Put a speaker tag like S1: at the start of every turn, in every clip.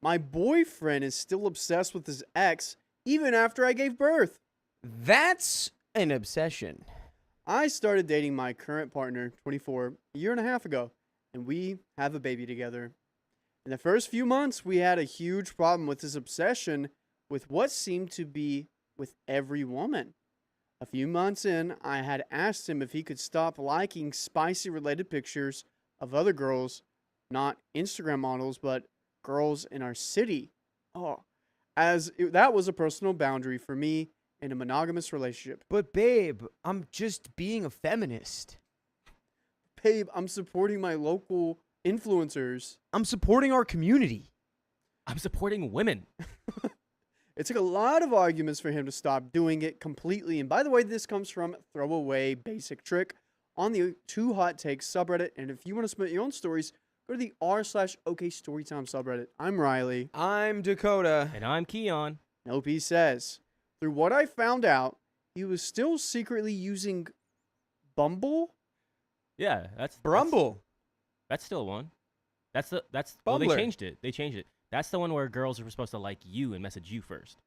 S1: My boyfriend is still obsessed with his ex even after I gave birth.
S2: That's an obsession.
S1: I started dating my current partner, 24, a year and a half ago, and we have a baby together. In the first few months, we had a huge problem with his obsession with what seemed to be with every woman. A few months in, I had asked him if he could stop liking spicy related pictures of other girls, not Instagram models, but girls in our city. That was a personal boundary for me in a monogamous relationship.
S2: But babe, I'm just being a feminist.
S1: Babe, I'm supporting my local influencers.
S2: I'm supporting our community.
S3: I'm supporting women.
S1: It took a lot of arguments for him to stop doing it completely. And by the way, this comes from Throwaway Basic Trick on the Two Hot Takes subreddit. And if you want to submit your own stories, go to the r/OK Storytime subreddit. I'm Riley.
S2: I'm Dakota.
S3: And I'm Keon.
S1: Nope, he says, through what I found out, he was still secretly using Bumble.
S3: Yeah, that's
S2: Brumble.
S3: That's still one. Well, they
S2: Bumbler.
S3: changed it. That's the one where girls are supposed to like you and message you first.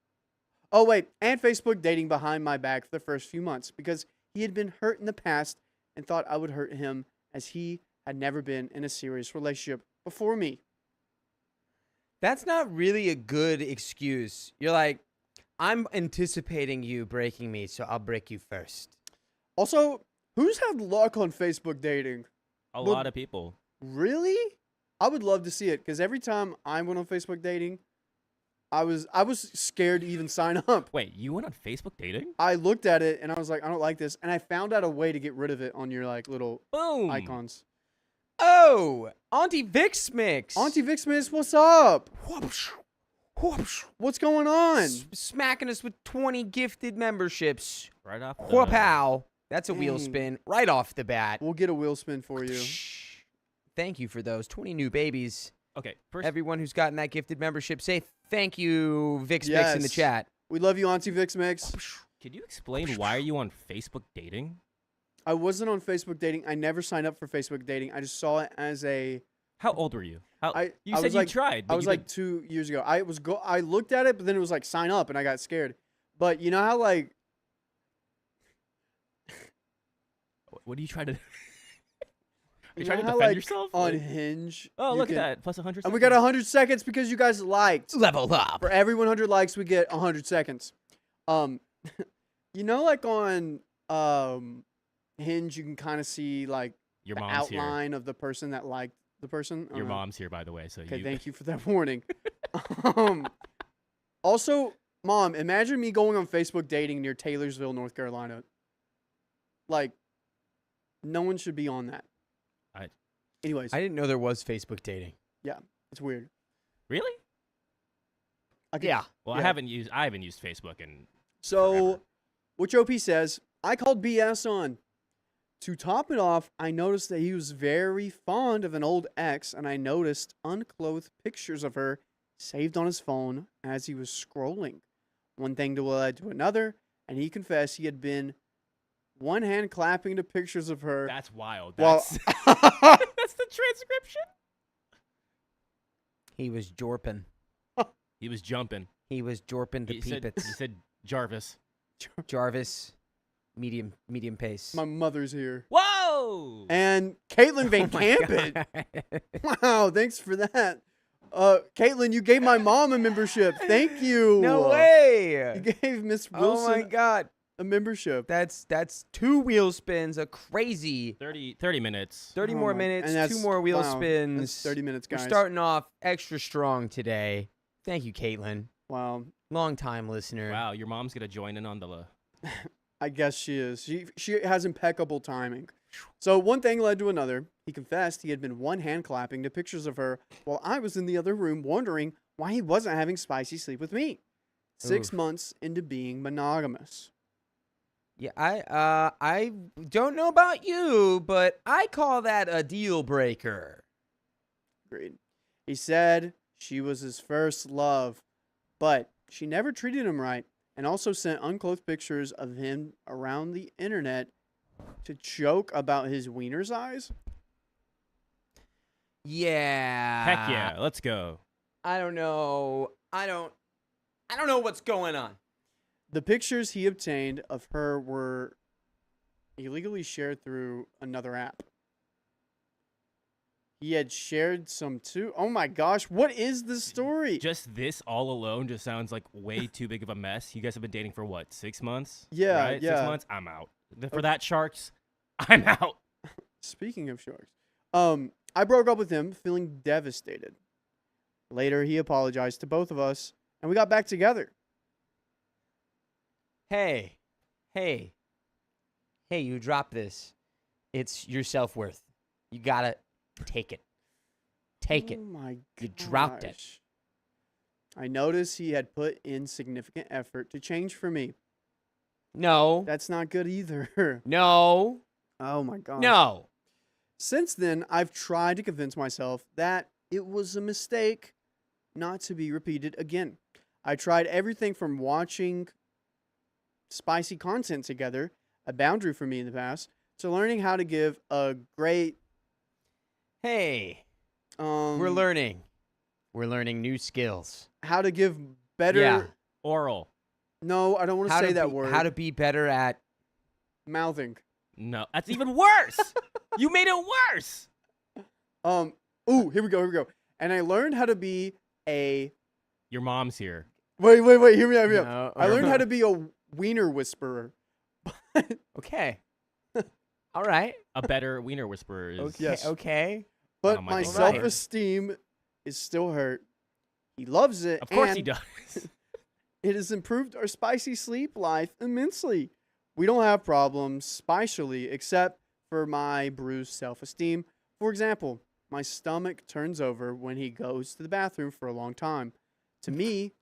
S1: Oh, wait, and Facebook dating behind my back for the first few months because he had been hurt in the past and thought I would hurt him as he had never been in a serious relationship before me.
S2: That's not really a good excuse. You're like, I'm anticipating you breaking me, so I'll break you first.
S1: Also, who's had luck on Facebook dating?
S3: A lot of people.
S1: Really? I would love to see it because every time I went on Facebook dating, I was scared to even sign up.
S3: Wait, you went on Facebook dating?
S1: I looked at it and I was like, I don't like this, and I found out a way to get rid of it on your like little
S3: Boom.
S1: icons.
S2: Oh, Auntie Vix Mix.
S1: Auntie Vixmas, what's up?
S2: Whoopsh, whoopsh.
S1: What's going on?
S2: Smacking us with 20 gifted memberships.
S3: Right off the...
S2: Whoop-ow. That's a wheel
S1: Dang.
S2: spin right off the bat.
S1: We'll get a wheel spin for you.
S2: Thank you for those 20 new babies.
S3: Okay, first...
S2: Everyone who's gotten that gifted membership, say thank you, Vix Mix, in the
S1: Yes.
S2: chat.
S1: We love you, Auntie Vixmix.
S3: Could you explain why are you on Facebook dating?
S1: I wasn't on Facebook dating. I never signed up for Facebook dating. I just saw it as a.
S3: How old were you? You
S1: I
S3: said
S1: was
S3: you
S1: like-
S3: tried. But
S1: I was
S3: you
S1: like 2 years ago. I looked at it, but then it was like sign up, and I got scared. But you know how like
S3: what are you trying to... Are you
S1: you
S3: trying
S1: know
S3: to
S1: how,
S3: defend
S1: like,
S3: yourself?
S1: on
S3: Like-
S1: Hinge.
S3: Oh,
S1: you
S3: look
S1: can-
S3: at that. Plus 100
S1: And we got 100 seconds because you guys liked.
S2: Level up.
S1: For every 100 likes, we get 100 seconds. You know, like on Hinge, you can kind of see like
S3: Your
S1: the
S3: mom's here.
S1: outline of the person that liked the person.
S3: Your mom's here, by the way. So
S1: Okay,
S3: you...
S1: thank you for that warning. Also, Mom, imagine me going on Facebook dating near Taylorsville, North Carolina. Like, no one should be on that. Anyways,
S2: I didn't know there was Facebook dating.
S1: it's weird.
S3: Really?
S1: I could-
S2: Yeah.
S3: Well,
S1: Yeah.
S3: I haven't used Facebook in...
S1: So,
S3: forever.
S1: which OP says, I called BS on. To top it off, I noticed that he was very fond of an old ex, and I noticed unclothed pictures of her saved on his phone as he was scrolling. One thing led to another, and he confessed he had been one hand clapping to pictures of her.
S3: That's wild.
S1: Well,
S3: That's the transcription.
S2: He was jorping.
S3: He was jumping.
S2: He was jorping the
S3: He said
S2: peepits.
S3: Jarvis.
S2: Jarvis, medium pace.
S1: my mother's here.
S3: Whoa!
S1: And Caitlin Van
S2: Oh my
S1: Campen.
S2: God.
S1: Wow, thanks for that. Caitlin, you gave my mom a membership. Thank you.
S2: No way.
S1: You gave Miss
S2: Oh my
S1: Wilson
S2: God.
S1: a membership.
S2: That's 2 wheel spins, a crazy
S3: 30 minutes.
S2: 30
S1: Oh
S2: more
S1: my-
S2: minutes,
S1: and
S2: 2
S1: that's-
S2: more wheel
S1: wow,
S2: spins.
S1: That's 30 minutes,
S2: We're
S1: guys.
S2: starting off extra strong today. Thank you, Caitlin.
S1: Wow.
S2: Long time listener.
S3: Wow, your mom's gonna join in on the...
S1: I guess she is. She has impeccable timing. So one thing led to another. He confessed he had been one hand clapping to pictures of her while I was in the other room wondering why he wasn't having spicy sleep with me. 6
S2: Oof.
S1: months into being monogamous.
S2: Yeah, I don't know about you, but I call that a deal breaker.
S1: Agreed. He said she was his first love, but she never treated him right and also sent unclothed pictures of him around the internet to joke about his wiener size.
S2: Yeah.
S3: Heck yeah, let's go.
S2: I don't know. I don't know what's going on.
S1: The pictures he obtained of her were illegally shared through another app. He had shared some too. Oh my gosh, what is the story?
S3: Just this all alone just sounds like way too big of a mess. You guys have been dating for what, 6 months?
S1: Yeah,
S3: right?
S1: yeah.
S3: 6 months. I'm out. For that, sharks, I'm out.
S1: Speaking of sharks, I broke up with him feeling devastated. Later, he apologized to both of us, and we got back together.
S2: Hey, you drop this. It's your self-worth. You gotta take it. Take it.
S1: Oh my gosh.
S2: You dropped it.
S1: I noticed he had put in significant effort to change for me.
S2: No.
S1: That's not good either.
S2: No.
S1: Oh my gosh.
S2: No.
S1: Since then, I've tried to convince myself that it was a mistake not to be repeated again. I tried everything from watching spicy content together, a boundary for me in the past, to learning how to give a great
S2: Hey, we're learning. We're learning new skills.
S1: how to give better.
S2: Yeah.
S3: Oral.
S1: No, I don't want to say that word.
S2: How to be better at.
S1: Mouthing.
S3: No, that's even worse. You made it worse.
S1: Ooh, here we go. And I learned how to be a.
S3: Your mom's here.
S1: Wait. Hear me out.
S2: No.
S1: I learned how to be a wiener whisperer.
S2: Okay. All right.
S3: A better wiener whisperer is.
S2: Okay.
S1: Yes.
S2: Okay.
S1: But
S3: Oh my
S1: my
S3: God.
S1: self-esteem is still hurt. He loves it.
S3: Of course
S1: and
S3: he does.
S1: It has improved our spicy sleep life immensely. We don't have problems spatially except for my bruised self-esteem. For example, my stomach turns over when he goes to the bathroom for a long time. To me,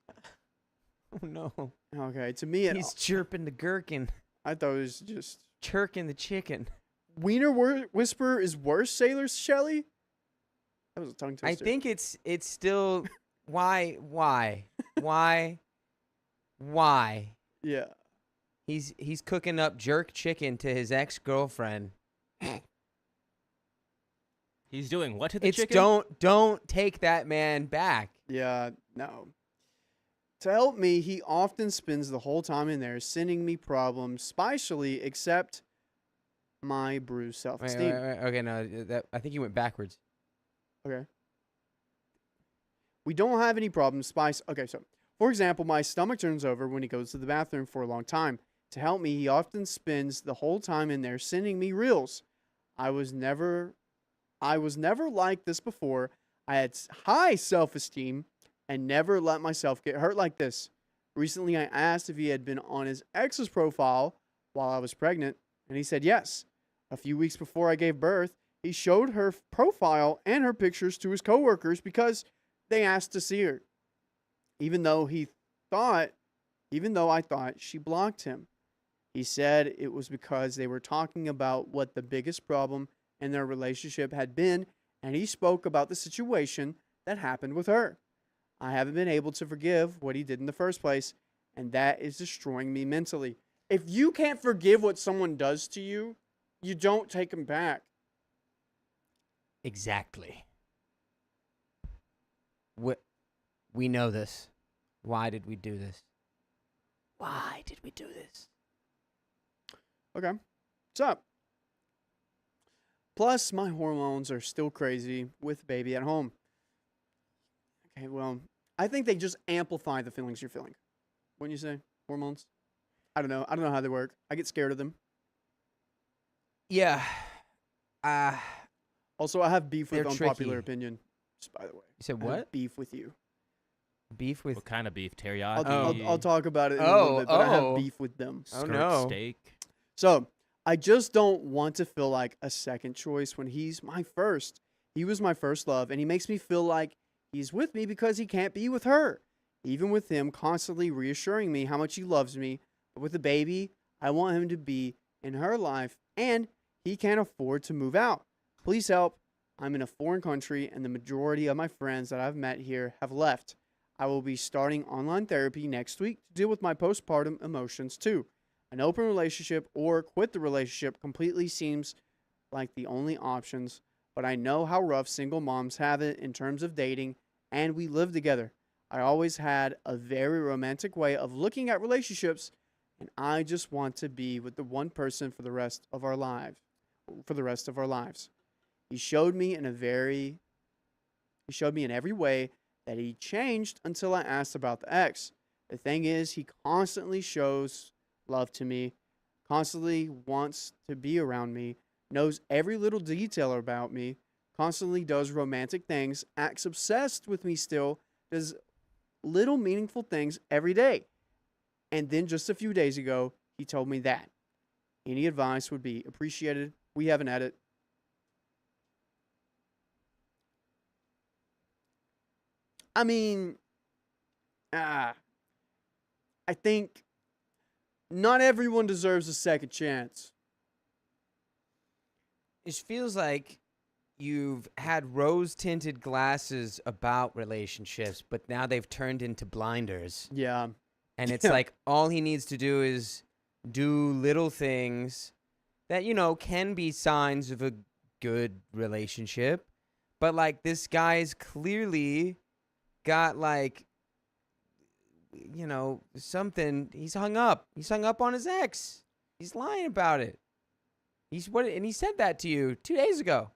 S2: Oh no.
S1: okay, to me,
S2: He's chirping the gherkin,
S1: I thought it was just
S2: chirking the chicken.
S1: wiener whisperer is worse, Sailor Shelley. That was a tongue twister.
S2: I think it's still why
S1: Yeah.
S2: he's cooking up jerk chicken to his ex-girlfriend.
S3: He's doing what to the
S2: It's
S3: chicken?
S2: don't take that man back.
S1: Yeah, no. To help me, he often spends the whole time in there sending me problems spatially except my bruised
S2: Wait,
S1: self-esteem.
S2: okay, no, I think you went backwards.
S1: Okay. We don't have any problems Okay, so for example, my stomach turns over when he goes to the bathroom for a long time. To help me, he often spends the whole time in there sending me reels. I was never like this before. I had high self-esteem and never let myself get hurt like this. Recently, I asked if he had been on his ex's profile while I was pregnant, and he said yes. A few weeks before I gave birth, he showed her profile and her pictures to his coworkers because they asked to see her. Even though I thought she blocked him. He said it was because they were talking about what the biggest problem in their relationship had been, and he spoke about the situation that happened with her. I haven't been able to forgive what he did in the first place, and that is destroying me mentally. If you can't forgive what someone does to you, you don't take them back.
S2: Exactly. We know this. Why did we do this? Why did we do this?
S1: Okay. What's up? Plus, my hormones are still crazy with baby at home. Okay, well, I think they just amplify the feelings you're feeling. Wouldn't you say? Hormones? I don't know. I don't know how they work. I get scared of them.
S2: Yeah.
S1: Also, I have beef with
S2: They're
S1: unpopular
S2: tricky.
S1: opinion. Just by the way.
S2: You said
S1: I have
S2: what?
S1: beef with you.
S2: Beef with
S3: What kind of beef?
S1: I'll,
S3: Teriyaki?
S1: I'll talk about it in a little bit, but I
S2: Oh.
S1: have beef with them.
S2: Oh,
S3: skirt
S2: no.
S3: steak?
S1: So, I just don't want to feel like a second choice when he's my first. He was my first love, and he makes me feel like he's with me because he can't be with her. Even with him constantly reassuring me how much he loves me, but with the baby, I want him to be in her life, and he can't afford to move out. Please help. I'm in a foreign country, and the majority of my friends that I've met here have left. I will be starting online therapy next week to deal with my postpartum emotions too. An open relationship or quit the relationship completely seems like the only options, but I know how rough single moms have it in terms of dating and we lived together. I always had a very romantic way of looking at relationships, and I just want to be with the one person for the rest of our lives. For the rest of our lives. He showed me in every way that he changed until I asked about the ex. The thing is, he constantly shows love to me, constantly wants to be around me, knows every little detail about me, constantly does romantic things, acts obsessed with me still, does little meaningful things every day. And then just a few days ago, he told me that. Any advice would be appreciated. We have an edit. I mean, I think not everyone deserves a second chance.
S2: It feels like you've had rose-tinted glasses about relationships, but now they've turned into blinders.
S1: Yeah.
S2: And it's
S1: Yeah.
S2: like all he needs to do is do little things that, can be signs of a good relationship. But, like, this guy's clearly got, like, something. He's hung up. He's hung up on his ex. He's lying about it. And he said that to you 2 days ago.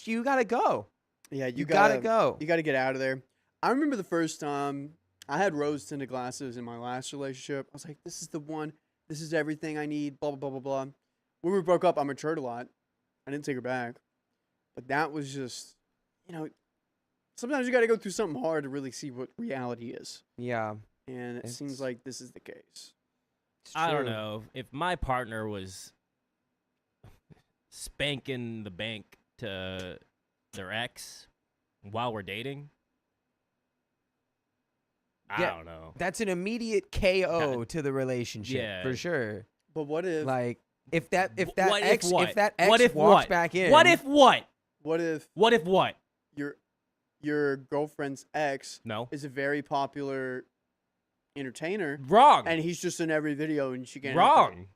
S2: You gotta go.
S1: Yeah,
S2: You gotta go.
S1: You gotta get out of there. I remember the first time I had rose-tinted glasses in my last relationship. I was like, this is the one. This is everything I need, blah, blah, blah, blah, blah. When we broke up, I matured a lot. I didn't take her back. But that was just, sometimes you got to go through something hard to really see what reality is.
S2: Yeah.
S1: And it seems like this is the case.
S3: I don't know. If my partner was spanking the bank to their ex while we're dating, I
S2: Yeah,
S3: don't know.
S2: That's an immediate KO to the relationship,
S3: Yeah.
S2: for sure.
S1: But what if,
S2: Like, if that
S3: What
S2: ex
S3: if what?
S2: if that ex
S3: What if
S2: walks
S3: what?
S2: back in,
S3: What if what?
S1: what if
S3: What if what?
S1: your girlfriend's ex
S3: No.
S1: is a very popular entertainer,
S3: Wrong.
S1: and he's just in every video, and she can't.
S3: Wrong.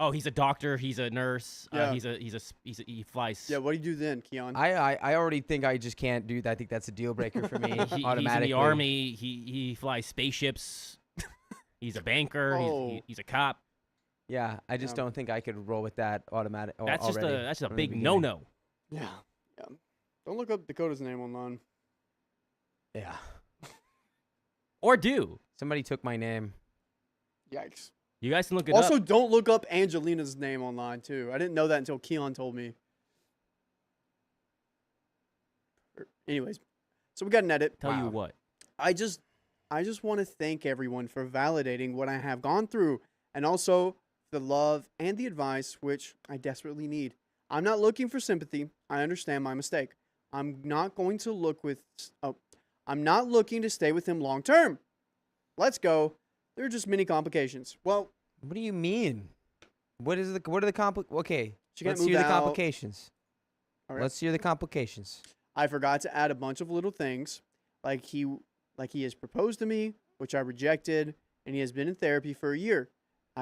S3: Oh, he's a doctor. He's a nurse.
S1: Yeah.
S3: He flies.
S1: Yeah, what do you do then, Keon?
S2: I already think I just can't do that. I think that's a deal breaker for me.
S3: He's in
S2: automatically.
S3: the army. He flies spaceships. He's a banker.
S1: Oh.
S3: He's a cop.
S2: Yeah, I just
S1: Yeah.
S2: don't think I could roll with that automatic.
S3: That's just a
S2: from the
S3: big
S2: beginning.
S3: no.
S1: Yeah. Don't look up Dakota's name online.
S2: Yeah.
S3: Or do.
S2: Somebody took my name.
S1: Yikes.
S3: You guys can look it
S1: Also,
S3: up.
S1: don't look up Angelina's name online, too. I didn't know that until Keon told me. Anyways, so we got an edit.
S3: Tell you
S2: Wow.
S3: what.
S1: I just want to thank everyone for validating what I have gone through, and also the love and the advice which I desperately need. I'm not looking for sympathy. I understand my mistake. I'm not going to I'm not looking to stay with him long term. Let's go. There are just many complications. Well,
S2: What do you mean? What are the Okay,
S1: she can't
S2: let's
S1: move
S2: hear the
S1: out.
S2: complications.
S1: All right.
S2: Let's hear the complications.
S1: I forgot to add a bunch of little things, like he has proposed to me, which I rejected, and he has been in therapy for a year. I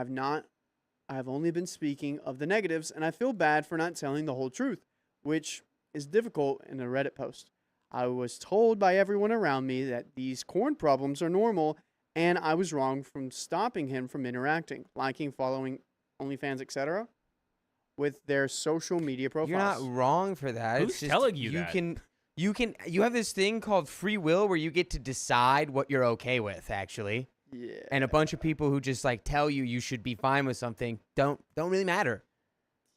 S1: have only been speaking of the negatives, and I feel bad for not telling the whole truth, which is difficult in a Reddit post. I was told by everyone around me that these corn problems are normal, and I was wrong from stopping him from interacting, liking, following OnlyFans, etc., with their social media profiles.
S2: You're not wrong for that.
S3: Who's
S2: It's just
S3: telling you that?
S2: You have this thing called free will where you get to decide what you're okay with, actually.
S1: Yeah.
S2: And a bunch of people who just like tell you should be fine with something don't really matter.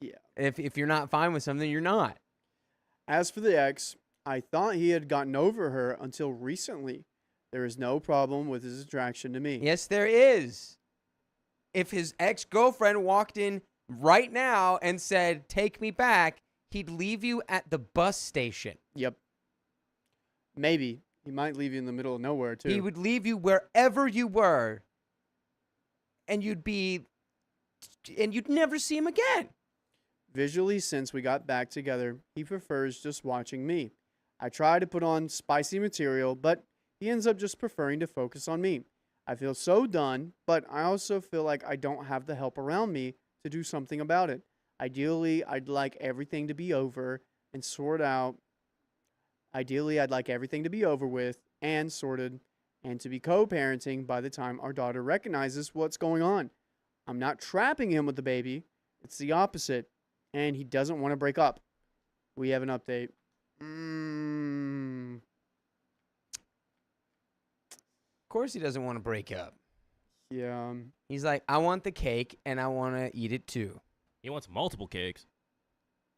S1: Yeah.
S2: If you're not fine with something, you're not.
S1: As for the ex, I thought he had gotten over her until recently. There is no problem with his attraction to me.
S2: Yes, there is. If his ex-girlfriend walked in right now and said, "Take me back," he'd leave you at the bus station.
S1: Yep. Maybe. He might leave you in the middle of nowhere, too.
S2: He would leave you wherever you were, and you'd never see him again.
S1: Visually, since we got back together, he prefers just watching me. I try to put on spicy material, but he ends up just preferring to focus on me. I feel so done, but I also feel like I don't have the help around me to do something about it. Ideally, I'd like everything to be over and sort out Ideally, I'd like everything to be over with and sorted and to be co-parenting by the time our daughter recognizes what's going on. I'm not trapping him with the baby. It's the opposite. And he doesn't want to break up. We have an update.
S2: Of course he doesn't want to break up.
S1: Yeah.
S2: He's like, I want the cake and I want to eat it too.
S3: He wants multiple cakes.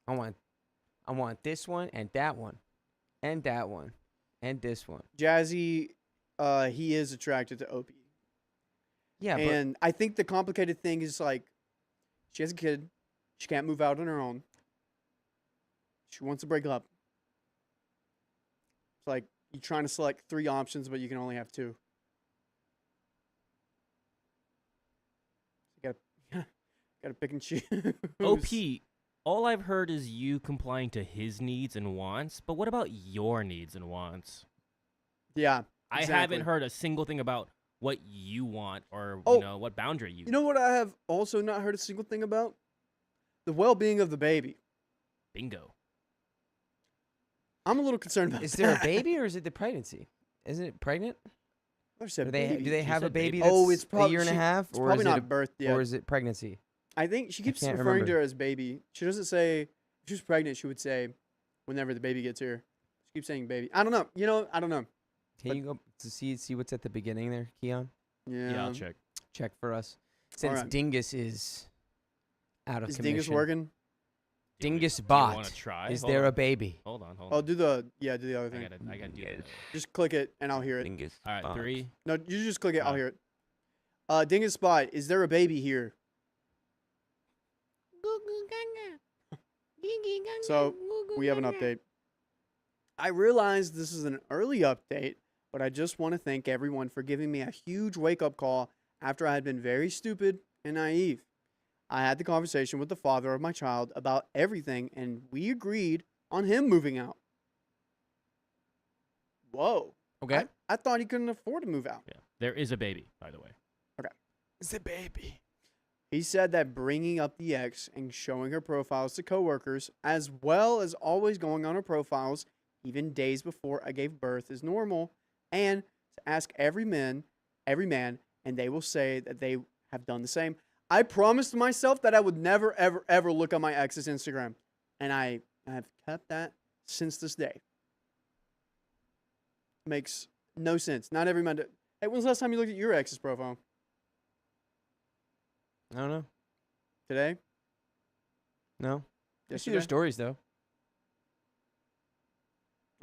S2: I want this one and that one and that one and this one.
S1: Jazzy, he is attracted to OP.
S2: Yeah,
S1: and I think the complicated thing is like, she has a kid. She can't move out on her own. She wants to break up. It's like you're trying to select 3 options, but you can only have 2. You gotta pick and choose.
S3: OP, all I've heard is you complying to his needs and wants, but what about your needs and wants?
S1: Yeah,
S3: I
S1: exactly.
S3: haven't heard a single thing about what you want or what boundary you.
S1: You know what I have also not heard a single thing about? The well-being of the baby.
S3: Bingo.
S1: I'm a little concerned about
S2: is
S1: that.
S2: there a baby or is it the pregnancy? Isn't it pregnant?
S1: I said
S2: Do they
S1: baby.
S2: do they
S3: She
S2: have a
S3: said
S2: baby
S3: baby.
S2: that's
S1: It's
S2: a
S1: probably
S2: year and a half,
S1: It's
S2: or
S1: probably
S2: is
S1: not
S2: it
S1: birthed yet.
S2: or is it pregnancy?
S1: I think she keeps
S2: can't
S1: referring to
S2: remember.
S1: her as baby. She doesn't say if she was pregnant. She would say whenever the baby gets here. She keeps saying baby. I don't know. I don't know.
S2: Can
S1: But-
S2: you go to see what's at the beginning there, Keon?
S3: Yeah, I'll check.
S2: Check for us. Since
S1: Alright.
S2: Dingus is out of
S1: Is
S2: commission.
S1: Dingus working?
S2: Dingus
S3: Do you
S2: bot.
S3: wanna try?
S2: Is
S3: Hold
S2: there
S3: on.
S2: a baby?
S3: Hold on.
S1: Oh, do the other
S3: I
S1: thing.
S3: gotta do that.
S1: Just click it and I'll hear it.
S2: Dingus.
S3: All right, 3.
S1: No, you just click it. I'll
S3: Oh.
S1: hear it. Dingus Spot, is there a baby here? So we have an update. I realize this is an early update, but I just want to thank everyone for giving me a huge wake-up call after I had been very stupid and naive. I had the conversation with the father of my child about everything, and we agreed on him moving out. Whoa.
S2: Okay.
S1: I thought he couldn't afford to move out.
S3: Yeah, there is a baby, by the way.
S2: It's a baby.
S1: He said that bringing up the ex and showing her profiles to coworkers, as well as always going on her profiles, even days before I gave birth, is normal, and to ask every man, and they will say that they have done the same. I promised myself that I would never, ever, ever look at my ex's Instagram, and I have kept that since this day. Makes no sense. Not every man. Hey, when's the last time you looked at your ex's profile?
S2: I don't know.
S1: Today?
S2: No. I see
S1: Yesterday?
S2: their stories though.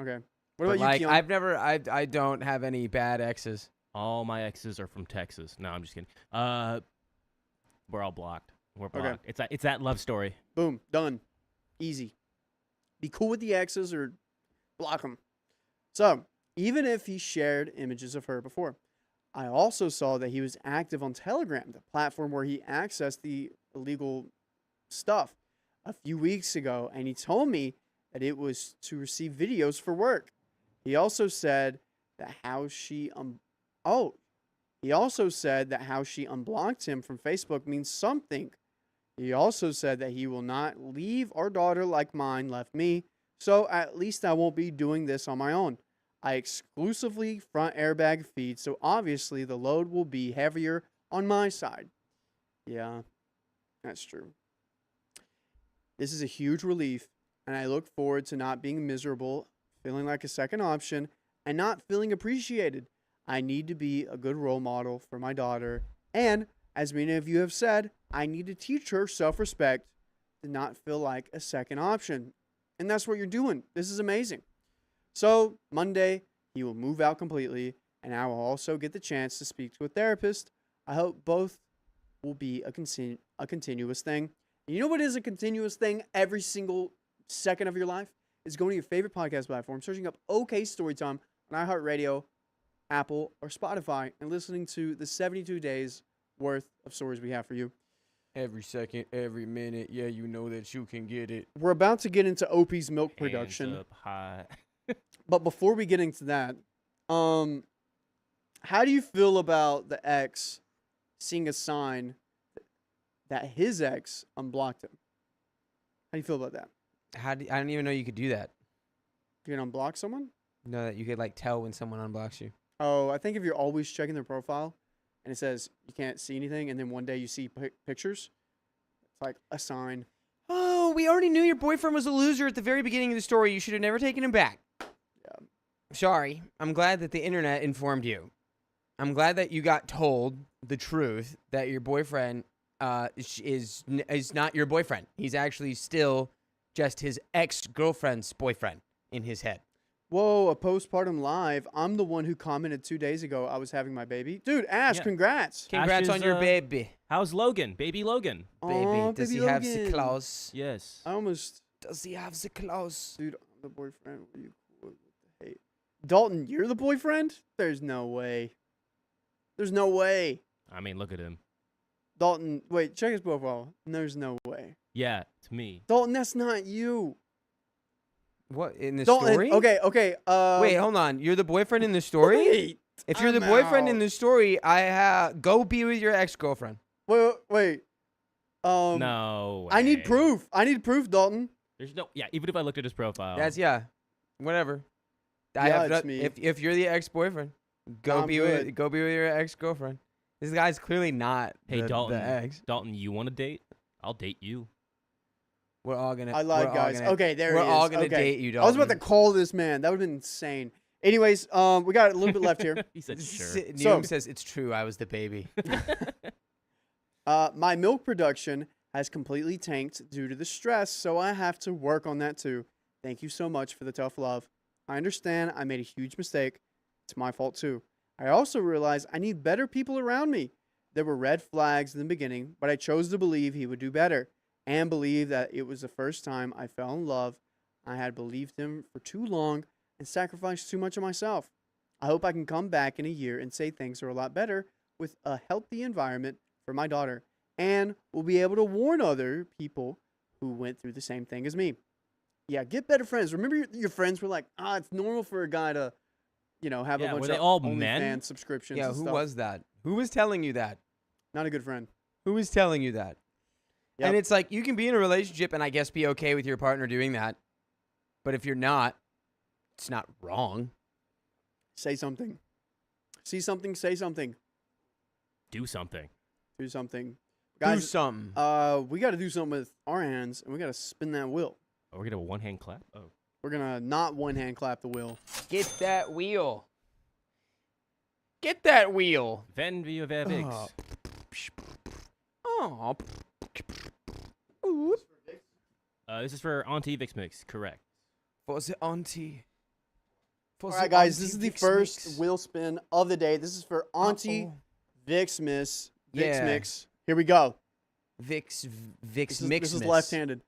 S1: Okay. What
S2: But
S1: about
S2: like
S1: you, Keon?
S2: I don't have any bad exes.
S3: All my exes are from Texas. No, I'm just kidding. We're all blocked. We're blocked. It's that love story.
S1: Boom. Done. Easy. Be cool with the exes or block them. So, even if he shared images of her before, I also saw that he was active on Telegram, the platform where he accessed the illegal stuff, a few weeks ago, and he told me that it was to receive videos for work. He also said that how she unblocked him from Facebook means something. He also said that he will not leave our daughter like mine left me, so at least I won't be doing this on my own. I exclusively front airbag feed, so obviously the load will be heavier on my side. Yeah, that's true. This is a huge relief, and I look forward to not being miserable, feeling like a second option, and not feeling appreciated. I need to be a good role model for my daughter, and as many of you have said, I need to teach her self-respect to not feel like a second option. And that's what you're doing. This is amazing. So, Monday, he will move out completely, and I will also get the chance to speak to a therapist. I hope both will be a continuous thing. And you know what is a continuous thing every single second of your life? Is going to your favorite podcast platform, searching up OK Storytime on iHeartRadio, Apple, or Spotify, and listening to the 72 days worth of stories we have for you.
S2: Every second, every minute, yeah, you know that you can get it.
S1: We're about to get into OP's milk
S3: Hands
S1: production.
S3: up high.
S1: But before we get into that, how do you feel about the ex seeing a sign that his ex unblocked him? How do you feel about that?
S2: I didn't even know you could do that.
S1: You can unblock someone?
S2: No, that you could like tell when someone unblocks you.
S1: Oh, I think if you're always checking their profile and it says you can't see anything, and then one day you see pictures, it's like a sign.
S2: Oh, we already knew your boyfriend was a loser at the very beginning of the story. You should have never taken him back.
S1: Yeah.
S2: Sorry. I'm glad that the internet informed you. I'm glad that you got told the truth that your boyfriend is not your boyfriend. He's actually still just his ex-girlfriend's boyfriend in his head.
S1: Whoa, a postpartum live. I'm the one who commented 2 days ago I was having my baby. Dude, Ash,
S3: Yeah.
S1: congrats.
S2: Congrats
S3: Ash
S2: on
S3: is,
S2: your baby.
S3: How's Logan? Baby Logan.
S2: Baby,
S1: Aw,
S2: does
S1: baby
S2: he have the
S1: Logan.
S2: claws?
S3: Yes.
S1: I almost,
S2: Does he have the claws?
S1: dude, I'm the boyfriend. What are you cool with the hate? Dalton, you're the boyfriend? There's no way. There's no way.
S3: I mean, look at him.
S1: Dalton, wait, check his profile. There's no way.
S3: Yeah, it's me.
S1: Dalton, that's not you.
S2: What, in the
S1: Dalton,
S2: story?
S1: okay.
S2: Wait, hold on. You're the boyfriend in the story?
S1: Wait,
S2: If you're the
S1: I'm
S2: boyfriend in
S1: out.
S2: the story, go be with your ex-girlfriend.
S1: Wait.
S3: No way.
S1: I need proof. I need proof, Dalton.
S3: There's no. Yeah, even if I looked at his profile.
S2: That's whatever.
S1: Yeah, it's me.
S2: If you're the ex-boyfriend, go
S1: I'm
S2: be
S1: good.
S2: with your ex-girlfriend. This guy's clearly not
S3: Hey,
S2: the
S3: Dalton.
S2: ex.
S3: Dalton, you want to date? I'll date you.
S2: We're all gonna.
S1: I lied,
S2: we're all
S1: guys.
S2: gonna-
S1: Okay, there
S2: We're
S1: he is.
S2: all gonna
S1: Okay.
S2: date you, Dalton.
S1: I was about to call this man. That would have been insane. Anyways, we got a little bit left here.
S3: He said sure.
S2: Neum says it's true. I was the baby.
S1: My milk production has completely tanked due to the stress, so I have to work on that too. Thank you so much for the tough love. I understand I made a huge mistake. It's my fault too. I also realized I need better people around me. There were red flags in the beginning, but I chose to believe he would do better and believe that it was the first time I fell in love. I had believed him for too long and sacrificed too much of myself. I hope I can come back in a year and say things are a lot better with a healthy environment for my daughter, and will be able to warn other people who went through the same thing as me. Yeah, get better friends. Remember your friends were like, it's normal for a guy to, have a
S3: Yeah,
S1: bunch
S3: were
S1: of
S3: they all
S1: OnlyFans
S3: men?
S1: subscriptions.
S2: Yeah,
S1: and
S2: who
S1: stuff.
S2: was that? Who was telling you that?
S1: Not a good friend.
S2: Who was telling you that?
S1: Yep.
S2: And it's like, you can be in a relationship and I guess be okay with your partner doing that. But if you're not, it's not wrong.
S1: Say something. See something, say something.
S3: Do something.
S1: Do something.
S2: Do
S1: Guys,
S2: something.
S1: we got to do something with our hands, and we got to spin that wheel.
S3: Oh, we're gonna one hand clap. Oh,
S1: We're going to not one-hand clap the wheel.
S2: Get that wheel. Get that wheel.
S3: Ven via Vavix.
S2: Oh.
S3: This is for Auntie Vix Mix. Correct.
S2: For the auntie.
S1: All right, guys, this is the first wheel spin of the day. This is for Auntie Vix Mix.
S2: Yeah.
S1: Mix. Here we go.
S2: Vix
S1: This
S2: Mix.
S1: is left-handed.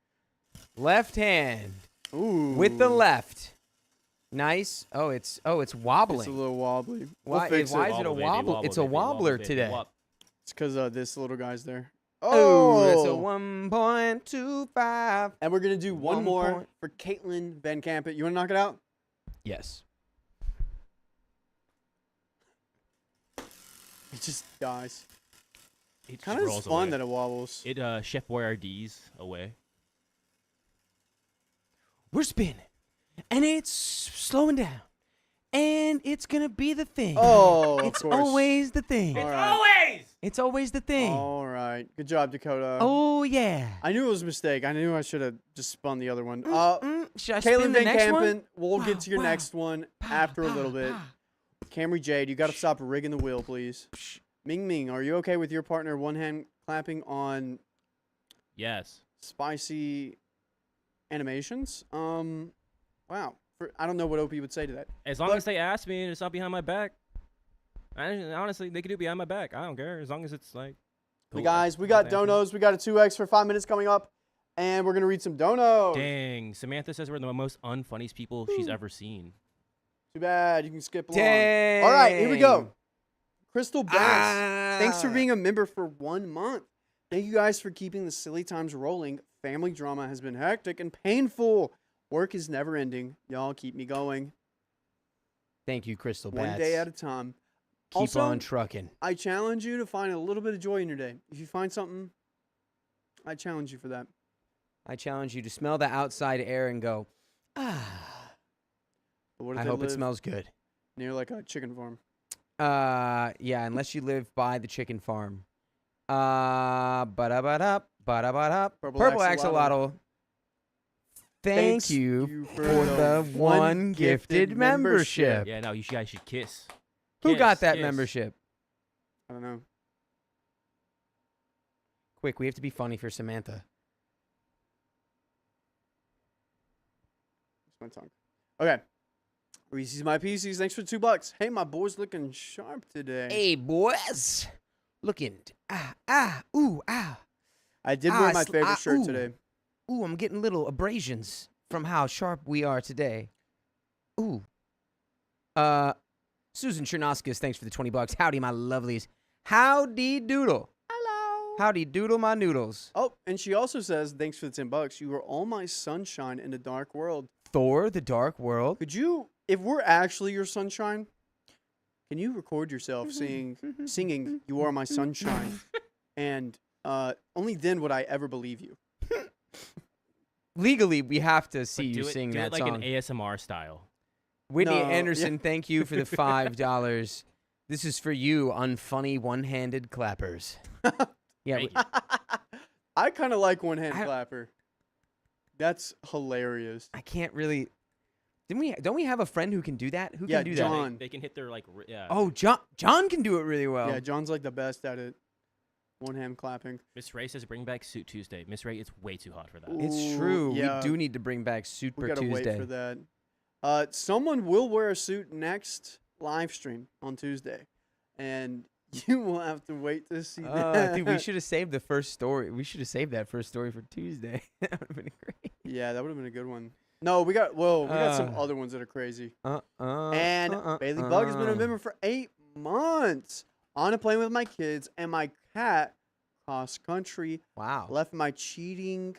S2: Left hand.
S1: Ooh.
S2: With the left. Nice. Oh, it's wobbling.
S1: It's a little wobbly.
S2: Why-
S1: We'll fix
S2: why
S1: it.
S2: is it a
S3: baby,
S2: wobble? It's a
S3: baby,
S2: wobbler
S3: baby,
S2: today.
S3: wop.
S1: It's because this little guy's there.
S2: Oh, that's a 1.25.
S1: And we're going to do one
S2: 1
S1: more
S2: point.
S1: for Caitlin Van Campen. You want to knock it out?
S2: Yes.
S1: It just dies.
S3: It
S1: Kind
S3: just
S1: of
S3: rolls
S1: fun
S3: away.
S1: that it wobbles.
S3: It Chef Boyardee's away.
S2: We're spinning. And it's slowing down. And it's going to be the thing.
S1: Oh, of
S2: It's
S1: course.
S2: always the thing.
S1: All right.
S3: Always.
S2: It's always the thing.
S1: All right. Good job, Dakota.
S2: Oh, yeah.
S1: I knew it was a mistake. I knew I should have just spun the other one.
S2: Should I
S1: Caitlin
S2: spin the
S1: Van
S2: next one?
S1: Campen, we'll
S2: Wow,
S1: get to your
S2: wow.
S1: next one after a little bit. Camry Jade, you got to stop rigging the wheel, please. Ming Ming, are you okay with your partner one-hand clapping on
S3: Yes.
S1: spicy animations? Wow. I don't know what OP would say to that.
S3: As long
S1: But-
S3: as they ask me and it's not behind my back. Honestly, they can do it behind my back. I don't care. As long as it's like.
S1: Hey
S3: cool.
S1: guys, we got
S3: Thank you.
S1: donos. We got a 2x for 5 minutes coming up, and we're going to read some donos.
S3: Dang. Samantha says we're the most unfunniest people she's ever seen.
S1: Too bad. You can skip along.
S2: Dang.
S1: All right, here we go. Crystal Bass. Thanks
S2: Ah.
S1: for being a member for 1 month. Thank you guys for keeping the silly times rolling. Family drama has been hectic and painful. Work is never ending. Y'all keep me going.
S2: Thank you, Crystal
S1: One
S2: Bats.
S1: day at a time.
S2: Keep
S1: Also,
S2: on trucking.
S1: I challenge you to find a little bit of joy in your day. If you find something, I challenge you for that.
S2: I challenge you to smell the outside air and go, ah.
S1: But what if
S2: I
S1: they
S2: hope it
S1: live
S2: smells good.
S1: near like a chicken farm?
S2: Yeah, unless you live by the chicken farm. Ba-da-ba-da, ba-da-ba-da. Purple Axolotl. Thank you for the one gifted membership.
S3: Yeah, no, you guys should kiss.
S2: Who got
S3: Kiss,
S2: that
S3: kiss.
S2: membership?
S1: I don't know.
S2: Quick, we have to be funny for Samantha.
S1: It's my tongue. Okay. Reese's My Pieces. Thanks for $2. Hey, my boy's looking sharp today.
S2: Hey, boys. Looking. Ooh, ah.
S1: I did wear my
S2: sl-
S1: favorite shirt
S2: ooh.
S1: today.
S2: Ooh, I'm getting little abrasions from how sharp we are today. Ooh. Susan Chernoskis, thanks for the $20. Howdy, my lovelies. Howdy doodle.
S1: Hello.
S2: Howdy doodle, my noodles.
S1: Oh, and she also says, thanks for the $10. You are all my sunshine in the dark world.
S2: Thor, the Dark World.
S1: Could you, if we're actually your sunshine, can you record yourself singing "You Are My Sunshine"? And only then would I ever believe you.
S2: Legally, we have to see
S3: But
S2: you
S3: do it,
S2: sing
S3: do
S2: that
S3: it like
S2: song.
S3: an ASMR style.
S2: Whitney
S1: No,
S2: Anderson,
S1: yeah.
S2: thank you for the $5. This is for you, unfunny one-handed clappers. Yeah,
S3: Thank you.
S1: I kind of like one hand
S2: I-
S1: clapper. That's hilarious.
S2: I can't really. Don't we have a friend who can do that? Who
S1: Yeah,
S2: can do
S1: John.
S2: that?
S3: They can hit their like yeah.
S2: Oh, John can do it really well.
S1: Yeah, John's like the best at it. One hand clapping.
S3: Miss Ray says bring back Suit Tuesday. Miss Ray, it's way too hot for that.
S1: Ooh,
S2: It's true.
S1: yeah.
S2: We do need to bring back
S1: We
S2: Super
S1: gotta
S2: Tuesday.
S1: wait for that. Someone will wear a suit next live stream on Tuesday, and you will have to wait to see that.
S2: Dude, we should have saved the first story. We should have saved that first story for Tuesday. That would have been great.
S1: Yeah, that would have been a good one. No, we got some other ones that are crazy. And Bailey Bug has been a member for 8 months. On a plane with my kids and my cat, cross country,
S2: Wow.
S1: left my cheating,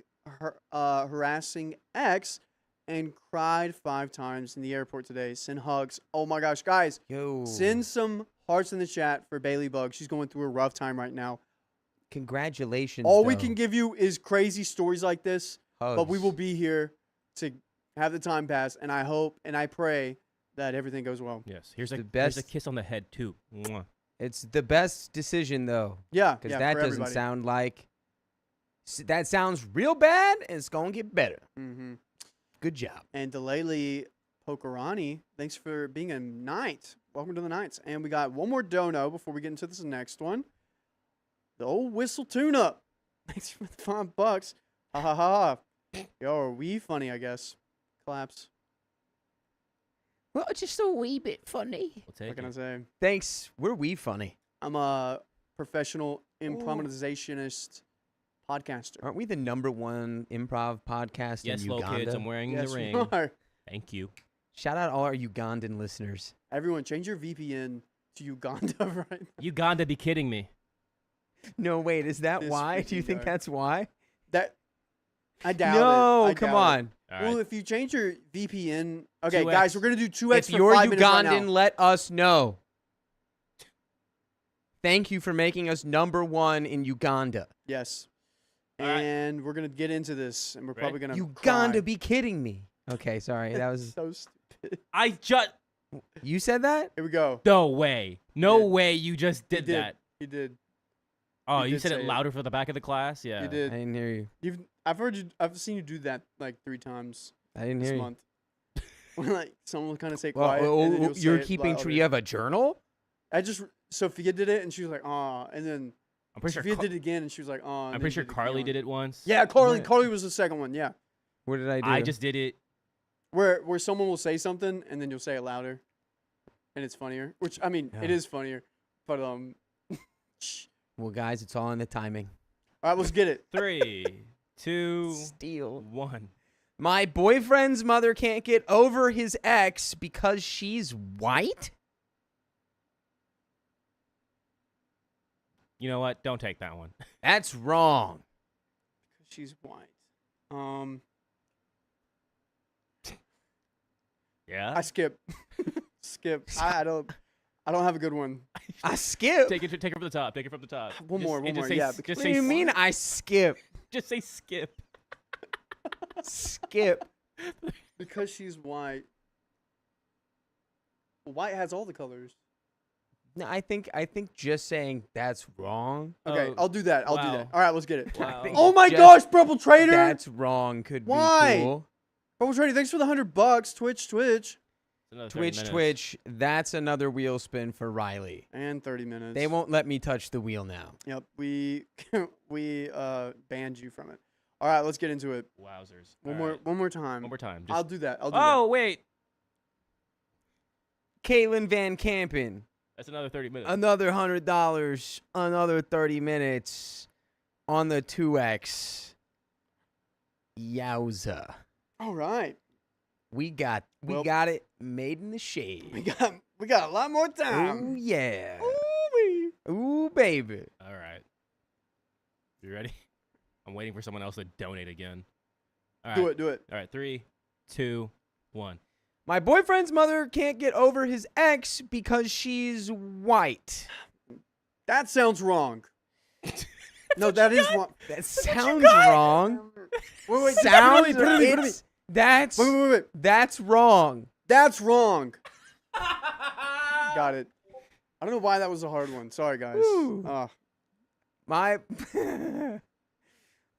S1: harassing ex, and cried 5 times in the airport today. Send hugs. Oh my gosh, guys,
S2: Yo.
S1: send some hearts in the chat for Bailey Bug. She's going through a rough time right now.
S2: Congratulations.
S1: All we
S2: though.
S1: can give you is crazy stories like this, but we
S2: Hugs.
S1: will be here to have the time pass, and I hope and I pray that everything goes well.
S3: Yes. Here's a
S2: The
S3: here's a
S2: best-
S3: kiss on the head too. Mwah.
S2: It's the best decision though,
S1: Yeah,
S2: because
S1: yeah,
S2: that
S1: for
S2: doesn't
S1: everybody.
S2: sound like. That sounds real bad, and it's gonna get better.
S1: Mm-hmm.
S2: Good job.
S1: And Delaley Pokerani, thanks for being a knight. Welcome to the Knights. And we got one more dono before we get into this next one. The old whistle tune-up. Thanks for the $5. Ha ha ha. Yo, are we funny, I guess? Claps.
S2: Well, just a wee bit funny.
S3: We'll take
S1: What can I
S3: it.
S1: say?
S2: Thanks. We're we funny.
S1: I'm a professional improvisationist podcaster.
S2: Aren't we the #1 improv podcast
S3: Yes,
S2: in
S3: little
S2: Uganda?
S3: kids, I'm wearing
S1: Yes,
S3: the
S1: we
S3: ring.
S1: are.
S3: Thank you.
S2: Shout out all our Ugandan listeners.
S1: Everyone, change your VPN to Uganda right now.
S3: You gotta be kidding me.
S2: No, wait, is that
S1: This
S2: why? Do you
S1: freaking
S2: think
S1: guy.
S2: that's why?
S1: That I doubt it.
S2: No,
S1: I
S2: come
S1: doubt it.
S2: on.
S3: All
S1: Well,
S3: right.
S1: if you change your VPN, okay,
S3: 2x.
S1: guys, we're gonna do 2x
S2: If
S1: for
S2: you're
S1: 5 minutes right
S2: Ugandan,
S1: now.
S2: let us know. Thank you for making us #1 in Uganda.
S1: Yes,
S3: All right.
S1: and we're gonna get into this, and we're probably gonna
S2: Uganda,
S1: cry.
S2: be kidding me. Okay, sorry. That was
S1: So stupid.
S3: I just
S2: you said that?
S1: Here we go.
S3: no way. No
S1: Yeah.
S3: way you just
S1: He
S3: did
S1: did.
S3: that.
S1: He did.
S3: Oh,
S1: He
S3: you
S1: did
S3: said
S1: say
S3: it
S1: it.
S3: louder for the back of the class? Yeah.
S1: He
S2: I
S1: did.
S2: didn't hear you.
S1: I've heard you. I've seen you do that like 3 times
S2: I didn't
S1: this
S2: hear you.
S1: month. When like someone will kind of say
S2: Well,
S1: quiet, and then you'll
S2: you're
S1: say it
S2: keeping
S1: louder.
S2: tree. You have a journal?
S1: I just Sophia did it, and she was like, "Aw," and then
S3: I'm pretty sure.
S1: Sophia did it again, and she was like, "Aw."
S3: I'm pretty sure Carly did it once.
S1: Yeah, Carly.
S2: What?
S1: Carly was the second one. Yeah,
S2: What did I do?
S3: I just did it.
S1: where someone will say something, and then you'll say it louder, and it's funnier. Which I mean, it
S2: Yeah.
S1: is funnier, but
S2: Well, guys, it's all in the timing.
S1: all right, let's get it.
S3: 3, 2,
S2: Steal.
S3: 1.
S2: My boyfriend's mother can't get over his ex because she's white?
S3: You know what? Don't take that one.
S2: That's wrong.
S1: She's white.
S3: Yeah.
S1: I skip. Skip. I don't have a good one.
S2: I skip.
S3: Take it from the top. Take it from the top.
S1: One more,
S3: just
S1: more,
S3: say
S1: yeah,
S3: s-
S1: because-
S3: Just
S2: What
S3: say
S2: do you
S3: s-
S2: mean I skip?
S3: Just say skip.
S2: Skip.
S1: Because she's white. White has all the colors.
S2: No, I think just saying that's wrong.
S1: Okay,
S3: Oh,
S1: I'll do that. I'll do
S3: wow.
S1: that. All right, let's get it.
S3: Wow.
S2: think
S1: Oh my
S2: just
S1: gosh, Purple Trader!
S2: That's wrong. Could
S1: Why?
S2: be cool.
S1: Purple Trader, thanks for the $100. Twitch.
S3: It's another 30 minutes.
S2: Twitch. That's another wheel spin for Riley.
S1: And 30 minutes.
S2: They won't let me touch the wheel now.
S1: Yep, we banned you from it. All right, let's get into it.
S3: Wowzers.
S1: One
S3: All right.
S1: more time.
S3: One more time.
S1: I'll
S3: Just...
S1: do that. I'll do
S3: Oh, wait.
S2: Caitlin Van Campen.
S3: That's another 30 minutes.
S2: Another $100. Another 30 minutes on the 2X. Yowza.
S1: that. All right.
S2: We got
S1: Well-
S2: it made in the shade.
S1: We got a lot more
S2: Oh
S1: time.
S2: yeah.
S1: Ooh-wee.
S2: Ooh baby.
S3: All right. You ready? I'm waiting for someone else to donate again. All right.
S1: Do it.
S3: All right. 3, 2, 1.
S2: My boyfriend's mother can't get over his ex because she's white.
S1: That sounds wrong. No, that is wrong.
S2: That sounds wrong.
S1: Wait,
S2: Sounds
S1: put it in me.
S2: That's
S1: Wait.
S2: that's wrong.
S1: That's wrong. Got it. I don't know why that was a hard one. Sorry, guys.
S2: Woo.
S1: Ah.
S2: My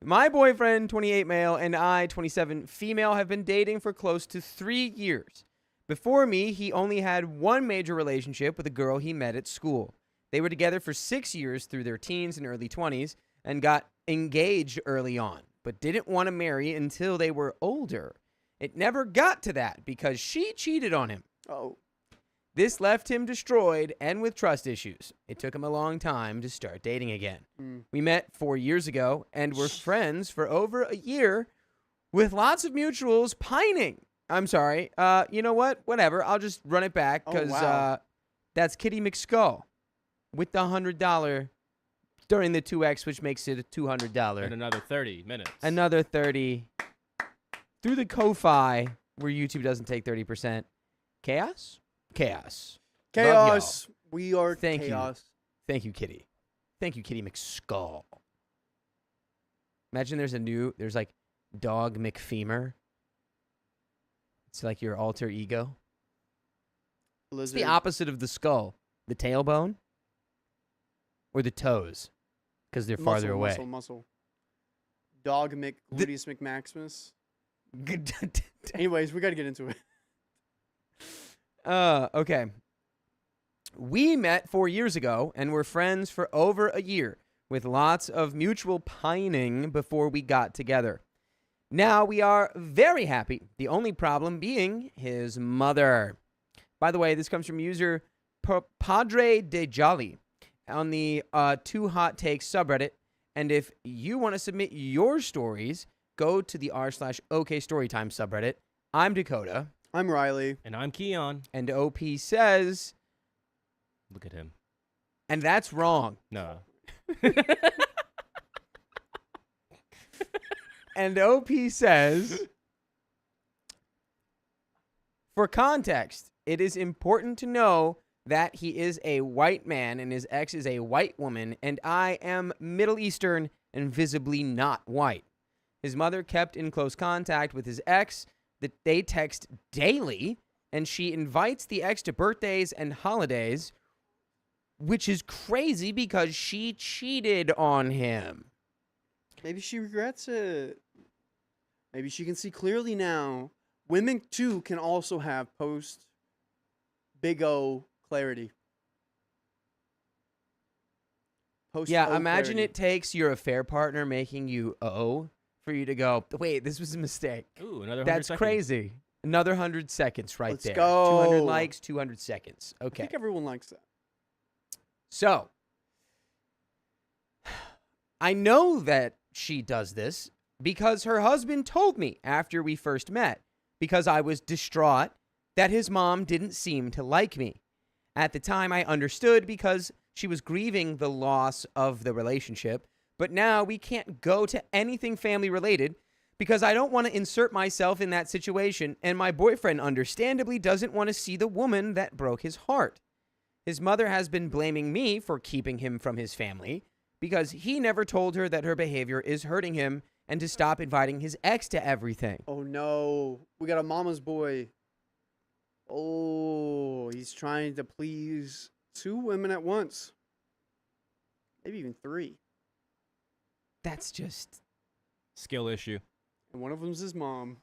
S2: my boyfriend, 28 male, and I, 27 female, have been dating for close to 3 years. Before me, he only had one major relationship with a girl he met at school. They were together for 6 years through their teens and early 20s and got engaged early on, but didn't want to marry until they were older. It never got to that because she cheated on him.
S1: Oh.
S2: This left him destroyed and with trust issues. It took him a long time to start dating again. We met 4 years ago and were friends for over a year with lots of mutuals pining. I'm sorry. You know what? Whatever. I'll just run it back because
S1: wow.
S2: that's Kitty McSkull with the $100 during the 2X, which makes it a $200.
S3: And another 30 minutes.
S2: Another 30 through the Ko-Fi where YouTube doesn't take 30%. Chaos? Chaos. Love y'all.
S1: Chaos. We are
S2: Thank you.
S1: chaos.
S2: Thank you, Kitty. Thank you, Kitty McSkull. Imagine there's like Dog McFemur. It's like your alter ego. It's
S1: Lizard.
S2: the opposite of the skull. The tailbone or the toes because they're farther away.
S1: Muscle. Dog Gluteus McMaximus.
S2: Good.
S1: Anyways, we got to get into it.
S2: Okay. We met 4 years ago and were friends for over a year with lots of mutual pining before we got together. Now we are very happy, the only problem being his mother. By the way, this comes from user Padre de Jolly on the Two Hot Takes subreddit. And if you want to submit your stories, go to the r/OK Storytime subreddit. I'm Dakota.
S1: I'm Riley.
S3: And I'm Keon.
S2: And OP says,
S3: Look at him.
S2: and that's wrong.
S3: No.
S2: And OP says, for context, it is important to know that he is a white man and his ex is a white woman, and I am Middle Eastern and visibly not white. His mother kept in close contact with his ex, that they text daily, and she invites the ex to birthdays and holidays, which is crazy because she cheated on him.
S1: Maybe she regrets it. Maybe she can see clearly now. Women, too, can also have post-Big O clarity.
S2: Yeah, imagine it takes your affair partner making you O for you to go, wait, this was a mistake.
S3: Ooh, another 100
S2: That's
S3: seconds.
S2: crazy. Another 100 seconds right
S1: Let's
S2: there.
S1: go.
S2: 200 likes, 200 seconds.
S1: I
S2: Okay.
S1: think everyone likes that.
S2: So, I know that she does this because her husband told me after we first met, because I was distraught that his mom didn't seem to like me. At the time, I understood because she was grieving the loss of the relationship, but now we can't go to anything family related because I don't want to insert myself in that situation, and my boyfriend understandably doesn't want to see the woman that broke his heart. His mother has been blaming me for keeping him from his family because he never told her that her behavior is hurting him and to stop inviting his ex to everything.
S1: Oh, no. We got a mama's boy. Oh, he's trying to please 2 women at once. Maybe even 3.
S2: That's just
S3: Skill issue.
S1: And one of them's his mom.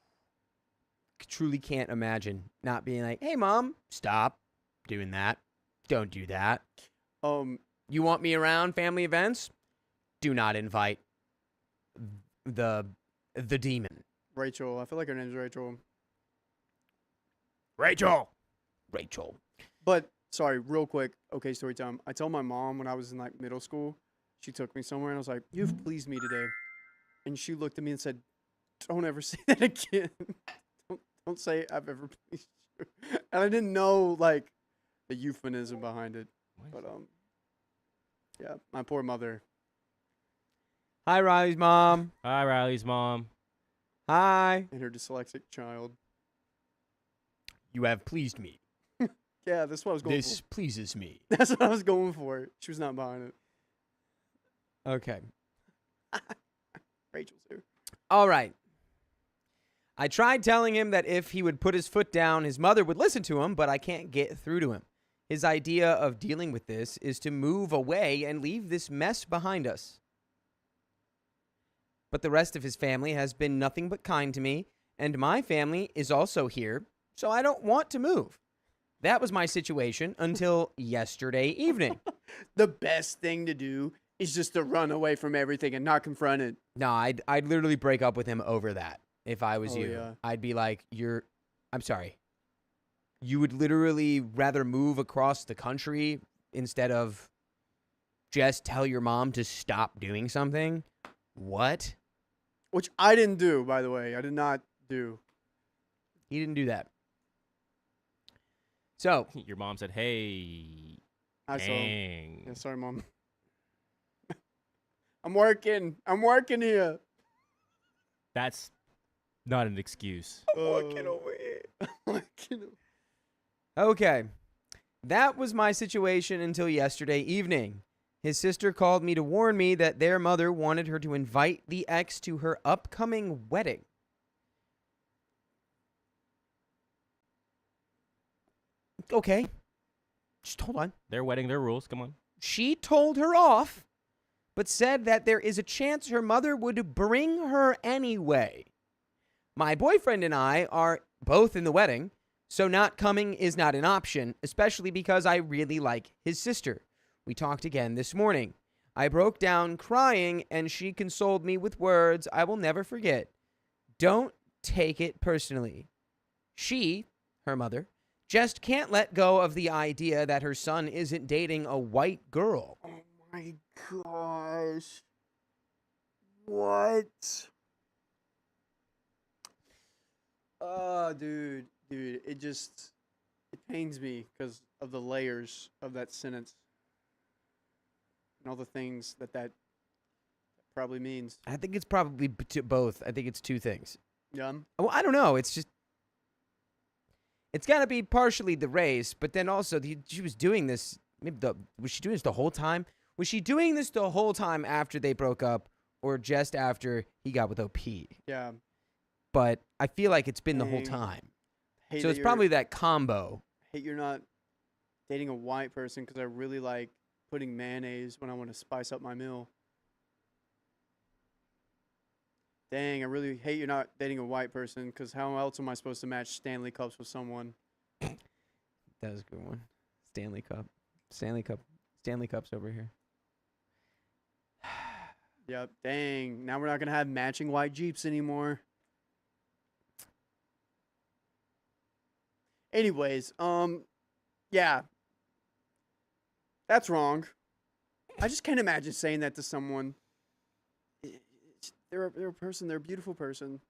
S2: truly can't imagine not being like, "Hey, mom, stop doing that. Don't do that. You want me around family events? Do not invite the demon."
S1: Rachel. I feel like her name's Rachel.
S2: Rachel.
S1: But sorry, real quick. Okay, story time. I told my mom when I was in like middle school, she took me somewhere and I was like, "You've pleased me today," and she looked at me and said, "Don't ever say that again. don't say I've ever pleased you." And I didn't know like the euphemism behind it. But yeah, my poor mother.
S2: Hi, Riley's mom.
S3: Hi, Riley's mom.
S2: Hi.
S1: And her dyslexic child.
S2: You have pleased me.
S1: Yeah, that's what I was going
S2: This pleases me.
S1: for. That's what I was going for. She was not behind it.
S2: Okay.
S1: Rachel's here.
S2: All right. I tried telling him that if he would put his foot down, his mother would listen to him, but I can't get through to him. His idea of dealing with this is to move away and leave this mess behind us. But the rest of his family has been nothing but kind to me, and my family is also here, so I don't want to move. That was my situation until yesterday evening.
S1: The best thing to do is just to run away from everything and not confront it.
S2: No, I'd literally break up with him over that if I was
S1: Oh,
S2: you.
S1: yeah.
S2: I'd be like, I'm sorry. You would literally rather move across the country instead of just tell your mom to stop doing something? What?
S1: Which I didn't do, by the way. I did not do.
S2: He didn't do that. So,
S3: Your mom said, "Hey,
S1: I saw.
S3: dang."
S1: Yeah, sorry, Mom. I'm working here.
S3: That's not an excuse.
S1: I'm working over here. I'm working over-
S2: okay. That was my situation until yesterday evening. His sister called me to warn me that their mother wanted her to invite the ex to her upcoming wedding. Okay. Just hold on.
S3: They're wedding their rules. Come on.
S2: She told her off, but said that there is a chance her mother would bring her anyway. My boyfriend and I are both in the wedding, so not coming is not an option, especially because I really like his sister. We talked again this morning. I broke down crying, and she consoled me with words I will never forget. Don't take it personally. She, her mother, just can't let go of the idea that her son isn't dating a white girl.
S1: Oh my gosh. What? Oh, dude, it pains me because of the layers of that sentence and all the things that probably means.
S2: I think it's probably both. I think it's two things.
S1: Yeah.
S2: Well, I don't know. It's got to be partially the race, but then also she was doing this. Was she doing this the whole time? Was she doing this the whole time after they broke up, or just after he got with OP?
S1: Yeah.
S2: But I feel like it's been the whole
S1: Dang.
S2: time.
S1: Hate
S2: So
S1: that
S2: it's
S1: you're-
S2: probably that combo.
S1: hate you're not dating a white person because I really like putting mayonnaise when I want to spice up my meal. Dang, I really hate you're not dating a white person because how else am I supposed to match Stanley Cups with someone?
S2: That was a good one. Stanley Cups over here.
S1: Yep. Dang. Now we're not gonna have matching white Jeeps anymore. Anyways, yeah. That's wrong. I just can't imagine saying that to someone. They're a person. They're a beautiful person.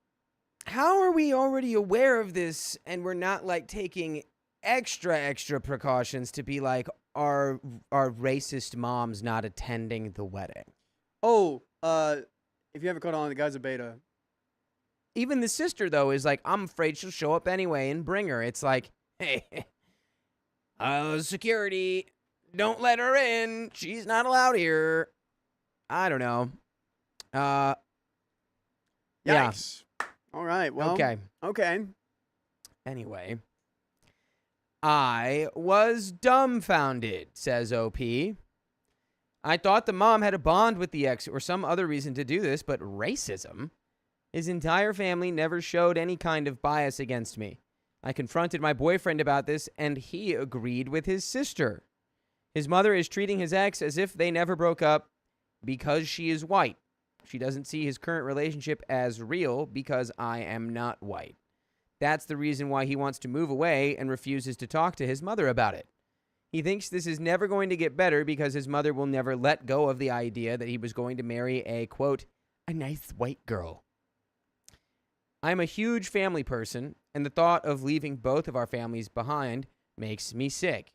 S2: How are we already aware of this and we're not like taking extra precautions to be like, are racist moms not attending the wedding?
S1: Oh, if you haven't caught on, the guy's a beta.
S2: Even the sister though is like, I'm afraid she'll show up anyway and bring her. It's like, hey, security, don't let her in. She's not allowed here. I don't know. Yeah.
S1: Yikes. All right. Well.
S2: Okay.
S1: Okay.
S2: Anyway, I was dumbfounded, says OP. I thought the mom had a bond with the ex or some other reason to do this, but racism? His entire family never showed any kind of bias against me. I confronted my boyfriend about this, and he agreed with his sister. His mother is treating his ex as if they never broke up because she is white. She doesn't see his current relationship as real because I am not white. That's the reason why he wants to move away and refuses to talk to his mother about it. He thinks this is never going to get better because his mother will never let go of the idea that he was going to marry a, quote, a nice white girl. I'm a huge family person, and the thought of leaving both of our families behind makes me sick.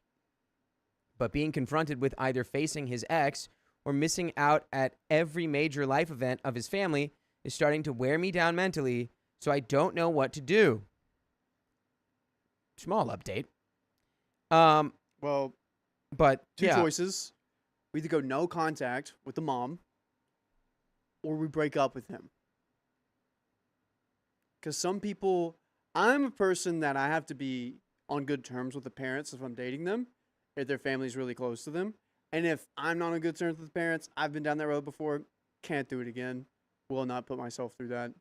S2: But being confronted with either facing his ex or missing out at every major life event of his family is starting to wear me down mentally, so I don't know what to do. Small update.
S1: Well,
S2: But
S1: two
S2: yeah,
S1: choices. We either go no contact with the mom, or we break up with him. Because some people, I'm a person that I have to be on good terms with the parents if I'm dating them, if their family's really close to them. And if I'm not on good terms with the parents, I've been down that road before, can't do it again. Will not put myself through that.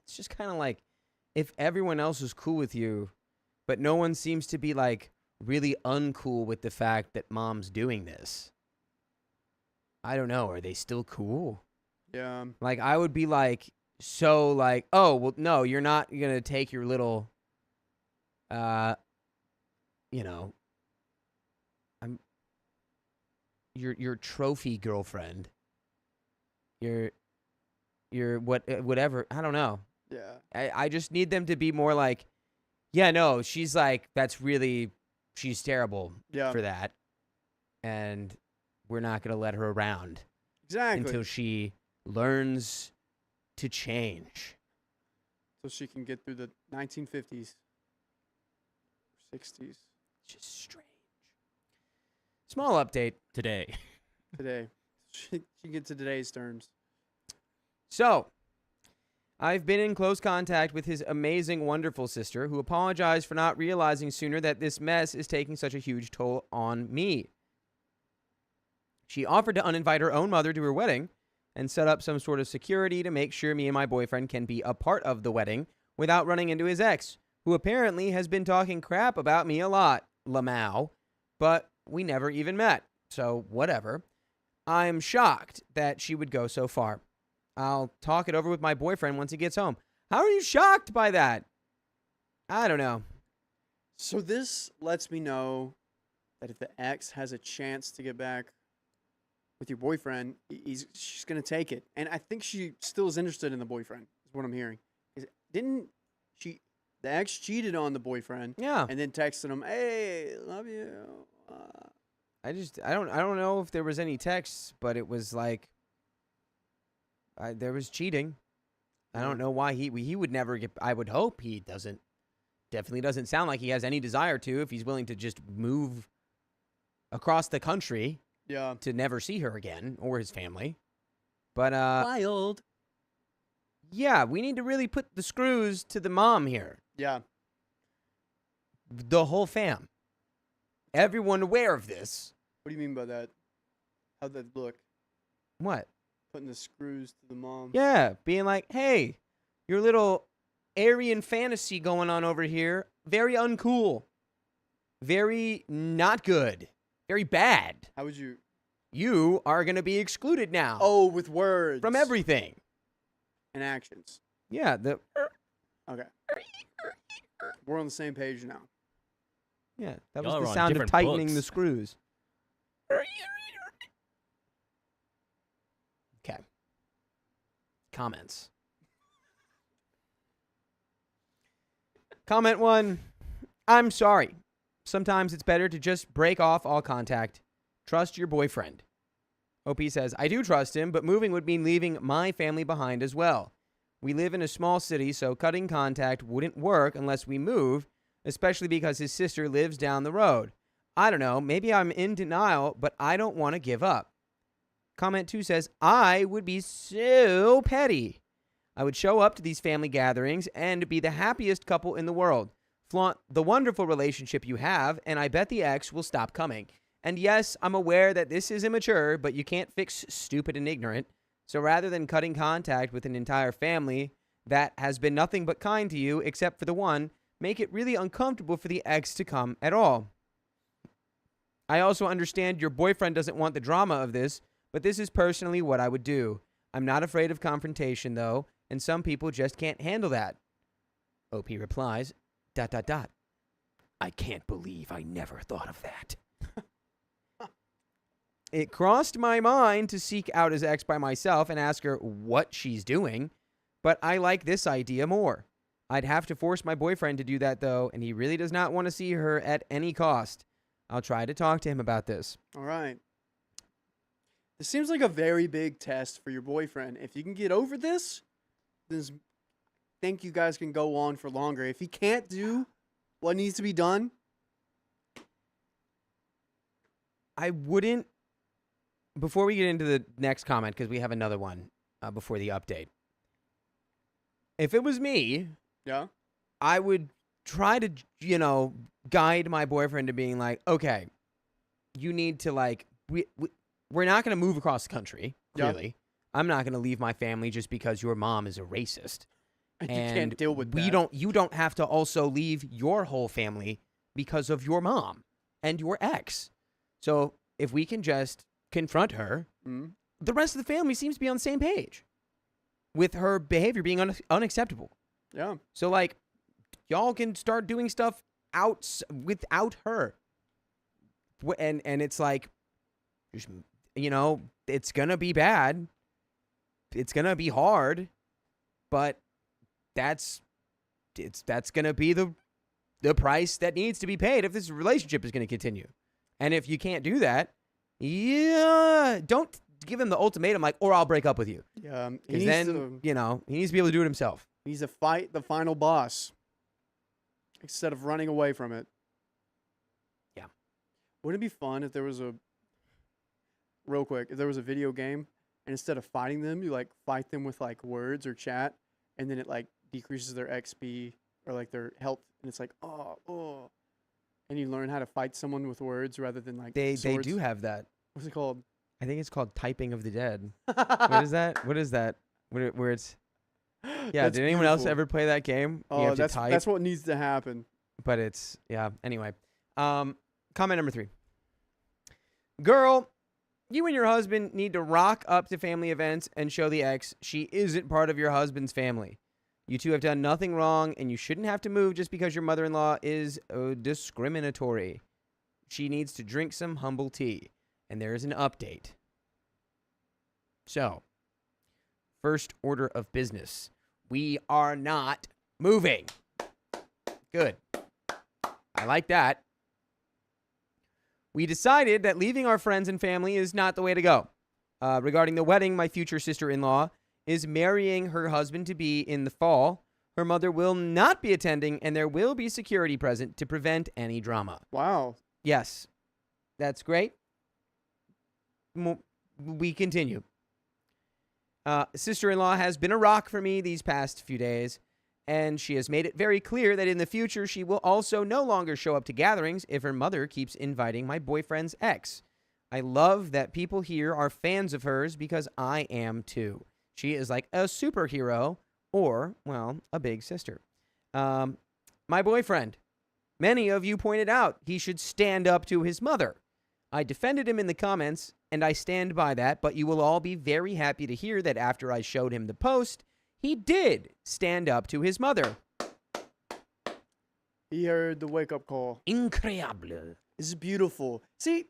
S2: it's just kind of like if everyone else is cool with you, but no one seems to be like really uncool with the fact that mom's doing this. I don't know. Are they still cool?
S1: Yeah.
S2: Like, I would be like, so like, oh, well, no, you're not going to take your little, you know, your trophy girlfriend, your whatever. I don't know.
S1: Yeah.
S2: I just need them to be more like, yeah, no, she's like, she's terrible
S1: Yeah.
S2: for that. And we're not going to let her around
S1: Exactly.
S2: until she learns to change.
S1: So she can get through the 1950s, 60s
S2: It's just strange. Small update.
S3: Today.
S1: today. She can get to today's terms.
S2: So, I've been in close contact with his amazing, wonderful sister, who apologized for not realizing sooner that this mess is taking such a huge toll on me. She offered to uninvite her own mother to her wedding and set up some sort of security to make sure me and my boyfriend can be a part of the wedding without running into his ex, who apparently has been talking crap about me a lot, Lamau, but we never even met, so whatever. I'm shocked that she would go so far. I'll talk it over with my boyfriend once he gets home. How are you shocked by that? I don't know.
S1: So this lets me know that if the ex has a chance to get back with your boyfriend, she's going to take it. And I think she still is interested in the boyfriend, is what I'm hearing. Didn't she, the ex cheated on the boyfriend
S2: Yeah.
S1: and then texted him, hey, love you.
S2: I don't know if there was any texts, but it was like there was cheating. I don't know why he would never get. I would hope he doesn't. Definitely doesn't sound like he has any desire to. If he's willing to just move across the country
S1: Yeah.
S2: to never see her again or his family, but
S1: Wild.
S2: yeah, we need to really put the screws to the mom here.
S1: Yeah.
S2: The whole fam, everyone aware of this.
S1: What do you mean by that? How'd that look?
S2: What?
S1: Putting the screws to the mom.
S2: Yeah, being like, hey, your little Aryan fantasy going on over here, very uncool, very not good, very bad.
S1: How would you?
S2: You are going to be excluded now
S1: Oh, with words.
S2: from everything.
S1: And actions.
S2: Yeah,
S1: Okay. We're on the same page now.
S2: yeah, that
S3: Y'all
S2: was
S3: are
S2: the
S3: on
S2: sound of
S3: different
S2: tightening
S3: books.
S2: the screws. Okay. Comments. Comment 1. I'm sorry. Sometimes it's better to just break off all contact. Trust your boyfriend. OP says, I do trust him, but moving would mean leaving my family behind as well. We live in a small city, so cutting contact wouldn't work unless we move, especially because his sister lives down the road. I don't know, maybe I'm in denial, but I don't want to give up. Comment 2 says, I would be so petty. I would show up to these family gatherings and be the happiest couple in the world. flaunt the wonderful relationship you have, and I bet the ex will stop coming. And yes, I'm aware that this is immature, but you can't fix stupid and ignorant. So rather than cutting contact with an entire family that has been nothing but kind to you, except for the one, make it really uncomfortable for the ex to come at all. I also understand your boyfriend doesn't want the drama of this, but this is personally what I would do. I'm not afraid of confrontation, though, and some people just can't handle that. OP replies, ... I can't believe I never thought of that. It crossed my mind to seek out his ex by myself and ask her what she's doing, but I like this idea more. I'd have to force my boyfriend to do that, though, and he really does not want to see her at any cost. I'll try to talk to him about this.
S1: All right. This seems like a very big test for your boyfriend. If you can get over this, then I think you guys can go on for longer. If he can't do what needs to be done,
S2: I wouldn't, before we get into the next comment, because we have another one before the update. If it was me,
S1: yeah,
S2: I would try to, guide my boyfriend to being like, okay, you need to we're not going to move across the country, clearly. Yep. I'm not going to leave my family just because your mom is a racist.
S1: And you can't deal with that.
S2: You don't have to also leave your whole family because of your mom and your ex. So if we can just confront her, the rest of the family seems to be on the same page with her behavior being unacceptable.
S1: Yeah.
S2: So y'all can start doing stuff without her. And it's like, it's going to be bad. It's going to be hard, but that's going to be the price that needs to be paid if this relationship is going to continue. And if you can't do that, don't give him the ultimatum or I'll break up with you.
S1: Yeah.
S2: Because then, he needs to be able to do it himself.
S1: He needs to fight the final boss instead of running away from it.
S2: Yeah.
S1: Wouldn't it be fun if there was if there was a video game and instead of fighting them, you fight them with words or chat, and then it decreases their XP or their health, and it's oh. And you learn how to fight someone with words rather than
S2: they
S1: swords.
S2: do have that.
S1: What's it called?
S2: I think it's called Typing of the Dead. What is that? What is that? Where it's yeah.
S1: That's
S2: did anyone
S1: beautiful.
S2: else ever play that game? You
S1: Oh,
S2: have to type,
S1: that's what needs to happen.
S2: but it's Anyway, comment number 3. Girl, you and your husband need to rock up to family events and show the ex she isn't part of your husband's family. You two have done nothing wrong, and you shouldn't have to move just because your mother-in-law is discriminatory. She needs to drink some humble tea. And there is an update. So, first order of business. We are not moving. Good. I like that. We decided that leaving our friends and family is not the way to go. Regarding the wedding, my future sister-in-law is marrying her husband-to-be in the fall. Her mother will not be attending, and there will be security present to prevent any drama.
S1: Wow.
S2: Yes. That's great. We continue. Sister-in-law has been a rock for me these past few days, and she has made it very clear that in the future she will also no longer show up to gatherings if her mother keeps inviting my boyfriend's ex. I love that people here are fans of hers because I am too. She is like a superhero or, well, a big sister. My boyfriend. Many of you pointed out he should stand up to his mother. I defended him in the comments, and I stand by that, but you will all be very happy to hear that after I showed him the post, he did stand up to his mother.
S1: He heard the wake-up call.
S2: Incroyable.
S1: This is beautiful. See,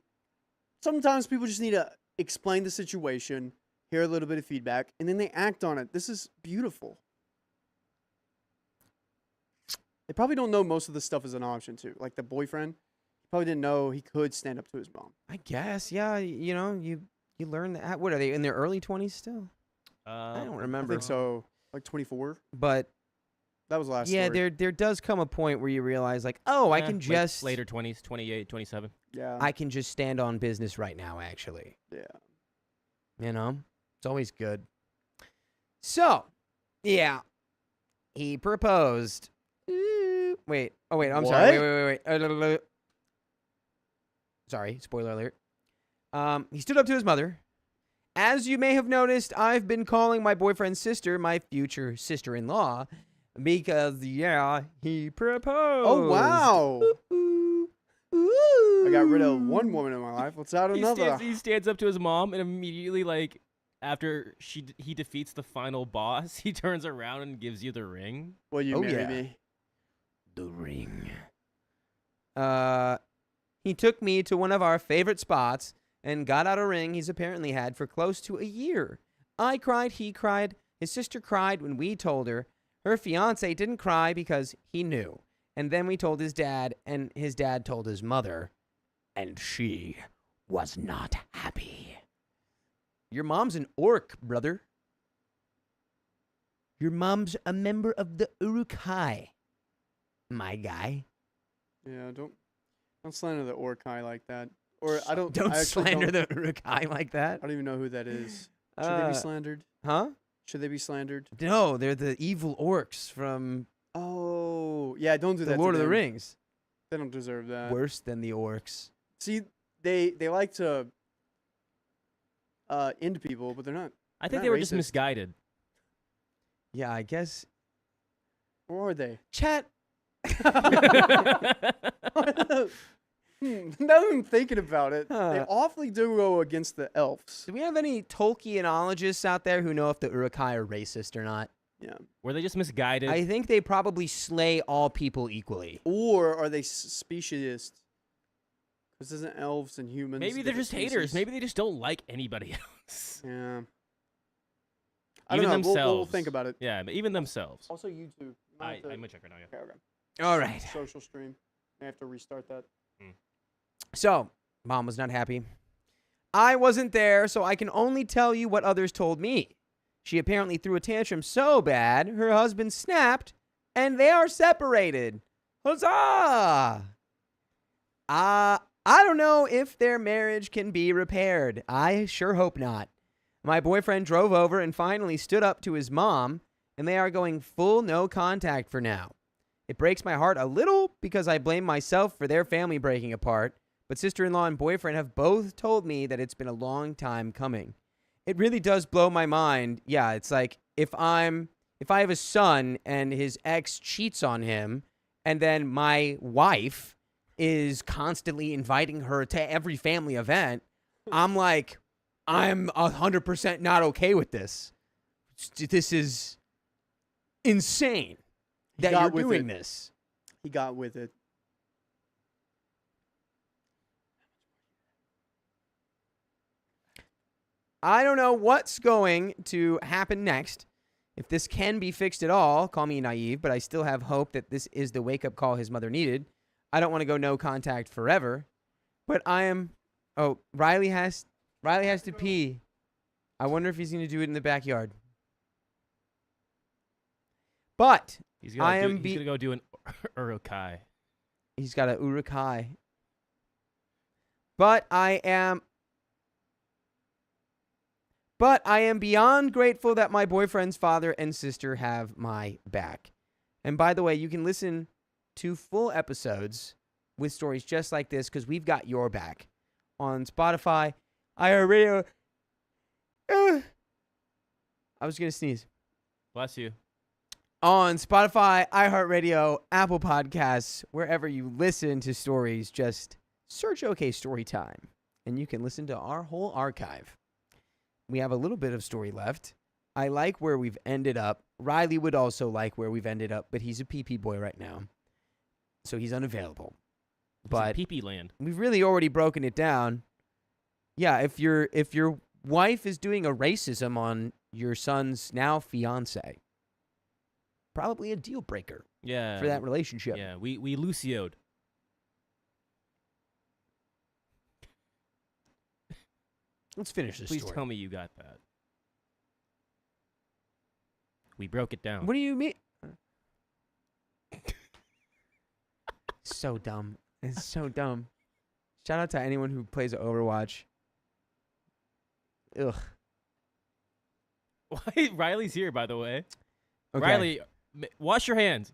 S1: sometimes people just need to explain the situation, hear a little bit of feedback, and then they act on it. This is beautiful. They probably don't know most of this stuff is an option, too. Like the boyfriend, he probably didn't know he could stand up to his mom.
S2: I guess, yeah. You learn that. What are they, in their early 20s still? I don't remember.
S1: I think so. Like 24.
S2: But
S1: that was last
S2: yeah,
S1: story.
S2: there does come a point where you realize, like, oh, I can just...
S3: Later 20s, 28, 27.
S1: Yeah.
S2: I can just stand on business right now, actually.
S1: Yeah.
S2: It's always good. So, yeah. He proposed. Ooh. Wait. Oh, wait. I'm
S1: What?
S2: sorry. Wait. Sorry. Spoiler alert. He stood up to his mother. As you may have noticed, I've been calling my boyfriend's sister my future sister-in-law because, yeah, he proposed.
S1: Oh, wow.
S2: Ooh.
S1: I got rid of one woman in my life. Let's add another.
S3: He stands up to his mom and immediately, like, after he defeats the final boss, he turns around and gives you the ring.
S1: Will you marry
S2: yeah.
S1: me?
S2: The ring. He took me to one of our favorite spots and got out a ring he's apparently had for close to a year. I cried, he cried, his sister cried when we told her. Her fiance didn't cry because he knew. And then we told his dad, and his dad told his mother, and she was not happy. Your mom's an orc, brother. Your mom's a member of the Uruk-hai, my guy.
S1: Yeah, don't slander the Orkai like that. Or I
S2: Don't
S1: actually
S2: slander the Uruk-hai like that.
S1: I don't even know who that is. Should they be slandered?
S2: Huh?
S1: Should they be slandered?
S2: No, they're the evil orcs from
S1: Oh, yeah, don't do
S2: the
S1: that.
S2: Lord
S1: to
S2: of the
S1: them.
S2: Rings.
S1: They don't deserve that.
S2: Worse than the orcs.
S1: See, they like to end people, but they're not.
S3: I
S1: They're
S3: think
S1: not
S3: they were just
S1: racist.
S3: misguided.
S2: Yeah, I guess.
S1: Or are they?
S2: Chat.
S1: Now that I'm thinking about it, they
S2: Huh.
S1: awfully do go against the elves.
S2: Do we have any Tolkienologists out there who know if the Uruk-hai are racist or not?
S1: Yeah.
S3: Were they just misguided?
S2: I think they probably slay all people equally.
S1: Or are they speciesist? Because isn't elves and humans?
S3: Maybe they're
S1: different
S3: just haters.
S1: species?
S3: Maybe they just don't like anybody else.
S1: Yeah. I
S3: Even
S1: don't know.
S3: themselves.
S1: We'll think about it.
S3: Yeah, but even themselves.
S1: Also, YouTube.
S3: I'm gonna check right now. Yeah.
S1: Okay.
S2: All right.
S1: Social stream. I have to restart that.
S2: So, mom was not happy. I wasn't there, so I can only tell you what others told me. She apparently threw a tantrum so bad, her husband snapped, and they are separated. Huzzah! I don't know if their marriage can be repaired. I sure hope not. My boyfriend drove over and finally stood up to his mom, and they are going full no contact for now. It breaks my heart a little because I blame myself for their family breaking apart, but sister-in-law and boyfriend have both told me that it's been a long time coming. It really does blow my mind. Yeah, it's like if I have a son and his ex cheats on him, and then my wife is constantly inviting her to every family event, I'm like, I'm 100% not okay with this. This is insane that
S1: got
S2: you're
S1: with
S2: doing
S1: it.
S2: this.
S1: He got with it.
S2: I don't know what's going to happen next. If this can be fixed at all, call me naive, but I still have hope that this is the wake-up call his mother needed. I don't want to go no contact forever, but I am... Oh, Riley has to pee. I wonder if he's going to do it in the backyard. But
S3: He's
S2: I
S3: gonna,
S2: am
S3: he's gonna go do an Uruk-hai.
S2: he's got a Uruk-hai. But I am beyond grateful that my boyfriend's father and sister have my back. And by the way, you can listen to full episodes with stories just like this because we've got your back on Spotify, iHeartRadio. I was going to sneeze.
S3: Bless you.
S2: On Spotify, iHeartRadio, Apple Podcasts, wherever you listen to stories, just search OK Storytime, and you can listen to our whole archive. We have a little bit of story left. I like where we've ended up. Riley would also like where we've ended up, but he's a PP boy right now, so he's unavailable. But
S3: Pee-pee land.
S2: we've really already broken it down. Yeah, if your wife is doing a racism on your son's now fiance, probably a deal breaker
S3: Yeah.
S2: for that relationship.
S3: Yeah, we Lucio'd.
S2: Let's finish this
S3: Please
S2: story.
S3: tell me you got that. We broke it down.
S2: What do you mean? So dumb. It's so dumb. Shout out to anyone who plays Overwatch. Ugh.
S3: Why? Riley's here, by the way.
S2: Okay.
S3: Riley, wash your hands.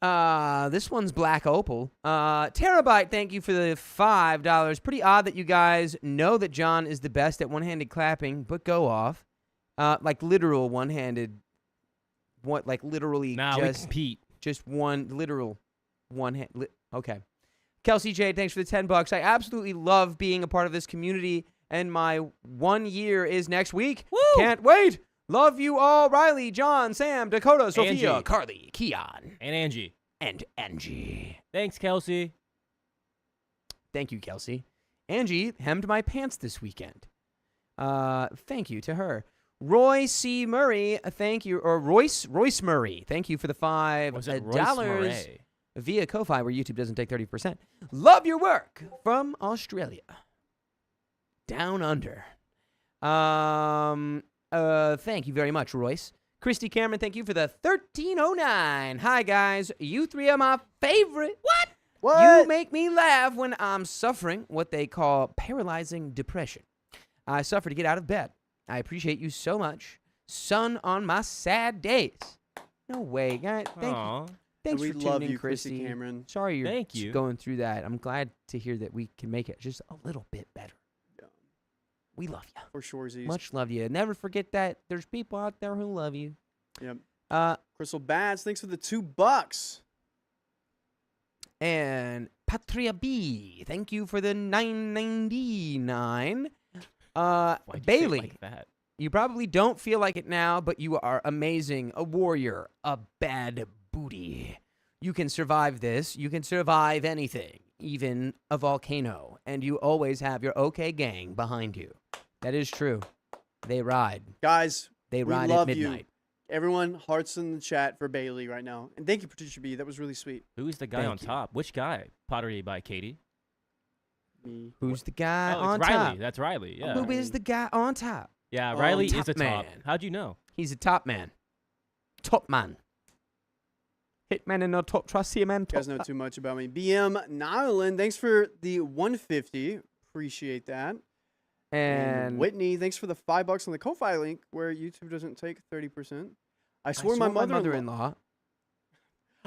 S2: This one's Black Opal. Terabyte, thank you for the $5. Pretty odd that you guys know that John is the best at one-handed clapping, but go off. Like literal one-handed. What? Like literally
S3: Nah, we compete.
S2: just one literal one hand. Okay. Kelsey J, thanks for the $10. I absolutely love being a part of this community, and my 1 year is next week.
S3: Woo!
S2: Can't wait. Love you all. Riley, John, Sam, Dakota, Sophia,
S3: Angie.
S2: Carly, Keon,
S3: And Angie.
S2: and Angie.
S3: Thanks, Kelsey.
S2: Thank you, Kelsey. Angie hemmed my pants this weekend. Thank you to her. Roy C. Murray, thank you. Or Royce Murray, thank you for the $5
S3: Was it Royce Murray?
S2: via Ko-Fi, where YouTube doesn't take 30%. Love your work from Australia. Down under. Thank you very much, Royce. Christy Cameron, thank you for the 1309. Hi, guys. You three are my favorite. What? You make me laugh when I'm suffering what they call paralyzing depression. I suffer to get out of bed. I appreciate you so much. Sun on my sad days. No way, guys. Thank you. Thanks
S1: we
S2: for
S1: love
S2: tuning in,
S1: you, Christy
S2: Christy.
S1: Cameron.
S2: Sorry you're
S3: Thank you.
S2: going through that. I'm glad to hear that we can make it just a little bit better.
S1: Yeah.
S2: We love you.
S1: For sure, Z's.
S2: Much love you. Never forget that there's people out there who love you.
S1: Yep. Crystal Bats, thanks for the $2.
S2: And Patria B, thank you for the $9.99.
S3: Why'd you say it
S2: Bailey,
S3: like that?
S2: you probably don't feel like it now, but you are amazing, a warrior, a bad booty. You can survive this. You can survive anything, even a volcano, and you always have your OK gang behind you. That is true. They ride.
S1: Guys,
S2: They
S1: we
S2: ride
S1: love
S2: at midnight.
S1: you. Everyone, hearts in the chat for Bailey right now. And thank you, Patricia B. That was really sweet.
S3: Who's the guy
S2: Thank
S3: on
S2: you.
S3: top? Which guy? Pottery by Katie.
S1: Me.
S2: Who's the guy
S3: Oh,
S2: on
S3: it's Riley.
S2: top?
S3: That's Riley. Yeah.
S2: Who is the guy on top?
S3: Yeah,
S1: Oh,
S3: Riley
S2: top
S3: is the top.
S2: man.
S3: How'd you know?
S2: He's a top man. Top man. Hitman in no top trust here, man.
S1: You guys know too much about me. BM Nyland, thanks for the 150. Appreciate that.
S2: And
S1: Whitney, thanks for the $5 on the Ko-Fi link where YouTube doesn't take 30%. I swore my mother-in-law.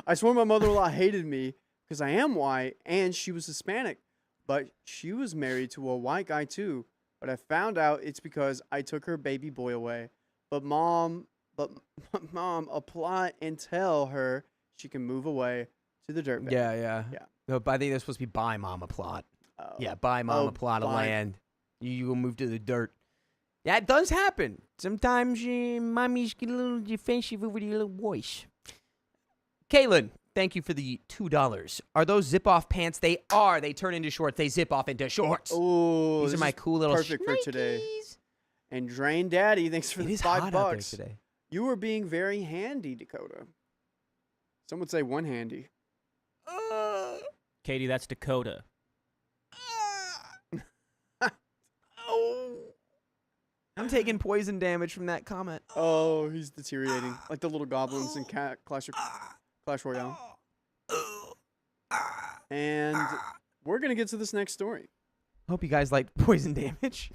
S1: I swore my mother-in-law hated me because I am white and she was Hispanic, but she was married to a white guy too. But I found out it's because I took her baby boy away. But mom, apply and tell her she can move away to the dirt bag.
S2: Yeah.
S1: Yeah.
S2: No, but I think that's supposed to be buy mama plot. Yeah, buy mama plot of
S1: buy-
S2: land. You will move to the dirt. Yeah, it does happen. Sometimes mommies get a little defensive over the little boys. Kaylin, thank you for the $2. Are those zip-off pants? They are. They turn into shorts. They zip off into shorts.
S1: Oh,
S2: These are my cool little
S1: perfect for today.
S2: Nikes.
S1: And Drain Daddy, thanks for
S2: It
S1: the
S2: is
S1: $5.
S2: hot out there today.
S1: You were being very handy, Dakota. Some would say one handy.
S3: Katie, that's Dakota.
S2: I'm taking poison damage from that comment.
S1: Oh, he's deteriorating. Like the little goblins in Clash Royale. And we're going to get to this next story.
S2: Hope you guys liked poison damage.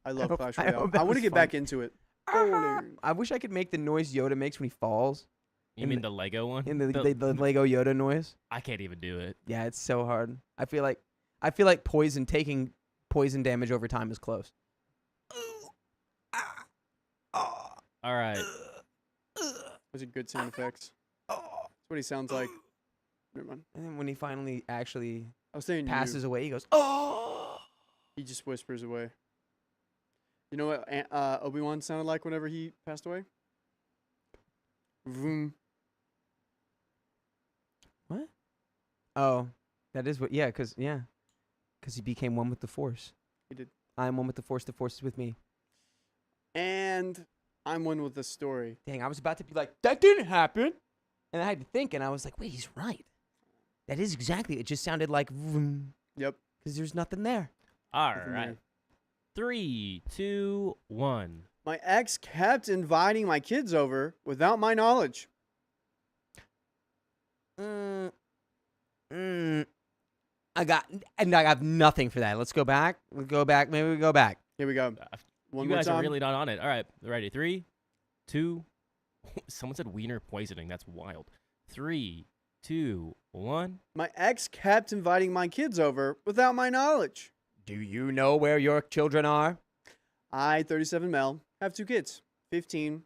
S1: I love
S2: hope-
S1: Clash
S2: I
S1: Royale.
S2: hope that
S1: I want to
S2: was
S1: get
S2: fun.
S1: back into it.
S2: I wish I could make the noise Yoda makes when he falls.
S3: You
S2: In
S3: mean
S2: the-
S3: the Lego one?
S2: In the Lego Yoda noise.
S3: I can't even do it.
S2: Yeah, it's so hard. I feel like taking poison damage over time is close.
S3: All right.
S1: Those are good sound effects. That's what he sounds like. Never mind.
S2: And then when he finally actually
S1: I was saying
S2: passes away, he goes, "Oh!"
S1: He just whispers away. You know what Obi-Wan sounded like whenever he passed away? Vroom.
S2: What? Oh, that is what. Yeah, because he became one with the Force.
S1: He did.
S2: I am one with the Force. The Force is with me.
S1: And I'm one with the story.
S2: Dang, I was about to be like, that didn't happen. And I had to think, and I was like, wait, he's right. That is exactly. It just sounded like,
S1: Yep.
S2: because there's nothing there.
S3: All
S1: Nothing
S3: right.
S1: there.
S3: 3, 2, 1.
S1: My ex kept inviting my kids over without my knowledge.
S2: I have nothing for that. Let's go back. Maybe we go back.
S1: Here we go. One
S3: You
S1: more
S3: guys
S1: time.
S3: are really not on it. All right. Ready? 3, 2. Someone said wiener poisoning. That's wild. 3, 2, 1.
S1: My ex kept inviting my kids over without my knowledge.
S2: Do you know where your children are?
S1: I, 37 male, have 2 kids, 15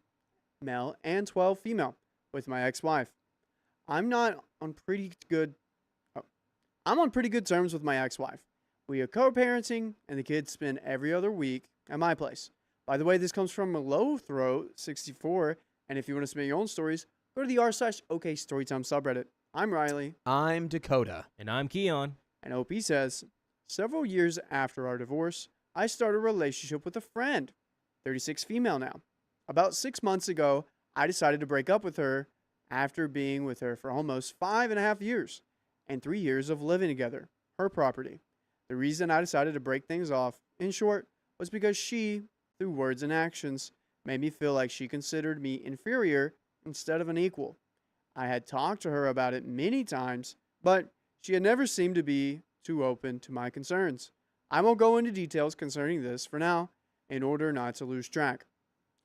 S1: male and 12 female, with my ex-wife. I'm not on pretty good. Oh, I'm on pretty good terms with my ex-wife. We are co-parenting, and the kids spend every other week at my place. By the way, this comes from Lowthroat64, and if you want to submit your own stories, go to the r/OK Storytime subreddit. I'm Riley.
S2: I'm Dakota.
S3: And I'm Keon.
S1: And OP says, several years after our divorce, I started a relationship with a friend, 36 female now. About 6 months ago, I decided to break up with her after being with her for almost 5.5 years and 3 years of living together, her property. The reason I decided to break things off, in short, was because she, through words and actions, made me feel like she considered me inferior instead of an equal. I had talked to her about it many times, but she had never seemed to be too open to my concerns. I won't go into details concerning this for now, in order not to lose track.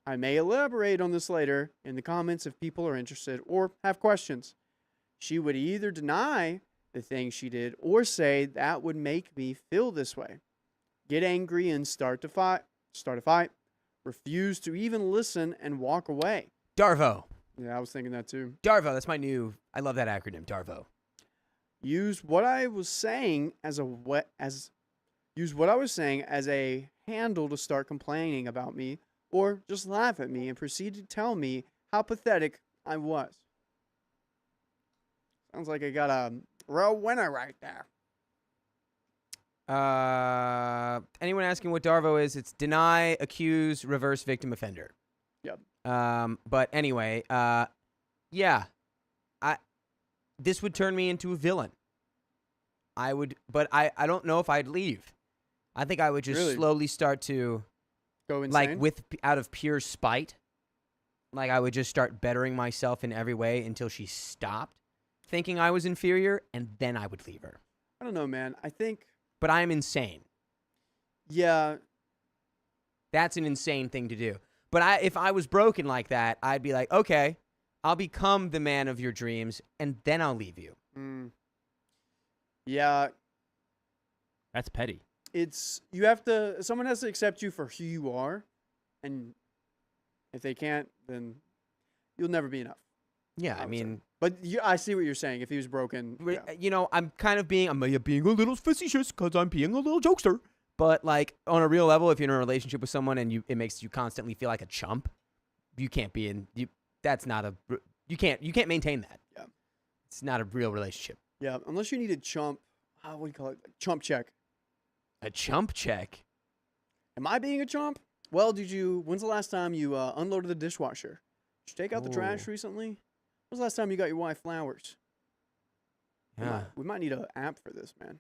S1: I may elaborate on this later in the comments if people are interested or have questions. She would either deny the things she did or say that would make me feel this way, get angry and start a fight, refuse to even listen and walk away.
S2: Darvo.
S1: Yeah, I was thinking that too.
S2: Darvo, that's my new, I love that acronym, Darvo.
S1: Use what I was saying as a handle to start complaining about me, or just laugh at me and proceed to tell me how pathetic I was. Sounds like I got a real winner right there.
S2: Anyone asking what Darvo is? It's deny, accuse, reverse victim offender.
S1: Yep.
S2: But anyway, yeah, this would turn me into a villain. But I don't know if I'd leave. I think I would just
S1: Really?
S2: slowly start to
S1: Go insane.
S2: out of pure spite. Like I would just start bettering myself in every way until she stopped thinking I was inferior, and then I would leave her.
S1: I don't know, man. I think,
S2: But I am insane.
S1: yeah,
S2: That's an insane thing to do. But if I was broken like that, I'd be like, okay, I'll become the man of your dreams, and then I'll leave you.
S1: yeah,
S3: That's petty.
S1: someone has to accept you for who you are, and if they can't, then you'll never be enough.
S2: Yeah, I
S1: would say.
S2: mean,
S1: But I see what you're saying. If he was broken, yeah.
S2: you know, I'm being a little facetious because I'm being a little jokester. But like on a real level, if you're in a relationship with someone and it makes you constantly feel like a chump, you can't be in. You can't maintain that.
S1: Yeah.
S2: It's not a real relationship.
S1: Yeah, unless you need a chump, what do you call it? Chump check.
S2: A chump check.
S1: Am I being a chump? Well, when's the last time you unloaded the dishwasher? Did you take out the trash
S2: Ooh.
S1: recently? When's the last time you got your wife flowers?
S2: Yeah.
S1: We might need an app for this, man.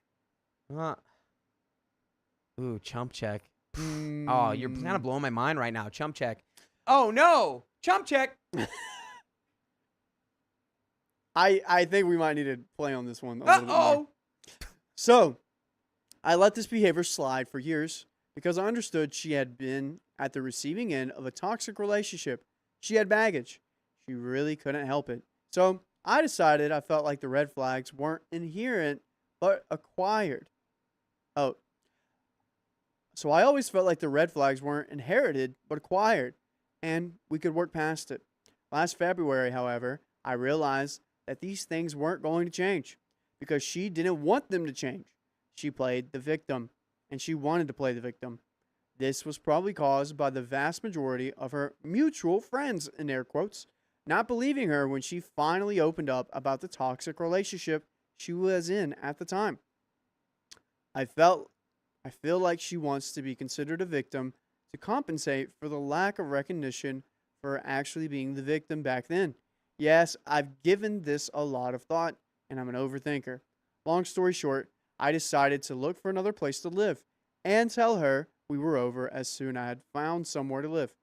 S2: Ooh, chump check. Oh,
S1: Mm.
S2: you're kind of blowing my mind right now. Chump check. Oh no, chump check.
S1: I think we might need to play on this one a little bit more.
S2: Uh-oh.
S1: So, I let this behavior slide for years because I understood she had been at the receiving end of a toxic relationship. She had baggage. She really couldn't help it. So, I decided I felt like the red flags weren't inherent, but acquired. So I always felt like the red flags weren't inherited, but acquired, and we could work past it. Last February, however, I realized that these things weren't going to change because she didn't want them to change. She played the victim, and she wanted to play the victim. This was probably caused by the vast majority of her mutual friends, in air quotes, not believing her when she finally opened up about the toxic relationship she was in at the time. I feel like she wants to be considered a victim to compensate for the lack of recognition for actually being the victim back then. Yes, I've given this a lot of thought, and I'm an overthinker. Long story short, I decided to look for another place to live and tell her we were over as soon as I had found somewhere to live.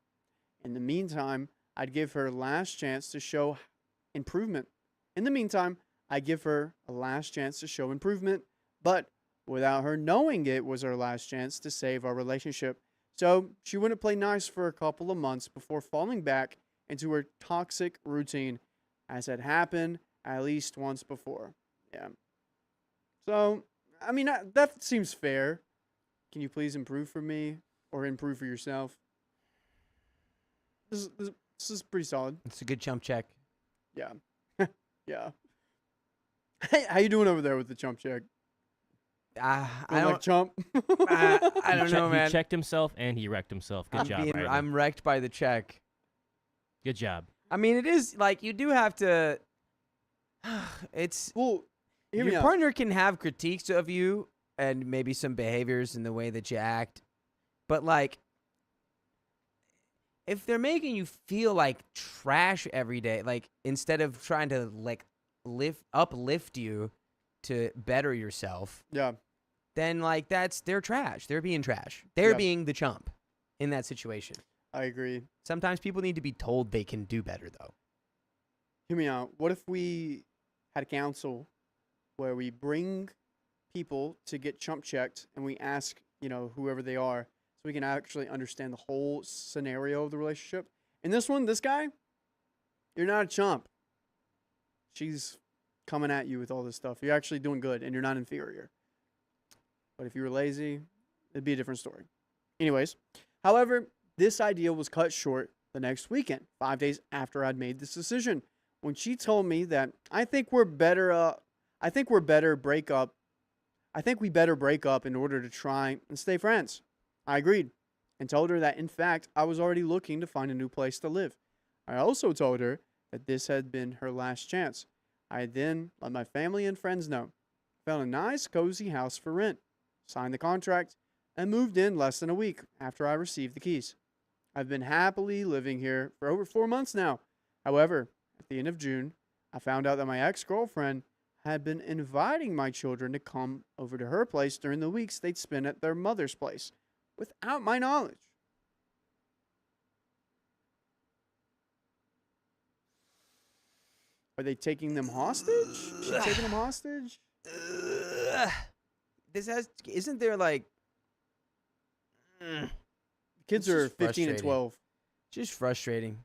S1: In the meantime, I'd give her a last chance to show improvement. But without her knowing it was her last chance to save our relationship. So she wouldn't play nice for a couple of months before falling back into her toxic routine. As had happened at least once before. Yeah. So, I mean, that seems fair. Can you please improve for me or improve for yourself? This is pretty solid.
S2: It's a good chump check.
S1: Yeah. Yeah. Hey, how you doing over there with the chump check?
S2: I
S1: Feeling
S2: don't.
S1: like chump.
S2: I don't know, man.
S3: He checked himself and he wrecked himself. Good job, Riley.
S2: I'm wrecked by the check.
S3: Good job.
S2: I mean, it is like you do have to. It's
S1: Well, hear me
S2: your
S1: out.
S2: partner can have critiques of you and maybe some behaviors in the way that you act, but like if they're making you feel like trash every day, like instead of trying to like uplift you to better yourself,
S1: Yeah.
S2: then like they're trash. They're being trash. They're
S1: Yeah.
S2: being the chump in that situation.
S1: I agree.
S2: Sometimes people need to be told they can do better, though.
S1: Hear me out. What if we had a council where we bring people to get chump checked and we ask, whoever they are, so we can actually understand the whole scenario of the relationship? In this one, this guy, you're not a chump. She's coming at you with all this stuff. You're actually doing good and you're not inferior. But if you were lazy, it'd be a different story. Anyways, however, this idea was cut short the next weekend, 5 days after I'd made this decision, when she told me that I think we better break up in order to try and stay friends. I agreed and told her that, in fact, I was already looking to find a new place to live. I also told her that this had been her last chance. I then let my family and friends know. Found a nice, cozy house for rent, signed the contract, and moved in less than a week after I received the keys. I've been happily living here for over 4 months now. However, at the end of June, I found out that my ex-girlfriend had been inviting my children to come over to her place during the weeks they'd spend at their mother's place, without my knowledge. Are they taking them hostage? She taking them hostage?
S2: Isn't there like
S1: Kids
S2: It's
S1: are
S2: just
S1: 15 and
S2: frustrating.
S1: 12.
S2: just frustrating?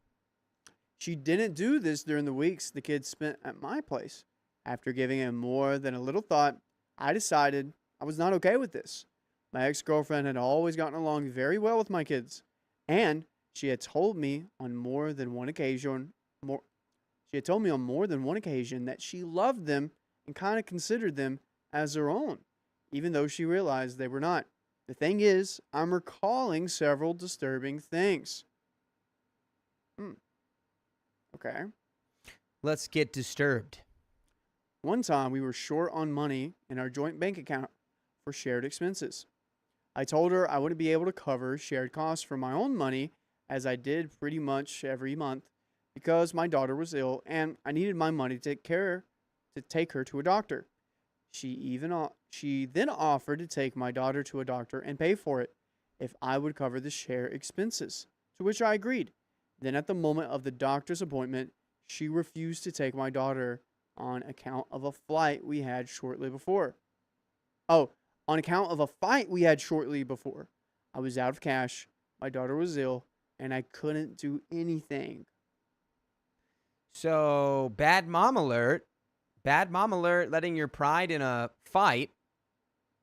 S1: She didn't do this during the weeks the kids spent at my place. After giving it more than a little thought, I decided I was not okay with this. My ex-girlfriend had always gotten along very well with my kids, and she had told me on more than one occasion that she loved them and kind of considered them as her own, even though she realized they were not. The thing is, I'm recalling several disturbing things. Okay.
S2: Let's get disturbed.
S1: One time we were short on money in our joint bank account for shared expenses. I told her I wouldn't be able to cover shared costs from my own money, as I did pretty much every month, because my daughter was ill and I needed my money to take her to a doctor. She then offered to take my daughter to a doctor and pay for it if I would cover the share expenses, to which I agreed. Then at the moment of the doctor's appointment, she refused to take my daughter on account of a flight we had shortly before. Oh, on account of a fight we had shortly before. I was out of cash, my daughter was ill, and I couldn't do anything.
S2: So, bad mom alert. Bad mom alert, letting your pride in a fight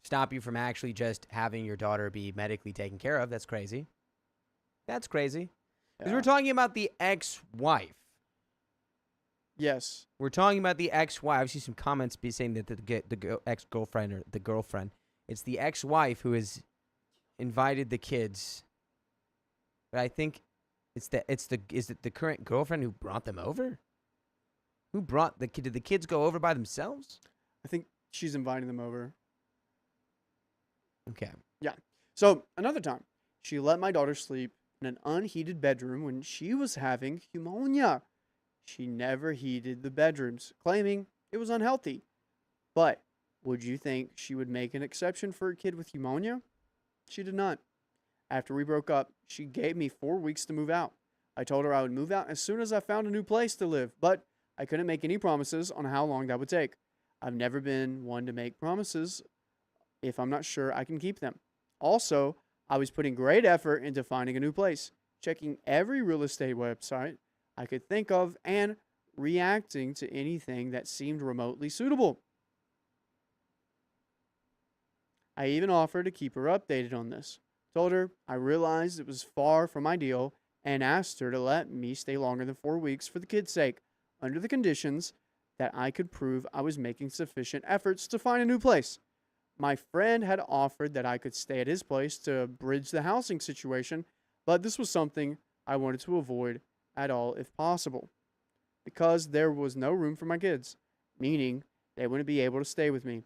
S2: stop you from actually just having your daughter be medically taken care of. That's crazy. That's crazy. Because
S1: Yeah.
S2: we're talking about the ex-wife.
S1: Yes.
S2: We're talking about the ex-wife. I see some comments be saying that the ex-girlfriend or the girlfriend. It's the ex-wife who has invited the kids. But I think is it the current girlfriend who brought them over? Who brought the kid? Did the kids go over by themselves?
S1: I think she's inviting them over.
S2: Okay.
S1: So, another time, she let my daughter sleep in an unheated bedroom when she was having pneumonia. She never heated the bedrooms, claiming it was unhealthy. But would you think she would make an exception for a kid with pneumonia? She did not. After we broke up, she gave me 4 weeks to move out. I told her I would move out as soon as I found a new place to live, but I couldn't make any promises on how long that would take. I've never been one to make promises if I'm not sure I can keep them. Also, I was putting great effort into finding a new place, checking every real estate website I could think of, and reacting to anything that seemed remotely suitable. I even offered to keep her updated on this. Told her I realized it was far from ideal and asked her to let me stay longer than 4 weeks for the kids' sake, under the conditions that I could prove I was making sufficient efforts to find a new place. My friend had offered that I could stay at his place to bridge the housing situation, but this was something I wanted to avoid at all if possible, because there was no room for my kids, meaning they wouldn't be able to stay with me.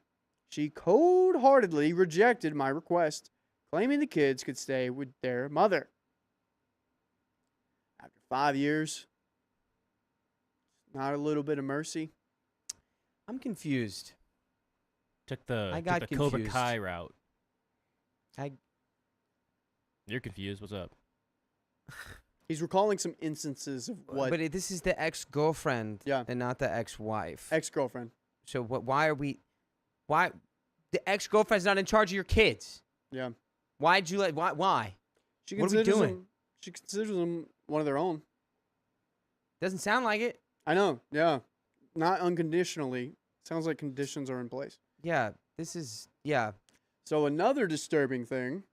S1: She cold-heartedly rejected my request, claiming the kids could stay with their mother. After 5 years, not a little bit of mercy.
S2: I'm confused.
S3: Took the
S2: I got
S3: Cobra
S2: confused.
S3: Kai route.
S2: I
S3: You're confused. What's up?
S1: He's recalling some instances of what
S2: But this is the ex-girlfriend,
S1: Yeah.
S2: and not the ex-wife.
S1: ex-girlfriend.
S2: So what? Why are we? Why the ex-girlfriend's not in charge of your kids?
S1: Yeah.
S2: Why'd you let? Why?
S1: She
S2: What are we
S1: considers
S2: doing?
S1: him. She considers him one of their own.
S2: Doesn't sound like it.
S1: I know. Yeah. Not unconditionally. Sounds like conditions are in place.
S2: Yeah. This is. Yeah.
S1: So another disturbing thing,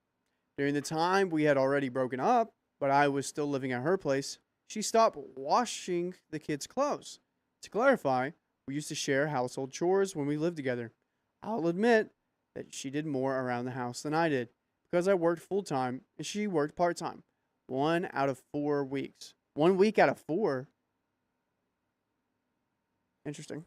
S1: during the time we had already broken up, but I was still living at her place, she stopped washing the kids' clothes. To clarify, we used to share household chores when we lived together. I'll admit that she did more around the house than I did, because I worked full-time and she worked part-time. 1 out of 4 weeks. 1 week out of 4. Interesting.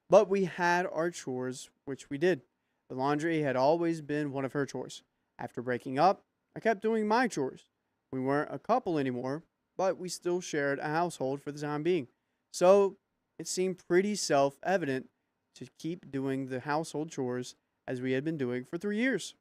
S1: But we had our chores, which we did. The laundry had always been one of her chores. After breaking up, I kept doing my chores. We weren't a couple anymore, but we still shared a household for the time being. So it seemed pretty self-evident to keep doing the household chores as we had been doing for 3 years.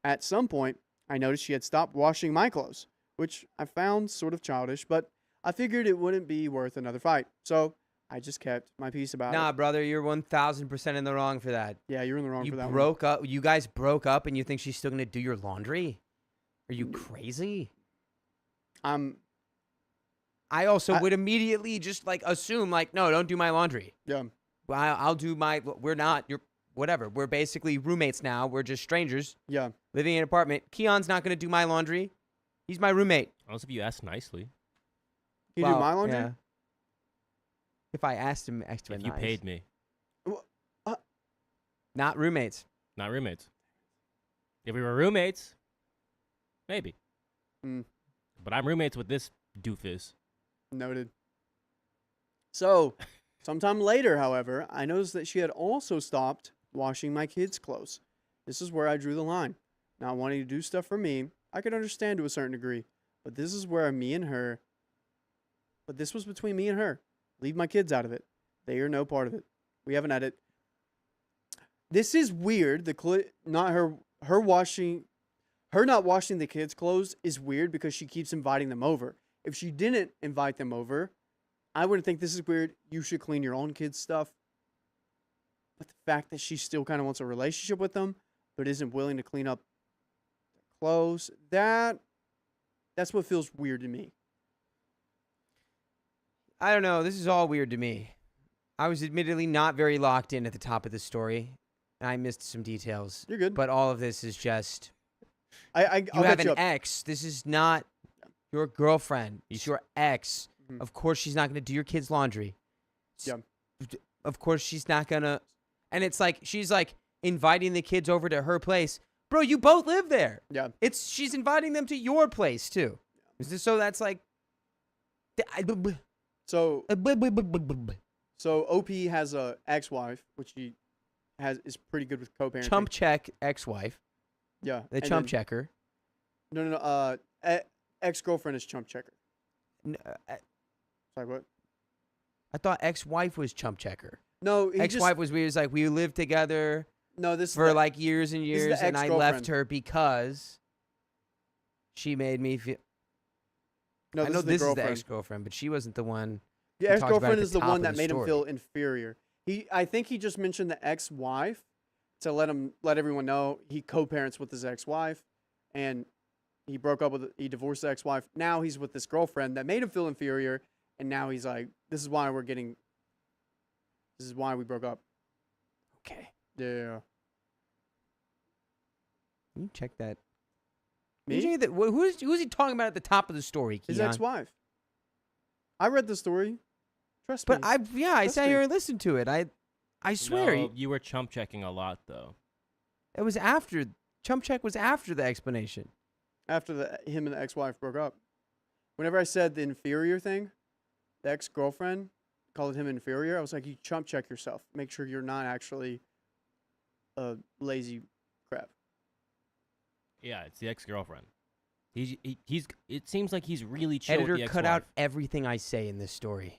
S1: At some point, I noticed she had stopped washing my clothes, which I found sort of childish, but I figured it wouldn't be worth another fight. So I just kept my peace about
S2: Nah,
S1: it.
S2: brother, you're 1,000% in the wrong for that.
S1: Yeah, you're in the wrong
S2: You
S1: for that one.
S2: broke up. You guys broke up, and you think she's still gonna do your laundry? Are you crazy? I also would immediately just like assume like, no, don't do my laundry.
S1: Yeah.
S2: Well, I'll do my. We're not. You're whatever. We're basically roommates now. We're just strangers
S1: Yeah.
S2: living in an apartment. Keon's not gonna do my laundry. He's my roommate.
S3: Unless if you ask nicely.
S1: Can you
S2: Well,
S1: do my laundry?
S2: yeah. If I asked him extra
S3: If you
S2: nice.
S3: paid me.
S2: Not roommates.
S3: Not roommates. If we were roommates, maybe.
S1: Mm.
S3: But I'm roommates with this doofus.
S1: Noted. So, sometime later, however, I noticed that she had also stopped washing my kids' clothes. This is where I drew the line. Not wanting to do stuff for me, I could understand to a certain degree, but this is where this was between me and her. Leave my kids out of it. They are no part of it. We haven't had it. This is weird. Her not washing the kids' clothes is weird because she keeps inviting them over. If she didn't invite them over, I wouldn't think this is weird. You should clean your own kids' stuff. But the fact that she still kind of wants a relationship with them, but isn't willing to clean up their clothes, that's what feels weird to me.
S2: I don't know. This is all weird to me. I was admittedly not very locked in at the top of the story, and I missed some details.
S1: You're good.
S2: But all of this is just
S1: I'll
S2: you have
S1: catch you
S2: an
S1: up.
S2: ex. This is not your girlfriend. It's your ex.
S1: Mhm.
S2: Of course, she's not going to do your kids' laundry.
S1: Yeah.
S2: Of course, she's not going to. And it's like she's like inviting the kids over to her place. Bro, you both live there.
S1: Yeah.
S2: She's inviting them to your place too. So that's like.
S1: So OP has a ex-wife, which he is pretty good with co-parenting.
S2: Chump check ex-wife.
S1: Yeah.
S2: The
S1: and
S2: chump
S1: then-
S2: checker.
S1: No. Ex-girlfriend is chump checker. Sorry, what?
S2: I thought ex-wife was chump checker.
S1: No, he
S2: Ex-wife was weird. It's like we lived together
S1: No, this
S2: for
S1: is
S2: like years and
S1: is the
S2: years, and I left
S1: ex-girlfriend.
S2: her because she made me feel.
S1: no.
S2: I know
S1: is
S2: this is the
S1: girlfriend.
S2: ex-girlfriend, but she wasn't the one.
S1: The
S2: we talked about
S1: ex-girlfriend
S2: at
S1: is
S2: the
S1: the
S2: top
S1: one
S2: of
S1: that
S2: the
S1: made him
S2: story.
S1: feel inferior. I think he just mentioned the ex-wife to let everyone know he co-parents with his ex-wife, and he divorced the ex-wife. Now he's with this girlfriend that made him feel inferior, and now he's like, this is why we're getting This is why we broke up.
S2: Okay.
S1: Yeah.
S2: Can you check that?
S1: Me?
S2: Can you check that? Who's he talking about at the top of the story,
S1: His
S2: Keon?
S1: ex-wife. I read the story. Trust
S2: But
S1: me.
S2: I
S1: Trust
S2: sat
S1: me.
S2: here and listened to it. I swear
S3: No, you were chump checking a lot though.
S2: it was after Chump Check was after the explanation.
S1: After him and the ex-wife broke up. Whenever I said the inferior thing, the ex-girlfriend called him inferior. I was like, you chump check yourself. Make sure you're not actually a lazy crap.
S3: Yeah, it's the ex-girlfriend. He's. It seems like he's really chill with
S2: Editor,
S3: the
S2: cut
S3: ex-wife.
S2: out everything I say in this story.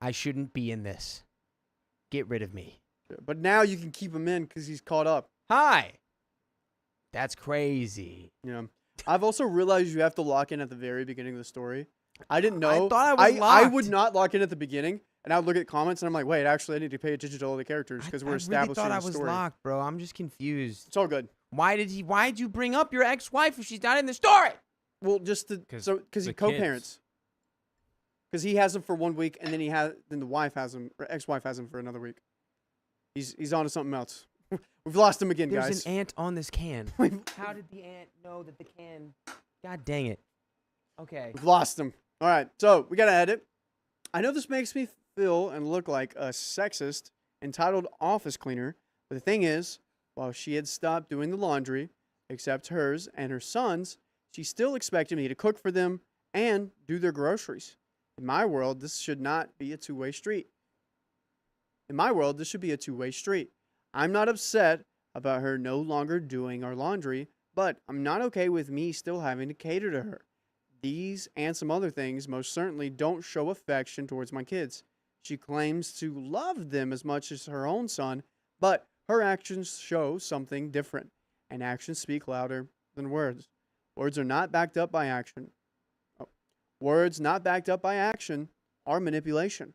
S2: I shouldn't be in this. Get rid of me.
S1: Yeah, but now you can keep him in because he's caught up.
S2: Hi. That's crazy.
S1: Yeah. I've also realized you have to lock in at the very beginning of the story. I didn't know.
S2: I thought I was
S1: I would
S2: locked.
S1: not lock in at the beginning, and I would look at comments, and I'm like, wait, actually, I need to pay attention to all the characters because we're establishing
S2: I really
S1: the
S2: thought I was
S1: story.
S2: locked, bro. I'm just confused.
S1: It's all good.
S2: Why'd you bring up your ex-wife if she's not in the story?
S1: Well, just to,
S3: 'Cause
S1: because he
S3: the
S1: co-parents. Because he has him for 1 week, and then the wife has him, or ex-wife has him for another week. He's on to something else. We've lost him again,
S2: There's
S1: guys.
S2: an ant on this can.
S1: We've
S2: How did the ant know that the can... God dang it. Okay.
S1: lost him. All right, so we gotta edit. I know this makes me feel and look like a sexist, entitled office cleaner, but the thing is, while she had stopped doing the laundry, except hers and her son's, she still expected me to cook for them and do their groceries. In my world, this should not be a two-way street. In my world, this should be a two-way street. I'm not upset about her no longer doing our laundry, but I'm not okay with me still having to cater to her. These and some other things most certainly don't show affection towards my kids. She claims to love them as much as her own son, but her actions show something different, and actions speak louder than words. Words are not backed up by action. Oh. Words not backed up by action are manipulation.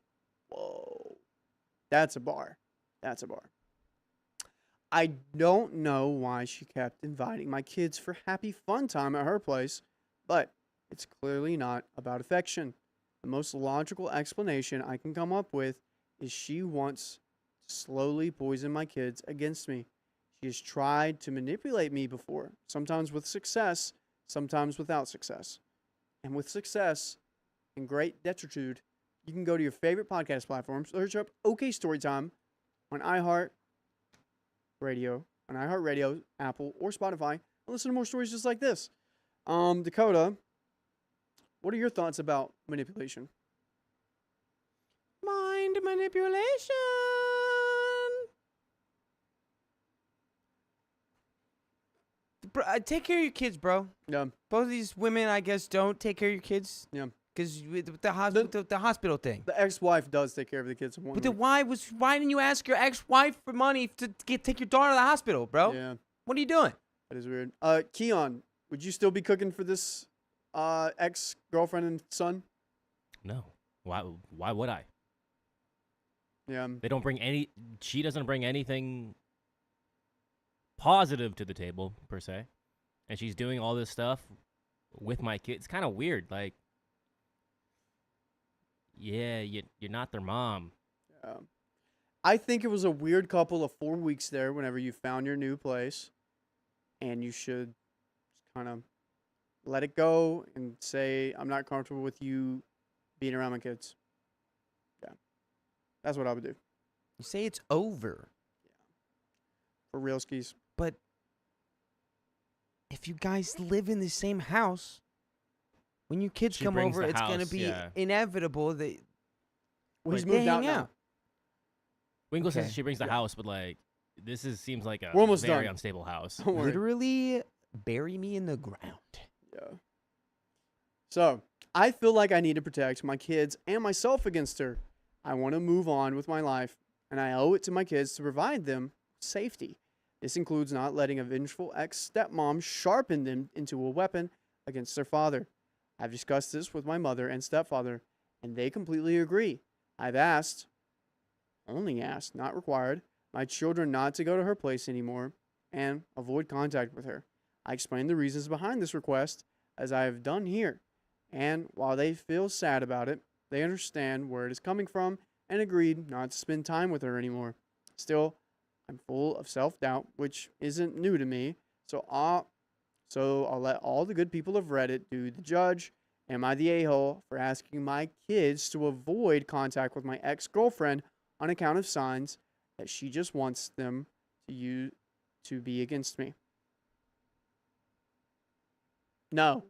S1: Whoa. That's a bar. That's a bar. I don't know why she kept inviting my kids for happy fun time at her place, but it's clearly not about affection. The most logical explanation I can come up with is she wants to slowly poison my kids against me. She has tried to manipulate me before, sometimes with success, sometimes without success. And with success and great detritude, you can go to your favorite podcast platform, search up OK Storytime on iHeartRadio, Apple, or Spotify, and listen to more stories just like this. Dakota, what are your thoughts about manipulation?
S2: Mind manipulation. Bro, take care of your kids, bro.
S1: Yeah.
S2: Both of these women, I guess, don't take care of your kids.
S1: Yeah.
S2: Because the hospital thing.
S1: The ex-wife does take care of the kids. In one
S2: But then
S1: week.
S2: why didn't you ask your ex-wife for money to take your daughter to the hospital, bro?
S1: Yeah,
S2: What are you doing?
S1: that is weird. Keon, would you still be cooking for this ex-girlfriend and son?
S3: No. Why would I?
S1: Yeah.
S3: They don't bring any. She doesn't bring anything positive to the table per se, and she's doing all this stuff with my kids. It's kind of weird. Like, yeah, you're not their mom.
S1: I think it was a weird couple of 4 weeks there whenever you found your new place, and you should just kind of let it go and say, I'm not comfortable with you being around my kids. Yeah. That's what I would do.
S2: You say it's over,
S1: For real skis.
S2: but if you guys live in the same house, when your kids
S3: She
S2: come
S3: brings
S2: over,
S3: the
S2: it's going to
S3: house,
S2: be
S3: yeah.
S2: inevitable that
S1: Well, he's
S2: they
S1: moved out
S2: hang
S1: now.
S2: out.
S3: Winkle
S2: Okay.
S3: says she brings the
S1: Yeah.
S3: house, but like seems like a
S1: We're almost
S3: very
S1: done.
S3: unstable house.
S1: Don't worry.
S2: Literally bury me in the ground.
S1: Yeah. So, I feel like I need to protect my kids and myself against her. I want to move on with my life, and I owe it to my kids to provide them safety. This includes not letting a vengeful ex-stepmom sharpen them into a weapon against their father. I've discussed this with my mother and stepfather, and they completely agree. I've asked, only asked, not required, my children not to go to her place anymore and avoid contact with her. I explained the reasons behind this request, as I have done here. And while they feel sad about it, they understand where it is coming from and agreed not to spend time with her anymore. Still, I'm full of self-doubt, which isn't new to me, so I'll let all the good people of Reddit do the judge. Am I the a-hole for asking my kids to avoid contact with my ex-girlfriend on account of signs that she just wants them to be against me? No,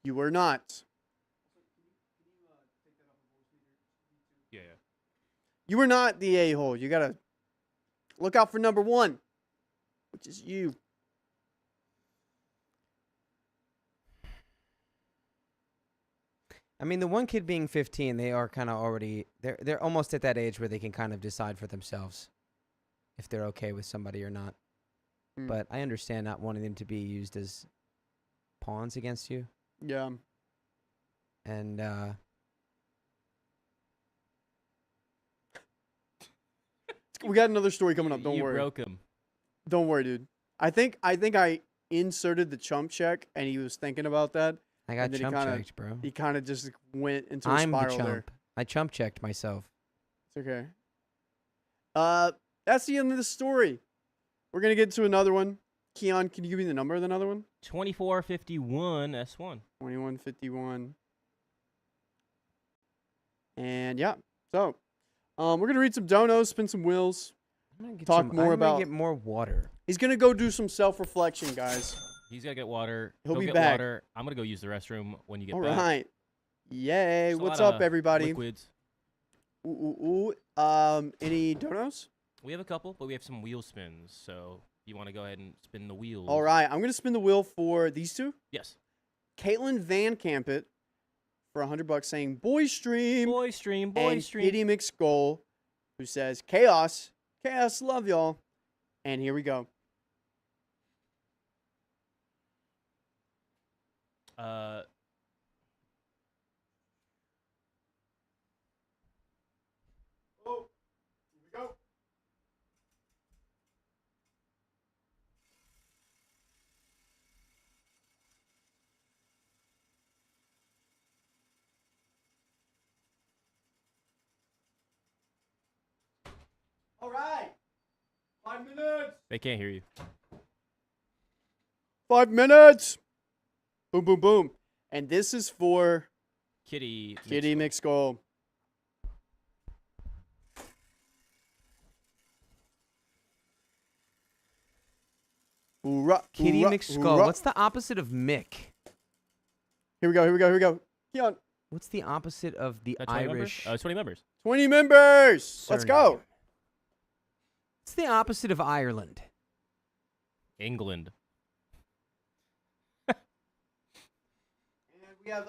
S1: you are not.
S3: Yeah.
S1: You are not the a-hole. You gotta look out for number one, which is you.
S2: I mean, the one kid being 15, they are kind of already they're almost at that age where they can kind of decide for themselves if they're okay with somebody or not.
S1: Mm.
S2: But I understand not wanting them to be used as pawns against you.
S1: Yeah.
S2: And
S1: We got another story coming up. Don't
S3: you
S1: worry.
S3: broke him.
S1: Don't worry, dude. I think I inserted the chump check, and he was thinking about that.
S2: I got
S1: And then he
S2: chump
S1: kinda-
S2: checked, bro.
S1: He kind of just went into a
S2: I'm the
S1: spiral
S2: chump.
S1: there.
S2: I chump checked myself.
S1: It's okay. That's the end of the story. We're gonna get to another one. Keon, can you give me the number of another one?
S3: 2451 S1.
S1: 2151. And yeah, so we're gonna read some donos, spin some wheels.
S2: I'm gonna get
S1: Talk more
S2: I'm gonna
S1: about-
S2: get more water.
S1: He's gonna go do some self-reflection, guys.
S3: He's got to get water.
S1: He'll
S3: Go
S1: be
S3: get
S1: back.
S3: water. I'm going to go use the restroom when you get
S1: All
S3: back.
S1: right. Yay!
S3: There's a
S1: What's
S3: lot
S1: up,
S3: of
S1: everybody?
S3: Liquids.
S1: Ooh. Any donos?
S3: We have a couple, but we have some wheel spins. So you want to go ahead and spin the wheels?
S1: All right. I'm gonna spin the wheel for these two.
S3: Yes.
S1: Caitlin Van Campet for $100, saying "Boy stream."
S3: Boy stream.
S1: And Kitty McSkull, who says "Chaos, love y'all." And here we go. Oh, here we go. All right. 5 minutes.
S3: They can't hear you.
S1: 5 minutes. Boom, boom, boom. And this is for
S3: Kitty.
S1: Kitty McSkull. Hoorah,
S2: Kitty
S1: hoorah,
S2: McSkull.
S1: hoorah.
S2: What's the opposite of Mick?
S1: Here we go. Keon.
S2: What's the opposite of the
S3: 20
S2: Irish?
S3: members? 20 members.
S1: 20 members. Let's go.
S2: surname? What's the opposite of Ireland?
S3: England.
S1: And we have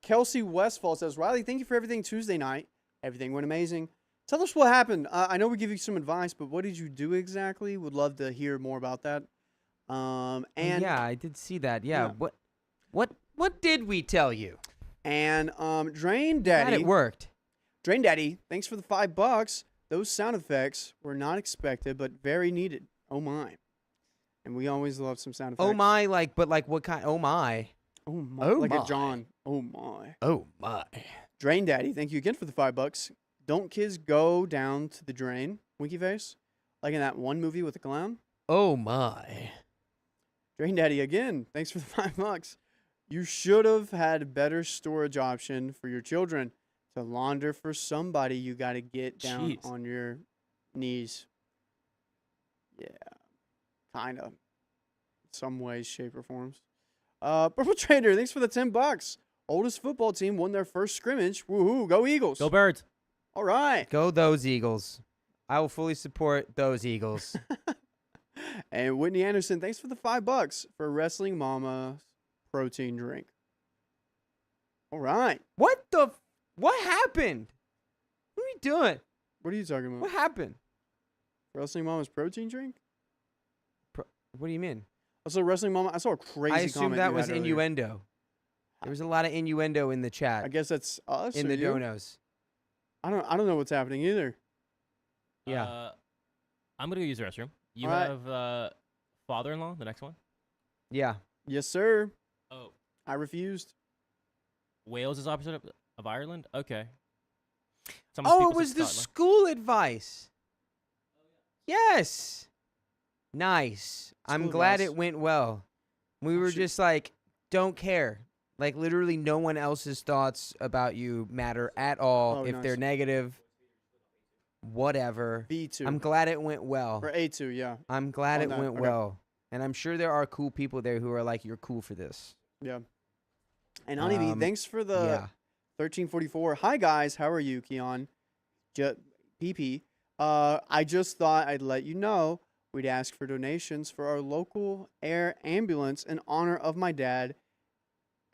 S1: Kelsey Westfall says, Riley, thank you for everything Tuesday night. Everything went amazing. Tell us what happened. I know we give you some advice, but what did you do exactly? Would love to hear more about that. And
S2: yeah, I did see that. Yeah. What did we tell you?
S1: And Drain
S2: Glad
S1: Daddy.
S2: it worked.
S1: Drain Daddy, thanks for the $5. Those sound effects were not expected, but very needed. Oh my. And we always love some sound effects.
S2: Oh my, but what kind? Oh my.
S1: Oh my.
S2: Oh
S1: like
S2: my.
S1: a John. Oh my.
S2: Oh my.
S1: Drain Daddy, thank you again for the $5. Don't kids go down to the drain, Winky Face? Like in that one movie with the clown?
S2: Oh my.
S1: Drain Daddy again, thanks for the $5. You should have had a better storage option for your children. To launder for somebody, you got to get down
S3: Jeez.
S1: on your knees. Yeah, kind of. Some ways, shape, or forms. Purple Trader, thanks for the $10. Oldest football team won their first scrimmage. Woohoo, go Eagles.
S3: Go Birds.
S1: All right.
S2: Go those Eagles. I will fully support those Eagles.
S1: And Whitney Anderson, thanks for the $5 for Wrestling Mama's protein drink. All right.
S2: What happened? What are we doing?
S1: What are you talking about?
S2: What happened?
S1: Wrestling Mama's protein drink?
S2: What do you mean?
S1: I saw Wrestling Mama. I saw a crazy
S2: I assumed
S1: comment
S2: that
S1: you
S2: was
S1: had earlier.
S2: innuendo. There was a lot of innuendo in the chat.
S1: I guess that's us
S2: in
S1: or
S2: the
S1: you?
S2: donos.
S1: I don't know what's happening either.
S2: Yeah.
S3: I'm going to go use the restroom. You
S1: All right.
S3: have father-in-law, the next one?
S2: Yeah.
S1: Yes, sir.
S3: Oh.
S1: I refused.
S3: Wales is opposite of Ireland? Okay. Some
S2: Oh,
S3: people
S2: it was
S3: said
S2: the
S3: Scotland.
S2: school advice. Yes. Nice. I'm
S1: School
S2: glad
S1: advice.
S2: it went well. We
S1: Oh,
S2: were
S1: shoot.
S2: just like, don't care. Like, literally, no one else's thoughts about you matter at all.
S1: Oh,
S2: If they're
S1: nice.
S2: negative, whatever.
S1: B2
S2: I'm glad it went well.
S1: or A2, yeah.
S2: I'm glad
S1: on
S2: it
S1: that,
S2: went
S1: okay.
S2: well. And I'm sure there are cool people there who are like, you're cool for this.
S1: Yeah. And Honeybee, thanks for the
S2: Yeah.
S1: 1344. Hi guys, how are you, Keon? PP. I just thought I'd let you know we'd ask for donations for our local air ambulance in honor of my dad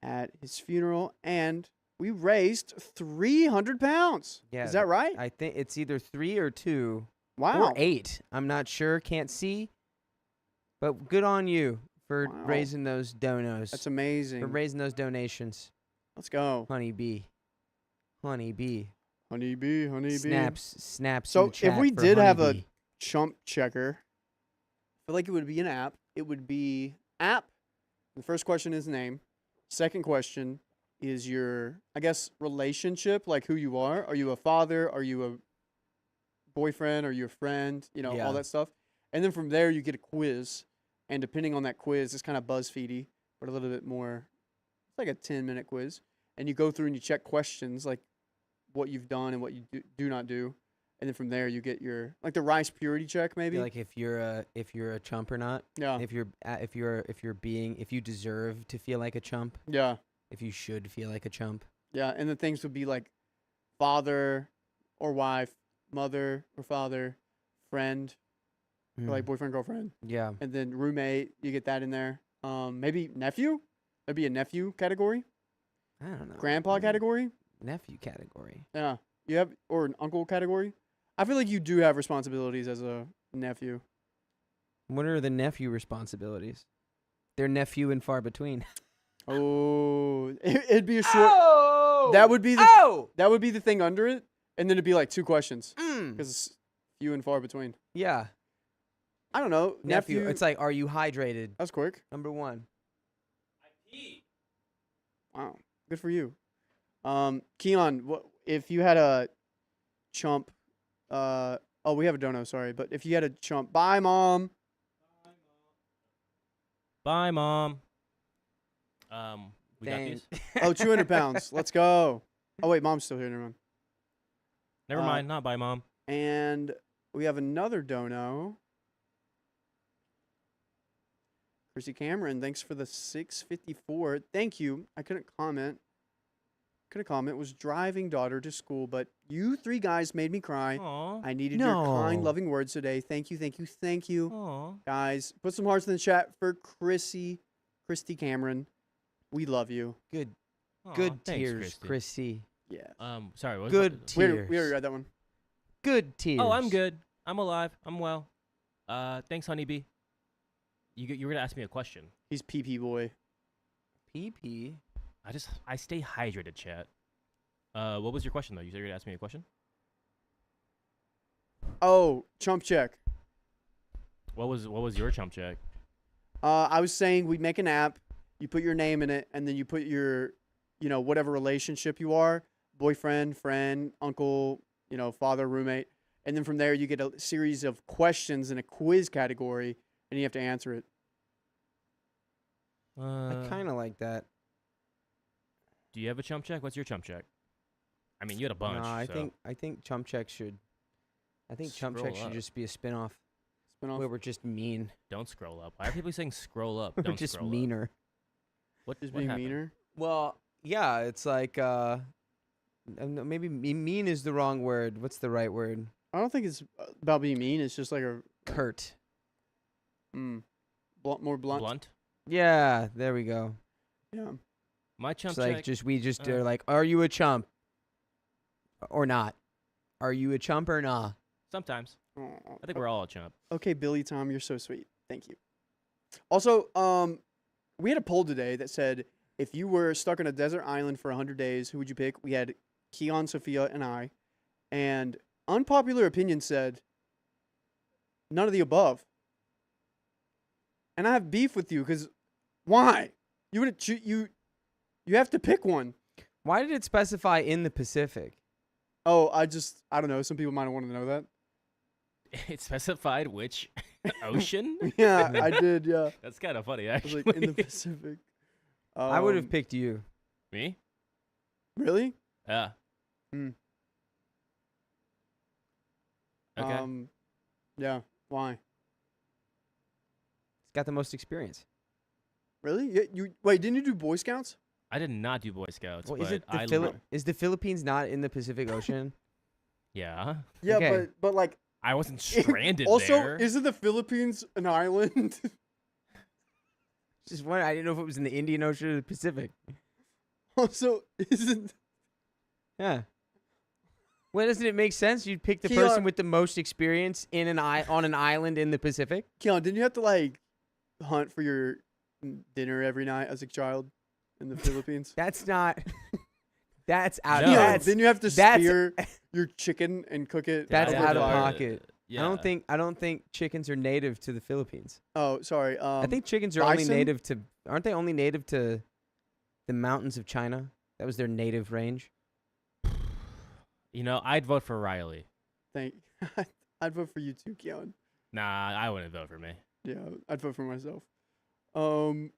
S1: at his funeral, and we raised 300 pounds.
S2: Yeah.
S1: Is that right?
S2: I think it's either 3 or 2
S1: Wow.
S2: or 8. I'm not sure. Can't see. But good on you for
S1: Wow.
S2: raising those donos.
S1: That's
S2: For
S1: amazing.
S2: raising those donations.
S1: Let's go.
S2: Honeybee. Honeybee.
S1: Honeybee, honeybee.
S2: Snaps.
S1: So,
S2: in the
S1: if
S2: chat
S1: we
S2: for
S1: did have a
S2: Honeybee.
S1: chump checker, I feel like it would be an app. It would be app. The first question is name. Second question is your, I guess, relationship, like who you are. Are you a father? Are you a boyfriend? Are you a friend? You know,
S2: Yeah.
S1: all that stuff. And then from there, you get a quiz. And depending on that quiz, it's kind of BuzzFeedy, but a little bit more. It's like a 10-minute quiz. And you go through and you check questions like what you've done and what you do not do. And then from there, you get your, like the rice purity check, maybe.
S2: Like if you're a chump or not.
S1: Yeah.
S2: If you deserve to feel like a chump.
S1: Yeah.
S2: If you should feel like a chump.
S1: Yeah. And the things would be like father or wife, mother or father, friend, or like boyfriend, girlfriend.
S2: Yeah.
S1: And then roommate, you get that in there. Maybe nephew. That'd be a nephew category.
S2: I don't know.
S1: Grandpa category.
S2: Nephew category.
S1: Yeah. You have, or an uncle category. I feel like you do have responsibilities as a nephew.
S2: What are the nephew responsibilities? They're nephew and far between.
S1: Oh, it'd be a short.
S2: Oh!
S1: That would be the
S2: Oh!
S1: that would be the thing under it, and then it'd be like 2 questions
S2: Mm.
S1: because it's few and far between.
S2: Yeah.
S1: I don't know.
S2: Nephew. It's like, are you hydrated?
S1: That's quick.
S2: Number 1.
S1: Wow, good for you. Keon, what if you had a chump? Oh, we have a dono. Sorry, but if you had a chump, bye mom.
S3: Bye, Mom. We got
S2: Dang.
S3: these.
S1: Oh, 200 pounds. Let's go. Oh wait, mom's still here. Never mind.
S3: Never mind. Not bye, Mom.
S1: And we have another dono. Chrissy Cameron, thanks for the 654. Thank you. I couldn't comment. Was driving daughter to school, but you 3 guys made me cry.
S3: Aw.
S1: I needed your kind,
S2: No.
S1: loving words today. Thank you, thank you, thank you.
S3: Aw.
S1: Guys, put some hearts in the chat for Christy Cameron. We love you.
S2: Good.
S3: Aw,
S2: Good
S3: thanks,
S2: tears,
S3: Christy.
S2: Chrissy.
S1: Yeah.
S3: Sorry. What was
S2: Good
S3: that?
S1: We
S2: tears.
S1: already read that one.
S2: Good tears.
S3: Oh, I'm good. I'm alive. I'm well. Thanks, Honeybee. You were gonna ask me a question.
S1: He's PP boy.
S2: PP.
S3: I stay hydrated, chat. What was your question though? You said you were gonna ask me a question.
S1: Oh, chump check.
S3: What was your chump check?
S1: I was saying we'd make an app. You put your name in it, and then you put your, whatever relationship you are, boyfriend, friend, uncle, father, roommate. And then from there, you get a series of questions in a quiz category, and you have to answer it.
S2: I kind of like that.
S3: Do you have a chump check? What's your chump check? I mean, you had a bunch.
S2: No, I
S3: so.
S2: think Chump Check should. I think Chump
S3: Scroll
S2: Check should
S3: up.
S2: just be a spinoff
S1: Spin off.
S2: where we're just mean.
S3: Don't scroll up. Why are people saying scroll up?
S2: We're
S3: Don't
S2: just
S3: scroll up.
S2: meaner.
S3: What
S1: Just
S3: what
S1: being
S3: happened?
S1: meaner.
S2: Well, yeah, it's like maybe mean is the wrong word. What's the right word?
S1: I don't think it's about being mean. It's just like a
S2: Curt.
S1: more blunt.
S3: Blunt.
S2: Yeah, there we go.
S1: Yeah.
S3: My chump
S2: It's like
S3: check.
S2: just we just
S3: uh,
S2: are like, are you a chump or not? Are you a chump or not?
S3: Sometimes.
S1: Oh,
S3: I think we're all a chump.
S1: okay, Billy Tom, you're so sweet. Thank you. Also, we had a poll today that said if you were stuck on a desert island for 100 days, who would you pick? We had Keon, Sophia, and I. And unpopular opinion said none of the above. And I have beef with you because why? You would you have to pick one.
S2: Why did it specify in the Pacific?
S1: Oh, I don't know. Some people might want to know that.
S3: It specified which ocean.
S1: Yeah, I did. Yeah,
S3: That's kind of funny,
S1: I was
S3: actually.
S1: like in the Pacific.
S2: I would have
S1: Um,
S2: picked you.
S3: Me?
S1: Really?
S3: Yeah.
S1: Hmm.
S3: Okay.
S1: Yeah. Why?
S2: It's got the most experience.
S1: Really? Yeah, you wait? Didn't you do Boy Scouts?
S3: I did not do Boy Scouts,
S2: Well,
S3: but
S2: is it
S3: I
S2: is the Philippines not in the Pacific Ocean?
S3: yeah.
S1: Yeah,
S2: Okay.
S1: but like
S3: I wasn't stranded
S1: also,
S3: there.
S1: isn't the Philippines an island?
S2: Just one. I didn't know if it was in the Indian Ocean or the Pacific.
S1: Also, isn't
S2: Yeah. Well, doesn't it make sense? You'd pick the
S1: Keon-
S2: person with the most experience in on an island in the Pacific.
S1: Keon? Didn't you have to like hunt for your dinner every night as a child in the Philippines?
S2: That's not. That's out.
S3: No.
S1: Yeah.
S2: That's
S1: Then you have to
S2: that's-
S1: spear your chicken and cook it.
S2: That's
S1: over
S2: out
S1: the
S2: of
S1: fire.
S2: pocket.
S3: Yeah.
S2: I don't think chickens are native to the Philippines.
S1: Oh, sorry.
S2: I think chickens are only
S1: bison?
S2: native to. Aren't they only native to the mountains of China? That was their native range.
S3: You know, I'd vote for Riley.
S1: I'd vote for you too, Keon.
S3: Nah, I wouldn't vote for me.
S1: Yeah, I'd vote for myself.
S2: $40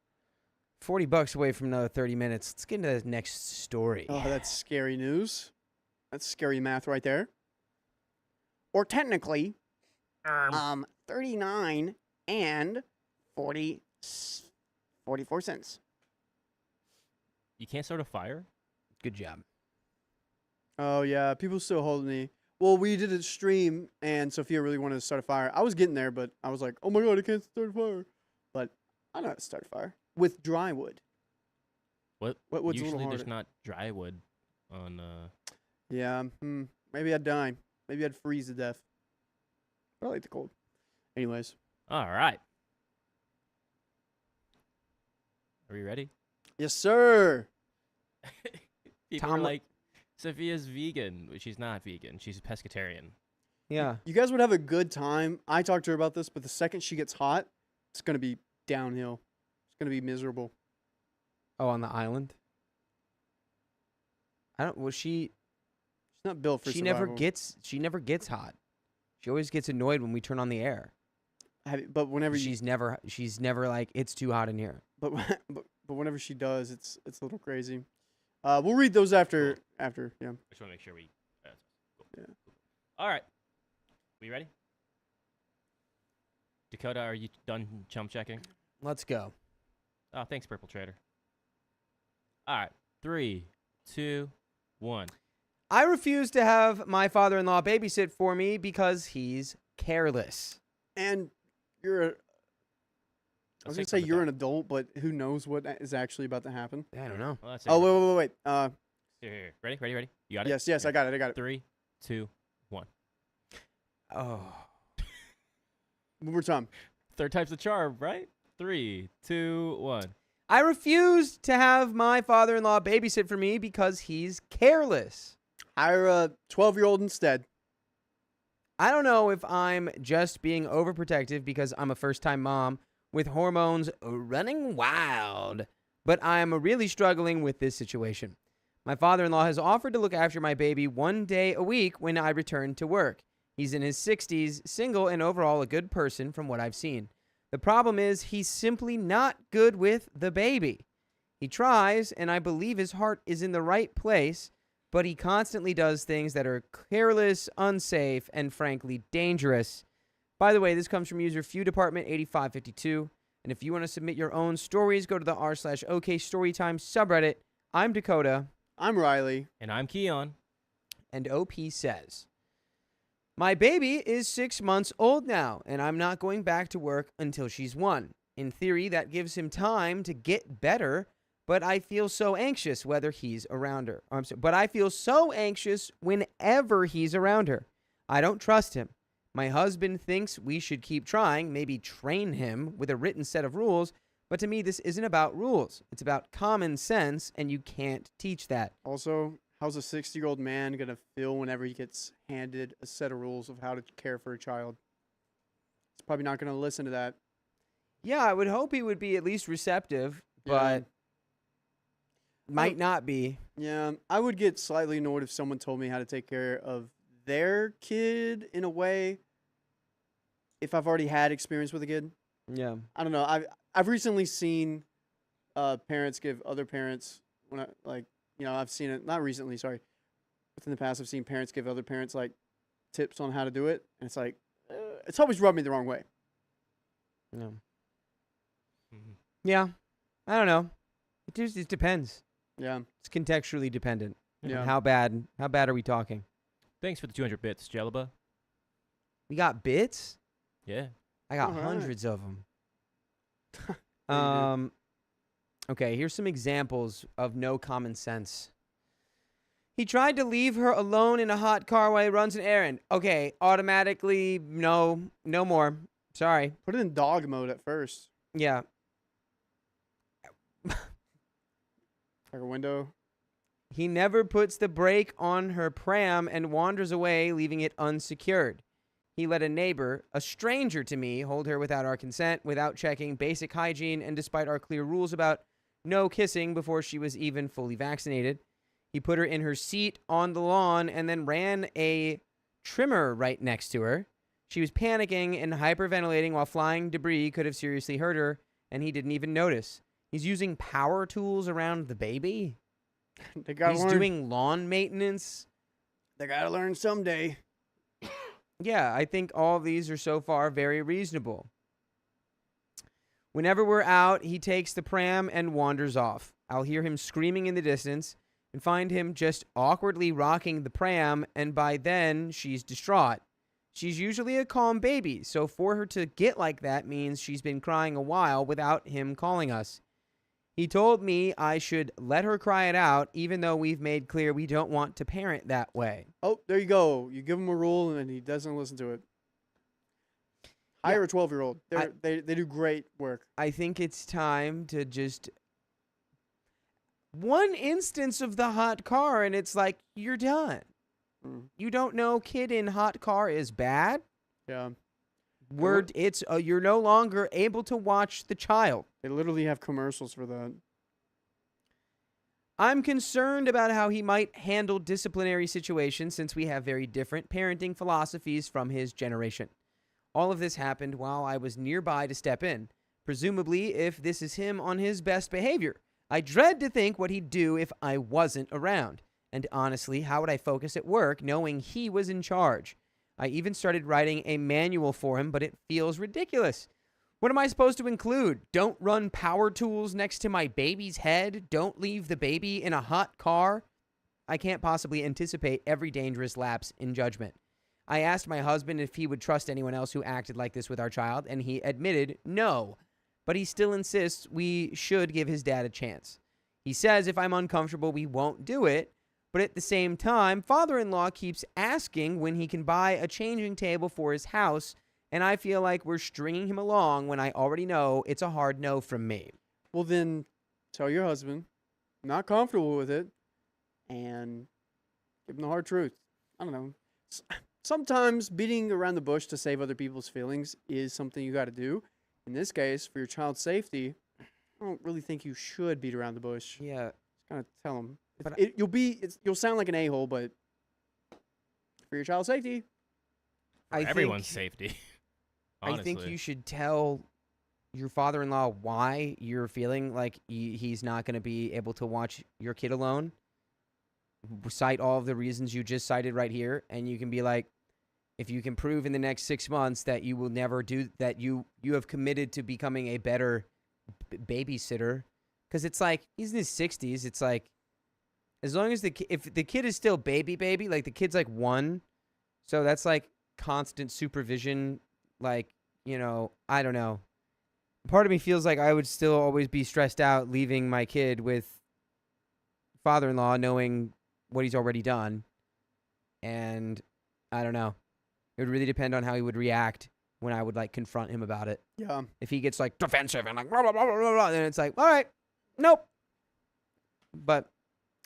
S2: away from another 30 minutes. Let's get into the next story.
S1: Oh, that's scary news. That's scary math right there. Or technically, 39 and 44 cents.
S3: You can't start a fire?
S2: Good job.
S1: Oh yeah, people still hold me. Well, we did a stream, and Sophia really wanted to start a fire. I was getting there, but I was like, "Oh my god, I can't start a fire." But I know how to start a fire with dry wood.
S3: What?
S1: What's a little
S3: Usually
S1: harder?
S3: there's not dry wood on
S1: Yeah, maybe I'd die. Maybe I'd freeze to death. I like the cold. Anyways,
S3: All right. Are we ready?
S1: yes, sir.
S3: People
S2: Tom,
S3: are like, Sophia's vegan. She's not vegan. She's a pescatarian.
S2: Yeah.
S1: You guys would have a good time. I talked to her about this, but the second she gets hot, it's gonna be downhill. It's gonna be miserable.
S2: Oh, on the island. I don't. Was she?
S1: She's not built for
S2: She
S1: survival.
S2: never gets. She never gets hot. She always gets annoyed when we turn on the air.
S1: But whenever you,
S2: She's never. She's never like it's too hot in here.
S1: but whenever she does, it's a little crazy. We'll read those after. Yeah.
S3: I just want to make sure we. Cool.
S1: Yeah.
S3: All right. We ready? Dakota, are you done chump checking?
S2: Let's go.
S3: Oh, thanks, Purple Trader. All right. 3, 2, 1.
S2: I refuse to have my father-in-law babysit for me because he's careless.
S1: And you're. I was
S3: Let's
S1: gonna
S3: take
S1: say
S3: some of
S1: you're
S3: that.
S1: an adult, but who knows what is actually about to happen?
S2: I don't know.
S3: Well, that's
S1: Oh
S3: it.
S1: wait.
S3: Here. Ready? You got it?
S1: Yes, I
S3: Here.
S1: got it.
S3: 3, 2, 1.
S2: Oh.
S1: One more time.
S2: Oh.
S3: Third time's the charm, right? 3, 2, 1.
S2: I refuse to have my father-in-law babysit for me because he's careless.
S1: Hire a 12-year-old instead.
S2: I don't know if I'm just being overprotective because I'm a first-time mom with hormones running wild, but I'm really struggling with this situation. My father-in-law has offered to look after my baby 1 day a week when I return to work. He's in his 60s, single, and overall a good person from what I've seen. The problem is he's simply not good with the baby. He tries, and I believe his heart is in the right place, but he constantly does things that are careless, unsafe, and frankly dangerous. By the way, this comes from user FewDepartment8552, and if you want to submit your own stories, go to the r/OK Storytime subreddit. I'm Dakota,
S1: I'm Riley.
S3: And I'm Keon.
S2: and OP says, my baby is 6 months old now, and I'm not going back to work until she's 1. In theory, that gives him time to get better, but I feel so anxious whether he's around her. But I feel so anxious whenever he's around her. I don't trust him. My husband thinks we should keep trying, maybe train him with a written set of rules, but to me, this isn't about rules. It's about common sense, and you can't teach that.
S1: Also, how's a 60-year-old man gonna feel whenever he gets handed a set of rules of how to care for a child? He's probably not gonna listen to that.
S2: Yeah, I would hope he would be at least receptive, but
S1: Yeah.
S2: might not be.
S1: Yeah, I would get slightly annoyed if someone told me how to take care of their kid in a way if I've already had experience with a kid.
S2: Yeah.
S1: I don't know. I've recently seen parents give other parents when I like I've seen it not recently, sorry. Within the past I've seen parents give other parents like tips on how to do it, and it's like it's always rubbed me the wrong way.
S2: Yeah.
S3: Mhm.
S2: Yeah. I don't know. It depends.
S1: Yeah.
S2: It's contextually dependent.
S1: Yeah.
S2: On how bad are we talking?
S3: Thanks for the 200 bits, Jelaba.
S2: We got bits?
S3: Yeah.
S2: I got
S1: Alright.
S2: hundreds of them.
S1: Yeah, you
S2: Okay, here's some examples of no common sense. He tried to leave her alone in a hot car while he runs an errand. Okay, automatically, no more. Sorry.
S1: Put it in dog mode at first.
S2: Yeah.
S1: Like a window.
S2: He never puts the brake on her pram and wanders away, leaving it unsecured. He let a neighbor, a stranger to me, hold her without our consent, without checking basic hygiene, and despite our clear rules about no kissing before she was even fully vaccinated. He put her in her seat on the lawn and then ran a trimmer right next to her. She was panicking and hyperventilating while flying debris could have seriously hurt her, and he didn't even notice. He's using power tools around the baby.
S1: They gotta
S2: He's
S1: learn.
S2: doing lawn maintenance.
S1: They gotta learn someday.
S2: Yeah, I think all of these are so far very reasonable. Whenever we're out, he takes the pram and wanders off. I'll hear him screaming in the distance and find him just awkwardly rocking the pram, and by then she's distraught. She's usually a calm baby, so for her to get like that means she's been crying a while without him calling us. He told me I should let her cry it out, even though we've made clear we don't want to parent that way.
S1: Oh, there you go. You give him a rule and he doesn't listen to it. Hire a 12-year-old. They do great work.
S2: I think it's time to just one instance of the hot car and it's like you're done.
S1: Mm.
S2: You don't know kid in hot car is bad.
S1: Yeah.
S2: You're no longer able to watch the child.
S1: They literally have commercials for that.
S2: I'm concerned about how he might handle disciplinary situations since we have very different parenting philosophies from his generation. All of this happened while I was nearby to step in, presumably if this is him on his best behavior. I dread to think what he'd do if I wasn't around. And honestly, how would I focus at work knowing he was in charge? I even started writing a manual for him, but it feels ridiculous. What am I supposed to include? Don't run power tools next to my baby's head? Don't leave the baby in a hot car? I can't possibly anticipate every dangerous lapse in judgment. I asked my husband if he would trust anyone else who acted like this with our child, and he admitted no. But he still insists we should give his dad a chance. He says if I'm uncomfortable, we won't do it. But at the same time, father-in-law keeps asking when he can buy a changing table for his house, and I feel like we're stringing him along when I already know it's a hard no from me.
S1: Well, then tell your husband, I'm not comfortable with it, and give him the hard truth. I don't know. Sometimes beating around the bush to save other people's feelings is something you got to do. In this case, for your child's safety, I don't really think you should beat around the bush.
S2: Yeah.
S1: Just kind of tell him.
S2: But
S1: You'll sound like an a-hole, but for your child's safety,
S3: For everyone's safety.
S2: I think
S3: honestly.
S2: you should tell your father-in-law why you're feeling like he's not going to be able to watch your kid alone. Cite all of the reasons you just cited right here, and you can be like, if you can prove in the next 6 months that you will never do that, you have committed to becoming a better babysitter, because it's like he's in his 60s. It's like as long as if the kid is still baby, like the kid's like 1, so that's like constant supervision. Like, I don't know. Part of me feels like I would still always be stressed out leaving my kid with father-in-law knowing what he's already done. And I don't know. It would really depend on how he would react when I would like confront him about it.
S1: yeah.
S2: If he gets like defensive and like blah, blah, blah, blah, blah, then it's like, all right, nope. But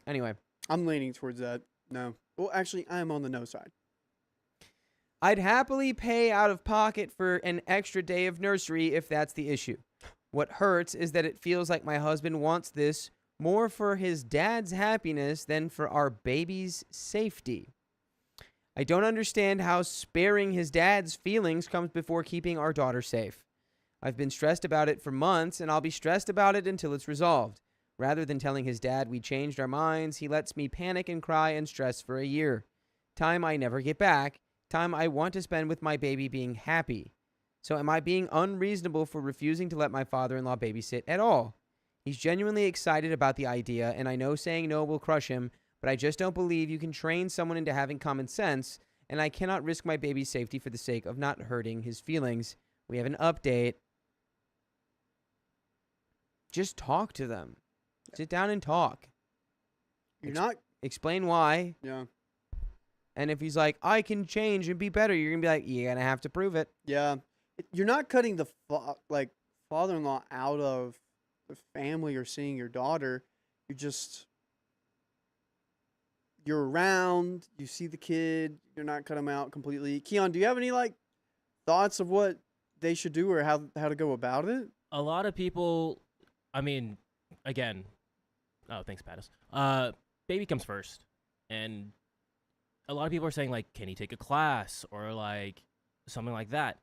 S2: anyway,
S1: I'm leaning towards that. No. Well, actually, I'm on the no side.
S2: I'd happily pay out of pocket for an extra day of nursery if that's the issue. What hurts is that it feels like my husband wants this more for his dad's happiness than for our baby's safety. I don't understand how sparing his dad's feelings comes before keeping our daughter safe. I've been stressed about it for months, and I'll be stressed about it until it's resolved. Rather than telling his dad we changed our minds, he lets me panic and cry and stress for a year. Time I never get back. Time I want to spend with my baby being happy. So am I being unreasonable for refusing to let my father-in-law babysit at all? He's genuinely excited about the idea, and I know saying no will crush him, but I just don't believe you can train someone into having common sense, and I cannot risk my baby's safety for the sake of not hurting his feelings. We have an update. Just talk to them. Sit down and talk.
S1: You're not.
S2: Explain why.
S1: Yeah.
S2: And if he's like, I can change and be better, you're going to be like, you're going to have to prove it.
S1: Yeah. You're not cutting the father-in-law out of the family or seeing your daughter. You're around, you see the kid, you're not cutting them out completely. Keon, do you have any thoughts of what they should do or how to go about it?
S3: A lot of people, I mean, again, oh, thanks, Pattis. Baby comes first. And a lot of people are saying, can he take a class or, something like that.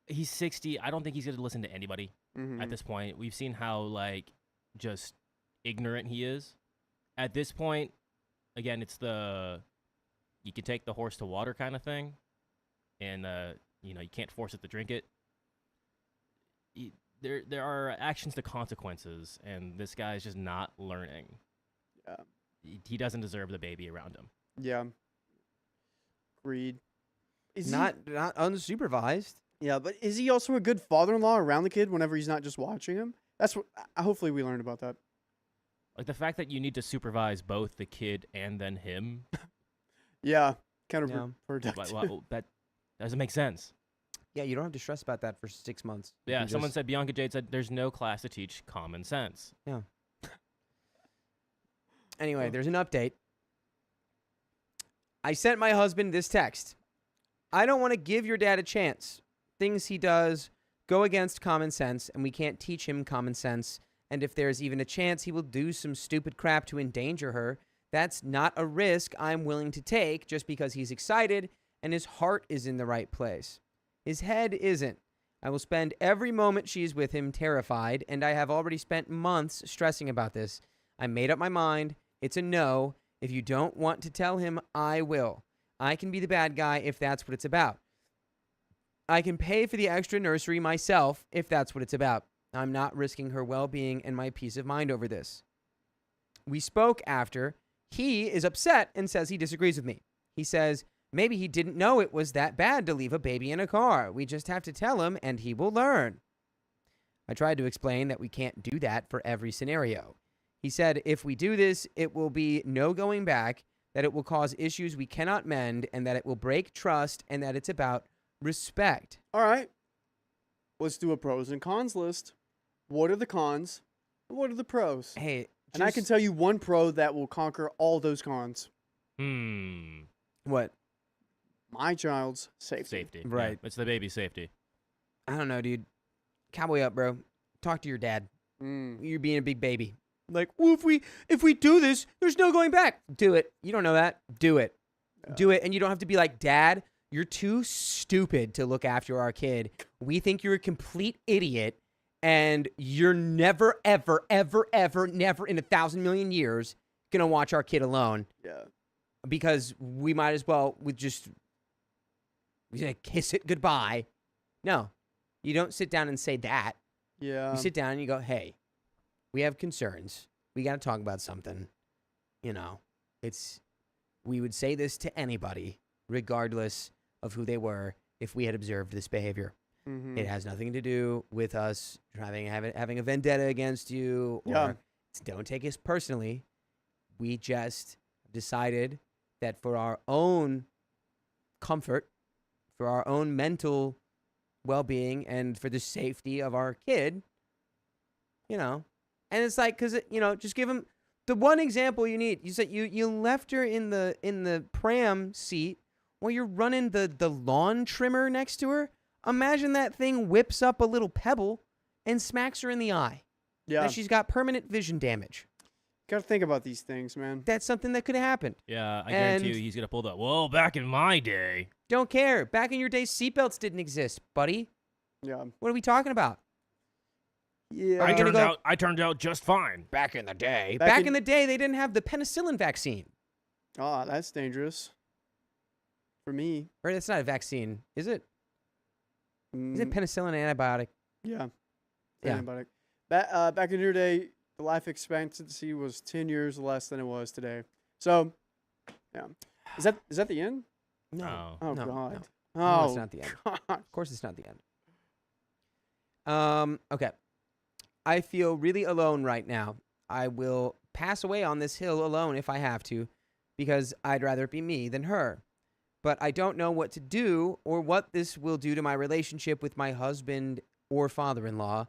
S3: He's 60. I don't think he's going to listen to anybody at this point. We've seen how, just ignorant he is. At this point, again, it's you can take the horse to water kind of thing. And, you can't force it to drink it. There are actions to consequences, and this guy is just not learning. Yeah. He doesn't deserve the baby around him.
S1: Yeah. Agreed.
S2: Not unsupervised.
S1: Yeah, but is he also a good father-in-law around the kid whenever he's not just watching him? That's what. Hopefully, we learned about that.
S3: The fact that you need to supervise both the kid and then him.
S1: Yeah, counterproductive.
S3: That doesn't make sense.
S2: Yeah, you don't have to stress about that for 6 months.
S3: Yeah, someone said, Bianca Jade said, there's no class to teach common sense.
S2: Yeah. Anyway, there's an update. I sent my husband this text. I don't want to give your dad a chance. Things he does go against common sense, and we can't teach him common sense. And if there's even a chance he will do some stupid crap to endanger her, that's not a risk I'm willing to take just because he's excited and his heart is in the right place. His head isn't. I will spend every moment she's with him terrified, and I have already spent months stressing about this. I made up my mind. It's a no. If you don't want to tell him, I will. I can be the bad guy if that's what it's about. I can pay for the extra nursery myself if that's what it's about. I'm not risking her well-being and my peace of mind over this. We spoke after. He is upset and says he disagrees with me. He says maybe he didn't know it was that bad to leave a baby in a car. We just have to tell him and he will learn. I tried to explain that we can't do that for every scenario. He said if we do this, it will be no going back, that it will cause issues we cannot mend, and that it will break trust, and that it's about respect.
S1: All right. Let's do a pros and cons list. What are the cons? And what are the pros?
S2: Hey,
S1: and I can tell you one pro that will conquer all those cons.
S2: What?
S1: My child's safety.
S2: Right.
S3: Yeah, it's the baby's safety.
S2: I don't know, dude. Cowboy up, bro. Talk to your dad. You're being a big baby. Well, if we do this, there's no going back. Do it. You don't know that. Do it. Yeah. Do it. And you don't have to be like, Dad, you're too stupid to look after our kid. We think you're a complete idiot, and you're never, ever, ever, ever, never in 1,000 million years gonna watch our kid alone.
S1: Yeah.
S2: Because we might as well kiss it goodbye. No, you don't sit down and say that.
S1: Yeah.
S2: You sit down and you go, hey, we have concerns. We got to talk about something. We would say this to anybody, regardless of who they were, if we had observed this behavior. Mm-hmm. It has nothing to do with us having a vendetta against you. Or don't take us personally. We just decided that for our own comfort, for our own mental well-being, and for the safety of our kid, And it's because just give him the one example you need. You said you left her in the pram seat while you're running the lawn trimmer next to her. Imagine that thing whips up a little pebble and smacks her in the eye.
S1: Yeah.
S2: that she's got permanent vision damage.
S1: Gotta think about these things, man.
S2: That's something that could have happened.
S3: Yeah, I guarantee
S2: And-
S3: you he's gonna pull that. Well, back in my day.
S2: Don't care. Back in your day, seatbelts didn't exist, buddy.
S1: Yeah.
S2: What are we talking about?
S1: Yeah.
S2: Are you gonna go-
S3: I turned out just fine.
S2: Back in the day.
S1: Back
S2: Back
S1: in-
S2: in the day, they didn't have the penicillin vaccine.
S1: Oh, that's dangerous. For me.
S2: Or it's not a vaccine, is it? Isn't
S1: Mm,
S2: penicillin an antibiotic?
S1: yeah.
S2: Yeah.
S1: Antibiotic. Back in your day, the life expectancy was 10 years less than it was today. So, yeah. Is that the end?
S3: No.
S1: Oh,
S2: No,
S1: God.
S2: no.
S1: Oh,
S2: No, it's not the end.
S1: God.
S2: Of course, it's not the end. Okay. I feel really alone right now. I will pass away on this hill alone if I have to, because I'd rather it be me than her. But I don't know what to do or what this will do to my relationship with my husband or father-in-law.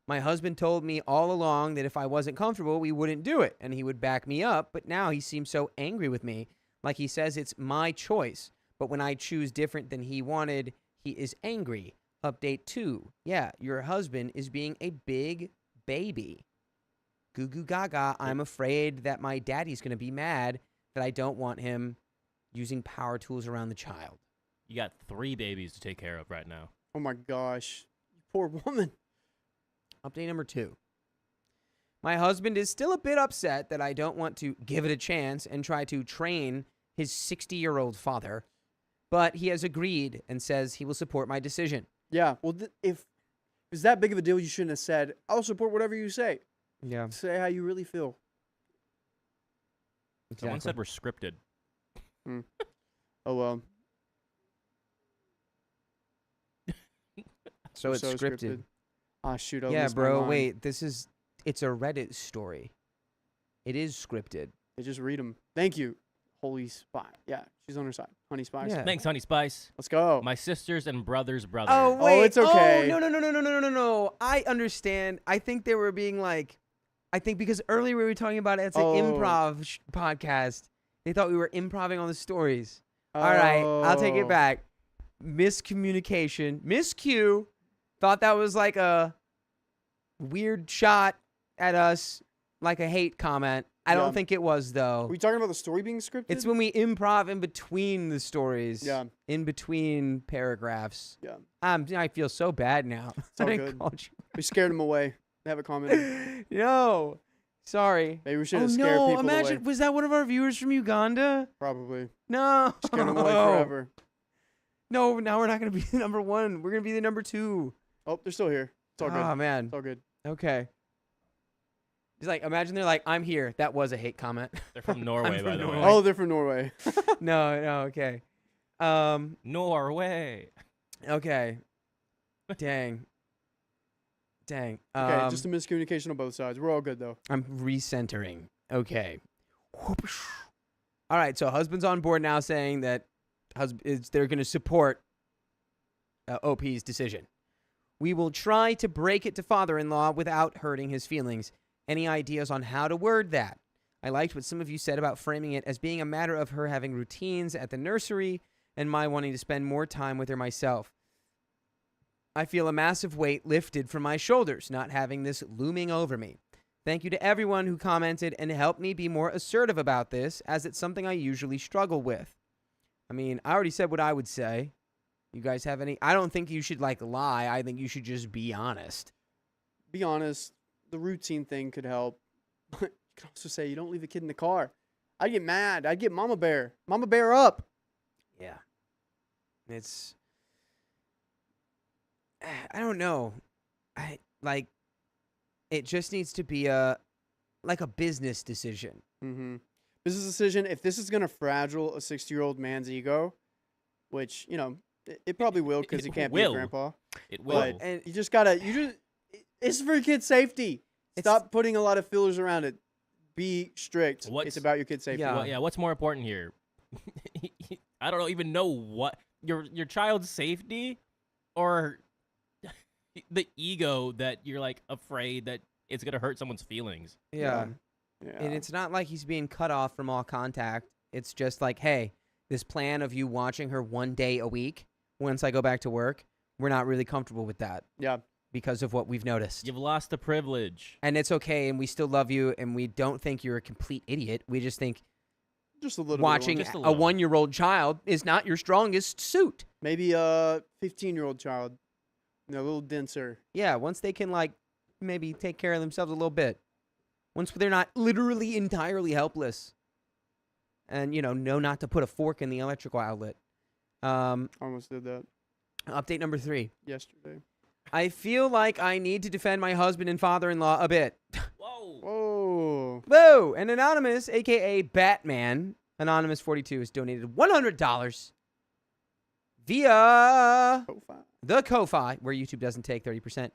S2: My husband told me all along that if I wasn't comfortable, we wouldn't do it, and he would back me up, but now he seems so angry with me. Like he says it's my choice, but when I choose different than he wanted, he is angry. Update 2. Yeah, your husband is being a big baby. Goo goo gaga, I'm afraid that my daddy's going to be mad that I don't want him using power tools around the child.
S3: You got 3 babies to take care of right now.
S1: Oh, my gosh. Poor woman.
S2: Update number 2. My husband is still a bit upset that I don't want to give it a chance and try to train his 60-year-old father, but he has agreed and says he will support my decision.
S1: Yeah. Well, if it's that big of a deal, you shouldn't have said, I'll support whatever you say.
S2: Yeah.
S1: Say how you really feel.
S3: Someone said we're scripted.
S1: Oh, well.
S2: So it's scripted.
S1: Ah, shoot. I
S2: Yeah,
S1: missed my
S2: bro,
S1: line.
S2: wait. It's a Reddit story. It is scripted.
S1: They just read them. Thank you, Holy Spy. Yeah, she's on her side. Honey Spice.
S2: Yeah.
S3: Thanks, Honey Spice.
S1: Let's go.
S3: My sisters and brother's brother.
S2: Oh,
S1: Oh,
S2: wait.
S1: it's okay.
S2: Oh, no. I understand. I think they were being like, I think because earlier we were talking about it's an improv podcast. They thought we were improving on the stories. All right, I'll take it
S1: Oh.
S2: back. Miscommunication. Miss Q thought that was like a weird shot at us, like a hate comment. I
S1: Yeah.
S2: don't think it was, though.
S1: Are we talking about the story being scripted?
S2: It's when we improv in between the stories.
S1: Yeah.
S2: In between paragraphs.
S1: Yeah.
S2: I feel so bad now.
S1: all
S2: I didn't
S1: good.
S2: call
S1: We scared them away. They have a comment.
S2: you. No. Sorry.
S1: Maybe we should
S2: Oh,
S1: have scared
S2: no.
S1: people
S2: Imagine,
S1: away.
S2: was that one of our viewers from Uganda?
S1: Probably.
S2: No.
S1: Scared them away forever.
S2: No, now we're not going to be the number 1. We're going to be the number 2.
S1: Oh, they're still here. It's all good.
S2: Oh, man.
S1: It's all good.
S2: Okay. It's like, imagine they're like, I'm here. That was a hate comment.
S3: They're from Norway,
S2: from
S3: by the
S2: Norway.
S3: way.
S1: Oh, they're from Norway.
S2: No, okay.
S3: Norway.
S2: Okay. Dang.
S1: Okay, just a miscommunication on both sides. We're all good, though.
S2: I'm recentering. Okay. All right, so husband's on board now saying that they're going to support OP's decision. We will try to break it to father-in-law without hurting his feelings. Any ideas on how to word that? I liked what some of you said about framing it as being a matter of her having routines at the nursery and my wanting to spend more time with her myself. I feel a massive weight lifted from my shoulders, not having this looming over me. Thank you to everyone who commented and helped me be more assertive about this, as it's something I usually struggle with. I mean, I already said what I would say. You guys have any? I don't think you should, lie. I think you should just be honest.
S1: Be honest. The routine thing could help. You can also say you don't leave a kid in the car. I'd get mad. I'd get Mama Bear. Mama Bear up.
S2: Yeah. It's... I don't know. It just needs to be a business decision.
S1: Mm-hmm. Business decision. If this is going to fragile a 60-year-old man's ego, which, it probably will because he can't be a grandpa.
S3: It will.
S1: But and you just gotta, it's for your kid's safety. Stop putting a lot of fillers around it. Be strict. It's about your kid's safety.
S3: Yeah. What's more important here? I don't even know what your child's safety or the ego that you're afraid that it's gonna hurt someone's feelings.
S2: Yeah.
S1: Yeah.
S2: And it's not like he's being cut off from all contact. It's just like, hey, this plan of you watching her one day a week once I go back to work, we're not really comfortable with that.
S1: Yeah.
S2: because of what we've noticed.
S3: You've lost the privilege.
S2: And it's okay, and we still love you, and we don't think you're a complete idiot. We just think
S1: Just a little
S2: watching
S1: bit.
S3: Just a
S2: a
S3: little.
S2: 1-year-old child is not your strongest suit.
S1: Maybe a 15-year-old child. A little denser.
S2: Yeah, once they can, like, maybe take care of themselves a little bit. Once they're not literally entirely helpless. And, know not to put a fork in the electrical outlet.
S1: Almost did that
S2: Update number 3.
S1: yesterday.
S2: I feel like I need to defend my husband and father-in-law a bit.
S3: Whoa.
S1: Whoa.
S2: Whoa! And Anonymous, a.k.a. Batman, Anonymous42, has donated $100 via
S1: Profile.
S2: the Ko-Fi, where YouTube doesn't take 30%.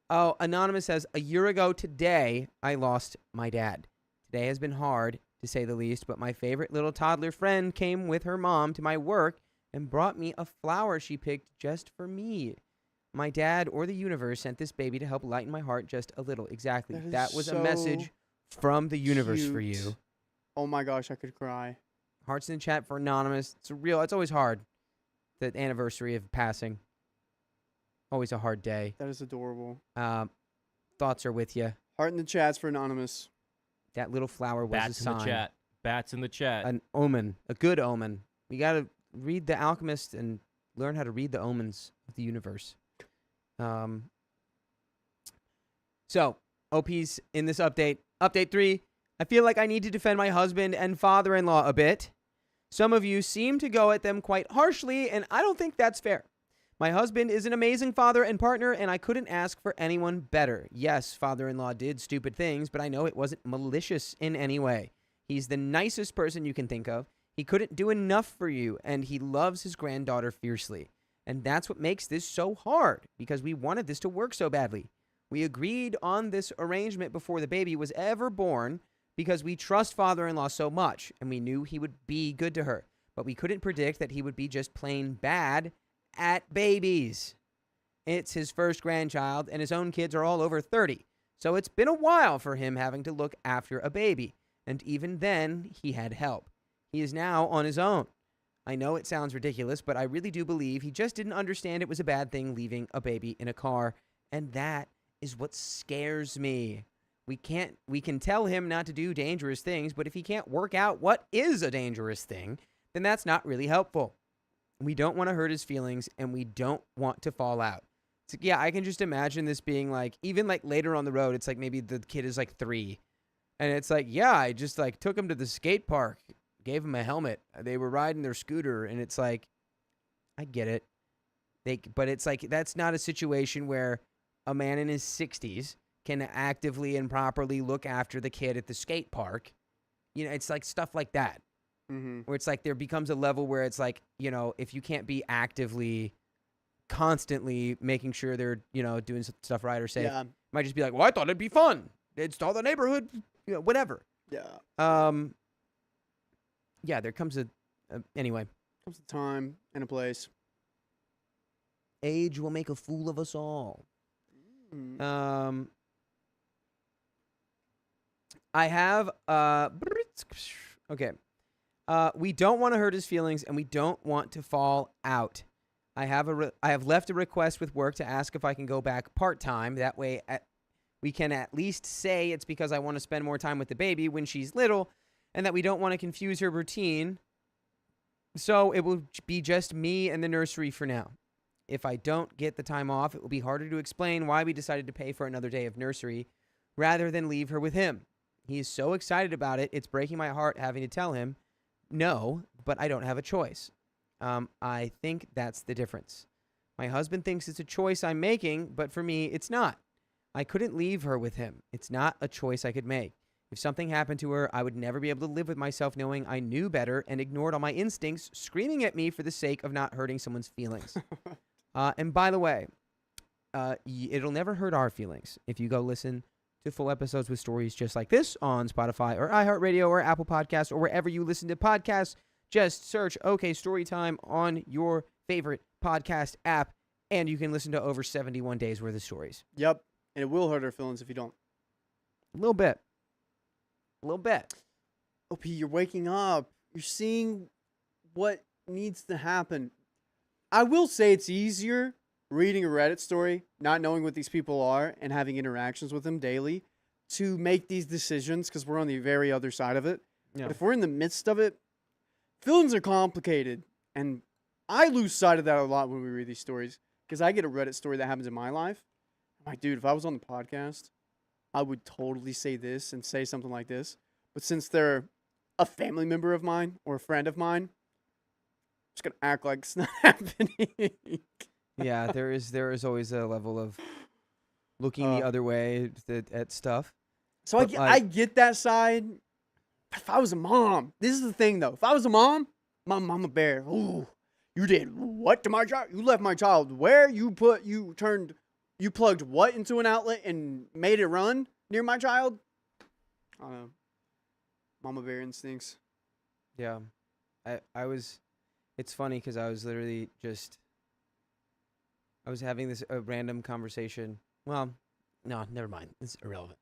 S2: Oh, Anonymous says, a year ago today, I lost my dad. Today has been hard, to say the least, but my favorite little toddler friend came with her mom to my work and brought me a flower she picked just for me. My dad or the universe sent this baby to help lighten my heart just a little. Exactly.
S1: That is
S2: That was a
S1: so
S2: message from the universe for
S1: cute.
S2: you.
S1: Oh my gosh, I could cry.
S2: Hearts in the chat for Anonymous. It's always hard. The anniversary of passing. Always a hard day.
S1: That is adorable.
S2: Thoughts are with you.
S1: Heart in the chats for Anonymous.
S2: That little flower was
S3: Bats
S2: a sign.
S3: in the chat. Bats in the chat.
S2: An omen. A good omen. We got to read The Alchemist and learn how to read the omens of the universe. So, OP's in this update. Update 3. I feel like I need to defend my husband and father-in-law a bit. Some of you seem to go at them quite harshly, and I don't think that's fair. My husband is an amazing father and partner, and I couldn't ask for anyone better. Yes, father-in-law did stupid things, but I know it wasn't malicious in any way. He's the nicest person you can think of. He couldn't do enough for you, and he loves his granddaughter fiercely. And that's what makes this so hard, because we wanted this to work so badly. We agreed on this arrangement before the baby was ever born because we trust father-in-law so much, and we knew he would be good to her. But we couldn't predict that he would be just plain bad at babies. It's his first grandchild, and his own kids are all over 30. So it's been a while for him having to look after a baby. And even then, he had help. He is now on his own. I know it sounds ridiculous, but I really do believe he just didn't understand it was a bad thing leaving a baby in a car. And that is what scares me. We can tell him not to do dangerous things, but if he can't work out what is a dangerous thing, then that's not really helpful. We don't want to hurt his feelings, and we don't want to fall out. So, yeah, I can just imagine this being like, even like later on the road, it's like maybe the kid is like 3. And it's like, yeah, I just like took him to the skate park, gave him a helmet. They were riding their scooter, and it's like, I get it. But it's like, that's not a situation where a man in his 60s can actively and properly look after the kid at the skate park. It's like stuff like that.
S1: Mm-hmm.
S2: Where it's like there becomes a level where it's like, if you can't be actively, constantly making sure they're, doing stuff right or safe,
S1: Yeah.
S2: it might just be like, well, I thought it'd be fun. It's all the neighborhood, whatever.
S1: Yeah.
S2: Yeah, there comes anyway.
S1: Comes a time and a place.
S2: Age will make a fool of us all.
S1: Mm.
S2: I have, okay. We don't want to hurt his feelings, and we don't want to fall out. I have left a request with work to ask if I can go back part-time. That way we can at least say it's because I want to spend more time with the baby when she's little, and that we don't want to confuse her routine. So it will be just me and the nursery for now. If I don't get the time off, it will be harder to explain why we decided to pay for another day of nursery rather than leave her with him. He is so excited about it, it's breaking my heart having to tell him, no, but I don't have a choice. I think that's the difference. My husband thinks it's a choice I'm making, but for me, it's not. I couldn't leave her with him. It's not a choice I could make. If something happened to her, I would never be able to live with myself knowing I knew better and ignored all my instincts, screaming at me for the sake of not hurting someone's feelings. And by the way, it'll never hurt our feelings if you go listen to full episodes with stories just like this on Spotify or iHeartRadio or Apple Podcasts or wherever you listen to podcasts. Just search OK Storytime on your favorite podcast app, and you can listen to over 71 days worth of stories.
S1: Yep. And it will hurt our feelings if you don't.
S2: A little bit. A little bit.
S1: OP, you're waking up. You're seeing what needs to happen. I will say it's easier reading a Reddit story, not knowing what these people are, and having interactions with them daily to make these decisions because we're on the very other side of it.
S2: Yeah.
S1: But if we're in the midst of it, feelings are complicated. And I lose sight of that a lot when we read these stories because I get a Reddit story that happens in my life. I'm like, dude, if I was on the podcast, I would totally say this and say something like this. But since they're a family member of mine or a friend of mine, I'm just going to act like it's not happening.
S2: Yeah, there is always a level of looking the other way at stuff.
S1: So
S2: But,
S1: I get that side. But if I was a mom, this is the thing though. If I was a mom, my mama bear, ooh, you did what to my child? You left my child where? You plugged what into an outlet and made it run near my child? I don't know. Mama bear instincts.
S2: Yeah, it's funny because I was literally I was having this random conversation. Well, no, never mind. It's irrelevant.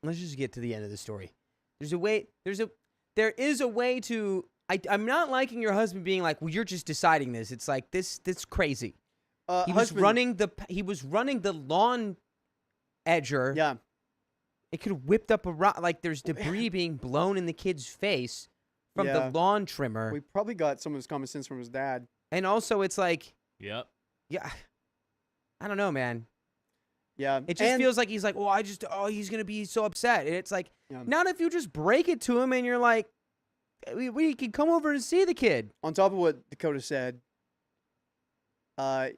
S2: Let's just get to the end of the story. There is a way to. I'm not liking your husband being like, well, you're just deciding this. It's like this crazy. He was running the lawn edger.
S1: Yeah.
S2: It could have whipped up a rock. Like there's debris being blown in the kid's face from the lawn trimmer.
S1: We probably got some of his common sense from his dad.
S2: And also, it's like,
S3: Yep.
S2: yeah, I don't know, man.
S1: Yeah.
S2: It just feels like he's like, he's going to be so upset. And it's like,
S1: Yeah.
S2: not if you just break it to him and you're like, we can come over and see the kid.
S1: On top of what Dakota said,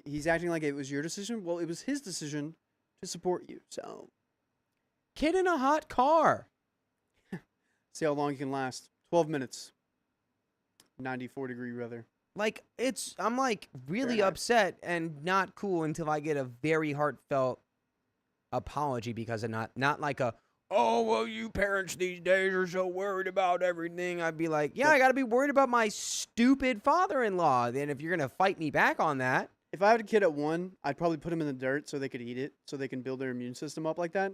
S1: he's acting like it was your decision. Well, it was his decision to support you. So,
S2: Kid in a hot car.
S1: see how long you can last. 12 minutes. 94-degree weather.
S2: Like, I'm like really
S1: Fahrenheit.
S2: upset and not cool until I get a very heartfelt apology because of not like oh, well, you parents these days are so worried about everything. I'd be like, yeah, I got to be worried about my stupid father-in-law. Then if you're going to fight me back on that.
S1: If I had a kid at 1, I'd probably put him in the dirt so they could eat it, so they can build their immune system up like that.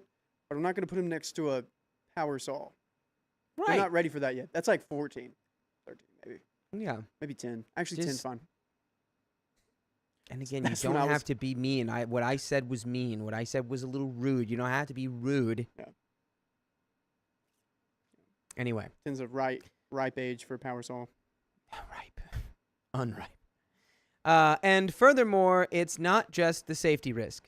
S1: But I'm not going to put him next to a power saw.
S2: Right.
S1: They're not ready for that yet. That's like 14, 13, maybe.
S2: Yeah.
S1: Maybe 10. Actually, 10's fine.
S2: And again, you
S1: That's when
S2: don't
S1: I
S2: have
S1: was-
S2: to be mean. What I said was mean. What I said was a little rude. You don't have to be rude.
S1: Yeah.
S2: Anyway.
S1: 10's a ripe age for a power saw.
S2: Ripe. Unripe. And furthermore, it's not just the safety risk.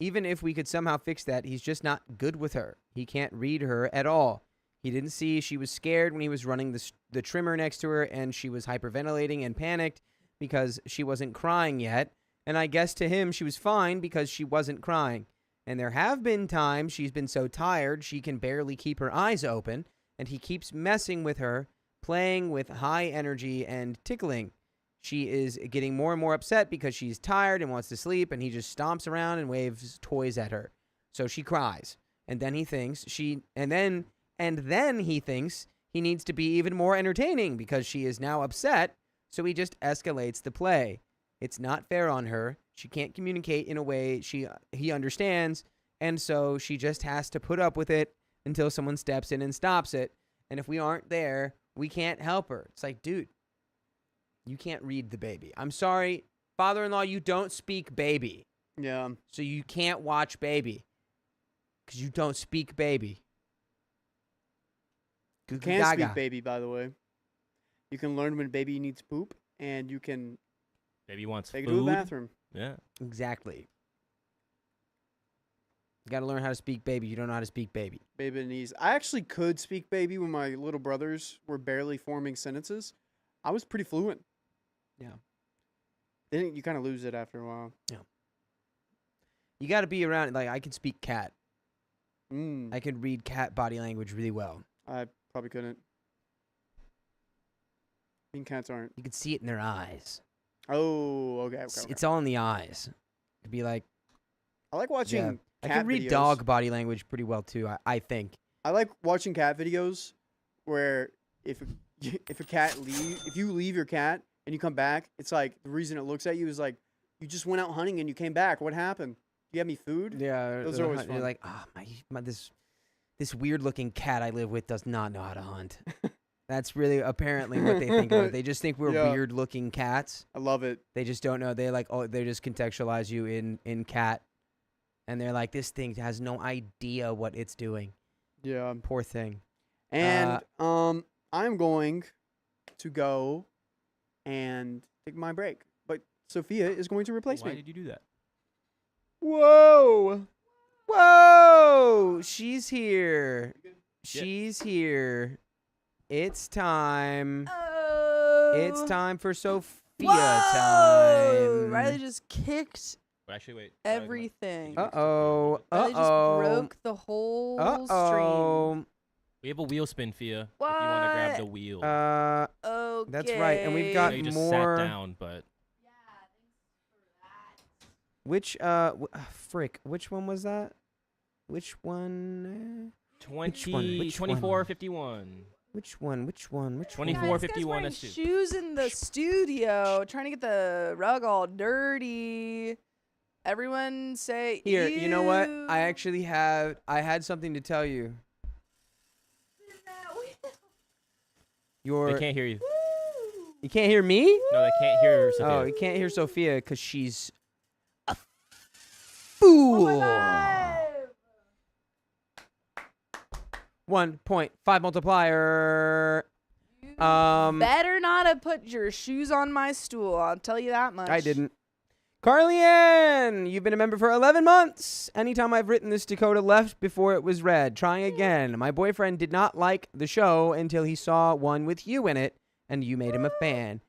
S2: Even if we could somehow fix that, he's just not good with her. He can't read her at all. He didn't see she was scared when he was running the trimmer next to her, and she was hyperventilating and panicked because she wasn't crying yet. And I guess to him, she was fine because she wasn't crying. And there have been times she's been so tired she can barely keep her eyes open, and he keeps messing with her, playing with high energy and tickling. She is getting more and more upset because she's tired and wants to sleep, and he just stomps around and waves toys at her. So she cries. And then he thinks he thinks he needs to be even more entertaining because she is now upset, so he just escalates the play. It's not fair on her. She can't communicate in a way he understands, and so she just has to put up with it until someone steps in and stops it. And if we aren't there, we can't help her. It's like, dude, you can't read the baby. I'm sorry, father-in-law, you don't speak baby.
S1: Yeah.
S2: So you can't watch baby because you don't speak baby.
S1: You can speak baby, by the way. You can learn when baby needs poop, and you can
S3: Baby wants
S1: take
S3: food.
S1: it to the bathroom.
S3: Yeah.
S2: Exactly. You got to learn how to speak baby. You don't know how to speak baby.
S1: Baby needs. I actually could speak baby when my little brothers were barely forming sentences. I was pretty fluent.
S2: Yeah.
S1: Then you kind of lose it after a while.
S2: You got to be around. Like, I can speak cat.
S1: Mm,
S2: I can read cat body language really well.
S1: I probably couldn't. Mean cats aren't.
S2: You can see it in their eyes.
S1: Oh, okay.
S2: It's all in the eyes. It'd be like,
S1: I like watching
S2: yeah. I
S1: cat
S2: can read
S1: videos.
S2: dog body language pretty well too. I think.
S1: I like watching cat videos where if you leave your cat and you come back, it's like the reason it looks at you is like you just went out hunting and you came back. What happened? Do you have any food?
S2: Yeah,
S1: Those are always
S2: You're
S1: fun.
S2: like, my this weird looking cat I live with does not know how to hunt. That's really apparently what they think of it. They just think we're
S1: Yeah.
S2: weird looking cats.
S1: I love it.
S2: They just don't know. They they just contextualize you in cat. And they're like, this thing has no idea what it's doing.
S1: Yeah.
S2: Poor thing.
S1: And I'm going to go and take my break. But Sophia is going to replace
S3: Why
S1: me.
S3: did you do that?
S2: Whoa. Whoa. She's here. She's here. It's time.
S4: Oh.
S2: It's time for Sophia
S4: Whoa!
S2: time.
S4: Riley just kicked
S3: Actually, wait.
S4: everything.
S2: Uh-oh.
S4: Riley just broke the whole stream.
S2: Uh-oh.
S3: We have a wheel spin, Fia. If you want to grab the wheel.
S4: Okay.
S2: That's right. And we've
S3: I
S2: got
S3: know you just
S2: more.
S3: sat down, but
S2: Which frick, which one was that? Which one?
S3: 2451.
S2: Which one?
S3: 2451
S4: Guys,
S3: S2.
S4: shoes in the studio, trying to get the rug all dirty. Everyone say
S2: Here, you know what?
S4: ew.
S2: I had something to tell you.
S3: They can't hear you.
S2: You can't hear me?
S3: No, they can't hear Sophia.
S2: Oh, you can't hear Sophia because she's a
S4: Oh
S2: fool.
S4: my God.
S2: 1.5 multiplier.
S4: Better not have put your shoes on my stool. I'll tell you that much.
S2: I didn't. Carly Ann, you've been a member for 11 months. Anytime I've written this, Dakota left before it was read. Trying again. My boyfriend did not like the show until he saw one with you in it, and you made him a fan.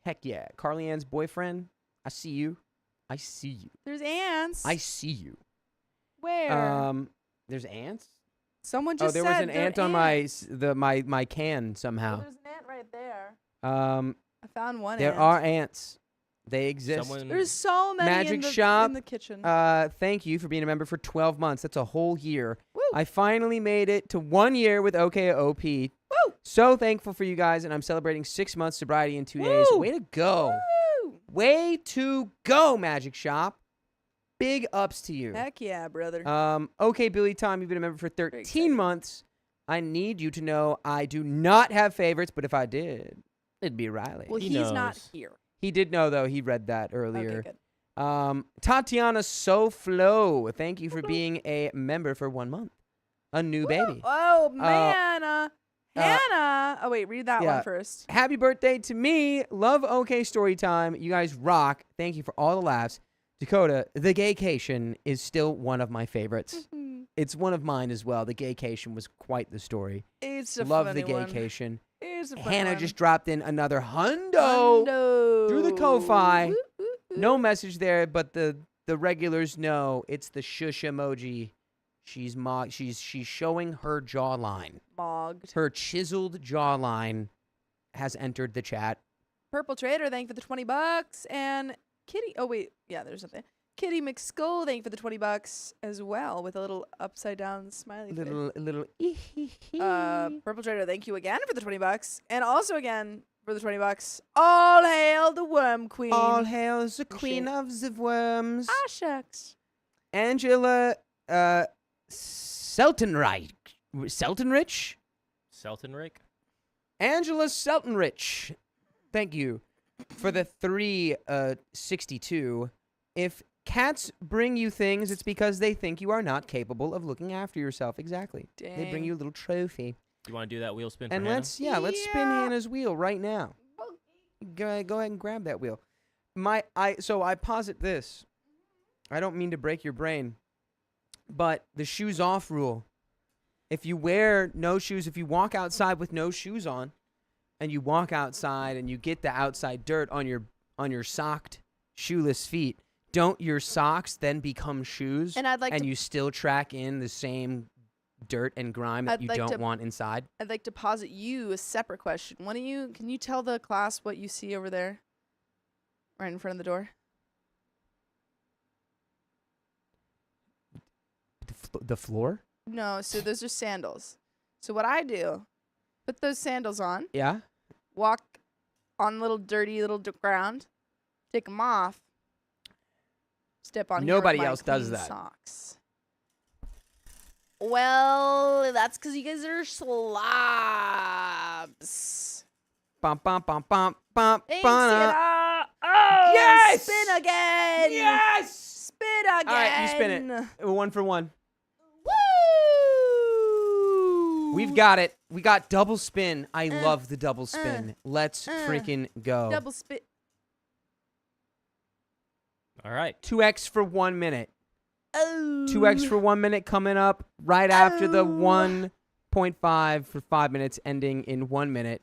S2: Heck yeah. Carly Ann's boyfriend, I see you. I see you.
S4: There's ants.
S2: I see you.
S4: Where?
S2: There's ants?
S4: Someone just
S2: there
S4: said
S2: was an
S4: there are
S2: ant on
S4: ants.
S2: my can somehow.
S4: Well, there's an ant right there.
S2: I
S4: found one
S2: there
S4: ant.
S2: are ants. They exist.
S4: There's so many
S2: Magic
S4: in the,
S2: Shop,
S4: in the kitchen.
S2: Thank you for being a member for 12 months. That's a whole year.
S4: Woo.
S2: I finally made it to 1 year with OKOP.
S4: Woo.
S2: So thankful for you guys, and I'm celebrating 6 months sobriety in 2 days.
S4: Woo.
S2: Way to go.
S4: Woo.
S2: Way to go, Magic Shop. Big ups to you.
S4: Heck yeah, brother.
S2: Okay, Billy Tom, you've been a member for
S4: Very
S2: 13
S4: excited.
S2: months. I need you to know I do not have favorites, but if I did, it'd be Riley.
S4: well,
S3: he
S4: he's not
S3: knows.
S4: here.
S2: He did know, though. He read that earlier.
S4: Okay, good.
S2: Tatiana SoFlo, thank you for being a member for 1 month. A new baby.
S4: Oh, man. Hannah. Oh, wait, read that
S2: yeah.
S4: one first.
S2: Happy birthday to me. Love OK Storytime. You guys rock. Thank you for all the laughs. Dakota, the gaycation is still one of my favorites. It's one of mine as well. The gaycation was quite the story.
S4: It's a
S2: Love
S4: funny
S2: the
S4: one.
S2: gaycation.
S4: It's a fun
S2: Hannah
S4: one.
S2: just dropped in another hundo. through the Ko-Fi.
S4: Woo, woo, woo.
S2: No message there, but the regulars know it's the shush emoji. She's showing her jawline.
S4: Mogged.
S2: Her chiseled jawline has entered the chat.
S4: Purple Trader, thank you for the $20. And Kitty, oh wait, yeah, there's something. Kitty McSkull, thank you for the $20 as well, with a little upside down smiley face.
S2: Little.
S4: Purple Trader, thank you again for the $20, and also again for the $20. All hail the Worm Queen.
S2: All hail the
S4: Oh,
S2: queen
S4: shit.
S2: of the worms.
S4: Ah, shucks.
S2: Angela Seltenrich.
S3: Seltenrick?
S2: Angela Seltenrich. Thank you for the 362. If cats bring you things, it's because they think you are not capable of looking after yourself. Exactly. They bring
S4: Dang.
S2: you a little trophy.
S3: You want to do that wheel spin for
S2: And
S3: Hannah?
S2: let's spin Hannah's wheel right now. Go ahead and grab that wheel. So I posit this. I don't mean to break your brain, but the shoes off rule. If you wear no shoes, if you walk outside with no shoes on, and you walk outside and you get the outside dirt on your socked, shoeless feet, don't your socks then become shoes?
S4: And I'd like
S2: and
S4: to
S2: you still track in the same dirt and grime that
S4: I'd
S2: you
S4: like
S2: don't
S4: to-
S2: want inside?
S4: I'd like to posit you a separate question. Can you tell the class what you see over there? Right in front of the door?
S2: The floor?
S4: No, so those are sandals. So what I do, put those sandals on,
S2: Yeah.
S4: walk on little dirty little ground, take them off, step on here with
S2: Nobody
S4: my
S2: else does
S4: clean
S2: that.
S4: Socks. Well, that's because you guys are slobs.
S2: Bum bum bum bum bum.
S4: Thanks,
S2: bum.
S4: Sienna. Oh,
S2: Yes!
S4: spin again.
S2: Yes.
S4: Spin again.
S2: All right, you spin it. 1 for 1.
S4: Woo!
S2: We've got it. We got double spin. I love the double spin. Let's freaking go.
S4: Double spin.
S3: All right.
S2: 2x for 1 minute.
S4: Oh.
S2: 2x for 1 minute coming up right after the 1.5 for 5 minutes, ending in 1 minute.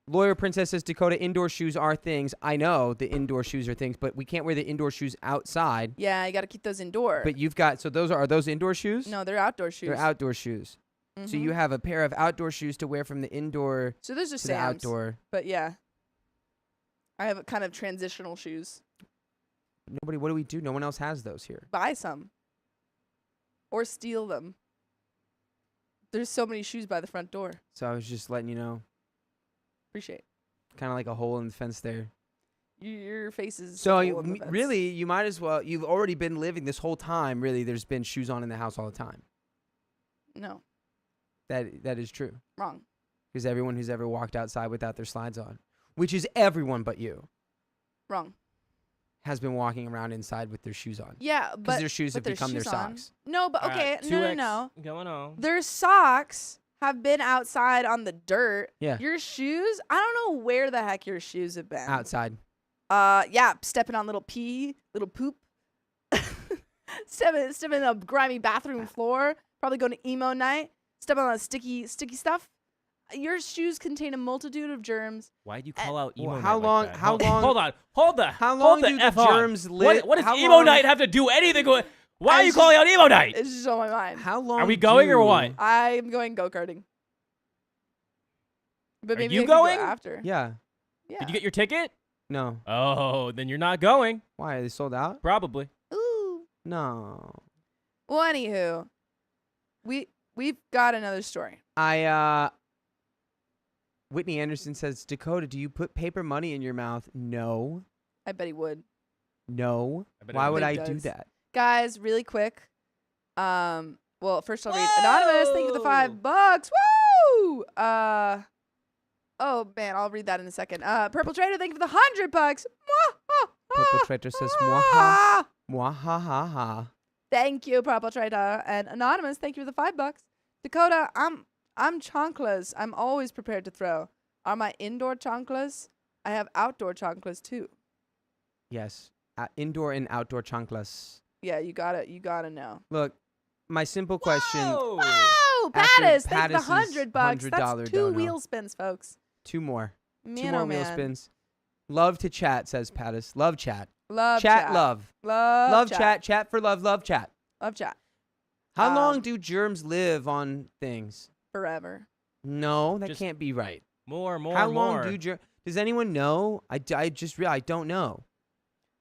S2: Lawyer Princess says, Dakota, indoor shoes are things. I know the indoor shoes are things, but we can't wear the indoor shoes outside.
S4: Yeah, you got to keep those indoor.
S2: But you've got, so those are those indoor shoes?
S4: No, they're outdoor shoes.
S2: They're outdoor shoes. So you have a pair of outdoor shoes to wear from the indoor
S4: So those are
S2: to the
S4: Sam's.
S2: outdoor.
S4: But yeah, I have kind of transitional shoes.
S2: Nobody, what do we do? No one else has those here.
S4: Buy some. Or steal them. There's so many shoes by the front door.
S2: So I was just letting you know,
S4: Appreciate.
S2: kind of like a hole in the fence there.
S4: Your face is
S2: So
S4: all
S2: you,
S4: on the fence.
S2: really, you might as well, you've already been living this whole time. Really, there's been shoes on in the house all the time.
S4: No,
S2: That is true.
S4: wrong.
S2: Because everyone who's ever walked outside without their slides on, which is everyone but you,
S4: Wrong.
S2: has been walking around inside with their shoes on.
S4: Yeah,
S2: Because
S4: but
S2: their shoes have
S4: their
S2: become their
S4: shoes on.
S2: socks.
S4: No, but
S3: All
S4: okay,
S3: right,
S4: no,
S3: 2x
S4: no.
S3: going on.
S4: Their socks have been outside on the dirt.
S2: Yeah.
S4: Your shoes, I don't know where the heck your shoes have been.
S2: Outside.
S4: Yeah, stepping on little poop. stepping on a grimy bathroom floor. Probably going to emo night. Stepping on sticky stuff. Your shoes contain a multitude of germs.
S3: Why'd you call out emo
S2: Well,
S3: night
S2: how
S3: like
S2: long-
S3: that?
S2: how
S3: Hold-
S2: long-
S3: Hold on. Hold the.
S2: How
S3: hold
S2: long
S3: the
S2: do the
S3: F on.
S2: germs live?
S3: What does
S2: how
S3: emo
S2: long-
S3: night have to do anything with? Why are you
S4: just-
S3: calling out emo night?
S4: It's just on my mind.
S2: How long
S3: Are we going or
S2: do-
S3: what?
S4: I'm going go-karting. But
S3: Are
S4: maybe
S3: you
S4: I could go
S3: going?
S4: after.
S2: Yeah.
S4: Yeah.
S3: Did you get your ticket?
S2: No.
S3: Oh, then you're not going.
S2: Why? Are they sold out?
S3: Probably.
S4: Ooh.
S2: No.
S4: Well, anywho, we've got another story.
S2: Whitney Anderson says, Dakota, do you put paper money in your mouth? No.
S4: I bet he would.
S2: No.
S3: I bet
S2: Why would
S4: everybody
S2: I do
S4: does.
S2: that?
S4: Guys, really quick. Well, first I'll read Anonymous. Thank you for the $5. Woo! Oh man, I'll read that in a second. Purple Trader, thank you for the $100.
S2: Purple Trader says, mwaha. Mwahaha.
S4: Thank you, Purple Trader. And Anonymous, thank you for the $5. Dakota, I'm chanclas. I'm always prepared to throw. Are my indoor chanclas? I have outdoor chanclas too.
S2: Yes. Indoor and outdoor chanclas.
S4: Yeah, you gotta know.
S2: Look, my simple question.
S3: Whoa.
S4: Oh,
S2: After
S4: Pattis, thank you for
S2: Pattis's
S4: the $100. That's
S2: $100
S4: two
S2: dono.
S4: wheel spins, folks.
S2: 2 more.
S4: Man,
S2: 2 more
S4: oh
S2: wheel
S4: man.
S2: spins. Love to chat, says Pattis. Love chat.
S4: Love
S2: Chat, love.
S4: Love
S2: Chat. Chat for love. Love chat.
S4: Love chat.
S2: How long
S4: Um,
S2: do germs live on things?
S4: Forever.
S2: No, that
S3: Just
S2: can't be right.
S3: More.
S2: How
S3: more.
S2: long do germs? Does anyone know? I just realized I don't know.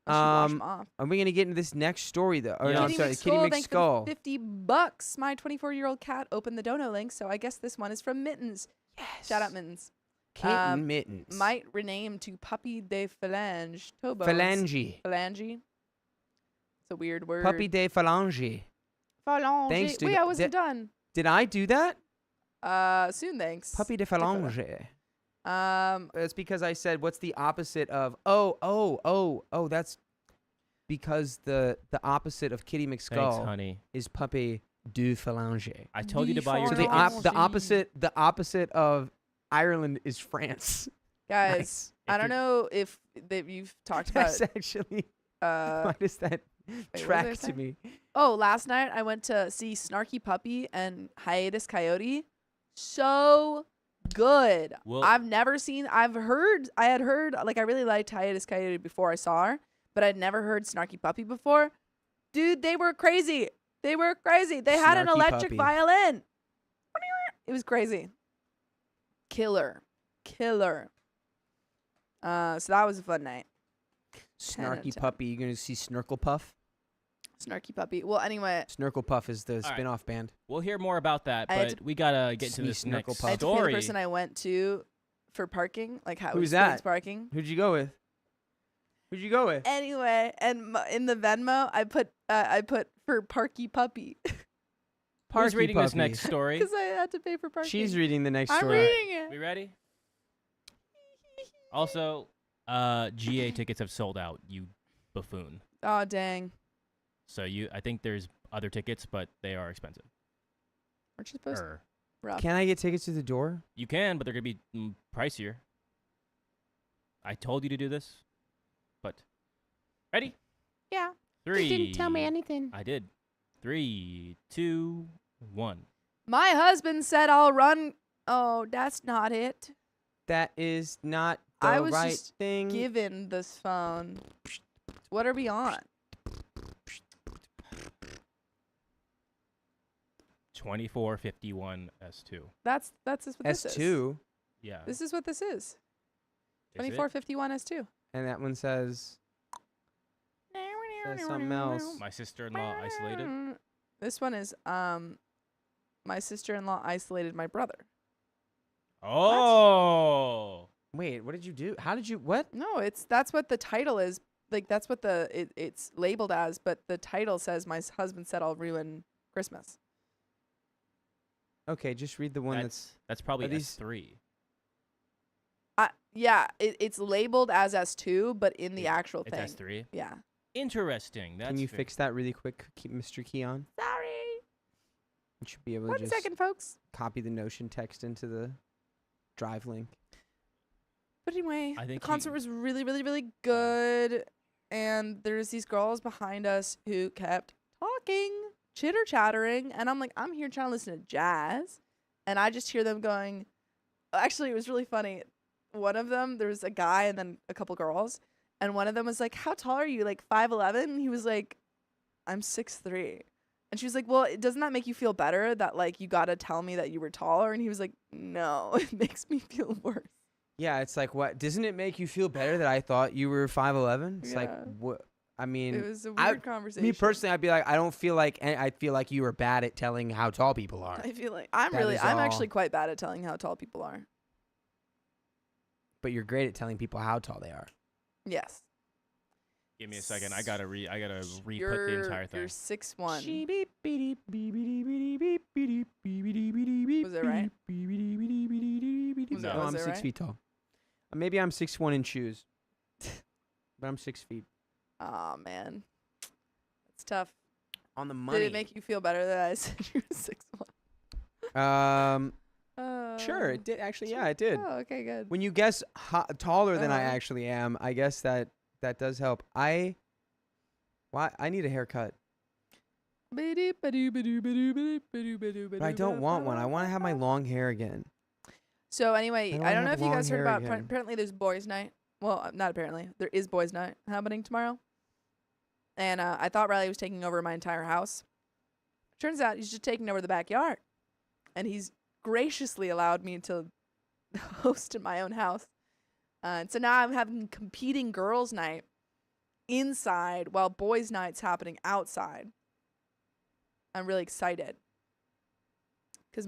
S4: I should wash 'em off.
S2: Are we gonna get into this next story though? Or
S3: Yeah.
S2: no, I'm
S4: Kitty
S2: sorry, Kitty
S4: McSkull, thank you for
S2: McSkull.
S4: the $50. My 24-year-old cat opened the dono link, so I guess this one is from Mittens.
S2: Yes.
S4: Shout out Mittens.
S2: Kitten Mittens.
S4: Might rename to Puppy de Phalange. Tobones.
S2: Phalange.
S4: Phalange. It's a weird word.
S2: Puppy de Phalange.
S4: Phalange.
S2: Thanks to
S4: Wait,
S2: the-
S4: I wasn't done.
S2: Did I do that?
S4: Soon, thanks.
S2: Puppy de Phalange.
S4: Um,
S2: It's because I said, what's the opposite of? Oh. That's because the opposite of Kitty
S3: Thanks,
S2: McSkull
S3: honey.
S2: is Puppy du Phalange.
S3: I told you to buy your
S2: So
S4: Phalange.
S3: tickets.
S2: the opposite of Ireland is France.
S4: guys,
S2: Nice.
S4: I
S3: If
S4: don't
S3: you're-
S4: know if you've talked about.
S2: That's actually.
S4: Uh,
S2: Why does that
S4: what was I
S2: track to
S4: saying?
S2: me?
S4: Oh, last night I went to see Snarky Puppy and Hiatus Coyote. So good.
S3: Well-
S4: I had heard, like, I really liked Hiatus Coyote before I saw her, but I'd never heard Snarky Puppy before. Dude, they were crazy. They had an
S2: Snarky
S4: electric
S2: Puppy.
S4: violin. It was crazy. Killer. So that was a fun night. 10 out of
S2: Snarky
S4: 10.
S2: Puppy. You gonna see Snurkle Puff?
S4: Snarky Puppy. Well, anyway,
S2: Snurkle Puff is the
S3: right.
S2: spin-off band.
S3: We'll hear more about that,
S4: I had
S3: but we gotta get to
S2: Snee
S3: this
S2: Snorkel
S3: next
S2: Puff.
S4: I had to pay the
S3: story.
S4: person I went to for parking, like how
S2: Who's
S4: it explains
S2: that?
S4: parking.
S2: Who'd you go with?
S4: Anyway, and in the Venmo, I put for Parky Puppy.
S2: Parky
S3: reading this
S2: puppy.
S3: next story?
S4: Because I had to pay for parking.
S2: She's reading the next
S4: I'm
S2: story.
S4: reading it.
S3: We ready? Also, GA tickets have sold out, you buffoon.
S4: Oh, dang.
S3: So I think there's other tickets, but they are expensive.
S4: Aren't you supposed to? Rough.
S2: Can I get tickets to the door?
S3: You can, but they're going to be pricier. I told you to do this, but ready?
S4: Yeah.
S3: 3.
S2: anything.
S3: I did. 3, 2, 1.
S4: My husband said I'll run. Oh, that's not it.
S2: That is not the
S4: I was
S2: right
S4: just
S2: thing.
S4: given this phone. What are we on?
S3: 2451 S2.
S4: That's what this is.
S2: S2,
S3: Yeah.
S4: This is what this is.
S3: Is it?
S4: 2451 S2.
S2: and that one says something else.
S3: My sister-in-law isolated.
S4: This one is my sister-in-law isolated my brother.
S3: Oh.
S2: Wait, what did you do? How did you? What?
S4: No, that's what the title is. Like that's what it's labeled as, but the title says my husband said I'll ruin Christmas.
S2: Okay, just read the one that's.
S3: That's probably
S2: Are these-
S3: S3.
S4: Yeah, it's labeled as S2, but in the actual
S3: It's
S4: thing.
S3: S3.
S4: Yeah.
S3: Interesting. That's
S2: Can you fix that really quick, keep Mr. Keon?
S4: Sorry.
S2: You should be able to
S4: 1
S2: just
S4: second, folks.
S2: copy the Notion text into the Drive link.
S4: But anyway,
S3: I
S4: the
S3: think
S4: concert
S3: you-
S4: was really, really, really good. And there's these girls behind us who kept talking, chitter-chattering. And I'm like, I'm here trying to listen to jazz. And I just hear them going, actually, it was really funny. One of them, there was a guy and then a couple girls. And one of them was like, how tall are you? Like 5'11"? And he was like, I'm 6'3". And she was like, well, doesn't that make you feel better that, like, you got to tell me that you were taller? And he was like, no, it makes me feel worse.
S2: Yeah, it's like, what? Doesn't it make you feel better that I thought you were 5'11"? It's like,
S4: Yeah.
S2: what? I mean,
S4: It was a weird conversation.
S2: me personally, I'd be like, I don't feel like, I feel like you were bad at telling how tall people are.
S4: I feel like I'm
S2: That is
S4: actually
S2: all.
S4: quite bad at telling how tall people are.
S2: But you're great at telling people how tall they are.
S4: Yes.
S3: Give me a second. I gotta re-put the entire thing.
S4: You're 6'1".
S2: Was
S4: Was it right? Was
S2: No,
S4: it-
S2: I'm
S4: was it
S2: 6
S4: right?
S2: feet tall. Maybe I'm 6'1" in shoes. But I'm 6 feet.
S4: Oh man, it's tough.
S2: On the money.
S4: Did it make you feel better that I said you were 6'1"?
S2: Sure, it did. Actually, yeah, it did.
S4: Oh, okay, good.
S2: When you guess taller than I
S4: Uh-huh.
S2: actually am, I guess that does help. I need a haircut. But I don't want one. I want to have my long hair again.
S4: So anyway,
S2: I
S4: I
S2: don't
S4: don't know
S2: have
S4: if you guys
S2: long
S4: heard
S2: hair
S4: about.
S2: again.
S4: Apparently, there's boys' night. Well, not apparently. There is boys' night happening tomorrow. And I thought Riley was taking over my entire house. Turns out he's just taking over the backyard, and he's graciously allowed me to host in my own house. And so now I'm having competing girls' night inside while boys' night's happening outside. I'm really excited because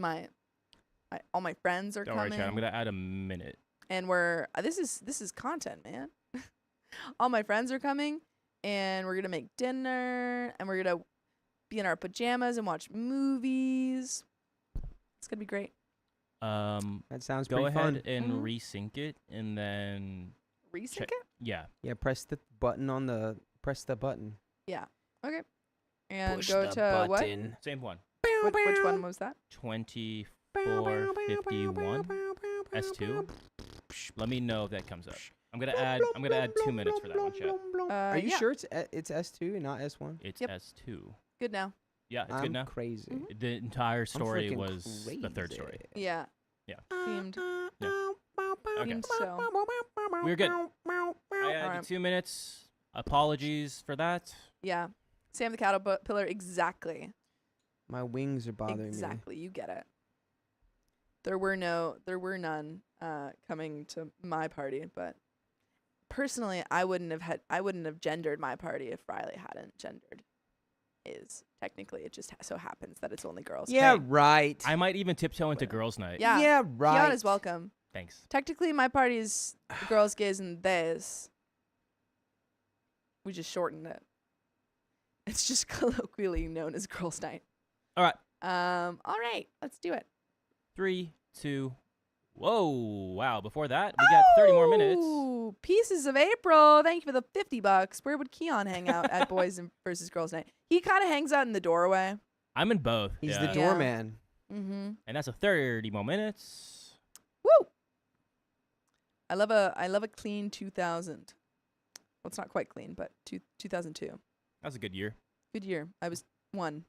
S4: all my friends are
S3: Don't worry,
S4: coming.
S3: Chad. I'm gonna add a minute.
S4: And we're this is content, man. All my friends are coming, and we're gonna make dinner, and we're gonna be in our pajamas and watch movies. It's gonna be great.
S2: That sounds
S3: Go
S2: pretty
S3: ahead
S2: fun.
S3: and
S4: Mhm.
S3: resync it, and then
S4: Resync
S3: Check.
S4: it?
S3: yeah,
S2: Yeah, press the button.
S4: And
S2: Push
S4: go
S2: the
S4: to what?
S2: button.
S3: same one.
S4: Which one was that?
S3: 2451 S2. Let me know if that comes up. I'm gonna add 2 minutes for that one, Chad.
S2: Are you
S4: yeah.
S2: sure it's S2 and not S1?
S3: It's
S4: Yep.
S3: S2.
S4: Good now.
S3: Yeah, it's
S2: I'm
S3: good now.
S2: crazy.
S4: Mhm.
S3: The entire
S2: I'm
S3: story
S2: freaking
S3: was the third story.
S4: Yeah.
S3: Yeah.
S4: Themed.
S3: Okay.
S4: Themed show.
S3: We're good. I added
S4: Alright.
S3: 2 minutes. Apologies for that.
S4: Yeah. Sam the Caterpillar. Exactly.
S2: My wings are bothering me.
S4: Exactly. You get it. There were none coming to my party, but personally, I wouldn't have gendered my party if Riley hadn't gendered his. Technically, it just so happens that it's only girls.
S2: Yeah,
S3: Hey,
S2: right.
S3: I might even tiptoe into girls' night.
S4: Yeah.
S2: Yeah,
S4: Keon
S2: right.
S4: is welcome.
S3: Thanks.
S4: Technically, my party is girls, gays, and theys. We just shortened it. It's just colloquially known as girls' night.
S3: All right.
S4: All right, let's do it.
S3: 3, 2. Whoa! Wow. Before that, we got 30 more minutes.
S4: Ooh, Pieces of April. Thank you for the $50. Where would Keon hang out at Boys versus Girls Night? He kind of hangs out in the doorway.
S3: I'm in both.
S2: He's
S3: yeah.
S2: the doorman.
S4: Mm-hmm.
S3: And that's a 30 more minutes.
S4: Woo! I love a clean 2000. Well, it's not quite clean, but 2002.
S3: That was a good year.
S4: Good year. I was 1.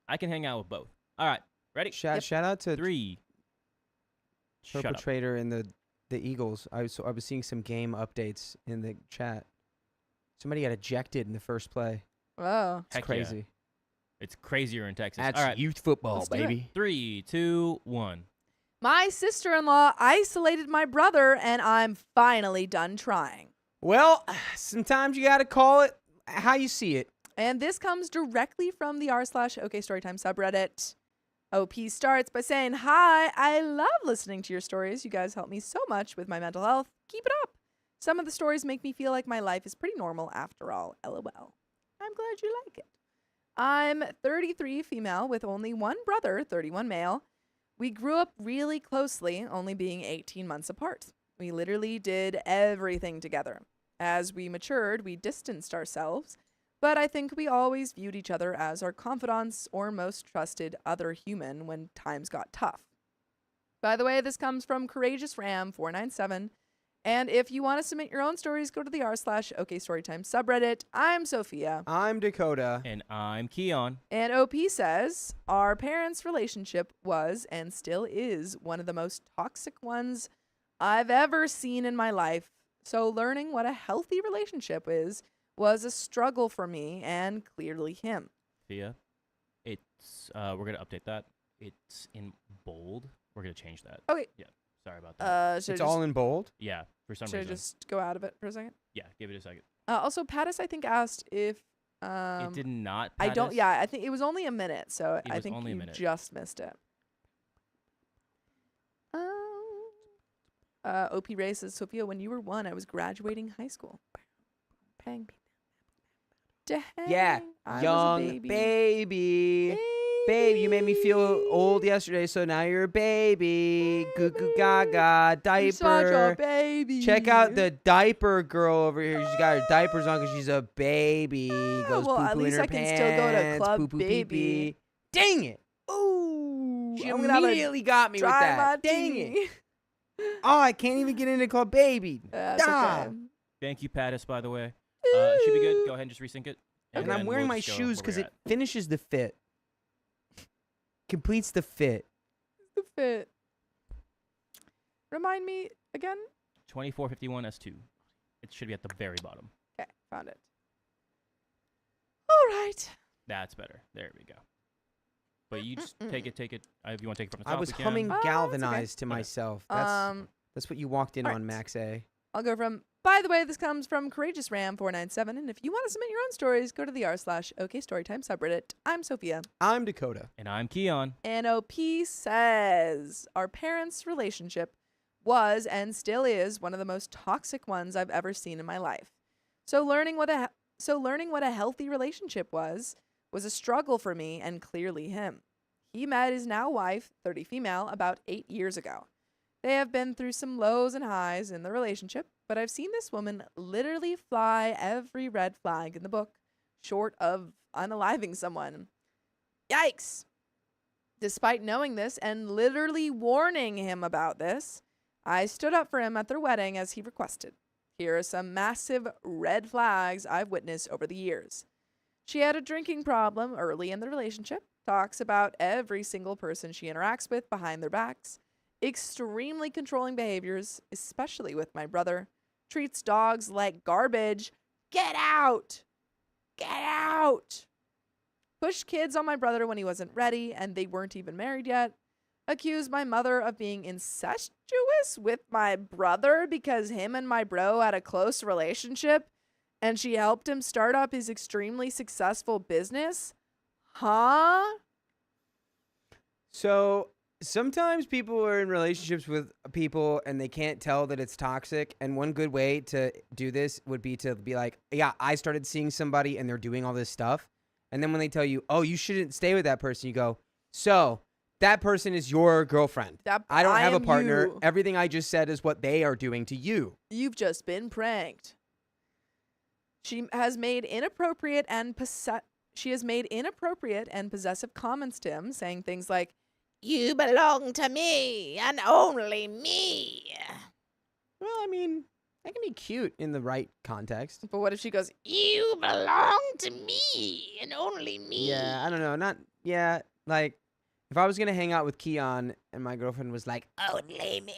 S3: I can hang out with both. All right. Ready?
S2: Shout out to
S3: 3. Shut up.
S2: perpetrator in the Eagles. I was seeing some game updates in the chat. Somebody got ejected in the first play.
S4: Oh.
S2: It's
S3: Heck yeah.
S2: crazy.
S3: It's crazier in Texas.
S2: That's
S3: All right.
S2: youth football,
S4: Let's do it.
S2: baby.
S3: 3, 2, 1.
S4: My sister-in-law isolated my brother, and I'm finally done trying.
S2: Well, sometimes you got to call it how you see it.
S4: And this comes directly from the r/OKStorytime subreddit. OP starts by saying, "Hi, I love listening to your stories. You guys help me so much with my mental health. Keep it up. Some of the stories make me feel like my life is pretty normal after all. LOL. I'm glad you like it. I'm 33 female with only one brother, 31 male. We grew up really closely, only being 18 months apart. We literally did everything together. As we matured, we distanced ourselves, but I think we always viewed each other as our confidants or most trusted other human when times got tough." By the way, this comes from Courageous Ram 497. And if you want to submit your own stories, go to the r/OKStorytime subreddit. I'm Sophia.
S2: I'm Dakota.
S3: And I'm Keon.
S4: And OP says, our parents' relationship was and still is one of the most toxic ones I've ever seen in my life. So learning what a healthy relationship is was a struggle for me and clearly him.
S3: Thea. It's we're gonna update that. It's in bold. We're gonna change that.
S4: Okay.
S3: Yeah. Sorry about that.
S4: Should
S2: It's
S4: I
S2: all
S4: just,
S2: in bold.
S3: Yeah. For some
S4: should I
S3: reason.
S4: just go out of it for a second?
S3: Yeah. Give it a second.
S4: Also, Pattis, I think, asked if
S3: it did not.
S4: I don't.
S3: Pattis.
S4: Yeah, I think it was only a minute, so
S3: It
S4: I
S3: was
S4: think
S3: only a
S4: you
S3: minute.
S4: just missed it. OP Ray says, "Sophia, when you were 1, I was graduating high school. Bang. Dang,
S2: Yeah,
S4: I was a
S2: young baby. Babe, you made me feel old yesterday, so now you're a baby. Goo goo gaga,
S4: You're such a
S2: diaper.
S4: baby.
S2: Check out the diaper girl over here. She's got her diapers on because she's a baby. Goes
S4: well,
S2: poo
S4: at
S2: poo in
S4: least
S2: her
S4: I can still go to
S2: pants,
S4: Club
S2: poo-poo
S4: Baby.
S2: pee-pee. Dang it!
S4: Ooh,
S2: She
S4: I'm gonna have a
S2: immediately got me with
S4: dry
S2: that. Dang
S4: martini.
S2: it! Oh, I can't even get into Club Baby.
S4: That's
S2: Ah.
S4: okay.
S3: Thank you, Pattis. By the way, should be good. Go ahead and just resync it.
S2: And
S3: then
S2: I'm wearing
S3: we'll
S2: my
S3: just go
S2: shoes
S3: where
S2: because
S3: we're
S2: it
S3: at.
S2: finishes the fit. Completes the fit.
S4: The fit. Remind me again.
S3: 2451 S2. It should be at the very bottom.
S4: Okay, found it. All right.
S3: That's better. There we go. But you just take it. If you want to take it from the
S2: I
S3: top,
S2: was
S3: we can.
S2: humming
S4: Oh, that's okay.
S2: galvanized to
S3: Okay.
S2: myself. That's what you walked in
S4: all
S2: on,
S4: right.
S2: Max A.
S4: I'll go from, by the way, this comes from Courageous Ram 497. And if you want to submit your own stories, go to the r/OKStorytime subreddit. I'm Sophia.
S2: I'm Dakota.
S3: And I'm Keon.
S4: And OP says, our parents' relationship was and still is one of the most toxic ones I've ever seen in my life. So learning what a healthy relationship was a struggle for me and clearly him. He met his now wife, 30 female, about 8 years ago. They have been through some lows and highs in the relationship, but I've seen this woman literally fly every red flag in the book, short of unaliving someone. Yikes! Despite knowing this and literally warning him about this, I stood up for him at their wedding as he requested. Here are some massive red flags I've witnessed over the years. She had a drinking problem early in the relationship, talks about every single person she interacts with behind their backs, extremely controlling behaviors, especially with my brother, treats dogs like garbage. Get out! Get out! Pushed kids on my brother when he wasn't ready and they weren't even married yet. Accused my mother of being incestuous with my brother because him and my bro had a close relationship and she helped him start up his extremely successful business. Huh?
S2: So sometimes people are in relationships with people and they can't tell that it's toxic. And one good way to do this would be to be like, yeah, I started seeing somebody and they're doing all this stuff. And then when they tell you, oh, you shouldn't stay with that person, you go, so that person is your girlfriend. I don't have a partner.
S4: You.
S2: Everything I just said is what they are doing to you.
S4: You've just been pranked. She has made inappropriate and possessive comments to him, saying things like, "You belong to me and only me."
S2: Well, I mean, that can be cute in the right context.
S4: But what if she goes, "You belong to me and only me"?
S2: Yeah, I don't know. Like, if I was going to hang out with Keon and my girlfriend was like, only me.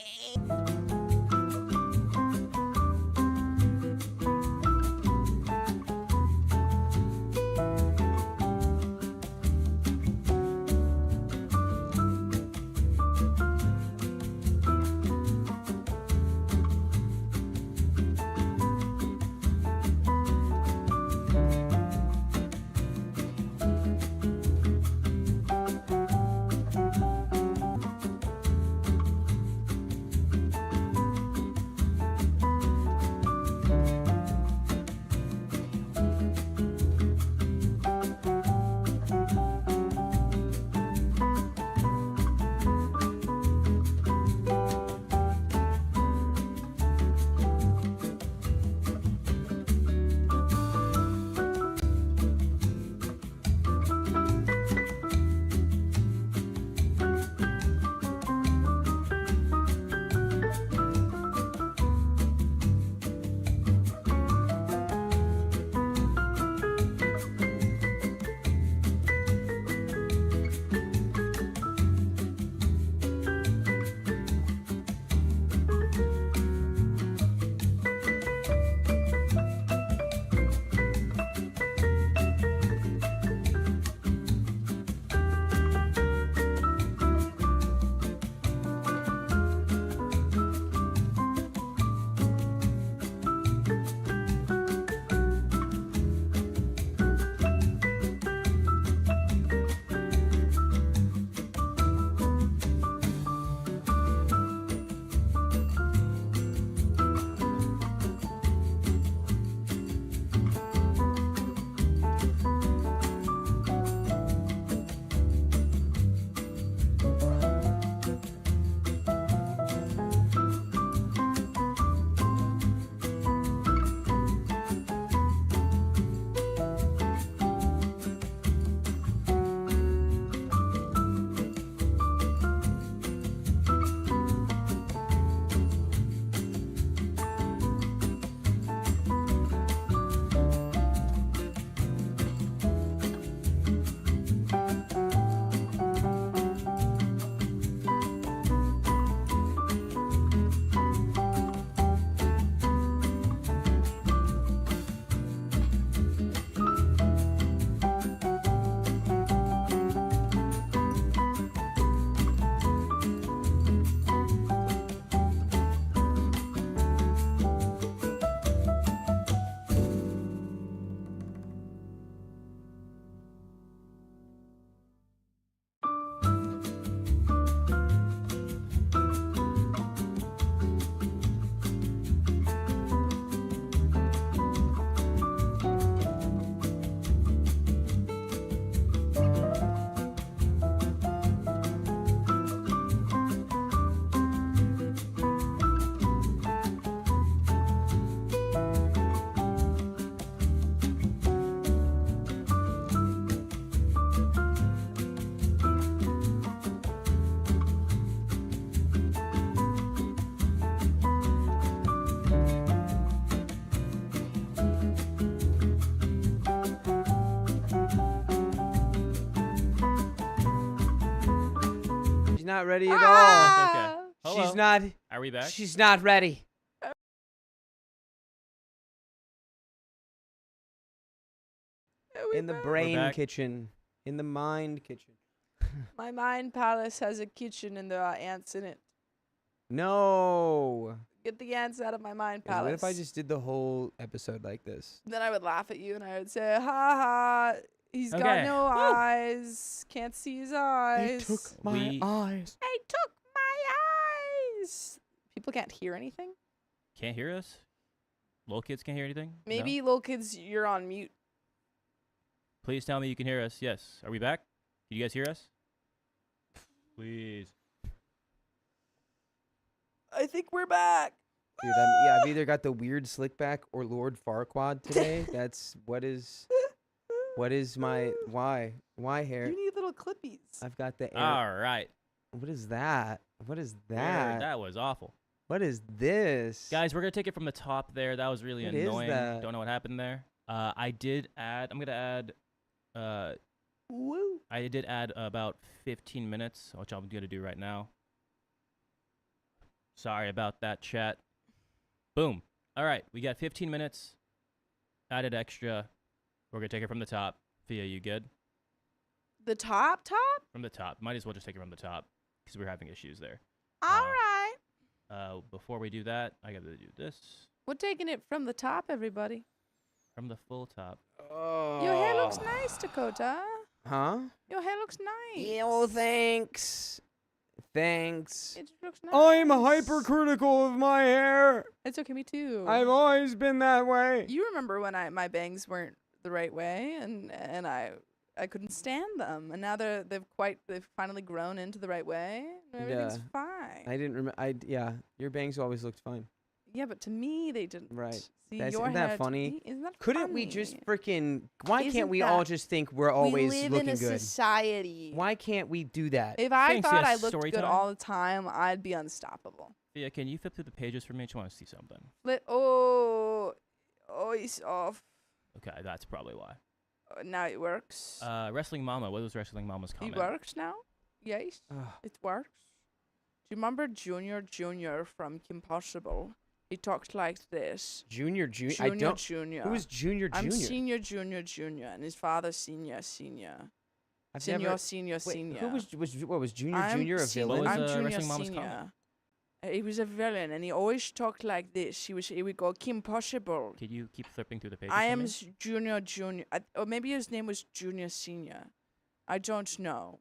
S2: She's not ready at all.
S3: Okay. Hello.
S2: She's not.
S3: Are we back?
S2: She's not ready. In the brain
S3: back.
S2: kitchen. In the mind kitchen.
S4: My mind palace has a kitchen and there are ants in it.
S2: No.
S4: Get the ants out of my mind
S2: 'Cause
S4: palace.
S2: what if I just did the whole episode like this?
S4: Then I would laugh at you and I would say, "Ha ha, he's got
S3: Okay.
S4: no
S3: Woo.
S4: eyes. Can't see his eyes.
S2: They took my
S3: We-
S2: eyes.
S4: They took my eyes." People can't hear anything.
S3: Can't hear us? Little kids can't hear anything? No?
S4: Maybe little kids, you're on mute.
S3: Please tell me you can hear us. Yes. Are we back? Can you guys hear us? Please.
S4: I think we're back.
S2: Dude, I've either got the weird slickback or Lord Farquaad today. That's what is my why hair?
S4: You need little clippies.
S2: I've got the air.
S3: All right.
S2: What is that? What is
S3: Weird.
S2: that?
S3: That was awful.
S2: What is this?
S3: Guys, we're going to take it from the top there. That was really
S2: What is
S3: annoying.
S2: that?
S3: Don't know what happened there. I did add, I'm going to add,
S4: Woo.
S3: I did add about 15 minutes, which I'm going to do right now. Sorry about that, chat. Boom. All right, we got 15 minutes. Added extra. We're going to take it from the top. Fia, you good?
S4: The top?
S3: From the top. Might as well just take it from the top because we're having issues there.
S4: All right.
S3: Before we do that, I got to do this
S4: We're taking it from the top, everybody.
S3: from the full top.
S2: Oh.
S4: Your hair looks nice, Dakota.
S2: Huh?
S4: Your hair looks nice.
S2: Yeah, well, thanks. Thanks.
S4: It looks nice.
S2: I'm hypercritical of my hair.
S4: It's okay, me too.
S2: I've always been that way.
S4: You remember when my bangs weren't the right way, and I couldn't stand them, and now they've finally grown into the right way. And everything's
S2: Yeah.
S4: fine.
S2: I didn't remember. Yeah, your bangs always looked fine.
S4: Yeah, but to me they didn't.
S2: Right.
S4: See,
S2: That's-
S4: your
S2: isn't that
S4: hair to
S2: funny?
S4: me- Isn't that
S2: Couldn't we just
S4: funny?
S2: freaking? Why
S4: Isn't
S2: can't we all
S4: that-
S2: just think we're always
S4: we live
S2: looking
S4: in a
S2: good?
S4: society.
S2: Why can't we do that?
S4: If I
S3: Thanks,
S4: thought
S3: yes,
S4: I looked
S3: story
S4: good
S3: time.
S4: all the time, I'd be unstoppable.
S3: Fia, can you flip through the pages for me? I just want to see something.
S4: Oh, it's off.
S3: Okay, that's probably why.
S4: Now it works.
S3: Wrestling Mama. What was Wrestling Mama's comment?
S4: It works now. Yes,
S2: Ugh.
S4: it works. Do you remember Junior from Kim Possible? He talks like this.
S2: Junior. I don't.
S4: Junior.
S2: Who's Junior?
S4: I'm Senior, Junior, and his father's Senior.
S2: I've
S4: Senior,
S2: never-
S4: Senior,
S2: Wait,
S4: Senior.
S2: who was Junior?
S4: I'm
S2: Junior a
S4: Senior-
S2: villain?
S3: What
S4: I'm
S3: was,
S4: Junior,
S3: Wrestling Mama's
S4: Senior.
S3: comment?
S4: He was a villain, and he always talked like this. He would go, Kim Possible.
S3: Could you keep flipping through the pages?
S4: I
S3: for
S4: am
S3: me?
S4: Junior. Or maybe his name was Junior Senior. I don't know.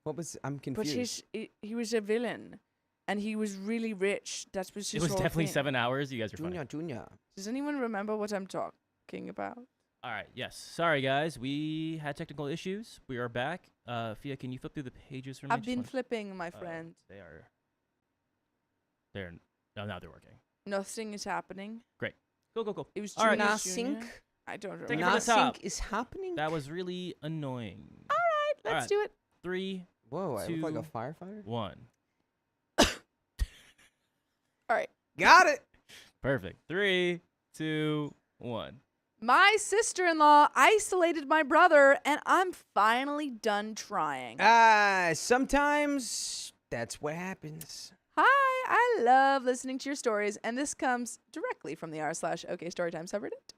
S2: What was? I'm
S4: But
S2: confused.
S4: he was a villain, and he was really rich. That was his
S3: It was
S4: whole
S3: definitely
S4: thing.
S3: 7 hours. You guys are funny.
S2: Junior.
S4: Does anyone remember what I'm talking about?
S3: All right. Yes. Sorry, guys. We had technical issues. We are back. Fia, can you flip through the pages for me?
S4: I've
S3: Just
S4: been
S3: wanna-
S4: flipping, my friend.
S3: They are. They're. No, now they're working.
S4: Nothing is happening.
S3: Go.
S4: It was
S3: All right.
S4: Junior
S2: Nothing.
S4: Junior. I don't
S3: Take it
S4: remember.
S3: from the top.
S2: Nothing is happening.
S3: That was really annoying.
S4: All right, let's
S3: Alright.
S4: do it.
S3: 3,
S2: Whoa! I look like a
S3: 2,
S2: firefighter.
S3: 1.
S4: All right.
S2: Got it.
S3: Perfect. 3, 2, 1.
S4: My sister-in-law isolated my brother, and I'm finally done trying.
S2: Sometimes that's what happens.
S4: Hi, I love listening to your stories, and this comes directly from the r/OK Storytime subreddit.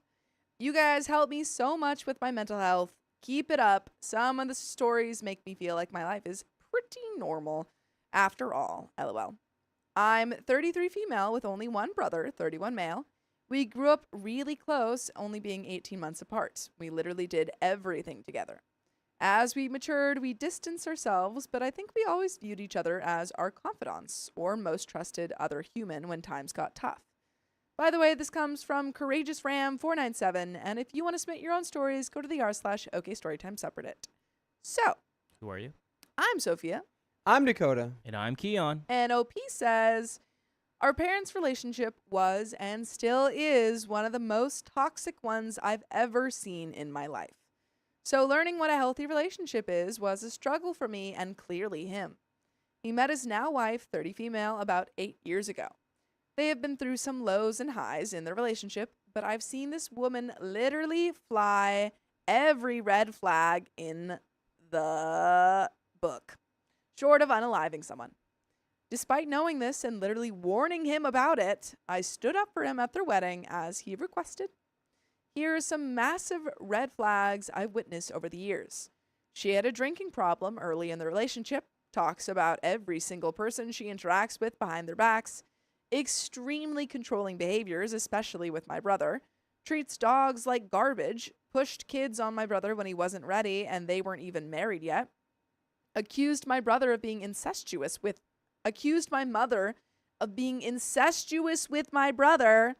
S4: You guys help me so much with my mental health. Keep it up. Some of the stories make me feel like my life is pretty normal after all. LOL. I'm 33 female with only one brother, 31 male. We grew up really close, only being 18 months apart. We literally did everything together. As we matured, we distanced ourselves, but I think we always viewed each other as our confidants or most trusted other human when times got tough. By the way, this comes from Courageous Ram 497, and if you want to submit your own stories, go to the r/OK Storytime subreddit. So,
S3: Who are you?
S4: I'm Sophia,
S2: I'm Dakota.
S3: And I'm Keon.
S4: and OP says, our parents' relationship was and still is one of the most toxic ones I've ever seen in my life. So learning what a healthy relationship is was a struggle for me and clearly him. He met his now wife, 30 female, about 8 years ago. They have been through some lows and highs in their relationship, but I've seen this woman literally fly every red flag in the book, short of unaliving someone. Despite knowing this and literally warning him about it, I stood up for him at their wedding as he requested. Here are some massive red flags I've witnessed over the years. She had a drinking problem early in the relationship, talks about every single person she interacts with behind their backs, extremely controlling behaviors, especially with my brother, treats dogs like garbage, pushed kids on my brother when he wasn't ready and they weren't even married yet, accused my mother of being incestuous with my brother,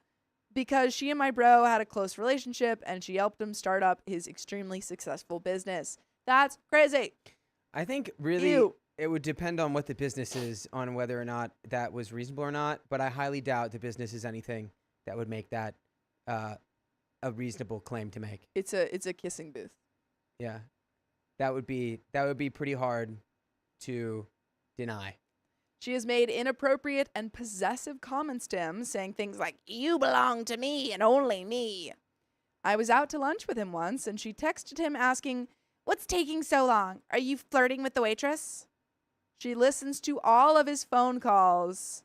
S4: because she and my bro had a close relationship and she helped him start up his extremely successful business. That's crazy.
S2: I think really
S4: Ew.
S2: it would depend on what the business is, on whether or not that was reasonable or not. But I highly doubt the business is anything that would make that a reasonable claim to make.
S4: It's a kissing booth.
S2: Yeah, that would be pretty hard to deny.
S4: She has made inappropriate and possessive comments to him, saying things like, "You belong to me and only me." I was out to lunch with him once, and she texted him asking, "What's taking so long? Are you flirting with the waitress?" She listens to all of his phone calls.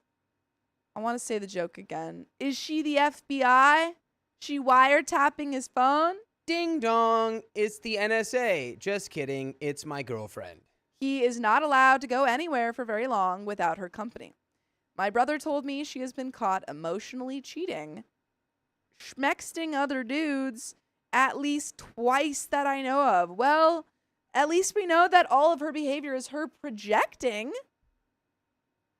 S4: I want to say the joke again. Is she the FBI? She wiretapping his phone?
S2: Ding dong, it's the NSA. Just kidding, it's my girlfriend.
S4: He is not allowed to go anywhere for very long without her company. My brother told me she has been caught emotionally cheating, schmexting other dudes at least twice that I know of. Well, at least we know that all of her behavior is her projecting.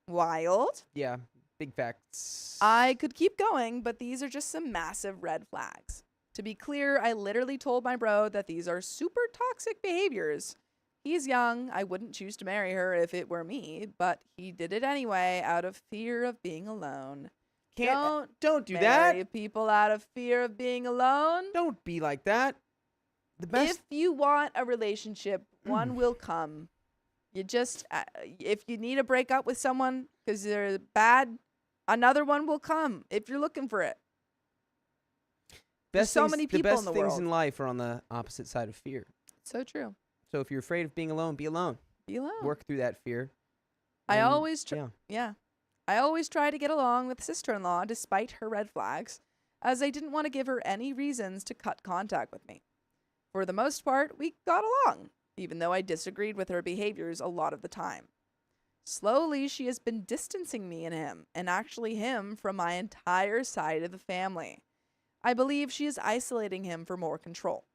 S4: Wild.
S2: Yeah, big facts.
S4: I could keep going, but these are just some massive red flags. To be clear, I literally told my bro that these are super toxic behaviors. He's young. I wouldn't choose to marry her if it were me, but he did it anyway out of fear of being alone.
S2: Don't do
S4: Marry
S2: that.
S4: people out of fear of being alone.
S2: Don't be like that. The best.
S4: If you want a relationship, one will come. You just, if you need to break up with someone because they're bad, another one will come if you're looking for it. There's so many people in the
S2: best things
S4: world.
S2: in life are on the opposite side of fear.
S4: So true.
S2: So if you're afraid of being alone, be alone.
S4: Be alone.
S2: Work through that fear.
S4: I
S2: and-
S4: always try.
S2: yeah.
S4: Yeah. I always try to get along with sister-in-law despite her red flags, as I didn't want to give her any reasons to cut contact with me. For the most part, we got along, even though I disagreed with her behaviors a lot of the time. Slowly, she has been distancing me and him, and actually him from my entire side of the family. I believe she is isolating him for more control.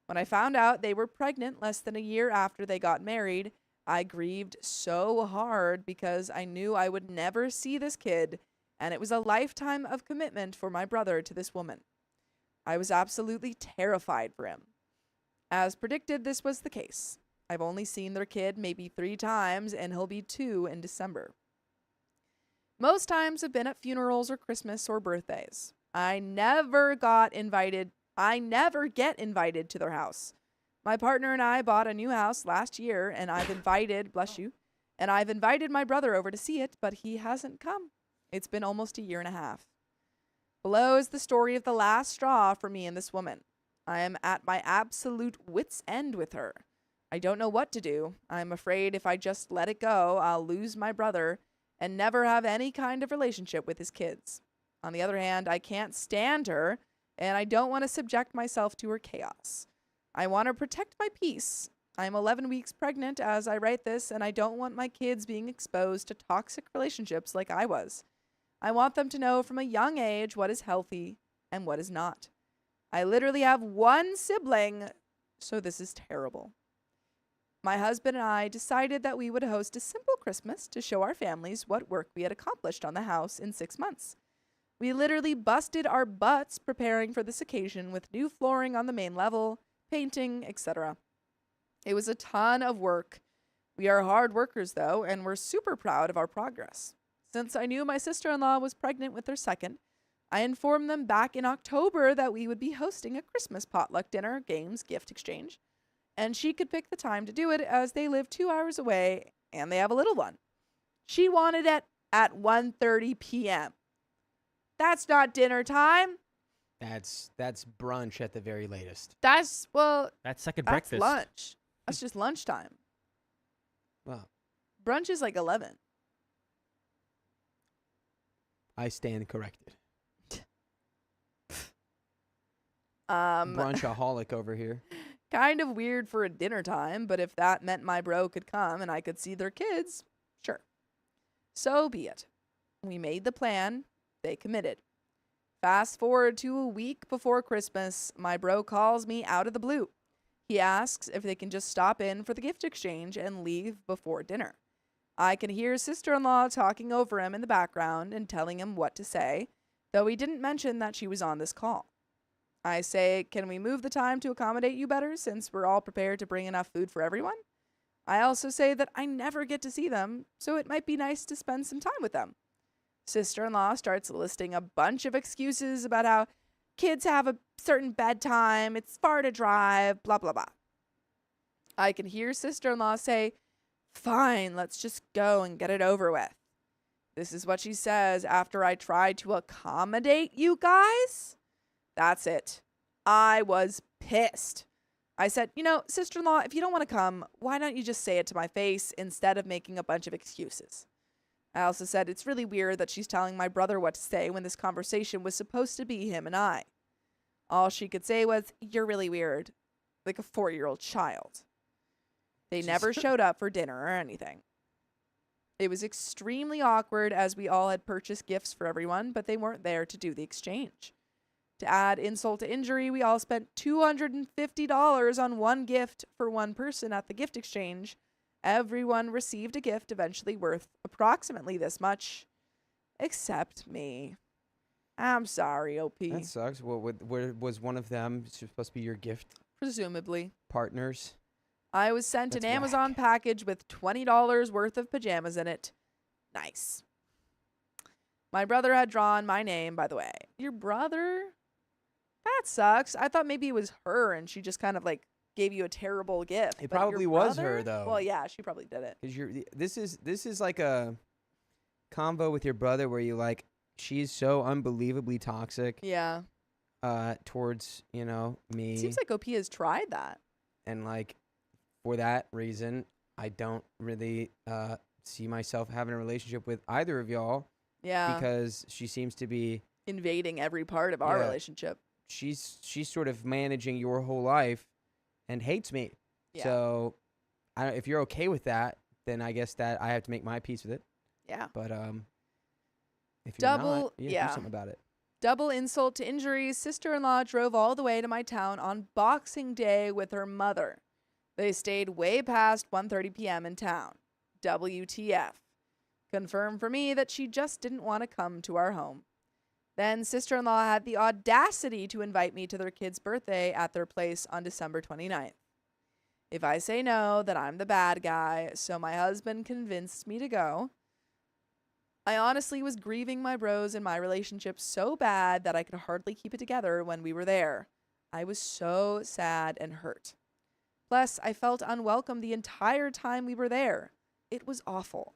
S4: When I found out they were pregnant less than a year after they got married, I grieved so hard because I knew I would never see this kid, and it was a lifetime of commitment for my brother to this woman. I was absolutely terrified for him. As predicted, this was the case. I've only seen their kid maybe 3 times, and he'll be 2 in December. Most times have been at funerals or Christmas or birthdays. I never get invited to their house. My partner and I bought a new house last year, and I've invited, bless you, and I've invited my brother over to see it, but he hasn't come. It's been almost a year and a half. Below is the story of the last straw for me and this woman. I am at my absolute wit's end with her. I don't know what to do. I'm afraid if I just let it go, I'll lose my brother and never have any kind of relationship with his kids. On the other hand, I can't stand her, and I don't want to subject myself to her chaos. I want to protect my peace. I'm 11 weeks pregnant as I write this, and I don't want my kids being exposed to toxic relationships like I was. I want them to know from a young age what is healthy and what is not. I literally have one sibling, so this is terrible. My husband and I decided that we would host a simple Christmas to show our families what work we had accomplished on the house in 6 months. We literally busted our butts preparing for this occasion with new flooring on the main level, painting, etc. It was a ton of work. We are hard workers, though, and we're super proud of our progress. Since I knew my sister-in-law was pregnant with their second, I informed them back in October that we would be hosting a Christmas potluck dinner, games, gift exchange, and she could pick the time to do it as they live 2 hours away and they have a little one. She wanted it at 1:30 p.m. That's not dinner time.
S2: That's brunch at the very latest.
S4: That's
S3: That's
S4: breakfast. Lunch. That's just lunchtime.
S2: Wow.
S4: Brunch is like 11.
S2: I stand corrected.
S4: Brunchaholic
S2: Brunchaholic over here.
S4: Kind of weird for a dinner time, but if that meant my bro could come and I could see their kids, sure. So be it. We made the plan. They committed. Fast forward to a week before Christmas, my bro calls me out of the blue. He asks if they can just stop in for the gift exchange and leave before dinner. I can hear sister-in-law talking over him in the background and telling him what to say. though he didn't mention that she was on this call. I say, can we move the time to accommodate you better since we're all prepared to bring enough food for everyone? I also say that I never get to see them, so it might be nice to spend some time with them. Sister-in-law starts listing a bunch of excuses about how kids have a certain bedtime, it's far to drive, blah, blah, blah. I can hear sister-in-law say, fine, let's just go and get it over with. This is what she says after I try to accommodate you guys. That's it. I was pissed. I said, sister-in-law, if you don't want to come, why don't you just say it to my face instead of making a bunch of excuses? I also said, it's really weird that she's telling my brother what to say when this conversation was supposed to be him and I. All she could say was, you're really weird, like a 4-year-old child. They never showed up for dinner or anything. It was extremely awkward as we all had purchased gifts for everyone, but they weren't there to do the exchange. To add insult to injury, we all spent $250 on one gift for one person at the gift exchange. Everyone received a gift eventually worth approximately this much, except me. I'm sorry, OP.
S2: That sucks. Well, was one of them supposed to be your gift
S4: Presumably.
S2: partners?
S4: I was sent
S2: That's
S4: an Amazon package with $20 worth of pajamas in it. Nice. My brother had drawn my name, by the way. Your brother? That sucks. I thought maybe it was her and she just kind of like gave you a terrible gift.
S2: It
S4: But your
S2: probably was
S4: brother?
S2: her, though.
S4: Well, yeah, she probably did it.
S2: Because this is like a combo with your brother where you like she's so unbelievably toxic
S4: Yeah.
S2: towards me,
S4: Seems like OP has tried that.
S2: and like for that reason I don't really see myself having a relationship with either of y'all
S4: Yeah.
S2: because she seems to be
S4: Invading every part of our
S2: Yeah.
S4: relationship.
S2: she's sort of managing your whole life and hates me.
S4: Yeah.
S2: So if you're okay with that, then I guess that I have to make my peace with it.
S4: Yeah.
S2: But if you're
S4: Double-
S2: not, you
S4: yeah.
S2: do something about it.
S4: Double insult to injury. Sister-in-law drove all the way to my town on Boxing Day with her mother. They stayed way past 1:30 p.m. in town. WTF. Confirmed for me that she just didn't want to come to our home. Then sister-in-law had the audacity to invite me to their kid's birthday at their place on December 29th. If I say no, then I'm the bad guy, so my husband convinced me to go. I honestly was grieving my bros and my relationship so bad that I could hardly keep it together when we were there. I was so sad and hurt. Plus, I felt unwelcome the entire time we were there. It was awful.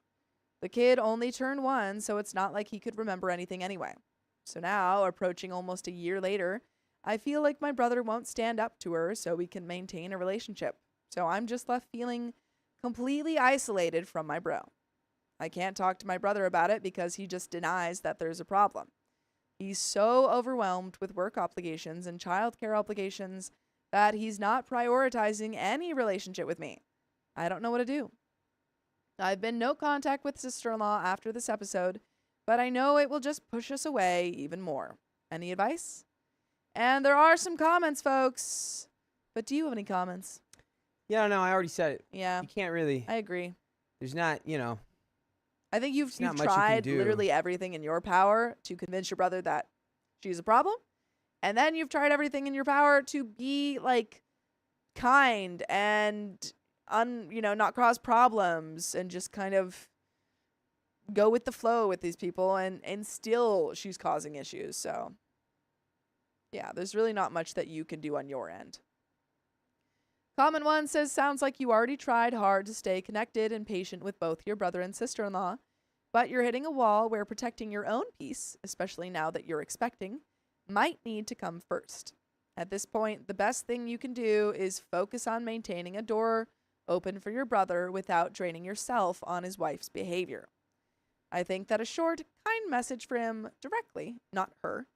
S4: The kid only turned 1, so it's not like he could remember anything anyway. So now, approaching almost a year later, I feel like my brother won't stand up to her so we can maintain a relationship. So I'm just left feeling completely isolated from my bro. I can't talk to my brother about it because he just denies that there's a problem. He's so overwhelmed with work obligations and childcare obligations that he's not prioritizing any relationship with me. I don't know what to do. I've been no contact with sister-in-law after this episode, but I know it will just push us away even more. Any advice? And there are some comments, folks. But do you have any comments?
S2: Yeah, no, I already said it.
S4: Yeah,
S2: You can't really.
S4: I agree.
S2: There's not,
S4: I think you've
S2: There's not much you can
S4: tried
S2: do.
S4: literally everything in your power to convince your brother that she's a problem. And then you've tried everything in your power to be like kind and not cause problems and just kind of go with the flow with these people, and still she's causing issues. So yeah, there's really not much that you can do on your end. Common One says, sounds like you already tried hard to stay connected and patient with both your brother and sister-in-law, but you're hitting a wall where protecting your own peace, especially now that you're expecting, might need to come first. At this point, the best thing you can do is focus on maintaining a door open for your brother without draining yourself on his wife's behavior. I think that a short, kind message for him directly, not her,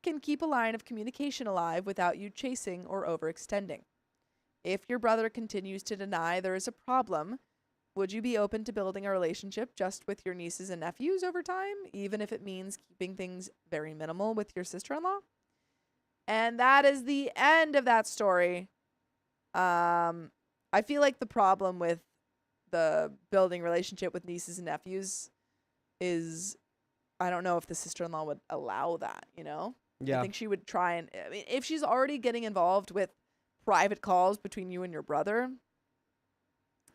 S4: can keep a line of communication alive without you chasing or overextending. If your brother continues to deny there is a problem, would you be open to building a relationship just with your nieces and nephews over time, even if it means keeping things very minimal with your sister-in-law? And that is the end of that story. I feel like the problem with the building relationship with nieces and nephews is I don't know if the sister-in-law would allow that, you know?
S1: Yeah.
S4: I think she would try and, I mean, if she's already getting involved with private calls between you and your brother,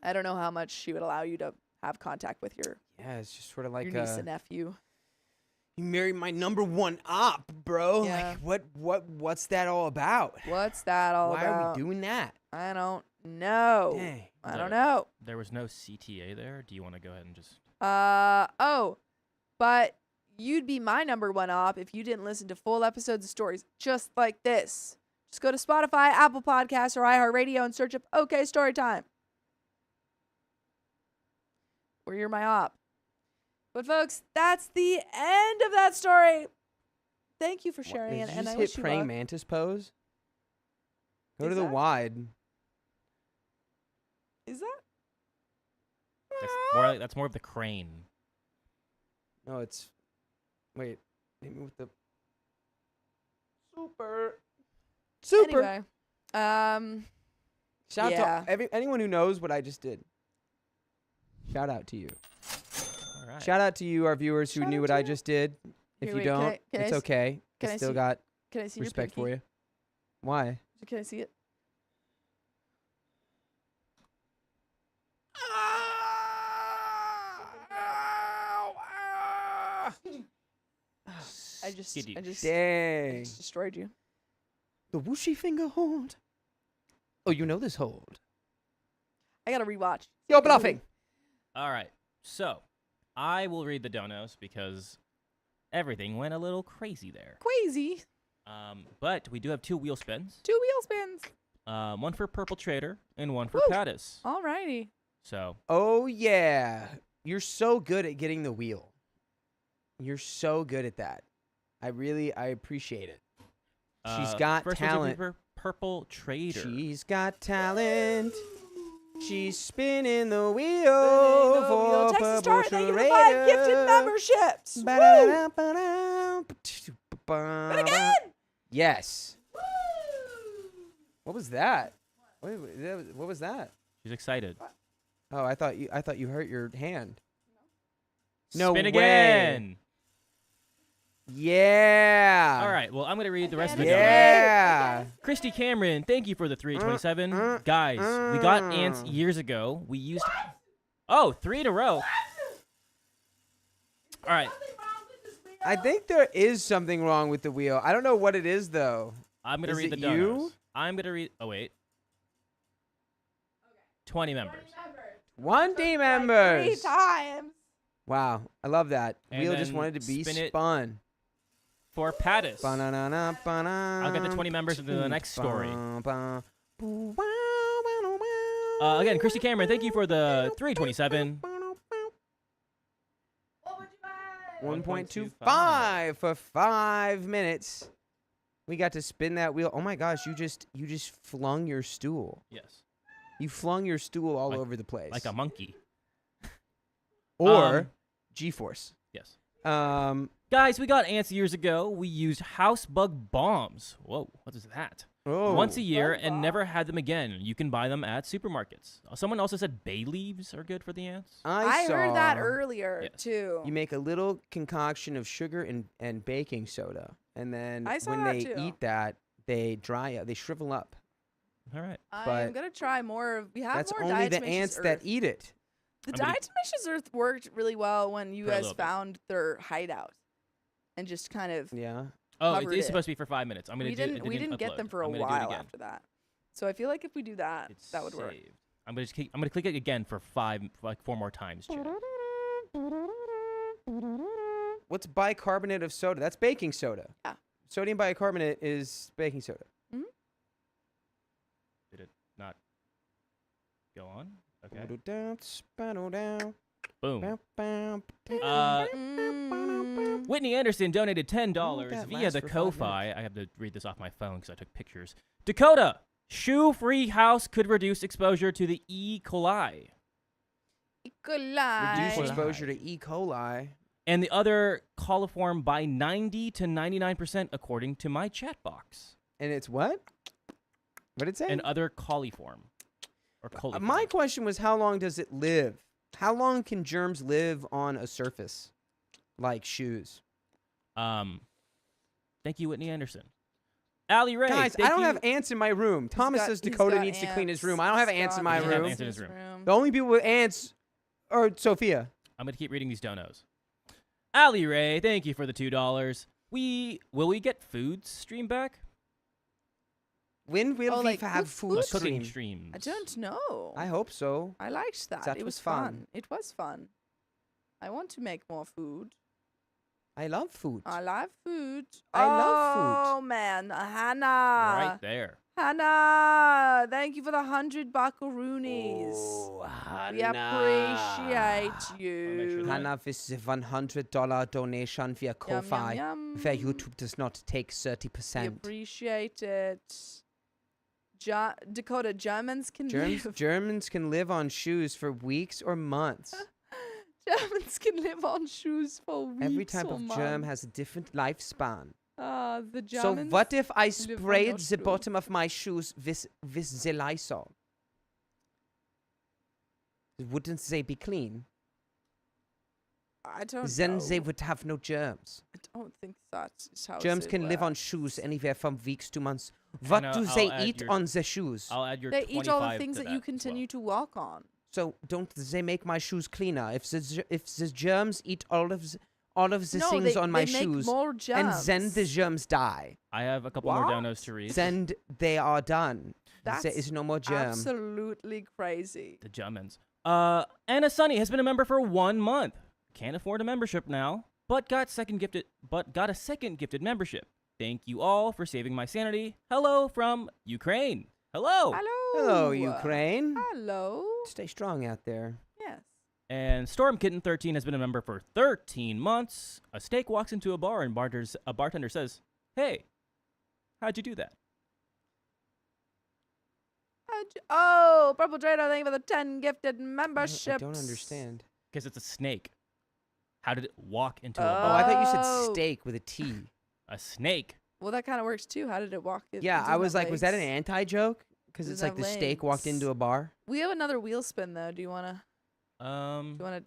S4: I don't know how much she would allow you to have contact with your
S2: it's just sort of like
S4: niece and nephew.
S2: you married my number one op, bro.
S4: Yeah.
S2: Like what's that all about?
S4: What's that all
S2: Why
S4: about?
S2: are we doing that?
S4: I don't know.
S2: Dang.
S4: I don't know.
S3: There was no CTA there. Do you want to go ahead and just?
S4: But you'd be my number one op if you didn't listen to full episodes of stories just like this. Just go to Spotify, Apple Podcasts, or iHeartRadio and search up OK Storytime. Or you're my op. But folks, that's the end of that story. Thank you for sharing it,
S2: Did you
S4: and
S2: just
S4: I wish
S2: hit
S4: you
S2: praying
S4: luck.
S2: mantis pose? Go to
S4: Is
S2: the
S4: that-
S2: wide.
S4: Is that?
S3: That's more of the crane.
S2: No, it's. Wait. Hit me with the. Super.
S4: Anyway,
S2: Shout
S4: yeah.
S2: to anyone who knows what I just did. Shout out to you.
S3: All right.
S2: Shout out to you, our viewers who
S4: Shout
S2: knew
S4: out
S2: what
S4: to
S2: I
S4: you.
S2: just did. If
S4: Here,
S2: you
S4: wait, can
S2: don't,
S4: I- can I
S2: it's
S4: see-
S2: okay.
S4: can
S2: I
S4: I
S2: still
S4: see-
S2: got
S4: Can I see
S2: respect
S4: your
S2: for
S4: pinky?
S2: you. Why?
S4: Can I see it? I just
S2: Dang.
S4: destroyed you.
S2: The whooshy finger hold. Oh, you know this hold.
S4: I gotta rewatch.
S2: You're bluffing.
S3: All right. So, I will read the donos because everything went a little crazy there.
S4: Queasy.
S3: But we do have 2 wheel spins.
S4: 2 wheel spins.
S3: One for Purple Trader and one for
S4: Woo.
S3: Pattis.
S4: Alrighty.
S3: So,
S2: Oh, yeah. You're so good at getting the wheel. You're so good at that. I appreciate it. She's got
S3: first one's
S2: talent.
S3: for Purple Trader.
S2: She's got talent. She's spinning the wheel
S4: Spinning the
S2: for
S4: wheel. Texas
S2: Purple
S4: Star, thank you for the
S2: Trader.
S4: 5 gifted memberships. Woo! And again.
S2: Yes. What was that? What was that?
S3: She's excited.
S2: Oh, I thought you hurt your hand. No
S3: Spin
S2: way.
S3: again.
S2: Yeah.
S3: All right. Well, I'm going to read the rest of the donos.
S2: Yeah.
S3: Christy Cameron, thank you for the 327. Guys, we got ants years ago. We used 3 in a row. All right.
S2: I think there is something wrong with the wheel. I don't know what it is though.
S3: I'm going to
S2: Is
S3: read
S2: it
S3: the donos.
S2: you?
S3: I'm going to read. Oh, wait. 20 members.
S2: 20
S4: 3
S2: members.
S4: times.
S2: Wow, I love that.
S3: And
S2: Wheel just
S3: then
S2: wanted to be
S3: spin it.
S2: spun.
S3: For Pattis.
S2: I'll
S3: get the 20 members into the next story. Again, Christy Cameron, thank you for the 327.
S2: 1.25 for 5 minutes. We got to spin that wheel. Oh my gosh, you just flung your stool.
S3: Yes.
S2: You flung your stool all
S3: Like-
S2: over the place.
S3: Like a monkey.
S2: or G-force.
S3: Yes.
S2: Guys,
S3: we got ants years ago. We used house bug bombs. Whoa, what is that? Once a year and never had them again. You can buy them at supermarkets. Someone also said bay leaves are good for the ants.
S4: I heard
S2: saw
S4: that earlier
S3: Yes.
S4: too.
S2: You make a little concoction of sugar and baking soda, and then
S4: I saw
S2: when
S4: that
S2: they
S4: too.
S2: eat that, they dry up, they shrivel up.
S3: All right.
S4: I'm
S2: but
S4: gonna try more of. We have
S2: That's
S4: more
S2: only the
S4: diatomaceous
S2: ants
S4: earth.
S2: that eat it.
S4: The
S3: I'm gonna-
S4: diatomaceous earth worked really well when you
S3: For a
S4: guys
S3: little bit.
S4: found their hideout, and just kind of.
S2: Yeah.
S3: Oh, it
S4: Covered
S3: is
S4: it.
S3: supposed to be for 5 minutes. I'm gonna
S4: We
S3: do.
S4: didn't. We didn't get them for a
S3: I'm gonna do it
S4: while
S3: again.
S4: after that. So I feel like if we do that,
S3: It's
S4: that would work.
S3: saved. I'm gonna click it again for 4 more times, Chad.
S2: What's bicarbonate of soda? That's baking soda.
S4: Yeah.
S2: Sodium bicarbonate is baking soda.
S3: Did it not go on? Okay.
S2: Down.
S3: Boom.
S2: Boom.
S4: Mm.
S3: Whitney Anderson donated $10
S2: that
S3: via
S2: last
S3: the
S2: for 5
S3: Ko-Fi. I have to read this off my phone because I took pictures. Dakota, shoe-free house could reduce exposure to the E. coli.
S2: Reduce
S4: Equalize.
S2: exposure to E. coli.
S3: And the other coliform by 90 to 99%, according to my chat box.
S2: And it's what? What did it say?
S3: And other coliform. Or coliform.
S2: My question was, how long does it live? How long can germs live on a surface? like shoes.
S3: Thank you, Whitney Anderson. Allie Ray.
S2: Guys, I don't have ants in my room. Thomas says Dakota needs to clean his room. I don't have ants in my
S3: Doesn't have
S2: room.
S3: ants in his room.
S2: The only people with ants are Sophia.
S3: I'm going to keep reading these donos. Allie Ray, thank you for the $2. Will we get food stream back?
S2: When will we
S4: like
S2: have food
S3: Cooking
S2: stream?
S3: streams.
S4: I don't know.
S2: I hope so.
S4: I liked that.
S2: That
S4: It
S2: was
S4: was
S2: fun.
S4: fun. It was fun. I want to make more food.
S2: I love food.
S4: I love food.
S2: I love food.
S4: Oh man, Hannah.
S3: Right there.
S4: Hannah, thank you for the 100 buckaroonies.
S2: Oh,
S4: We
S2: Hannah.
S4: appreciate you.
S2: Hannah, this is a $100 donation via
S4: Yum,
S2: Ko-Fi.
S4: yum,
S2: Where
S4: yum.
S2: YouTube does not take
S4: We
S2: 30%.
S4: appreciate it. Dakota, Germans can live.
S2: Germans can live on shoes for weeks or months.
S4: Germans can live on shoes for weeks.
S2: Every type
S4: or
S2: of germ
S4: months.
S2: has a different lifespan.
S4: The
S2: So
S4: Germans.
S2: what if I
S4: live on
S2: sprayed
S4: your
S2: the
S4: shoe.
S2: bottom of my shoes with the Lysol? Wouldn't they be clean?
S4: I don't
S2: Then
S4: know.
S2: they would have no germs.
S4: I don't think that's how
S2: Germs
S4: it
S2: can live on
S4: works.
S2: shoes anywhere from weeks to months. What
S3: Hannah,
S2: do
S3: I'll
S2: they
S3: add
S2: eat
S3: your-
S2: on the shoes?
S3: I'll add your
S4: They
S3: 25
S4: eat all the things
S3: to
S4: that you
S3: as well.
S4: continue to walk on.
S2: So don't they make my shoes cleaner? If the germs eat all of the
S4: No,
S2: things on my
S4: they make
S2: shoes,
S4: more
S2: and
S4: germs.
S2: then the germs die,
S3: I have a couple more
S4: What?
S3: donos to read.
S2: then they are done.
S4: That's
S2: there is no more germ.
S4: absolutely crazy.
S3: The Germans. Anna Sunny has been a member for 1 month. Can't afford a membership now, but got a second gifted membership. Thank you all for saving my sanity. Hello from Ukraine. Hello.
S4: Hello.
S2: Hello, Ukraine.
S4: Hello.
S2: Stay strong out there.
S4: Yes.
S3: And Storm Kitten 13 has been a member for 13 months. A steak walks into a bar and a bartender says, "Hey, how'd you do that?"
S4: Oh, Purple Drado, thank you for the 10 gifted memberships.
S2: I don't understand.
S3: Because it's a snake. How did it walk into a
S2: Oh,
S3: bar?
S2: I thought you said
S4: Oh.
S2: steak with a T.
S3: A snake.
S4: Well, that kind of works too. How did it walk?
S2: Yeah, I was like, was that an anti-joke? Because
S4: Doesn't
S2: it's like
S4: have
S2: the steak walked
S4: legs.
S2: into a bar.
S4: We have another wheel spin though. Do you wanna?
S3: Um,
S4: Do you wanna?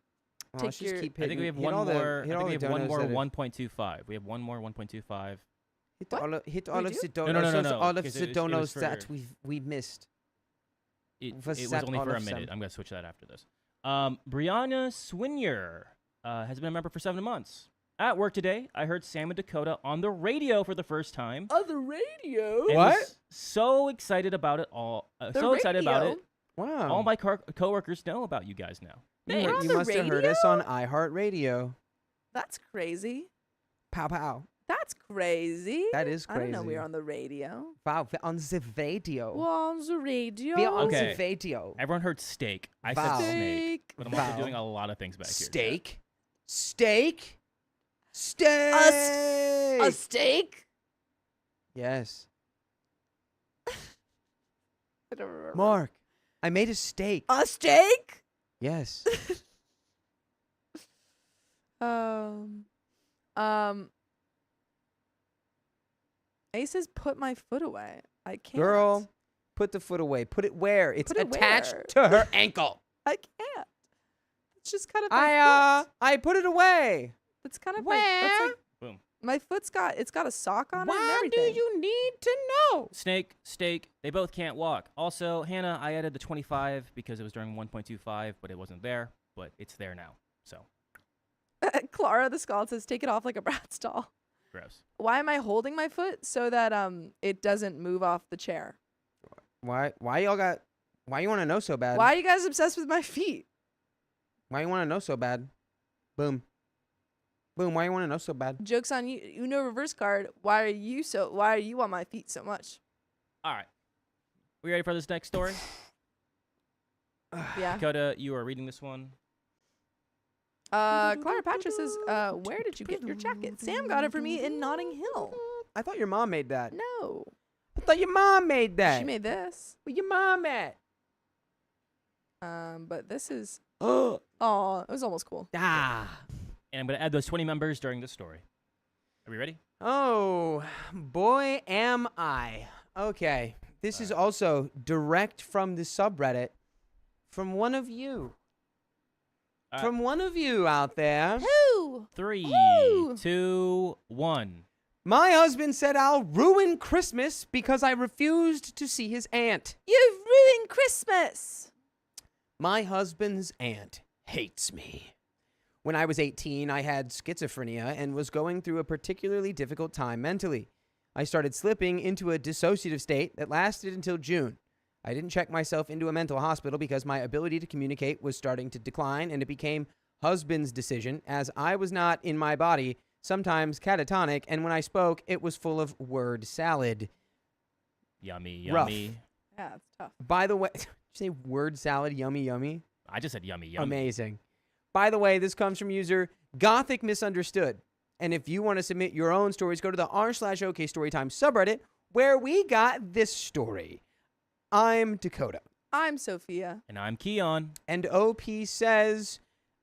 S2: Well,
S4: Take
S2: let's just
S4: your-
S2: keep
S3: I
S2: hitting.
S3: think we have
S2: hit
S3: one
S2: all the-
S3: more. I
S2: hit
S3: think
S2: all
S3: we
S2: the
S3: have one
S2: donos
S3: more
S2: that are-
S3: 1.25. We have one more 1.25.
S2: Hit
S4: What?
S2: all of, hit
S4: We
S2: all of
S4: do?
S2: the
S3: No,
S2: donos.
S3: no, no, no,
S2: All of
S3: because
S2: the
S3: it was
S2: donos
S3: for-
S2: that we missed.
S3: It
S2: Was
S3: was
S2: that
S3: only
S2: all
S3: for a
S2: of
S3: minute.
S2: them?
S3: I'm gonna switch that after this. Brianna Swinier has been a member for 7 months. At work today, I heard Sam and Dakota on the radio for the first time.
S4: On the radio.
S3: and
S2: What?
S3: was so excited about it all.
S4: The
S3: So excited about
S4: radio?
S3: it.
S2: Wow.
S3: All my coworkers know about you guys now.
S2: you
S4: We're
S2: heard-
S4: on
S2: you
S4: the
S2: must have heard
S4: radio?
S2: us on iHeartRadio.
S4: That's crazy.
S2: Pow pow.
S4: That's crazy.
S2: That is
S4: I
S2: crazy.
S4: didn't know we were on the radio.
S2: Wow, we're on the radio.
S4: We're on the radio.
S2: We're on
S3: Okay.
S2: the radio.
S3: Everyone heard steak. I
S2: Wow.
S3: said snake,
S4: Steak.
S3: but I'm also
S2: Wow.
S3: doing a lot of things back here.
S2: Steak. Steak. Steak.
S4: A steak?
S2: Yes.
S4: I don't remember.
S2: Mark, I made a steak.
S4: A steak?
S2: Yes.
S4: Ace says, "Put my foot away." I can't.
S2: Girl, put the foot away. Put it where? It's
S4: Put it
S2: attached
S4: where?
S2: to her ankle.
S4: I can't. It's just kind of my foot.
S2: I put it away.
S4: It's kind of
S2: Where?
S4: that's like
S3: Boom.
S4: my foot's got a sock on it and
S2: Why do
S4: everything.
S2: you need to know?
S3: Snake, steak, they both can't walk. Also, Hannah, I added the 25 because it was during 1.25, but it wasn't there. But it's there now. So,
S4: Clara the Skull says, "Take it off like a Bratz doll."
S3: gross.
S4: Why am I holding my foot so that it doesn't move off the chair?
S2: Why you want to know so bad?
S4: Why are you guys obsessed with my feet?
S2: Why you want to know so bad? Boom. Boom, why you want to know so bad?
S4: Joke's on you. Uno reverse card. Why are you on my feet so much?
S3: All right. We ready for this next story?
S4: Yeah.
S3: Dakota, you are reading this one.
S4: Clara Patrick says, "Where did you get your jacket?" Sam got it for me in Notting Hill.
S2: I thought your mom made that.
S4: No,
S2: I thought your mom made that.
S4: she made this.
S2: Where your mom at?
S4: But this is.
S2: Oh.
S4: Oh, it was almost cool.
S2: Ah.
S3: And I'm going to add those 20 members during this story. Are we ready?
S2: Oh, boy, am I. Okay. This is also direct from the subreddit from one of you.
S3: All right.
S2: From one of you out there.
S4: Who? Woo!
S3: 3,
S4: Woo!
S3: 2, 1.
S2: My husband said I'll ruin Christmas because I refused to see his aunt.
S4: You've ruined Christmas.
S2: My husband's aunt hates me. When I was 18, I had schizophrenia and was going through a particularly difficult time mentally. I started slipping into a dissociative state that lasted until June. I didn't check myself into a mental hospital because my ability to communicate was starting to decline, and it became husband's decision as I was not in my body, sometimes catatonic, and when I spoke, it was full of word salad.
S3: Yummy,
S2: Rough.
S3: yummy.
S4: Yeah, it's tough.
S2: By the way, did you say word salad, yummy, yummy?
S3: I just said yummy, yummy.
S2: Amazing. By the way, this comes from user Gothic Misunderstood. And if you want to submit your own stories, go to the r/OK Storytime subreddit where we got this story. I'm Dakota.
S4: I'm Sophia.
S3: And I'm Keon.
S2: And OP says,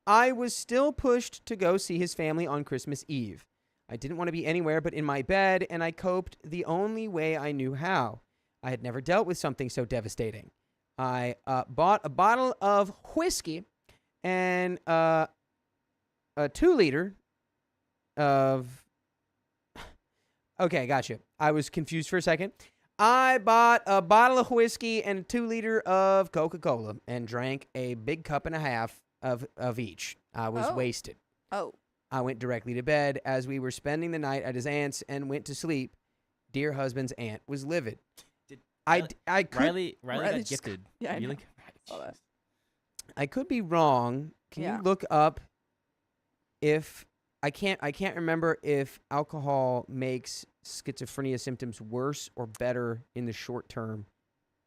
S2: I was still pushed to go see his family on Christmas Eve. I didn't want to be anywhere but in my bed, and I coped the only way I knew how. I had never dealt with something so devastating. I bought a bottle of whiskey and a 2-liter of... Okay, gotcha. I was confused for a second. I bought a bottle of whiskey and a 2-liter of Coca-Cola and drank a big cup and a half of each. I was wasted.
S4: Oh.
S2: I went directly to bed as we were spending the night at his aunt's and went to sleep. Dear husband's aunt was livid. I could
S3: Riley
S4: Riley
S3: got
S4: just-
S3: gifted.
S4: Yeah, I
S3: You
S4: know.
S3: like-
S4: Saw that.
S2: I could be wrong. Can
S4: Yeah.
S2: you look up if I can't remember if alcohol makes schizophrenia symptoms worse or better in the short term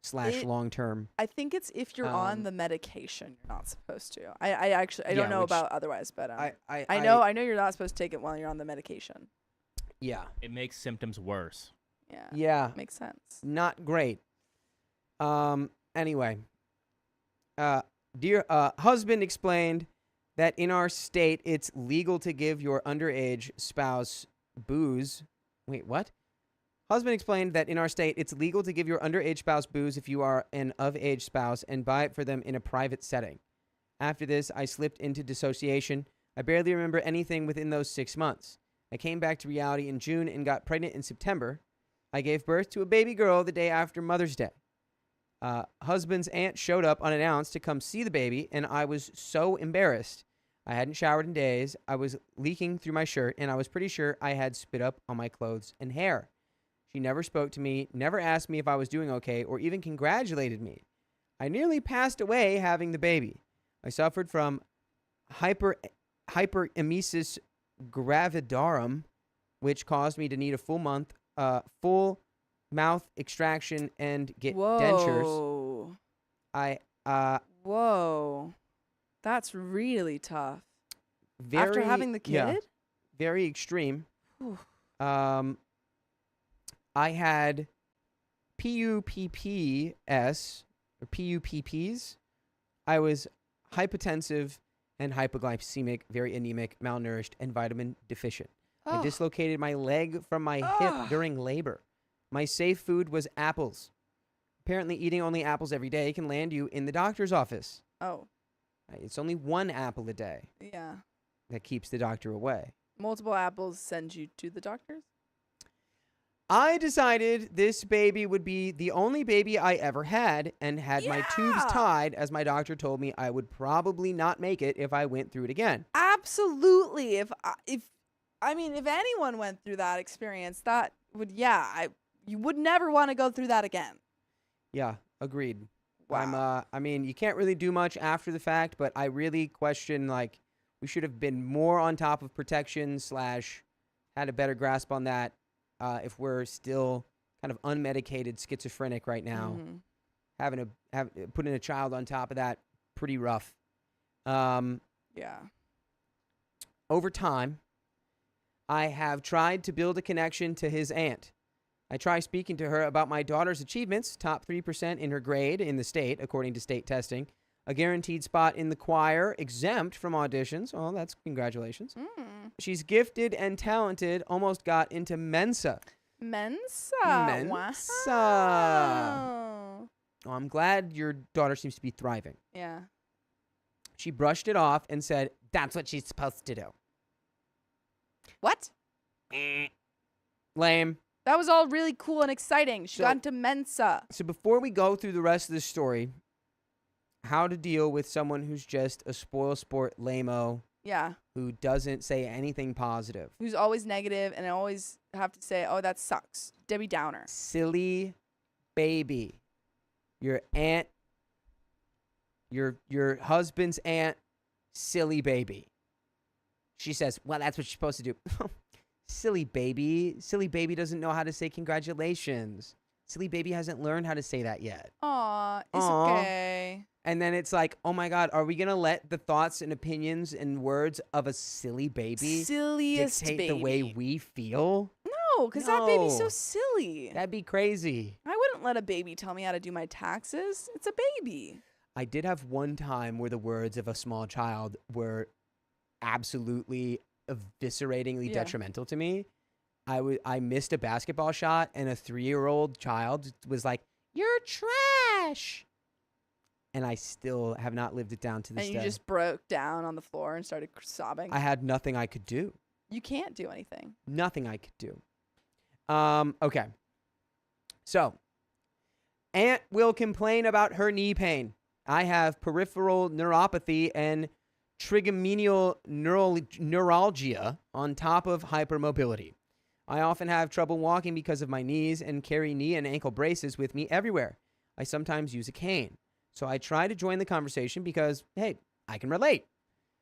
S2: / long term.
S4: I think it's if you're on
S2: Um,
S4: the medication, you're not supposed to. I actually don't
S2: Yeah,
S4: know
S2: which
S4: about otherwise, but
S2: I
S4: know you're not supposed to take it while you're on the medication.
S2: Yeah.
S3: It makes symptoms worse.
S4: Yeah.
S2: Yeah.
S4: Makes sense.
S2: Not great. Anyway, dear husband explained that in our state it's legal to give your underage spouse booze. Wait, what? Husband explained that in our state it's legal to give your underage spouse booze if you are an of-age spouse and buy it for them in a private setting. After this, I slipped into dissociation. I barely remember anything within those 6 months. I came back to reality in June and got pregnant in September. I gave birth to a baby girl the day after Mother's Day. Husband's aunt showed up unannounced to come see the baby, and I was so embarrassed. I hadn't showered in days. I was leaking through my shirt, and I was pretty sure I had spit up on my clothes and hair. She never spoke to me, never asked me if I was doing okay, or even congratulated me. I nearly passed away having the baby. I suffered from hyperemesis gravidarum, which caused me to need a full mouth extraction and get dentures.
S4: Whoa. That's really tough.
S2: Very,
S4: After having the kid?
S2: yeah, very extreme.
S4: Whew.
S2: I had PUPPS or PUPPs. I was hypotensive and hypoglycemic, very anemic, malnourished, and vitamin deficient. I
S4: Oh.
S2: dislocated my leg from my hip during labor. My safe food was apples. Apparently, eating only apples every day can land you in the doctor's office.
S4: Oh.
S2: It's only one apple a day
S4: Yeah.
S2: that keeps the doctor away.
S4: Multiple apples send you to the doctors?
S2: I decided this baby would be the only baby I ever had and had my tubes
S4: Yeah.
S2: tied as my doctor told me I would probably not make it if I went through it again.
S4: Absolutely. If anyone went through that experience, that would you would never want to go through that again.
S2: Yeah, agreed.
S4: Wow.
S2: I mean, you can't really do much after the fact, but I really question, like, we should have been more on top of protection / had a better grasp on that if we're still kind of unmedicated schizophrenic right now.
S4: Mhm.
S2: Putting a child on top of that, pretty rough.
S4: Yeah.
S2: Over time, I have tried to build a connection to his aunt. I try speaking to her about my daughter's achievements, top 3% in her grade in the state, according to state testing, a guaranteed spot in the choir, exempt from auditions. Oh, that's congratulations. She's gifted and talented, almost got into Mensa.
S4: Mensa.
S2: Mensa.
S4: Wow.
S2: Oh, I'm glad your daughter seems to be thriving.
S4: Yeah.
S2: She brushed it off and said, that's what she's supposed to do.
S4: What?
S2: Lame.
S4: That was all really cool and exciting. She
S2: So-
S4: got into Mensa.
S2: So before we go through the rest of the story, how to deal with someone who's just a spoil sport lame-o
S4: Yeah.
S2: who doesn't say anything positive.
S4: Who's always negative and always have to say, oh, that sucks. Debbie Downer.
S2: Silly baby. Your aunt, your husband's aunt, silly baby. She says, well, that's what you're supposed to do. Silly baby. Silly baby doesn't know how to say congratulations. Silly baby hasn't learned how to say that yet.
S4: Aw, it's
S2: Aw.
S4: okay.
S2: And then it's like, oh my God, are we going to let the thoughts and opinions and words of a silly baby
S4: Silliest
S2: dictate
S4: baby.
S2: the way we feel?
S4: No, because that baby's so
S2: No.
S4: silly.
S2: That'd be crazy.
S4: I wouldn't let a baby tell me how to do my taxes. It's a baby.
S2: I did have one time where the words of a small child were absolutely evisceratingly
S4: Yeah.
S2: detrimental to me. I missed a basketball shot and a 3-year-old child was like, "You're trash." And I still have not lived it down to this
S4: And
S2: day.
S4: you just broke down on the floor and started sobbing.
S2: I had nothing I could do.
S4: You can't do anything.
S2: Nothing I could do. Okay. So, Aunt will complain about her knee pain. I have peripheral neuropathy and trigeminal neuralgia on top of hypermobility. I often have trouble walking because of my knees and carry knee and ankle braces with me everywhere. I sometimes use a cane. So I try to join the conversation because, hey, I can relate.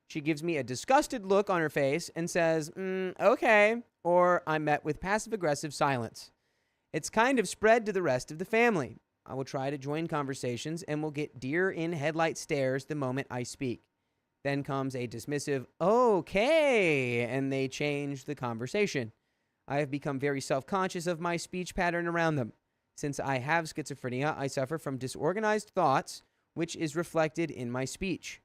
S2: She gives me a disgusted look on her face and says, okay, or I'm met with passive-aggressive silence. It's kind of spread to the rest of the family. I will try to join conversations and will get deer-in-headlight stares the moment I speak. Then comes a dismissive, okay, and they change the conversation. I have become very self-conscious of my speech pattern around them. Since I have schizophrenia, I suffer from disorganized thoughts, which is reflected in my speech.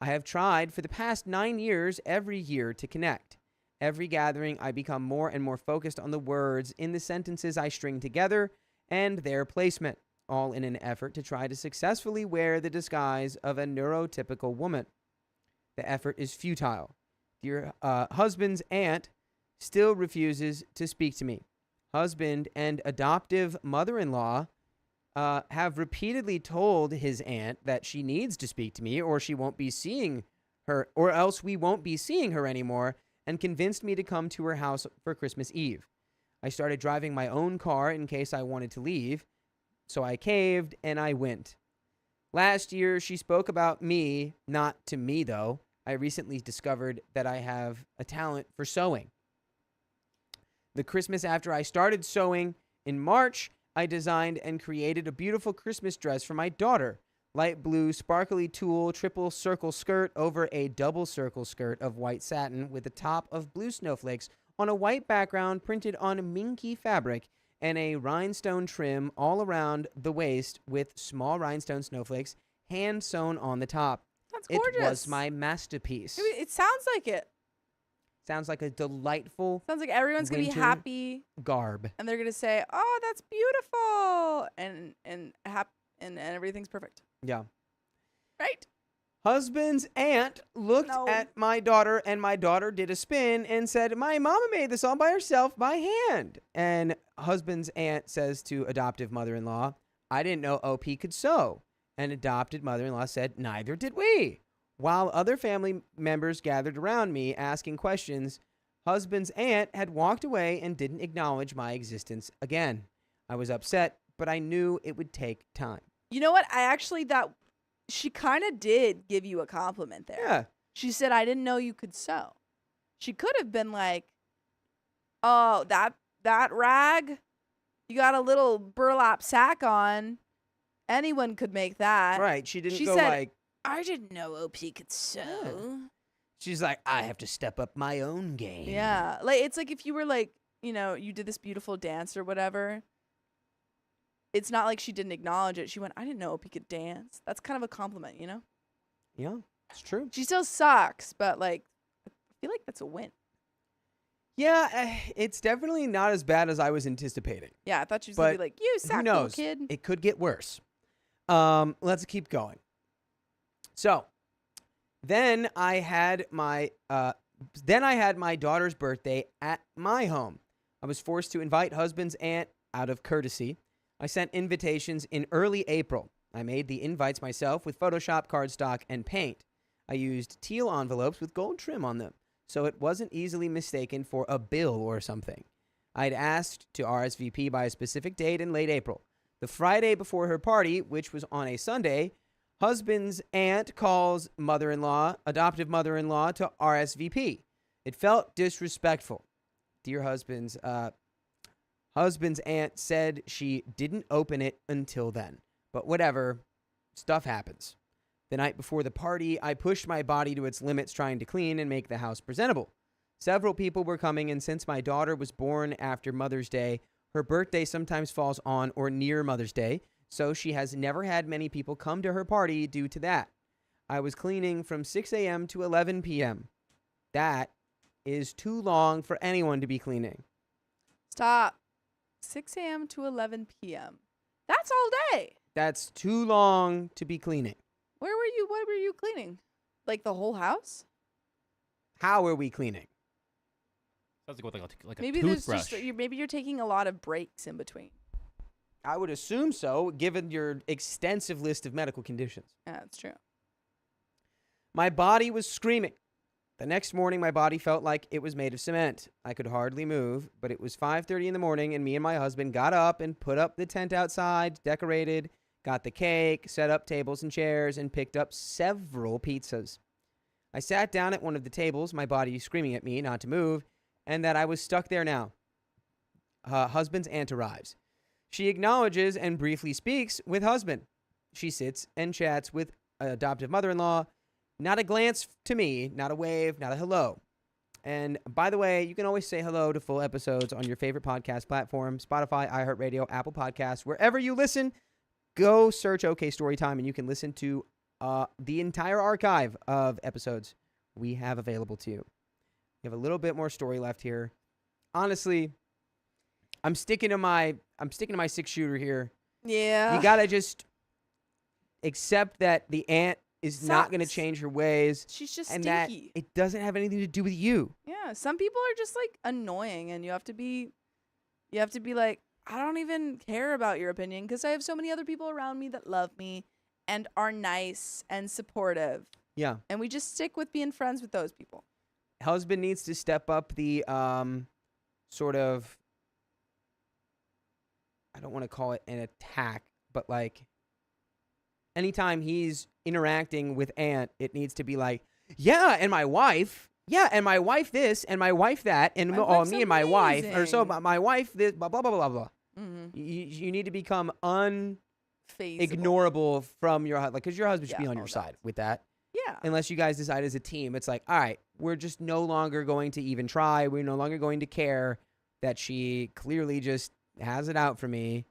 S2: I have tried for the past 9 years every year to connect. Every gathering, I become more and more focused on the words in the sentences I string together and their placement, all in an effort to try to successfully wear the disguise of a neurotypical woman. The effort is futile. Your husband's aunt still refuses to speak to me. Husband and adoptive mother-in-law have repeatedly told his aunt that she needs to speak to me or she won't be seeing her, or else we won't be seeing her anymore, and convinced me to come to her house for Christmas Eve. I started driving my own car in case I wanted to leave, so I caved and I went. Last year, she spoke about me, not to me though. I recently discovered that I have a talent for sewing. The Christmas after I started sewing, in March, I designed and created a beautiful Christmas dress for my daughter. Light blue, sparkly tulle, triple circle skirt over a double circle skirt of white satin with a top of blue snowflakes on a white background printed on minky fabric and a rhinestone trim all around the waist with small rhinestone snowflakes hand sewn on the top.
S4: That's gorgeous.
S2: It was my masterpiece.
S4: It sounds like it.
S2: Sounds like a delightful
S4: Sounds like everyone's gonna be
S2: Winter.
S4: happy,
S2: garb.
S4: and they're gonna say, "Oh, that's beautiful," and everything's perfect,
S2: Yeah.
S4: right?
S2: Husband's aunt looked
S4: No.
S2: at my daughter, and my daughter did a spin and said, "My mama made this all by herself by hand." And husband's aunt says to adoptive mother-in-law, "I didn't know OP could sew." And adopted mother-in-law said, "Neither did we." While other family members gathered around me asking questions, husband's aunt had walked away and didn't acknowledge my existence again. I was upset, but I knew it would take time.
S4: You know what? I actually thought she kind of did give you a compliment there.
S2: Yeah.
S4: She said, "I didn't know you could sew." She could have been like, "Oh, that rag, you got a little burlap sack on. Anyone could make that."
S2: Right. She didn't
S4: She
S2: go
S4: said-
S2: like,
S4: I didn't know OP could sew.
S2: she's like, I have to step up my own game.
S4: Yeah. Like, it's like if you were like, you did this beautiful dance or whatever. It's not like she didn't acknowledge it. She went, "I didn't know OP could dance." That's kind of a compliment, you know?
S2: Yeah, it's true.
S4: She still sucks, but like, I feel like that's a win.
S2: Yeah, it's definitely not as bad as I was anticipating.
S4: Yeah, I thought she was going to
S2: But
S4: be like, "You suck,
S2: Who
S4: little
S2: knows?
S4: kid."
S2: It could get worse. Let's keep going. So, then I had Then I had my daughter's birthday at my home. I was forced to invite husband's aunt out of courtesy. I sent invitations in early April. I made the invites myself with Photoshop, cardstock, and paint. I used teal envelopes with gold trim on them, so it wasn't easily mistaken for a bill or something. I'd asked to RSVP by a specific date in late April. The Friday before her party, which was on a Sunday, husband's aunt calls adoptive mother-in-law, to RSVP. It felt disrespectful. Dear husband's aunt said she didn't open it until then. But whatever, stuff happens. The night before the party, I pushed my body to its limits trying to clean and make the house presentable. Several people were coming, and since my daughter was born after Mother's Day, her birthday sometimes falls on or near Mother's Day, so she has never had many people come to her party due to that. I was cleaning from 6 a.m. to 11 p.m. That is too long for anyone to be cleaning.
S4: Stop. 6 a.m. to 11 p.m. That's all day.
S2: That's too long to be cleaning.
S4: Where were you? What were you cleaning? Like the whole house?
S2: How are we cleaning?
S3: Sounds like a
S4: Maybe there's
S3: toothbrush.
S4: just maybe you're taking a lot of breaks in between.
S2: I would assume so, given your extensive list of medical conditions.
S4: Yeah, that's true.
S2: My body was screaming. The next morning, my body felt like it was made of cement. I could hardly move, but it was 5:30 in the morning, and me and my husband got up and put up the tent outside, decorated, got the cake, set up tables and chairs, and picked up several pizzas. I sat down at one of the tables, my body screaming at me not to move, and that I was stuck there now. Husband's aunt arrives. She acknowledges and briefly speaks with husband. She sits and chats with adoptive mother-in-law. Not a glance to me, not a wave, not a hello. And by the way, you can always say hello to full episodes on your favorite podcast platform, Spotify, iHeartRadio, Apple Podcasts, wherever you listen. Go search OK Storytime, and you can listen to the entire archive of episodes we have available to you. We have a little bit more story left here. Honestly, I'm sticking to my 6-shooter here.
S4: Yeah.
S2: You gotta just accept that the aunt is not gonna
S4: Sucks.
S2: change her ways,
S4: She's just
S2: and that
S4: stinky.
S2: it doesn't have anything to do with you.
S4: Yeah, some people are just like annoying, and you have to be like, I don't even care about your opinion because I have so many other people around me that love me and are nice and supportive.
S2: Yeah.
S4: And we just stick with being friends with those people.
S2: Husband needs to step up the sort of, I don't want to call it an attack, but like anytime he's interacting with aunt, it needs to be like, yeah, and my wife this, and my wife that, and
S4: My wife's
S2: me and my wife, or so
S4: amazing.
S2: my wife this, blah, blah, blah, blah, blah.
S4: Mm-hmm.
S2: You need to become ignorable from your husband, because your husband should be
S4: Yeah,
S2: on
S4: no
S2: your
S4: doubt.
S2: side with that.
S4: Yeah.
S2: Unless you guys decide as a team, it's like, all right, we're just no longer going to even try. We're no longer going to care that she clearly just has it out for me,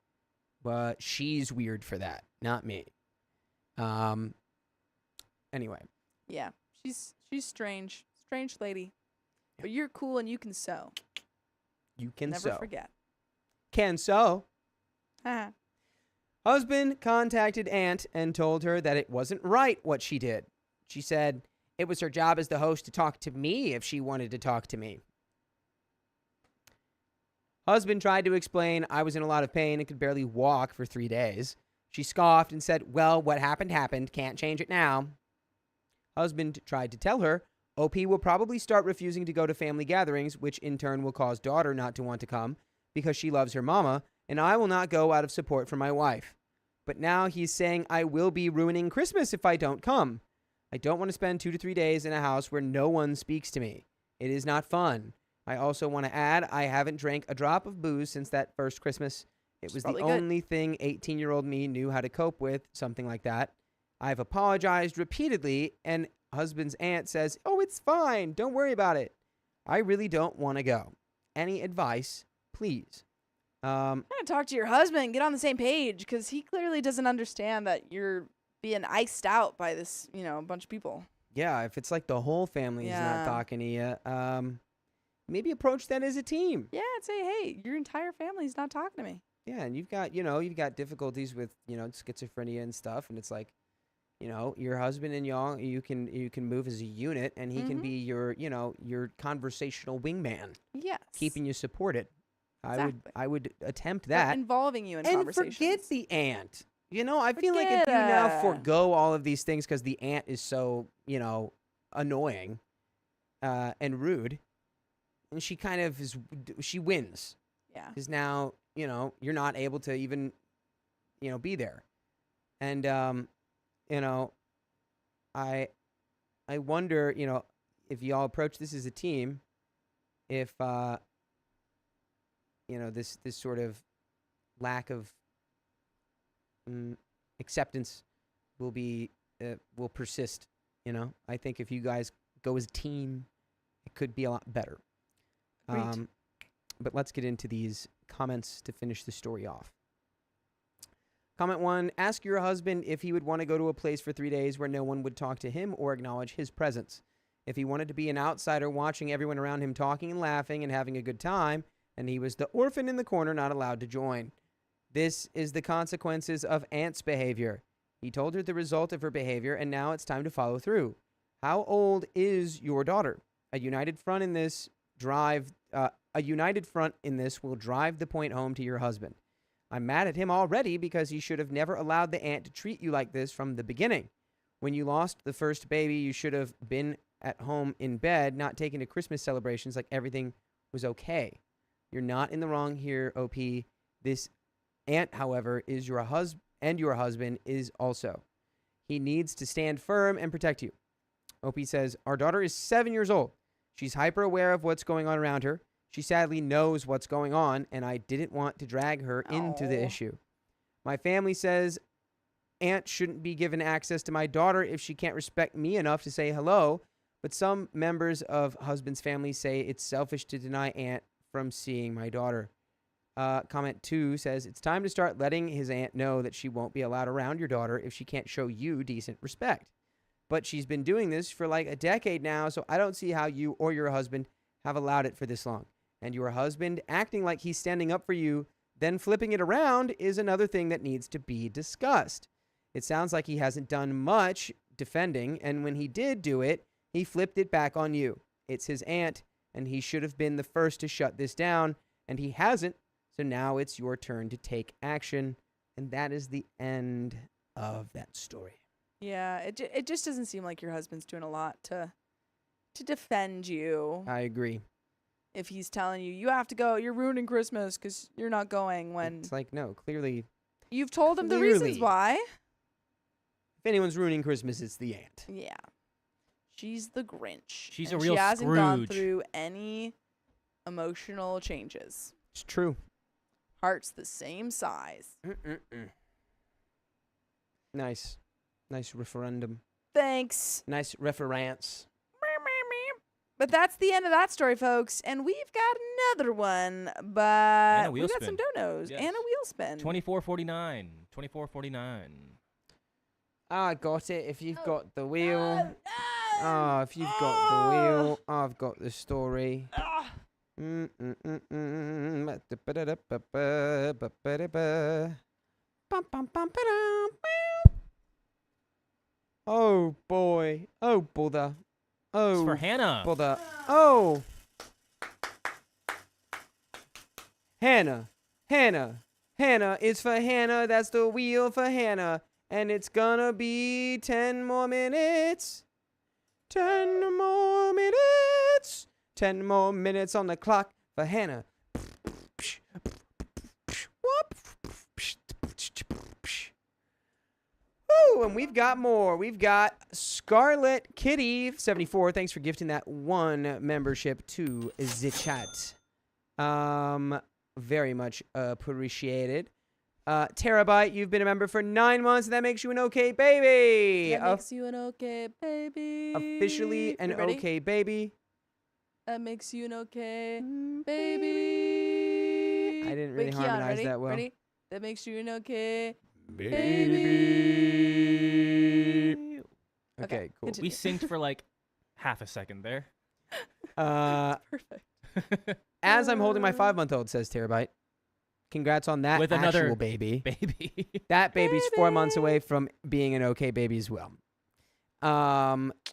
S2: but she's weird for that, not me. Anyway.
S4: Yeah. She's strange. Strange lady. But you're cool and you can sew.
S2: You can
S4: Never
S2: sew.
S4: forget.
S2: Can sew.
S4: Haha.
S2: Husband contacted aunt and told her that it wasn't right what she did. She said it was her job as the host to talk to me if she wanted to talk to me. Husband tried to explain I was in a lot of pain and could barely walk for 3 days. She scoffed and said, well, what happened happened. Can't change it now. Husband tried to tell her OP will probably start refusing to go to family gatherings, which in turn will cause daughter not to want to come because she loves her mama, and I will not go out of support for my wife. But now he's saying I will be ruining Christmas if I don't come. I don't want to spend 2 to 3 days in a house where no one speaks to me. It is not fun. I also want to add I haven't drank a drop of booze since that first Christmas. It was the
S4: probably good.
S2: only thing 18-year-old me knew how to cope with, something like that. I've apologized repeatedly, and husband's aunt says, oh, it's fine. Don't worry about it. I really don't want to go. Any advice, please?
S4: I'm going to talk to your husband, get on the same page, because he clearly doesn't understand that you're being iced out by this, bunch of people.
S2: Yeah, if it's like the whole family's
S4: Yeah.
S2: not talking to you, maybe approach that as a team.
S4: Yeah, and say, hey, your entire family's not talking to me.
S2: Yeah, and you've got difficulties with, schizophrenia and stuff, and it's like, your husband and y'all, you can move as a unit, and he can be your conversational wingman,
S4: Yes.
S2: keeping you supported.
S4: Exactly.
S2: I would attempt
S4: But
S2: that.
S4: involving you in
S2: And
S4: conversations.
S2: forget the aunt. I feel like if you now forgo all of these things because the aunt is so, annoying and rude, and she kind of she wins.
S4: Yeah.
S2: Because now, you're not able to even, be there. And, I wonder, if y'all approach this as a team, if, this sort of lack of acceptance will persist. I think if you guys go as a team, it could be a lot better.
S4: Agreed.
S2: But let's get into these comments to finish the story off. Comment 1, ask your husband if he would want to go to a place for 3 days where no one would talk to him or acknowledge his presence. If he wanted to be an outsider watching everyone around him talking and laughing and having a good time, and he was the orphan in the corner not allowed to join. This is the consequences of Aunt's behavior. He told her the result of her behavior, and now it's time to follow through. How old is your daughter? A united front in this will drive the point home to your husband. I'm mad at him already because he should have never allowed the aunt to treat you like this from the beginning. When you lost the first baby, you should have been at home in bed, not taken to Christmas celebrations like everything was okay. You're not in the wrong here, OP. This aunt, however, is your husband, and your husband is also. He needs to stand firm and protect you. OP says, our daughter is 7 years old. She's hyper aware of what's going on around her. She sadly knows what's going on, and I didn't want to drag her into the issue. My family says aunt shouldn't be given access to my daughter if she can't respect me enough to say hello, but some members of husband's family say it's selfish to deny aunt from seeing my daughter. Comment 2 says, it's time to start letting his aunt know that she won't be allowed around your daughter if she can't show you decent respect. But she's been doing this for like a decade now, so I don't see how you or your husband have allowed it for this long. And your husband acting like he's standing up for you, then flipping it around is another thing that needs to be discussed. It sounds like he hasn't done much defending, and when he did do it, he flipped it back on you. It's his aunt, and he should have been the first to shut this down, and he hasn't, so now it's your turn to take action. And that is the end of that story.
S4: Yeah, it just doesn't seem like your husband's doing a lot to defend you.
S2: I agree.
S4: If he's telling you, you have to go, you're ruining Christmas because you're not going when...
S2: It's like, no, clearly...
S4: You've told him the reasons why.
S2: If anyone's ruining Christmas, it's the aunt.
S4: Yeah. She's the Grinch.
S3: She's
S4: and
S3: a real
S4: she hasn't gone
S3: Scrooge.
S4: through any emotional changes.
S2: It's true.
S4: Heart's the same size.
S2: Nice. Nice referendum.
S4: Thanks.
S2: Nice reference.
S4: But that's the end of that story, folks. And we've got another one, but we've got some donos
S3: Yes.
S4: and a wheel spin.
S3: 24.49. 24.49.
S2: I got it. If you've got the wheel. Oh, if you've got the wheel, I've got the story. Oh boy. Oh bother. Oh.
S3: It's for Hannah.
S2: Bother. Oh. Hannah. It's for Hannah. That's the wheel for Hannah. And it's gonna be 10 more minutes. 10 more minutes. 10 more minutes on the clock for Hannah. Woo, and we've got more. We've got Scarlet Kitty 74. Thanks for gifting that one membership to the chat. Very much appreciated. Terabyte, you've been a member for 9 months, and that makes you an okay baby.
S4: That makes you an okay baby.
S2: Officially an okay baby.
S4: That makes you an okay baby.
S2: I didn't really
S4: Wait,
S2: harmonize
S4: ready?
S2: that well.
S4: Ready? That makes you an okay
S2: baby. Okay, cool.
S3: We synced for like half a second there.
S4: Perfect.
S2: As I'm holding my 5-month-old, says Terabyte. Congrats on that
S3: With
S2: actual
S3: another
S2: baby.
S3: baby.
S2: That baby's 4 months away from being an okay baby as well. Isekai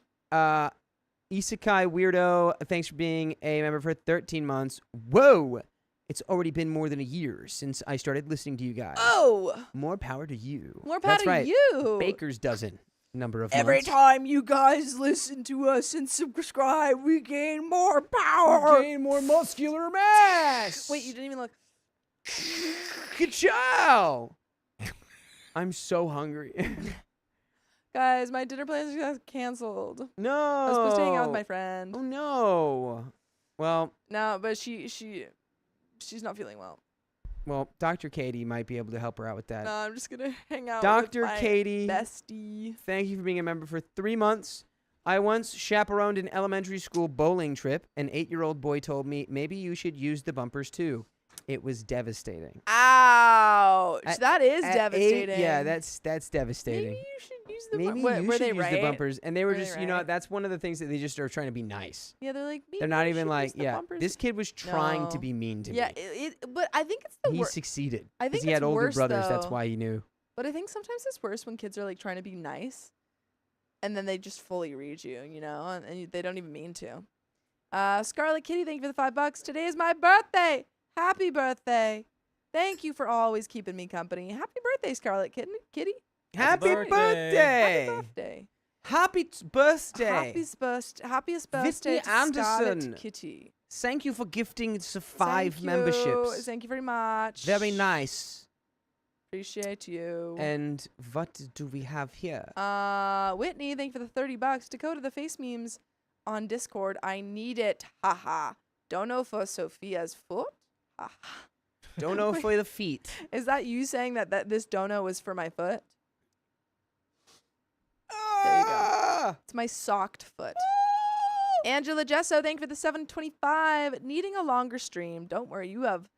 S2: Weirdo, thanks for being a member for 13 months. Whoa! It's already been more than a year since I started listening to you guys.
S4: Oh,
S2: More power to you.
S4: more power
S2: That's
S4: to
S2: right.
S4: you.
S2: Baker's dozen number of
S4: Every
S2: months.
S4: time you guys listen to us and subscribe, we gain more power.
S2: Gain more muscular mass.
S4: Wait, you didn't even look.
S2: Ka-chow! I'm so hungry.
S4: Guys, my dinner plans got canceled.
S2: No.
S4: I was supposed to hang out with my friend.
S2: Oh no. Well,
S4: No, but she's not feeling well.
S2: Dr. Katie might be able to help her out with that.
S4: No, I'm just gonna hang out
S2: Dr.
S4: with my
S2: Katie,
S4: bestie.
S2: thank you for being a member for 3 months. I once chaperoned an elementary school bowling trip. An 8-year-old boy told me, maybe you should use the bumpers too. It was devastating.
S4: Ouch! That is
S2: At
S4: devastating.
S2: 8, yeah, that's devastating.
S4: Maybe you should use the
S2: Maybe
S4: bumpers.
S2: you
S4: Were
S2: should
S4: they
S2: use
S4: right?
S2: the bumpers. And they were
S4: Were they
S2: just, you know,
S4: right?
S2: that's one of the things that they just are trying to be nice.
S4: Yeah, they're like. Maybe
S2: They're not
S4: you
S2: even
S4: should
S2: like,
S4: use the
S2: yeah,
S4: bumpers.
S2: this kid was trying to
S4: No.
S2: be mean to
S4: Yeah,
S2: me.
S4: but I think it's the
S2: He
S4: worst.
S2: succeeded.
S4: I
S2: Because
S4: think
S2: he had
S4: it's
S2: older
S4: worse,
S2: brothers, that's
S4: though.
S2: why he knew.
S4: But I think sometimes it's worse when kids are like trying to be nice, and then they just fully read you, you know, and they don't even mean to. Scarlet Kitty, thank you for the $5. Today is my birthday. Happy birthday! Thank you for always keeping me company. Happy birthday, Scarlet Kitty.
S2: Happy
S3: birthday.
S2: birthday!
S4: Happy birthday.
S2: Happy birthday!
S4: Happiest birthday to
S2: Anderson.
S4: Scarlet Kitty.
S2: Thank you for gifting us 5
S4: Thank you.
S2: memberships.
S4: Thank you very much.
S2: Very nice.
S4: Appreciate you.
S2: And what do we have here?
S4: Whitney, thank you for the $30. Dakota, the face memes on Discord. I need it. Haha. Don't know for Sophia's foot. Haha.
S2: Don't know for the feet.
S4: Is that you saying that this dono was for my foot? There you go.
S2: Ah!
S4: It's my socked foot. Angela Gesso, thank you for the $7.25. Needing a longer stream. Don't worry, you have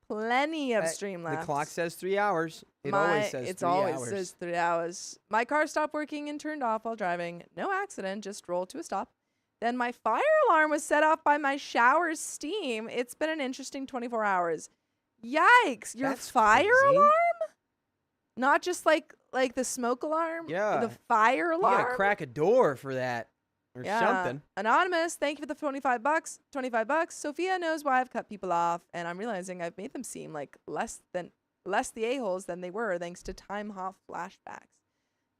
S4: plenty of stream
S2: The
S4: left.
S2: clock says 3 hours. It always says 3 hours.
S4: It always says 3 hours. My car stopped working and turned off while driving. No accident, just rolled to a stop. Then my fire alarm was set off by my shower's steam. It's been an interesting 24 hours. Yikes! Your
S2: That's
S4: fire
S2: crazy.
S4: alarm? Not just like the smoke alarm?
S2: Yeah.
S4: The fire
S2: You
S4: alarm?
S2: gotta crack a door for that. Or something.
S4: Anonymous, thank you for the $25. $25. Sophia knows why I've cut people off, and I'm realizing I've made them seem like less the a-holes than they were thanks to time hop flashbacks.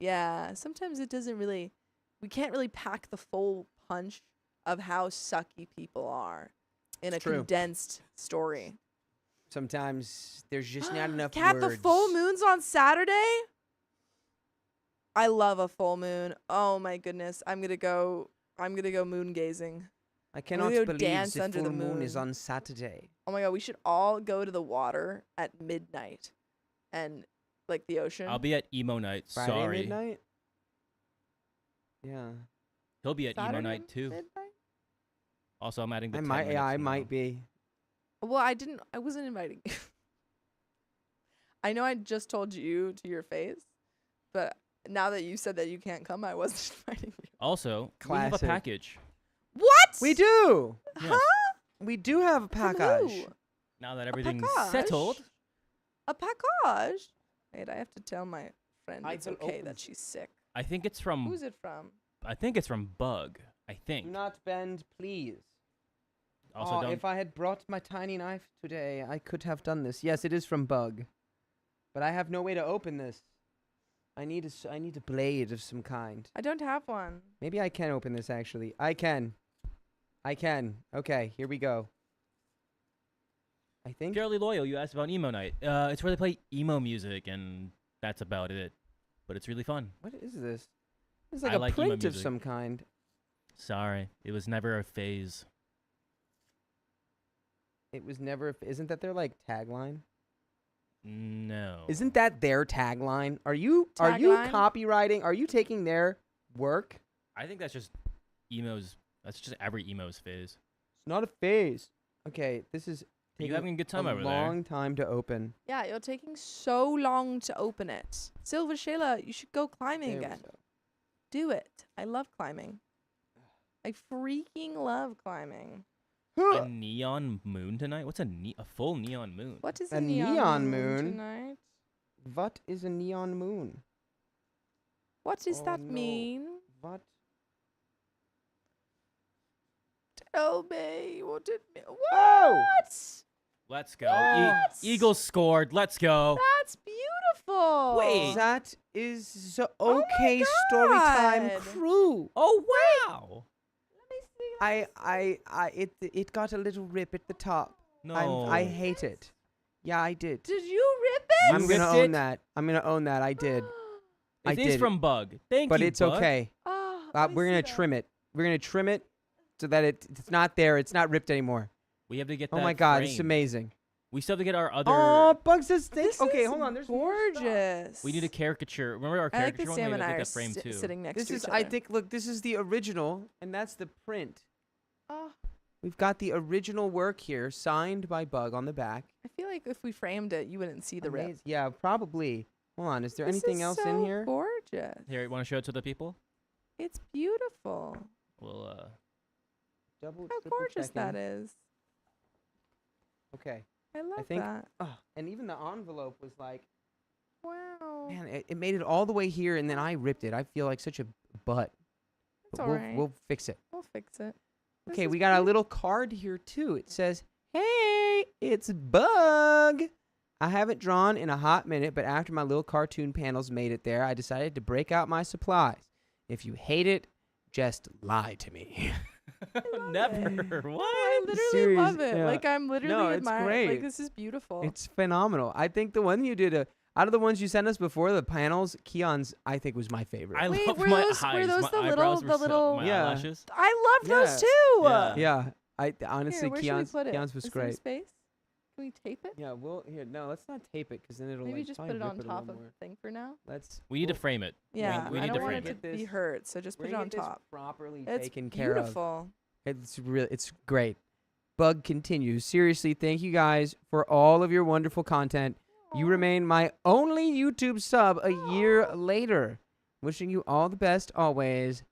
S4: Yeah, sometimes it doesn't really, we can't really pack the full punch of how sucky people are in a
S2: True.
S4: condensed story.
S2: Sometimes there's just not enough
S4: Cat,
S2: words.
S4: the full moon's on Saturday? I love a full moon. Oh my goodness. I'm gonna go moon gazing.
S2: I cannot
S4: go
S2: believe
S4: dance
S2: the
S4: under
S2: full
S4: the
S2: moon is
S4: moon.
S2: on Saturday.
S4: Oh my god, we should all go to the water at midnight and like the ocean.
S3: I'll be at emo night.
S2: Friday
S3: Sorry.
S2: midnight? Yeah.
S3: He'll be at emo
S4: Saturday
S3: night too.
S4: midnight?
S3: Also, I'm adding the
S2: I
S3: 10
S2: might
S3: minutes
S2: yeah, I
S3: now.
S2: might be.
S4: Well, I wasn't inviting you. I know I just told you to your face, but now that you said that you can't come, I wasn't inviting you.
S3: Also, we have a
S2: Classic.
S3: package.
S4: What?
S2: We do.
S3: Yes.
S4: Huh?
S2: We do have a
S4: From
S2: package.
S4: who?
S3: Now that everything's
S4: package?
S3: settled,
S4: A package? Wait, I have to tell my friend
S2: I
S4: it's
S2: will
S4: okay
S2: open
S4: that she's sick.
S3: I think it's from.
S4: Who's it from?
S3: I think it's from Bug. I think.
S2: Do not bend, please.
S3: Also, don't.
S2: If I had brought my tiny knife today, I could have done this. Yes, it is from Bug. But I have no way to open this. I need a blade of some kind.
S4: I don't have one.
S2: Maybe I can open this, actually. I can. Okay, here we go. I think.
S3: Purely Loyal, you asked about emo night. It's where they play emo music, and that's about it. But it's really fun.
S2: What is this? It's like
S3: I
S2: a
S3: like emo
S2: print of
S3: music.
S2: some kind.
S3: Sorry, it was never a phase.
S2: It was never. Isn't that their like tagline?
S3: No.
S2: Isn't that their tagline? Are you
S4: Tagline?
S2: copywriting? Are you taking their work?
S3: I think that's just emos. That's just every emo's phase.
S2: It's not a phase. Okay, this is
S3: Are you
S2: taking
S3: having a good time
S2: a
S3: over
S2: long time to open.
S4: Yeah, you're taking so long to open it. Silver Shayla, you should go climbing
S2: There we
S4: again.
S2: go.
S4: Do it. I love climbing. I freaking love climbing.
S3: a neon moon tonight? What's a full neon moon?
S4: What is
S2: A
S4: a neon,
S2: neon
S4: moon
S2: moon?
S4: tonight?
S2: What is a neon moon?
S4: What does
S2: Oh,
S4: that
S2: no.
S4: mean?
S2: What?
S4: Tell me what it means.
S2: Oh!
S4: What?
S3: Let's go.
S2: What?
S3: Eagles scored. Let's go.
S4: That's beautiful.
S3: Wait.
S2: That is the
S4: Oh my
S2: OK Storytime
S4: God.
S2: crew.
S3: Oh wow.
S4: Let me see.
S2: It got a little rip at the top.
S3: No.
S2: I hate it. Yeah, I did.
S4: Did you rip it?
S2: I'm
S3: ripped
S2: gonna own
S3: it?
S2: that. I'm gonna own that. I did. I
S3: It is
S2: did.
S3: from Bug. Thank
S2: But
S3: you,
S2: it's
S3: Bug.
S2: okay.
S4: Oh, let me
S2: We're
S4: see
S2: gonna
S4: that.
S2: trim it. We're gonna trim it so that it's not there. It's not ripped anymore.
S3: We have to get
S2: Oh
S3: that
S2: my God, this is
S3: framed.
S2: amazing.
S3: We still have to get our other.
S2: Oh, Bugs says
S4: This
S2: thanks. Okay,
S4: is
S2: hold on. There's more stuff.
S4: gorgeous.
S3: We need a caricature. Remember our
S4: I like
S3: caricature
S4: that
S3: one?
S4: Sam
S3: We
S4: and
S3: have
S4: I
S3: to
S4: are
S3: get that frame too.
S4: sitting next
S2: This
S4: to
S2: is.
S4: each
S2: I
S4: other.
S2: think. Look, this is the original, and that's the print.
S4: Oh,
S2: We've got the original work here, signed by Bug on the back.
S4: I feel like if we framed it, you wouldn't see the rip.
S2: Amazing. Yeah, probably. Hold on. Is there
S4: This
S2: anything
S4: is
S2: else
S4: so
S2: in here?
S4: Gorgeous.
S3: Here, you want to show it to the people?
S4: It's beautiful.
S3: We'll
S2: Double.
S4: How
S2: triple
S4: gorgeous that
S2: checking.
S4: is.
S2: Okay.
S4: I love
S2: think-
S4: that.
S2: Oh, and even the envelope was like,
S4: Wow.
S2: man, it made it all the way here, and then I ripped it. I feel like such a butt.
S4: It's
S2: But
S4: all
S2: we'll,
S4: right.
S2: we'll fix it.
S4: We'll fix it. This
S2: Okay,
S4: is
S2: we got a
S4: beautiful.
S2: little card here too. It says, "Hey, it's Bug. I haven't drawn in a hot minute, but after my little cartoon panels made it there, I decided to break out my supplies. If you hate it, just lie to me."
S4: love
S3: never.
S4: it. I
S3: What?
S4: literally
S2: Serious,
S4: love it.
S2: yeah.
S4: Like I'm literally
S2: it's
S4: admiring.
S2: great.
S4: Like this is beautiful.
S2: It's phenomenal. I think the one you did, out of the ones you sent us before, the panels, Keon's, I think was my favorite.
S3: I
S4: Wait,
S3: love
S4: were
S3: my
S4: those- were
S3: eyes.
S4: those
S3: My
S4: the little-
S3: eyebrows
S4: the
S3: were so-
S4: little-
S3: my
S2: Yeah.
S3: eyelashes.
S4: I love those
S2: Yeah.
S4: too.
S3: Yeah.
S2: Yeah, I
S4: Here,
S2: honestly,
S4: where should we
S2: Keon's
S4: put it?
S2: was
S4: Is there
S2: great.
S4: space? Can we tape it?
S2: Yeah, well, here, no, let's not tape it because then it'll
S4: Maybe
S2: like,
S4: just
S2: probably
S4: put it
S2: rip
S4: on
S2: a
S4: top
S2: little
S4: of
S2: more.
S4: the thing for now.
S2: Let's.
S3: We need to
S2: we'll-
S3: frame it.
S4: Yeah,
S3: we
S4: I
S3: need
S4: don't
S3: to
S4: want
S3: frame
S4: it
S3: it.
S4: to be
S2: This-
S4: hurt, so just
S2: we're
S4: put it
S2: gonna
S4: on
S2: get this
S4: top.
S2: properly
S4: It's
S2: taken care of.
S4: beautiful.
S2: It's really, it's great. Bug continues. Seriously, thank you guys for all of your wonderful content. You
S4: Aw.
S2: remain my only YouTube sub a year later. Wishing you all the best always,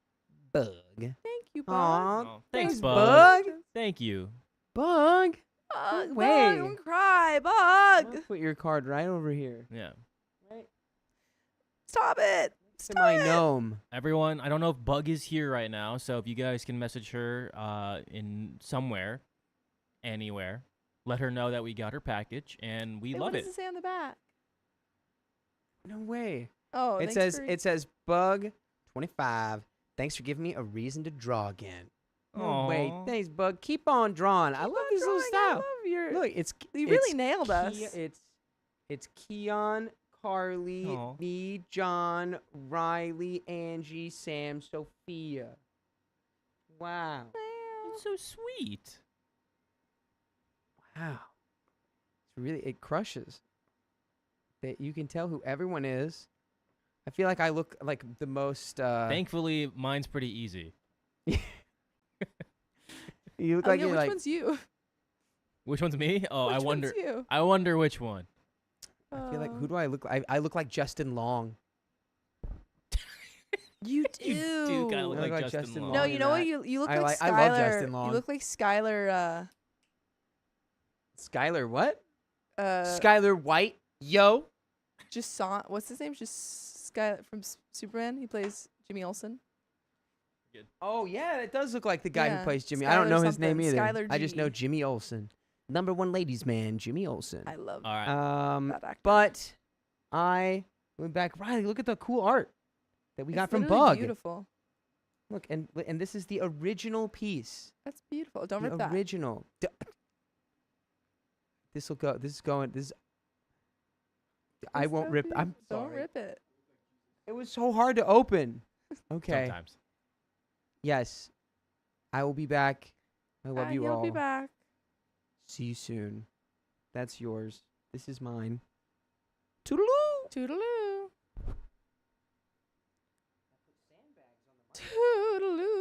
S2: Bug.
S4: Thank you, Bug.
S2: Aw,
S3: Oh, thanks,
S2: Bug.
S3: Bug. Thank you.
S2: Bug.
S4: Bug,
S2: way.
S4: Bug, don't cry,
S2: I'm
S4: Bug.
S2: gonna put your card right over here.
S3: Yeah.
S2: Right
S4: Stop it.
S2: to my gnome.
S3: Everyone, I don't know if Bug is here right now, so if you guys can message her in somewhere, anywhere, let her know that we got her package and we
S4: Wait,
S3: love
S4: what
S3: it.
S4: does it say on the back?
S2: No way.
S4: Oh,
S2: It
S4: thanks
S2: says Bug 25. Thanks for giving me a reason to draw again. No way.
S3: Aw.
S2: Thanks, Bug. Keep on drawing. I
S4: Keep
S2: love
S4: on
S2: this little
S4: drawing. I
S2: style.
S4: love your.
S2: Look, it's
S4: you
S2: it's
S4: really nailed us.
S2: It's Keon, Carly,
S3: Aw.
S2: me, John, Riley, Angie, Sam, Sophia. Wow.
S3: It's so sweet.
S2: Wow. It's really, it crushes. That you can tell who everyone is. I feel like I look like the most
S3: Thankfully, mine's pretty easy.
S2: you look
S4: Oh,
S2: like
S4: yeah,
S2: you're
S4: which
S2: like
S4: one's you?
S3: Which one's me? Oh,
S4: Which
S3: I
S4: one's
S3: wonder.
S4: you?
S3: I wonder which one.
S2: I feel like who do I look like? I look like Justin Long.
S4: You do.
S3: You do kinda look
S2: I look
S3: like
S2: like
S3: Justin
S2: Justin
S3: Long.
S4: No,
S2: Long
S4: you
S2: in
S4: know what?
S2: that.
S4: You look
S2: I
S4: like
S2: like-
S4: Skylar.
S2: I love Justin Long.
S4: You look like Skylar.
S2: Skylar what?
S4: Uh,
S2: Skylar White. Yo.
S4: just what's his name? Just Sky from Superman. He plays Jimmy Olsen.
S2: Oh yeah, it does look like the guy
S4: Yeah,
S2: who plays Jimmy. I don't
S4: Skylar
S2: know his name
S4: something.
S2: either.
S4: Skylar
S2: I just know
S4: G.
S2: Jimmy Olsen. Number one ladies man, Jimmy Olsen.
S4: I love
S3: All right.
S4: that actor.
S2: But I went back. Riley, look at the cool art that we got
S4: It's
S2: from
S4: literally
S2: Bug.
S4: Beautiful.
S2: Look, and this is the original piece.
S4: That's beautiful. Don't
S2: The
S4: rip that.
S2: original. This will go. This is going. This. I
S4: It's
S2: won't
S4: so
S2: rip. I'm
S4: beautiful. Don't
S2: sorry.
S4: rip it.
S2: It was so hard to open. Okay.
S3: Sometimes.
S2: Yes. I will be back. I love you
S4: He'll
S2: all.
S4: be back.
S2: See you soon. That's yours. This is mine. Toodaloo.
S4: Toodaloo. Toodaloo.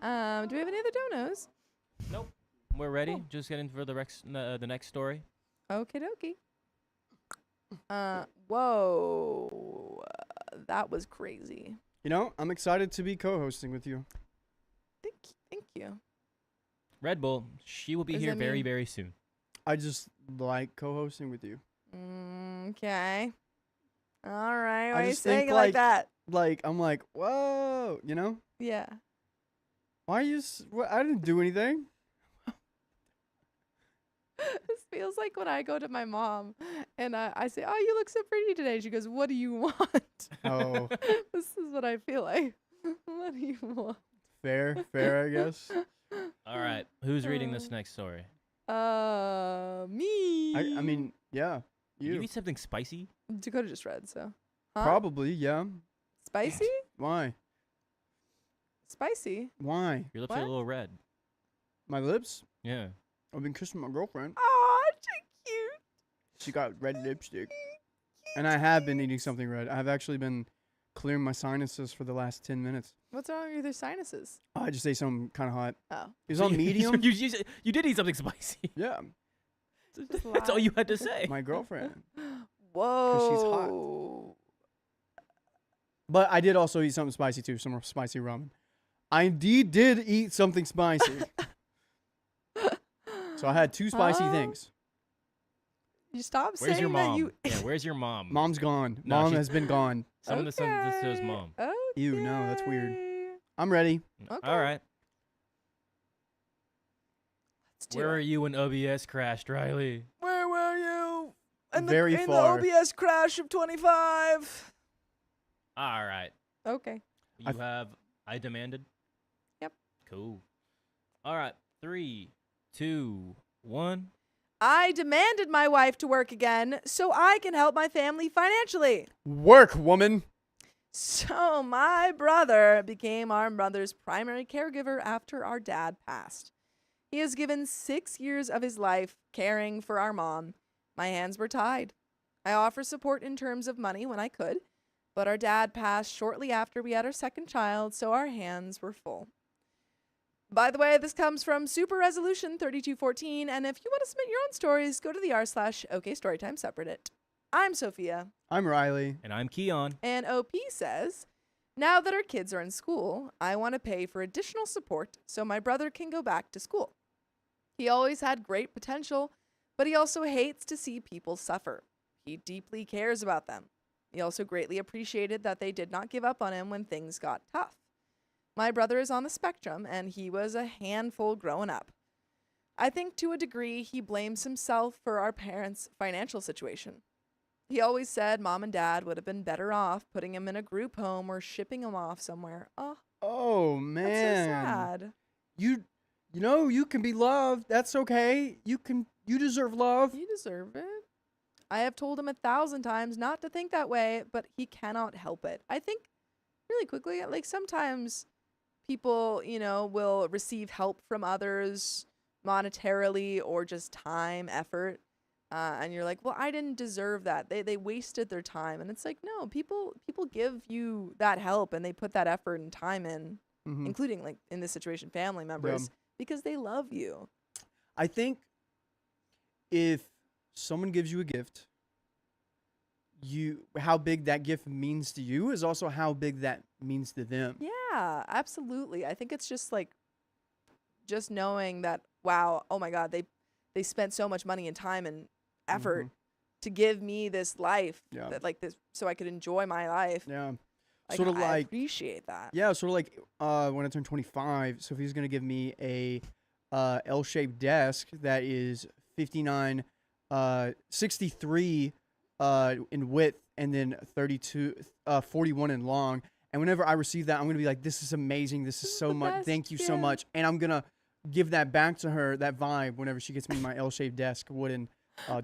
S4: Toodaloo. Do we have any other donos?
S3: Nope. We're ready.
S4: Cool.
S3: Just getting for the next story.
S4: Okie dokie. Whoa. That was crazy.
S1: You know, I'm excited to be co-hosting with you.
S4: Thank you.
S3: Red Bull, she will be
S4: What does
S3: here
S4: that
S3: very,
S4: mean?
S3: very soon.
S1: I just like co-hosting with you.
S4: Okay. All right. Why
S1: I
S4: are you
S1: just think
S4: saying it like that?
S1: Like I'm like, whoa, you know?
S4: Yeah.
S1: Why are you? I didn't do anything.
S4: This feels like when I go to my mom and I say, "Oh, you look so pretty today." She goes, "What do you want?"
S1: Oh,
S4: This is what I feel like. What do you want?
S1: fair, I guess.
S3: All right. Who's reading this next story?
S4: Me.
S1: I mean, yeah,
S3: You
S1: you
S3: eat something spicy?
S4: Dakota just read, so. Huh?
S1: probably, yeah.
S4: Spicy?
S1: Why?
S4: Spicy?
S1: Why?
S3: Your lips
S4: What?
S3: are a little red.
S1: My lips?
S3: Yeah.
S1: I've been kissing my girlfriend.
S4: Aw, so cute.
S1: She got red lipstick, and I have been eating something red. I've actually been clearing my sinuses for the last 10 minutes.
S4: What's wrong with your sinuses?
S1: I just ate something kind of hot.
S4: Oh.
S1: It was
S3: So
S1: on medium.
S3: you did eat something spicy.
S1: Yeah,
S3: That's all you had to say.
S1: my girlfriend.
S4: Whoa.
S1: she's hot. But I did also eat something spicy too, some spicy ramen. I indeed did eat something spicy. So I had 2 spicy
S4: Huh?
S1: things.
S4: You stop
S3: Where's
S4: saying
S3: your
S4: that
S3: mom?
S4: you.
S3: Yeah, where's your mom?
S1: Mom's gone.
S3: No,
S1: Mom
S3: she's-
S1: has been gone.
S3: Someone that says mom.
S4: Okay.
S1: Ew, no, that's weird. I'm ready.
S4: Okay.
S3: All right.
S4: Let's do
S3: Where
S4: it.
S3: are you when OBS crashed, Riley?
S4: Where were you?
S1: Very far.
S4: the OBS crash of 25.
S3: All right.
S4: Okay.
S3: You have I demanded?
S4: Yep.
S3: Cool. All right. 3, 2, 1.
S4: I demanded my wife to work again so I can help my family financially.
S1: Work, woman.
S4: So my brother became our mother's primary caregiver after our dad passed. He has given 6 years of his life caring for our mom. My hands were tied. I offer support in terms of money when I could, but our dad passed shortly after we had our second child, so our hands were full. By the way, this comes from Super Resolution 3214, and if you want to submit your own stories, go to the r/OKStorytime subreddit. I'm Sophia.
S1: I'm Riley.
S3: And I'm Keon.
S4: And OP says, now that our kids are in school, I want to pay for additional support so my brother can go back to school. He always had great potential, but he also hates to see people suffer. He deeply cares about them. He also greatly appreciated that they did not give up on him when things got tough. My brother is on the spectrum, and he was a handful growing up. I think to a degree he blames himself for our parents' financial situation. He always said mom and dad would have been better off putting him in a group home or shipping him off somewhere. Oh,
S1: Oh
S4: that's
S1: man.
S4: so sad.
S1: You know, you can be loved. That's okay. You deserve love.
S4: You deserve it. I have told him 1,000 times not to think that way, but he cannot help it. I think really quickly, like sometimes people, will receive help from others monetarily or just time, effort. And you're like, well, I didn't deserve that. They wasted their time. And it's like, no, people give you that help and they put that effort and time in,
S1: Mhm.
S4: including like in this situation, family members, because they love you.
S1: I think if someone gives you a gift, how big that gift means to you is also how big that means to them.
S4: Yeah, absolutely. I think it's just like, just knowing that, wow, oh my God, they spent so much money and time and effort
S1: Mhm.
S4: to give me this life,
S1: Yeah.
S4: that, like this, so I could enjoy my life.
S1: Yeah.
S4: Like,
S1: Sort of
S4: I
S1: like
S4: appreciate that.
S1: Yeah, sort of like when I turn 25, Sophie's gonna give me a L-shaped desk that is 59, 63 in width, and then 41 in long. And whenever I receive that, I'm gonna be like, "This is amazing. This is so
S4: the
S1: much.
S4: best
S1: Thank you so
S4: gift."
S1: much." And I'm gonna give that back to her, that vibe, whenever she gets me my L-shaped desk, wooden,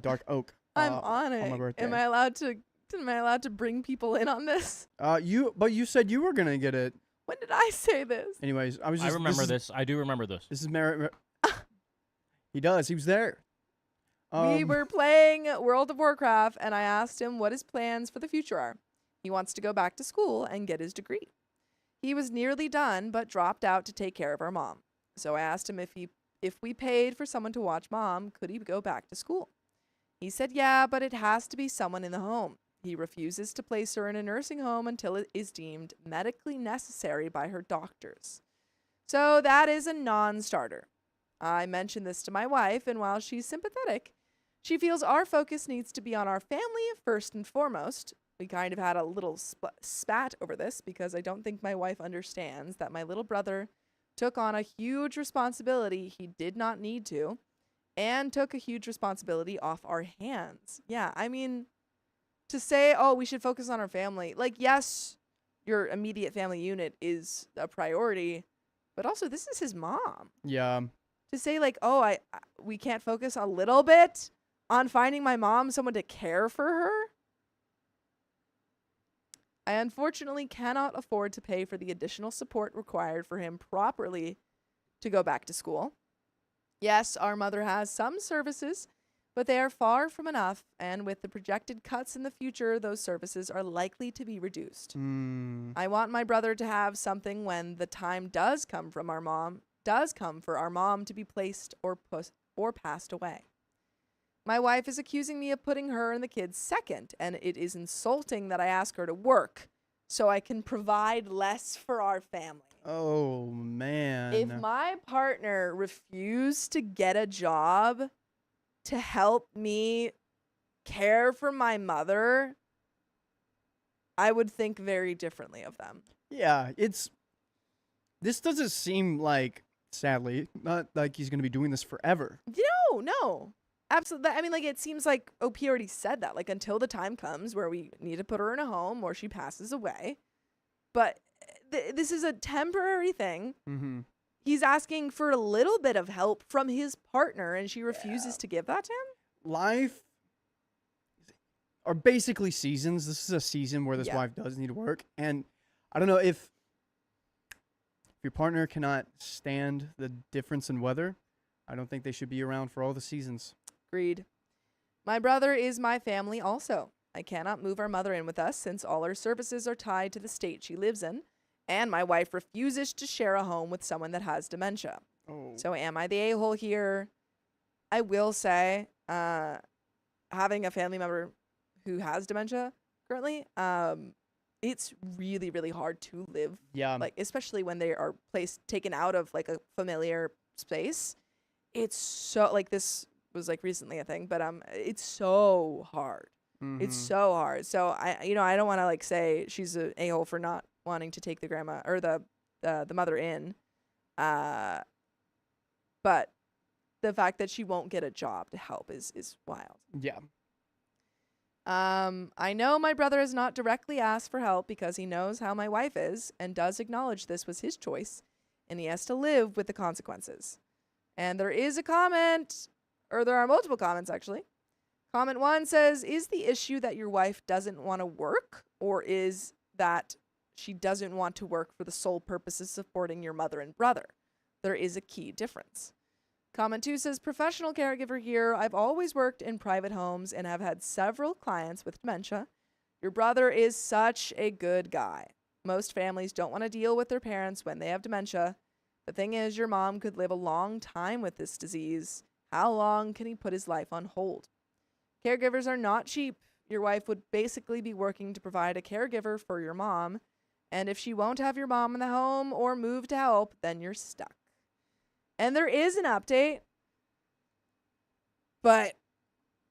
S1: dark oak.
S4: I'm on it.
S1: my birthday.
S4: Am I allowed to bring people in on this?
S1: But you said you were gonna get it.
S4: When did I say this?
S1: Anyways, I was
S3: I
S1: just.
S3: remember this. I do remember this.
S1: This is Merit. He does. He was there.
S4: We were playing World of Warcraft, and I asked him what his plans for the future are. He wants to go back to school and get his degree. He was nearly done, but dropped out to take care of our mom. So I asked him if we paid for someone to watch mom, could he go back to school? He said, yeah, but it has to be someone in the home. He refuses to place her in a nursing home until it is deemed medically necessary by her doctors. So that is a non-starter. I mentioned this to my wife, and while she's sympathetic, she feels our focus needs to be on our family first and foremost. We kind of had a little spat over this because I don't think my wife understands that my little brother took on a huge responsibility he did not need to and took a huge responsibility off our hands. Yeah, I mean, to say, oh, we should focus on our family, like, yes, your immediate family unit is a priority, but also this is his mom.
S1: Yeah.
S4: To say, like, oh, we can't focus a little bit on finding my mom someone to care for her. I unfortunately cannot afford to pay for the additional support required for him properly to go back to school. Yes, our mother has some services, but they are far from enough, and with the projected cuts in the future, those services are likely to be reduced. I want my brother to have something when the time does come for our mom to be placed or passed away. My wife is accusing me of putting her and the kids second, and it is insulting that I ask her to work so I can provide less for our family.
S1: Oh, man.
S4: If my partner refused to get a job to help me care for my mother, I would think very differently of them.
S1: Yeah, this doesn't seem like, sadly, not like he's going to be doing this forever.
S4: No. Absolutely. I mean, like, it seems like OP already said that, like, until the time comes where we need to put her in a home or she passes away. But this is a temporary thing.
S1: Mm-hmm.
S4: He's asking for a little bit of help from his partner, and she refuses to give that to him?
S1: Life are basically seasons. This is a season where this
S4: Yeah.
S1: wife does need to work. And I don't know if your partner cannot stand the difference in weather, I don't think they should be around for all the seasons.
S4: Agreed. My brother is my family also. I cannot move our mother in with us since all her services are tied to the state she lives in, and my wife refuses to share a home with someone that has dementia.
S1: Oh.
S4: So am I the a-hole here? I will say, having a family member who has dementia currently, it's really, really hard to live,
S1: Yeah.
S4: like, especially when they are taken out of, like, a familiar space. It's so, like, this was, like, recently a thing, but it's so hard. It's so hard. So I don't want to, like, say she's an a-hole for not wanting to take the grandma or the mother in, but the fact that she won't get a job to help is wild.
S1: Yeah.
S4: I know my brother has not directly asked for help because he knows how my wife is and does acknowledge this was his choice, and he has to live with the consequences. And there is a comment, or there are multiple comments actually. Comment 1 says, is the issue that your wife doesn't want to work, or is that she doesn't want to work for the sole purpose of supporting your mother and brother? There is a key difference. Comment 2 says, professional caregiver here. I've always worked in private homes and have had several clients with dementia. Your brother is such a good guy. Most families don't want to deal with their parents when they have dementia. The thing is, your mom could live a long time with this disease. How long can he put his life on hold? Caregivers are not cheap. Your wife would basically be working to provide a caregiver for your mom. And if she won't have your mom in the home or move to help, then you're stuck. And there is an update. But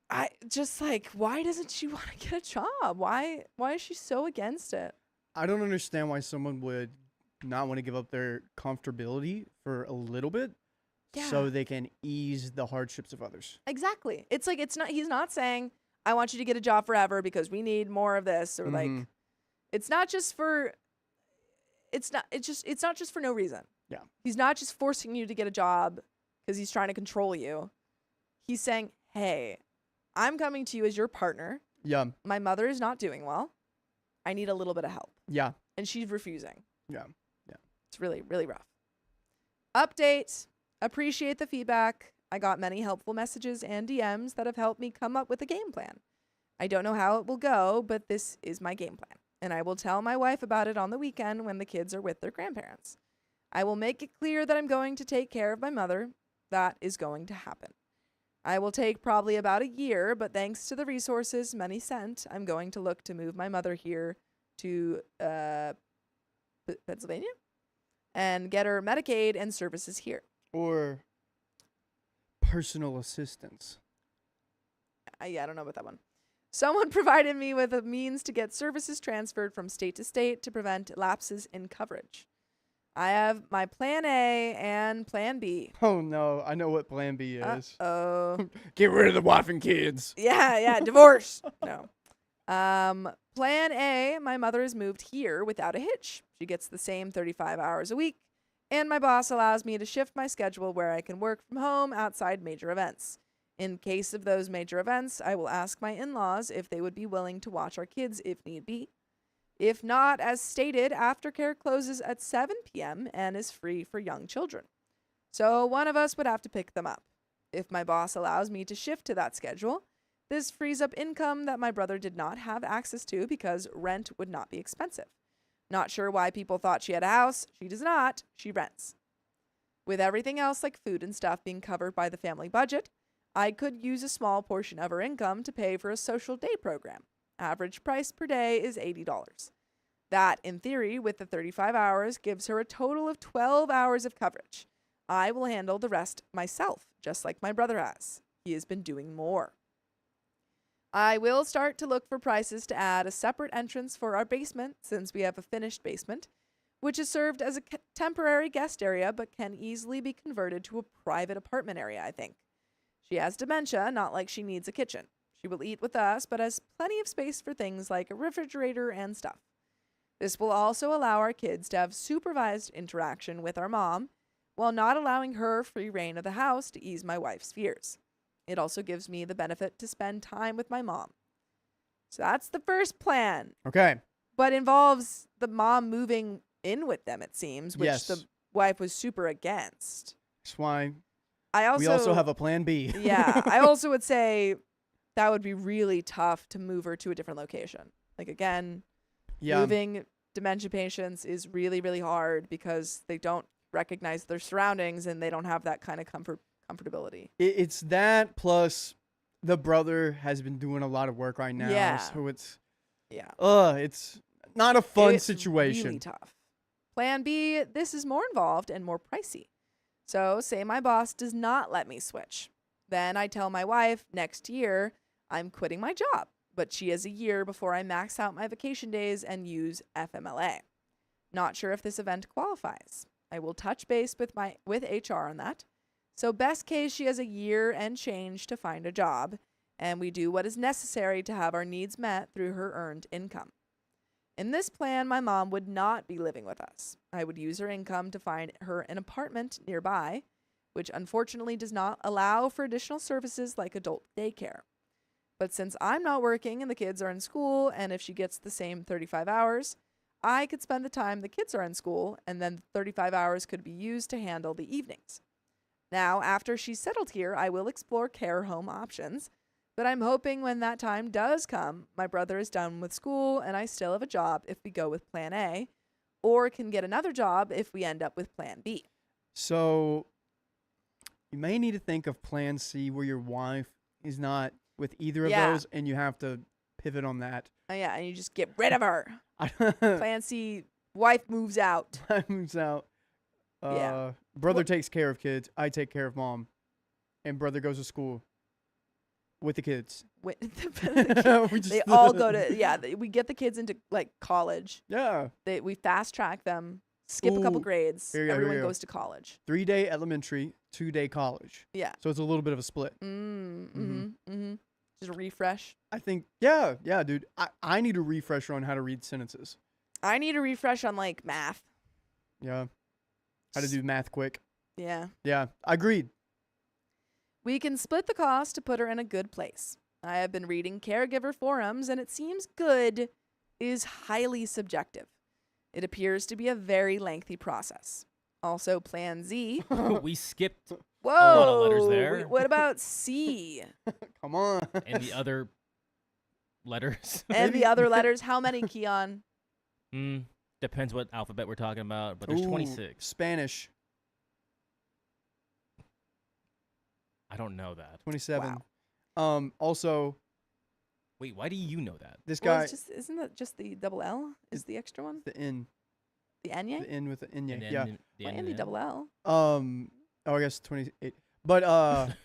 S4: I just, like, why doesn't she want to get a job? Why is she so against it?
S1: I don't understand why someone would not want to give up their comfortability for a little bit so they can ease the hardships of others.
S4: Exactly. It's like, he's not saying, I want you to get a job forever because we need more of this, or like, it's not just for no reason.
S1: Yeah.
S4: He's not just forcing you to get a job because he's trying to control you. He's saying, hey, I'm coming to you as your partner.
S1: Yeah.
S4: My mother is not doing well. I need a little bit of help.
S1: Yeah.
S4: And she's refusing.
S1: Yeah.
S4: It's really, really rough. Update. Appreciate the feedback. I got many helpful messages and DMs that have helped me come up with a game plan. I don't know how it will go, but this is my game plan. And I will tell my wife about it on the weekend when the kids are with their grandparents. I will make it clear that I'm going to take care of my mother. That is going to happen. I will take probably about a year, but thanks to the resources money sent, I'm going to look to move my mother here to Pennsylvania and get her Medicaid and services here.
S1: Or personal assistance.
S4: Yeah, I don't know about that one. Someone provided me with a means to get services transferred from state to state to prevent lapses in coverage. I have my plan A and plan B.
S1: Oh no, I know what plan B is.
S4: Oh.
S1: Get rid of the wife and kids.
S4: Yeah, divorce. No. Plan A, my mother is moved here without a hitch. She gets the same 35 hours a week, and my boss allows me to shift my schedule where I can work from home outside major events. In case of those major events, I will ask my in-laws if they would be willing to watch our kids if need be. If not, as stated, aftercare closes at 7 p.m. and is free for young children. So one of us would have to pick them up. If my boss allows me to shift to that schedule, this frees up income that my brother did not have access to because rent would not be expensive. Not sure why people thought she had a house. She does not. She rents. With everything else like food and stuff being covered by the family budget, I could use a small portion of her income to pay for a social day program. Average price per day is $80. That, in theory, with the 35 hours, gives her a total of 12 hours of coverage. I will handle the rest myself, just like my brother has. He has been doing more. I will start to look for prices to add a separate entrance for our basement, since we have a finished basement, which is served as a temporary guest area but can easily be converted to a private apartment area, I think. She has dementia, not like she needs a kitchen. She will eat with us, but has plenty of space for things like a refrigerator and stuff. This will also allow our kids to have supervised interaction with our mom, while not allowing her free reign of the house to ease my wife's fears. It also gives me the benefit to spend time with my mom. So that's the first plan.
S1: Okay.
S4: But involves the mom moving in with them, it seems, which
S1: Yes.
S4: the wife was super against.
S1: That's why
S4: We
S1: we also have a plan B.
S4: Yeah, I also would say that would be really tough to move her to a different location. Like, again,
S1: Yeah.
S4: moving dementia patients is really, really hard because they don't recognize their surroundings and they don't have that kind of comfortability.
S1: It's that plus the brother has been doing a lot of work right now.
S4: Yeah.
S1: So it's
S4: Yeah.
S1: it's not a fun
S4: It's
S1: situation.
S4: really tough. Plan B, this is more involved and more pricey. So say my boss does not let me switch. Then I tell my wife next year I'm quitting my job, but she has a year before I max out my vacation days and use FMLA. Not sure if this event qualifies. I will touch base with HR on that. So best case, she has a year and change to find a job, and we do what is necessary to have our needs met through her earned income. In this plan, my mom would not be living with us. I would use her income to find her an apartment nearby, which unfortunately does not allow for additional services like adult daycare. But since I'm not working and the kids are in school, and if she gets the same 35 hours, I could spend the time the kids are in school, and then 35 hours could be used to handle the evenings. Now, after she's settled here, I will explore care home options, but I'm hoping when that time does come, my brother is done with school and I still have a job if we go with plan A, or can get another job if we end up with plan B.
S1: So you may need to think of plan C where your wife is not with either of those and you have to pivot on that.
S4: Oh, yeah, and you just get rid of her.
S1: Plan
S4: Plan C, wife moves out.
S1: moves out.
S4: Yeah.
S1: Brother takes care of kids. I take care of mom. And brother goes to school with the kids.
S4: We
S1: just-
S4: they all go to, we get the kids into like college.
S1: Yeah.
S4: We fast track them, skip a couple
S1: Ooh,
S4: grades.
S1: here you go,
S4: Everyone
S1: here you go.
S4: goes to college.
S1: 3-day elementary, 2-day college.
S4: Yeah.
S1: So it's a little bit of a split.
S4: Just a refresh.
S1: I think, yeah, dude. I need a refresher on how to read sentences.
S4: I need a refresh on like math.
S1: Yeah. How to do math quick.
S4: Yeah.
S1: Yeah, agreed.
S4: We can split the cost to put her in a good place. I have been reading caregiver forums, and it seems good is highly subjective. It appears to be a very lengthy process. Also, Plan Z.
S3: We skipped
S4: Whoa!
S3: lot of letters there.
S4: What about C?
S1: Come on.
S3: and the other letters.
S4: And the other letters? How many, Keon?
S3: Depends what alphabet we're talking about, but there's
S1: Ooh,
S3: 26.
S1: Spanish.
S3: I don't know that.
S1: 27.
S4: Wow.
S1: Also,
S3: Wait, why do you know that?
S1: this
S4: Well,
S1: guy,
S4: it's just, isn't that just the double L? Is the extra one?
S1: the N.
S4: The Enye?
S1: The N with the N.
S3: And then
S1: Yeah.
S3: the
S4: Why
S3: end
S4: Andy
S3: and
S4: double L?
S1: Oh, I guess 28. But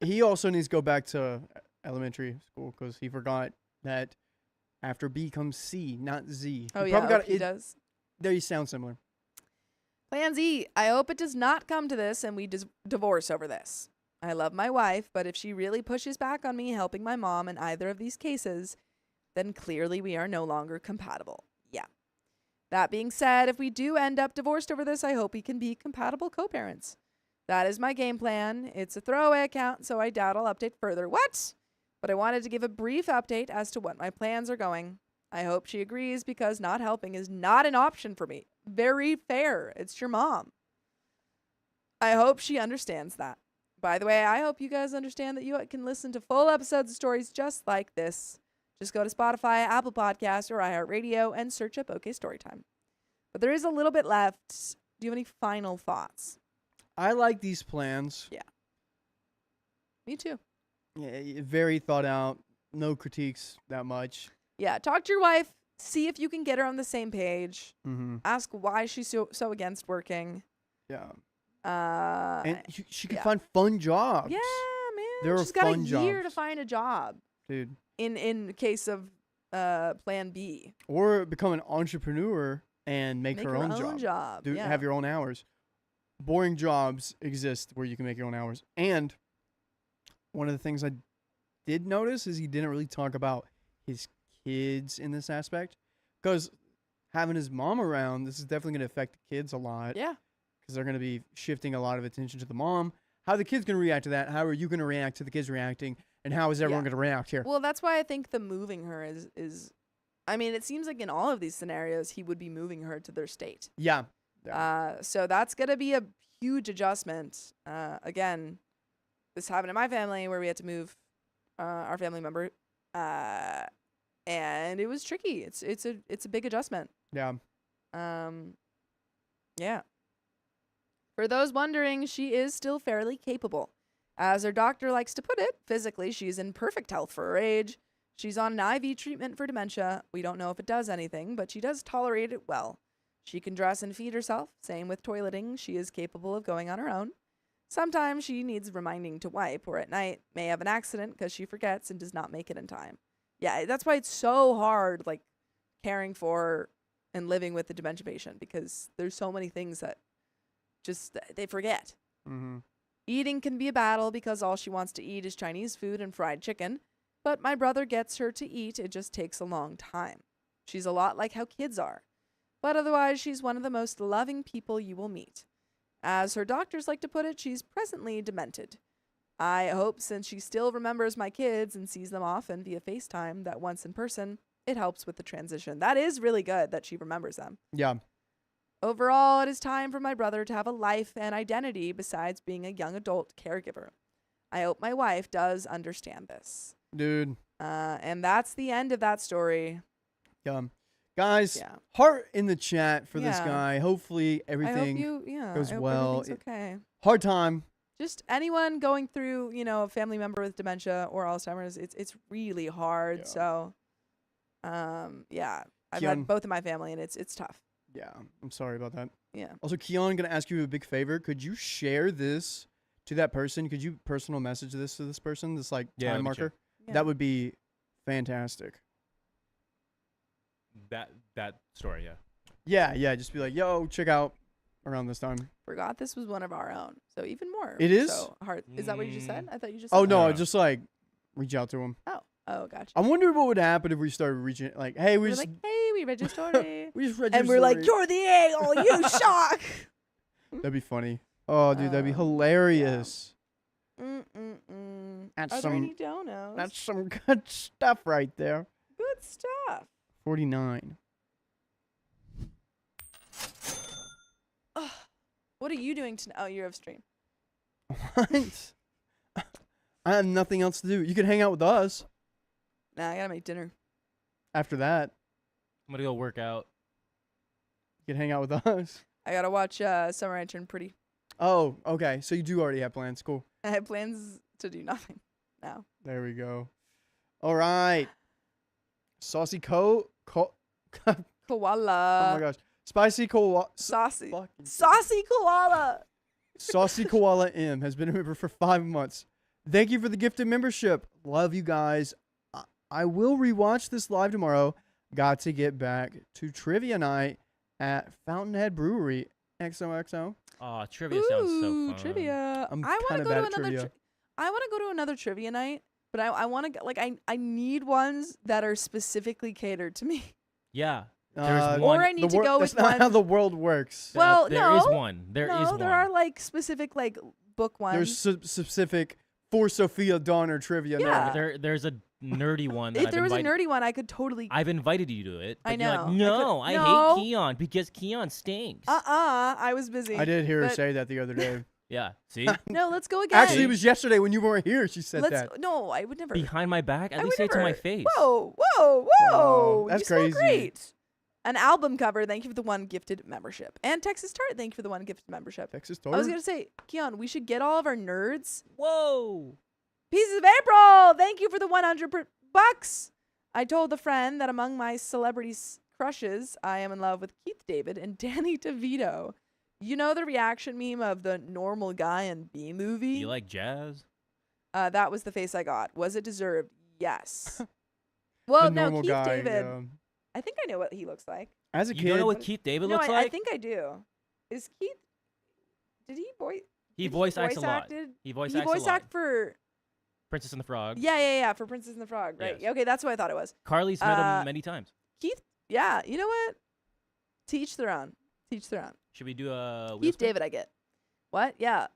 S1: he also needs to go back to elementary school because he forgot that after B comes C, not Z.
S4: Oh,
S1: He
S4: yeah.
S1: probably got
S4: He
S1: it.
S4: does.
S1: There, you sound similar.
S4: Plan Z. I hope it does not come to this and we divorce over this. I love my wife, but if she really pushes back on me helping my mom in either of these cases, then clearly we are no longer compatible. Yeah. That being said, if we do end up divorced over this, I hope we can be compatible co-parents. That is my game plan. It's a throwaway account, so I doubt I'll update further. What? But I wanted to give a brief update as to what my plans are going. I hope she agrees because not helping is not an option for me. Very fair. It's your mom. I hope she understands that. By the way, I hope you guys understand that you can listen to full episodes of stories just like this. Just go to Spotify, Apple Podcasts, or iHeartRadio and search up OK Storytime. But there is a little bit left. Do you have any final thoughts?
S1: I like these plans.
S4: Me too.
S1: Yeah, very thought out. No critiques that much.
S4: Yeah, talk to your wife. See if you can get her on the same page.
S1: Mm-hmm.
S4: Ask why she's so against working.
S1: Yeah.
S4: Uh,
S1: And she can
S4: yeah.
S1: find fun jobs.
S4: yeah, man.
S1: There are
S4: She's got a
S1: fun
S4: year to
S1: jobs.
S4: find a job.
S1: Dude.
S4: In case of Plan B.
S1: Or become an entrepreneur and make her own job.
S4: Yeah.
S1: Have your own hours. Boring jobs exist where you can make your own hours. And one of the things I did notice is he didn't really talk about his kids in this aspect. Because having his mom around, this is definitely going to affect the kids a lot.
S4: Yeah.
S1: Because they're going to be shifting a lot of attention to the mom. How are the kids going to react to that? How are you going to react to the kids reacting? And how is everyone
S4: Yeah.
S1: going to react here?
S4: Well, that's why I think the moving her is I mean, it seems like in all of these scenarios he would be moving her to their state.
S1: Yeah.
S4: So that's going to be a huge adjustment. Again, this happened in my family where we had to move our family member. And it was tricky. It's a big adjustment.
S1: Yeah.
S4: Yeah. For those wondering, she is still fairly capable. As her doctor likes to put it, physically, she's in perfect health for her age. She's on an IV treatment for dementia. We don't know if it does anything, but she does tolerate it well. She can dress and feed herself. Same with toileting. She is capable of going on her own. Sometimes she needs reminding to wipe, or at night may have an accident because she forgets and does not make it in time. Yeah, that's why it's so hard, like, caring for and living with a dementia patient, because there's so many things that just they forget.
S1: Mm-hmm.
S4: Eating can be a battle because all she wants to eat is Chinese food and fried chicken, but my brother gets her to eat. It just takes a long time. She's a lot like how kids are, but otherwise she's one of the most loving people you will meet. As her doctors like to put it, she's presently demented. I hope since she still remembers my kids and sees them often via FaceTime that once in person, it helps with the transition. That is really good that she remembers them.
S1: Yeah.
S4: Overall, it is time for my brother to have a life and identity besides being a young adult caregiver. I hope my wife does understand this.
S1: Dude.
S4: And that's the end of that story.
S1: Yeah. Guys,
S4: Yeah.
S1: heart in the chat for this
S4: Yeah.
S1: guy. Hopefully everything goes
S4: I hope
S1: well.
S4: everything's okay.
S1: Hard time.
S4: Just anyone going through, a family member with dementia or Alzheimer's, it's really hard.
S1: Yeah.
S4: So, I've
S1: Keon-
S4: had both in my family, and it's tough.
S1: Yeah. I'm sorry about that.
S4: Yeah.
S1: Also, Keon, gonna ask you a big favor. Could you share this to that person? Could you personal message this to this person? This
S3: Yeah,
S1: time
S3: let me
S1: marker?
S4: Yeah.
S1: That would be fantastic.
S3: That story, yeah.
S1: Yeah. Just be like, yo, check out around this time.
S4: Forgot this was one of our own, so even more.
S1: It is?
S4: So hard. Is that what you just said? I thought you just.
S1: Oh
S4: said
S1: no,
S3: No.
S1: just like reach out to him.
S4: Oh, gotcha.
S1: I wonder what would happen if we started reaching like, hey,
S4: We're like, hey, we read your story,
S1: we just read
S4: and
S1: your
S4: we're like,
S1: story.
S4: you're the a-hole, you shock.
S1: That'd be funny. Oh, dude, that'd be hilarious. That's
S4: Are there
S1: some
S4: any donos?
S1: that's some good stuff right there.
S4: good stuff.
S1: 49.
S4: What are you doing tonight? Oh, you're off stream.
S1: What? I have nothing else to do. You can hang out with us
S4: Nah, I gotta make dinner.
S1: after that.
S3: I'm gonna go work out.
S1: You can hang out with us.
S4: I gotta watch Summer I Turned Pretty.
S1: Oh, okay. So you do already have plans. Cool.
S4: I have plans to do nothing now.
S1: There we go. All right. Saucy oh
S4: Koala.
S1: my gosh. Spicy koala.
S4: Saucy.
S1: Fucking
S4: Saucy koala.
S1: Saucy Koala M has been a member for 5 months. Thank you for the gifted membership. Love you guys. I will rewatch this live tomorrow. Got to get back to trivia night at Fountainhead Brewery. XOXO.
S3: Oh, trivia sounds so
S4: Ooh,
S3: fun.
S4: trivia.
S1: I'm
S4: I want
S1: kinda
S4: to go
S1: bad
S4: to
S1: at
S4: another.
S1: trivia.
S4: I want to go to another trivia night, but I want to like I need ones that are specifically catered to me.
S3: Yeah. There's one.
S4: Or I need to go
S1: That's
S4: with
S1: not
S4: one.
S1: how the world works.
S4: Well,
S3: there is
S4: no.
S3: one. There is
S4: No,
S3: one.
S4: there are like specific like book ones.
S1: There's specific for Sophia Donner trivia.
S4: Yeah.
S1: night.
S3: There's a nerdy one. That
S4: if
S3: I've
S4: there was a
S3: invited-
S4: nerdy one, I could totally.
S3: I've invited you to it.
S4: I
S3: But you're like,
S4: know.
S3: no, I
S4: No.
S3: hate Keon because Keon stinks.
S4: I was busy.
S1: I did hear her
S4: but-
S1: say that the other day.
S3: Yeah. See?
S4: No, let's go again.
S1: Actually, it was yesterday when you weren't here. She said
S4: Let's.
S1: that.
S4: No, I would never.
S3: Behind my back? At
S4: I
S3: least
S4: would
S3: say it to my
S4: never.
S3: face.
S4: Whoa, whoa, whoa!
S1: Wow, that's
S4: you smell
S1: crazy.
S4: great. An album cover. Thank you for the one gifted membership. And Texas Tart. Thank you for the one gifted membership.
S1: Texas
S4: I was
S1: Tart.
S4: gonna say, Keon, we should get all of our nerds.
S3: Whoa.
S4: Pieces of April. Thank you for the $100. I told a friend that among my celebrities crushes, I am in love with Keith David and Danny DeVito. You know the reaction meme of the normal guy in B movie?
S3: You like jazz?
S4: That was the face I got. Was it deserved? Yes.
S1: The
S4: Well, no,
S1: normal
S4: Keith
S1: guy.
S4: David.
S1: yeah.
S4: I think I know what he looks like.
S1: As a
S3: You
S1: kid,
S3: don't know what Keith David
S4: No,
S3: looks
S4: I
S3: like?
S4: think I do. Is Keith? Did he voice?
S3: he
S4: did
S3: voice acts a lot.
S4: acted?
S3: He voice
S4: He
S3: acts a
S4: voice
S3: lot.
S4: act for.
S3: Princess and the Frog.
S4: Yeah, for Princess and the Frog, right?
S3: Yes.
S4: Okay, that's what I thought it was.
S3: Carly's met
S4: Uh,
S3: him many times.
S4: Keith, yeah, you know what? Teach their own. Teach their own.
S3: Should we do a wheel
S4: Keith
S3: spin?
S4: David, I get. What? Yeah.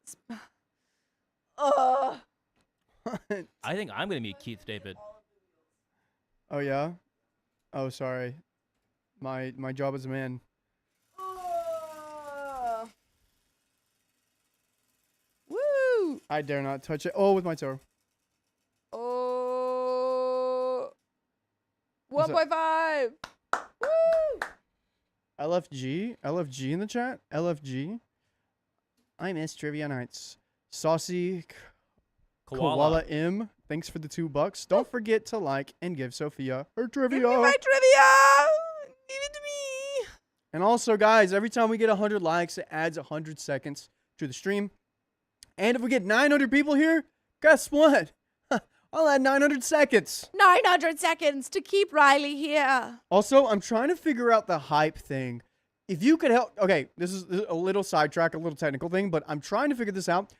S4: Ugh.
S3: I think I'm going to meet Keith David.
S1: oh yeah. Oh, sorry. My job as a man.
S4: Ugh. Woo!
S1: I dare not touch it. Oh, with my toe.
S4: Oh.
S1: What's up?
S4: 1.5. Woo!
S1: LFG in the chat. LFG. I miss trivia nights. Saucy Koala M. Thanks for the $2. Don't forget to like and give Sophia her trivia.
S4: Give me my trivia. Give it to me.
S1: And also, guys, every time we get 100 likes, it adds 100 seconds to the stream. And if we get 900 people here, guess what? I'll add 900 seconds.
S4: 900 seconds to keep Riley here.
S1: Also, I'm trying to figure out the hype thing. If you could help, okay, this is a little sidetrack, a little technical thing, but I'm trying to figure this out.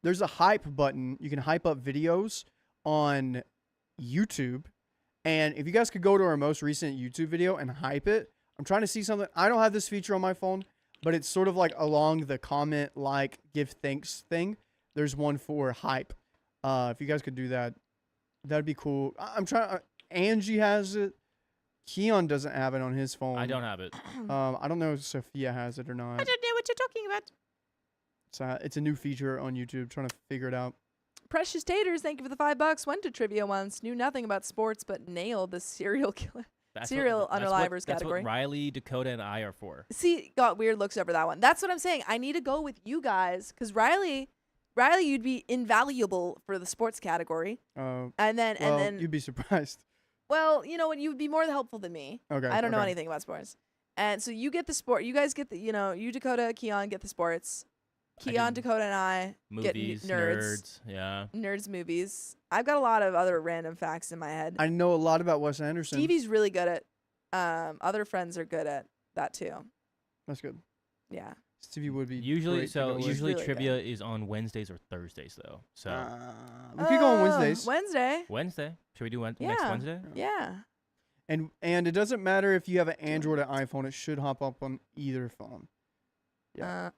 S1: There's a hype button. You can hype up videos on YouTube. And if you guys could go to our most recent YouTube video and hype it, I'm trying to see something. I don't have this feature on my phone, but it's sort of like along the comment, like, give thanks thing. There's one for hype. If you guys could do that, that'd be cool. I'm trying. Angie has it. Keon doesn't have it on his phone.
S3: I don't have it.
S1: I don't know if Sophia has it or not.
S4: I don't know what you're talking about.
S1: It's a new feature on YouTube. Trying to figure it out.
S4: Precious Taters, thank you for the $5. Went to trivia once, knew nothing about sports, but nailed the serial killer. Serial unalivers category.
S3: That's what Riley, Dakota, and I are for.
S4: See, got weird looks over that one. That's what I'm saying. I need to go with you guys because Riley, you'd be invaluable for the sports category, and then
S1: you'd be surprised.
S4: well, you know what? You would be more helpful than me.
S1: Okay.
S4: I don't know
S1: okay.
S4: anything about sports, and so you get the sport. You guys get the, you Dakota, Keon get the sports. Keon,
S3: do
S4: Dakota, and I get
S3: Movies,
S4: nerds.
S3: Yeah.
S4: Nerds movies. I've got a lot of other random facts in my head.
S1: I know a lot about Wes Anderson.
S4: Stevie's really good at. Other friends are good at that too.
S1: That's good.
S4: Yeah.
S1: Stevie would be
S3: Usually,
S1: great to go with.
S3: usually
S4: really
S3: trivia is on Wednesdays or Thursdays though. So
S1: we could go on Wednesdays.
S4: Wednesday.
S3: Wednesday. Should we do next
S4: Yeah.
S3: Wednesday?
S4: Yeah.
S1: And it doesn't matter if you have an Android or iPhone. It should hop up on either phone. Yeah.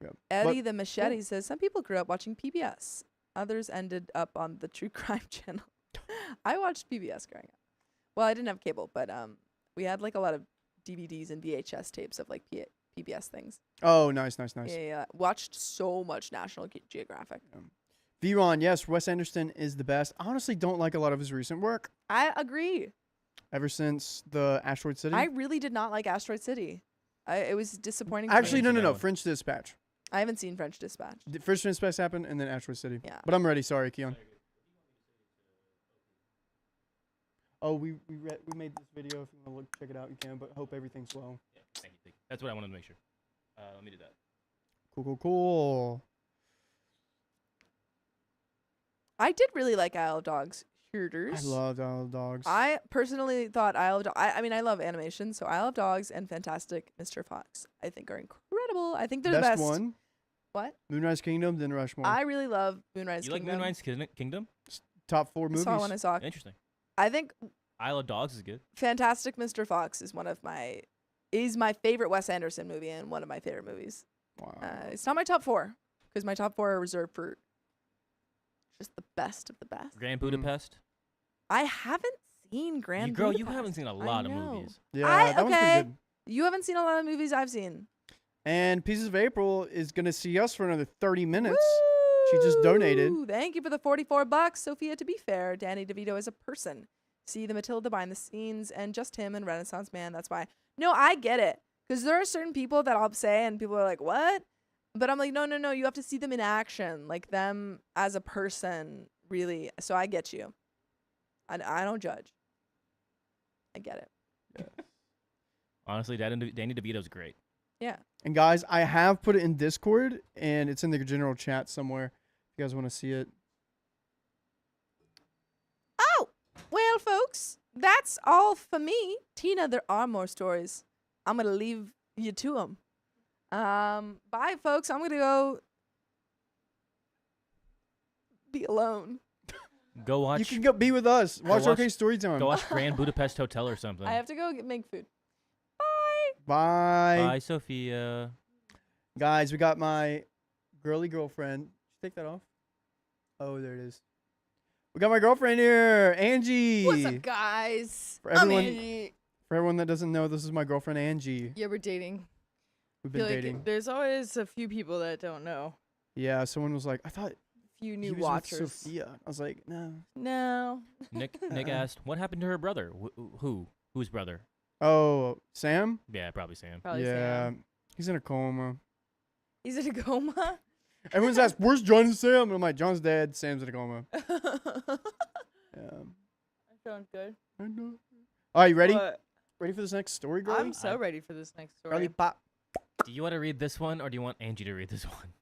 S1: Yep.
S4: Eddie
S1: But-
S4: the Machete says some people grew up watching PBS. Others ended up on the True Crime Channel. I watched PBS growing up. Well, I didn't have cable, but we had like a lot of DVDs and VHS tapes of like PBS things.
S1: Oh, nice.
S4: Yeah. Watched so much National Geographic.
S1: V-Ron, yes, Wes Anderson is the best. I honestly don't like a lot of his recent work.
S4: I agree.
S1: Ever since the Asteroid City.
S4: I really did not like Asteroid City. It was disappointing. to
S1: Actually,
S4: me.
S1: no. French Dispatch.
S4: I haven't seen French Dispatch.
S1: French Dispatch happened, and then Asteroid City.
S4: Yeah.
S1: But I'm ready. Sorry, Keon. Oh, we made this video. If you want to look, check it out, you can. But hope everything's well.
S3: Yeah, thank you. That's what I wanted to make sure. Let me do that.
S1: Cool.
S4: I did really like Isle of Dogs. Shooters.
S1: I love Isle of Dogs.
S4: I personally thought Isle of Dogs. I mean, I love animation, so Isle of Dogs and Fantastic Mr. Fox, I think, are incredible. I think they're the best.
S1: one.
S4: What?
S1: Moonrise Kingdom, then Rushmore.
S4: I really love Moonrise
S3: You
S4: Kingdom.
S3: like Moonrise Kingdom?
S1: Top 4
S4: I
S1: movies.
S4: saw when I saw it.
S3: Interesting.
S4: I think
S3: Isle of Dogs is good.
S4: Fantastic Mr. Fox is my favorite Wes Anderson movie and one of my favorite movies.
S1: Wow.
S4: It's not my top 4 because my top 4 are reserved for just the best of the best.
S3: Grand Budapest.
S4: I haven't seen Grand
S3: Girl, you
S4: Budapest.
S3: haven't seen a
S4: I
S3: lot of
S4: know.
S3: movies.
S1: Yeah,
S4: I-
S1: that one's
S4: okay.
S1: pretty good.
S4: You haven't seen a lot of movies I've seen.
S1: And Pieces of April is going to see us for another 30 minutes. She just donated.
S4: Woo! Thank you for the $44, Sophia. To be fair, Danny DeVito is a person. See the Matilda behind the scenes and just him and Renaissance Man. That's why. No, I get it. Because there are certain people that I'll say and people are like, what? But I'm like, no. You have to see them in action. Like them as a person, really. So I get you. I don't judge. I get it.
S3: Honestly, Danny DeVito's great.
S4: Yeah.
S1: And guys, I have put it in Discord, and it's in the general chat somewhere if you guys want to see it.
S4: Oh, well, folks, that's all for me. Tina, there are more stories. I'm going to leave you to them. Bye, folks. I'm going to go be alone.
S3: Go watch.
S1: You can go be with us. Watch
S3: watch-
S1: OK Storytime.
S3: Go watch Grand Budapest Hotel or something.
S4: I have to go make food. Bye.
S1: Bye.
S3: Bye, Sophia.
S1: Guys, we got my girly girlfriend. Take that off. Oh, there it is. We got my girlfriend here, Angie.
S5: What's up, guys?
S1: For everyone-
S5: I'm Angie.
S1: For everyone that doesn't know, this is my girlfriend, Angie.
S5: Yeah, we're dating.
S1: We've
S5: Feel
S1: been
S5: like
S1: dating.
S5: there's always a few people that don't know.
S1: Yeah, someone was like, I thought
S5: Few
S1: he
S5: new
S1: was
S5: watchers.
S1: with Sophia. I was like, no.
S5: No.
S3: Nick asked, "What happened to her brother? Whose brother?"
S1: Oh, Sam?
S3: Yeah, probably Sam.
S5: Probably
S1: yeah,
S5: Sam.
S1: he's in a coma.
S5: He's in a coma.
S1: Everyone's asked, where's John and Sam? And I'm like, John's dead. Sam's in a coma.
S5: That
S1: Yeah.
S5: sounds good.
S1: I know. All right, you ready?
S5: What?
S1: Ready for this next story, girl?
S5: I'm so ready for this next story.
S1: Girly pop.
S3: Do you want to read this one, or do you want Angie to read this one?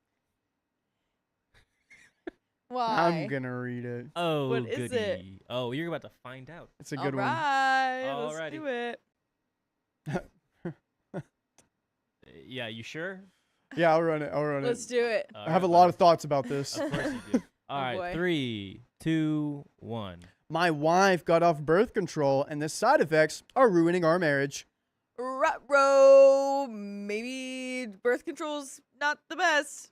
S5: Why?
S1: I'm gonna read it.
S3: Oh,
S5: What is it?
S3: goody. Oh, you're about to find out.
S1: It's a
S5: All
S1: good
S5: right.
S3: Alrighty.
S5: Let's do it.
S3: Yeah, you sure?
S1: one. Yeah, I'll run it. I'll run
S5: Let's
S1: it.
S5: do it.
S1: I have a lot of thoughts about this.
S3: Of course you do. All
S5: Oh,
S3: right,
S5: boy.
S3: 3, 2, 1.
S1: My wife got off birth control, and the side effects are ruining our marriage.
S5: Ruh-roh. Maybe birth control's not the best.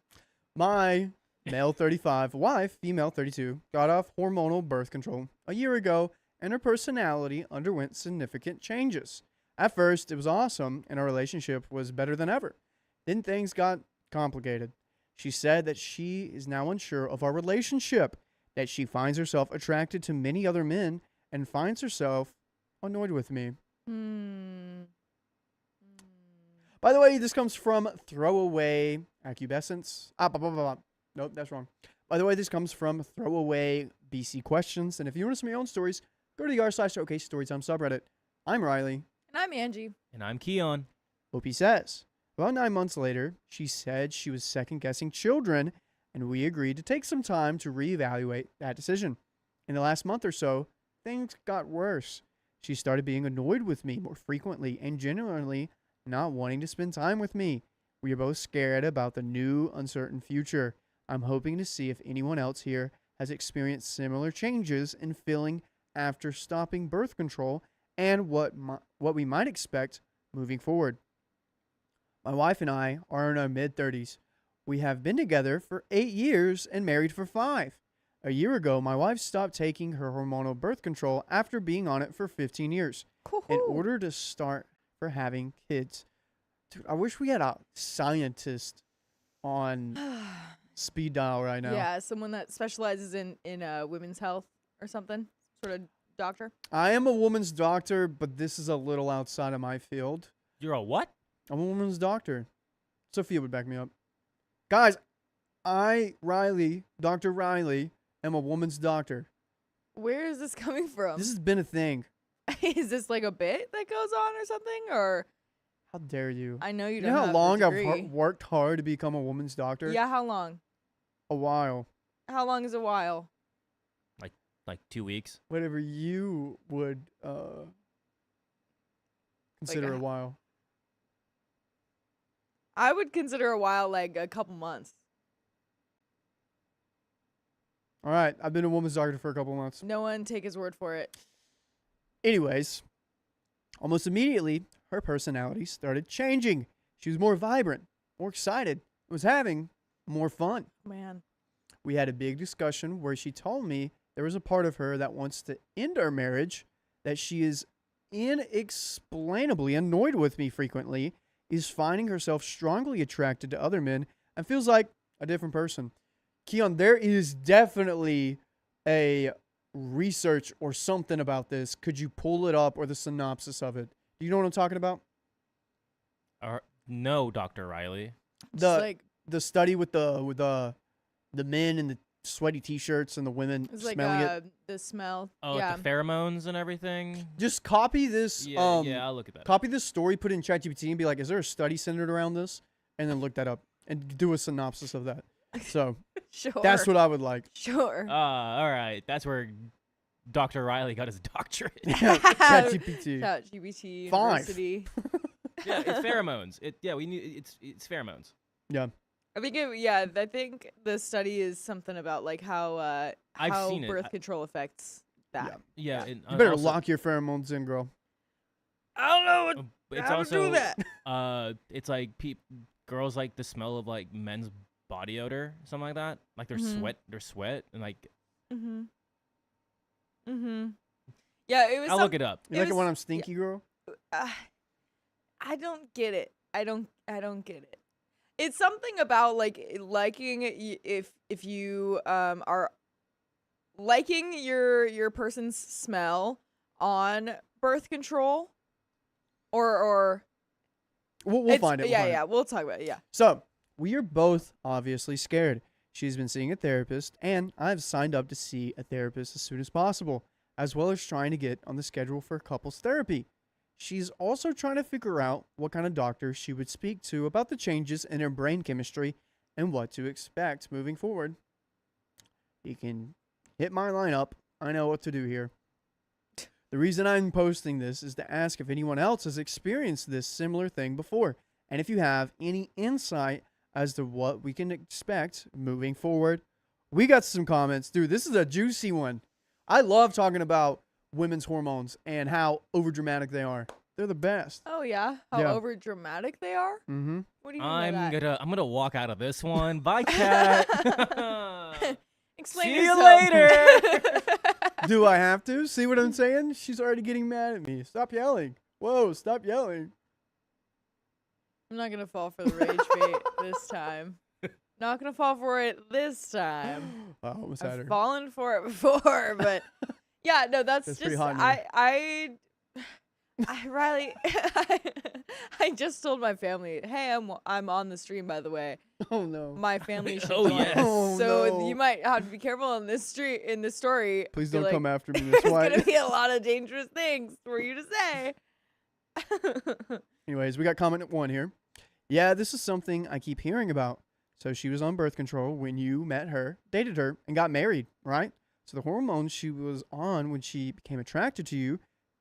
S1: My male 35 wife, female 32, got off hormonal birth control a year ago, and her personality underwent significant changes. At first, it was awesome, and our relationship was better than ever. Then things got complicated. She said that she is now unsure of our relationship, that she finds herself attracted to many other men, and finds herself annoyed with me. By the way, this comes from Throwaway Accubescence. Nope, that's wrong. By the way, this comes from Throwaway BC Questions. And if you want to submit your own stories, go to the r/OK Storytime subreddit. I'm Riley.
S5: And I'm Angie.
S3: And I'm Keon.
S1: Opie says, about 9 months later, she said she was second-guessing children, and we agreed to take some time to reevaluate that decision. In the last month or so, things got worse. She started being annoyed with me more frequently and genuinely not wanting to spend time with me. We are both scared about the new, uncertain future. I'm hoping to see if anyone else here has experienced similar changes in feeling after stopping birth control and what we might expect moving forward. My wife and I are in our mid-30s. We have been together for 8 years and married for 5. A year ago, my wife stopped taking her hormonal birth control after being on it for 15 years in order to start for having kids. Dude, I wish we had a scientist on speed dial right now.
S5: Yeah, someone that specializes in women's health or something. Sort of doctor.
S1: I am a woman's doctor, but this is a little outside of my field.
S3: You're a what?
S1: I'm a woman's doctor. Sophia would back me up. Guys, Dr. Riley, am a woman's doctor.
S5: Where is this coming from?
S1: This has been a thing.
S5: Is this like a bit that goes on or something? Or
S1: How dare you?
S5: I know you
S1: You
S5: don't
S1: know how
S5: have
S1: long
S5: the
S1: I've
S5: degree.
S1: worked hard to become a woman's doctor?
S5: Yeah, how long?
S1: A while.
S5: How long is a while?
S3: Like 2 weeks.
S1: Whatever you would consider a while.
S5: I would consider a while like a couple months.
S1: All right, I've been a woman's doctor for a couple months.
S5: No one take his word for it.
S1: Anyways, almost immediately, her personality started changing. She was more vibrant, more excited, was having more fun.
S5: Man.
S1: We had a big discussion where she told me there was a part of her that wants to end our marriage, that she is inexplainably annoyed with me frequently, is finding herself strongly attracted to other men, and feels like a different person. Keon, there is definitely a research or something about this. Could you pull it up or the synopsis of it? Do you know what I'm talking about?
S3: No, Dr. Riley.
S1: The
S5: like
S1: the study with the men in the sweaty t-shirts and the women
S5: it's like
S1: smelling it.
S5: the smell.
S3: Oh,
S5: yeah.
S3: like the pheromones and everything.
S1: Just copy this.
S3: Yeah, I'll look at that.
S1: Copy this story, put it in ChatGPT, and be like, "Is there a study centered around this?" And then look that up and do a synopsis of that. So
S5: Sure.
S1: that's what I would like.
S5: Sure.
S3: All right. That's where Dr. Riley got his doctorate.
S1: Yeah, ChatGPT.
S5: Chat GPT
S1: 5.
S5: University.
S3: Yeah, it's pheromones. We need it's pheromones.
S1: Yeah.
S5: I think I think the study is something about like how
S3: I've seen it.
S5: birth control affects that.
S3: Yeah, and
S1: You better
S3: also,
S1: lock your pheromones in, girl.
S5: I don't know what
S3: It's
S5: how
S3: also
S5: to do that.
S3: it's like girls like the smell of like men's body odor, something like that. Like their
S5: Mhm.
S3: sweat, and like
S5: Mhm. Mhm. Yeah, it was.
S3: I'll look it up.
S1: You
S5: It
S1: like it
S5: was-
S1: when I'm stinky, girl?
S5: I don't get it. I don't get it. It's something about like liking it if you are liking your person's smell on birth control or
S1: We'll
S5: it's-
S1: find it. We'll find it.
S5: we'll talk about it. Yeah.
S1: So, we are both obviously scared. She's been seeing a therapist, and I've signed up to see a therapist as soon as possible, as well as trying to get on the schedule for couples therapy. She's also trying to figure out what kind of doctor she would speak to about the changes in her brain chemistry and what to expect moving forward. You can hit my lineup. I know what to do here. The reason I'm posting this is to ask if anyone else has experienced this similar thing before, and if you have any insight as to what we can expect moving forward. We got some comments. Dude, this is a juicy one. I love talking about women's hormones and how overdramatic they are. They're the best.
S5: Oh yeah. How
S1: Yeah.
S5: over dramatic they are?
S1: Mm-hmm.
S5: What do you mean by that?
S3: I'm gonna walk out of this one. Bye, cat.
S5: Explain
S3: See you
S5: yourself.
S3: later.
S1: Do I have to? See what I'm saying? She's already getting mad at me. Stop yelling. Whoa, stop yelling.
S5: I'm not gonna fall for the rage bait this time. Not gonna fall for it this time.
S1: I almost had her.
S5: I've fallen for it before, but yeah, no, that's
S1: That's
S5: just
S1: pretty hot in there.
S5: I Riley, I just told my family, hey, I'm on the stream, by the way.
S1: Oh, no.
S5: My family should
S3: Oh,
S5: join.
S3: yes.
S1: Oh,
S5: So
S1: no.
S5: you might have to be careful in this story.
S1: Please
S5: I feel
S1: don't
S5: like
S1: come after me.
S5: There's
S1: That's why.
S5: gonna be a lot of dangerous things for you to say.
S1: Anyways, we got comment 1 here. Yeah, this is something I keep hearing about. So she was on birth control when you met her, dated her, and got married, right? So the hormones she was on when she became attracted to you,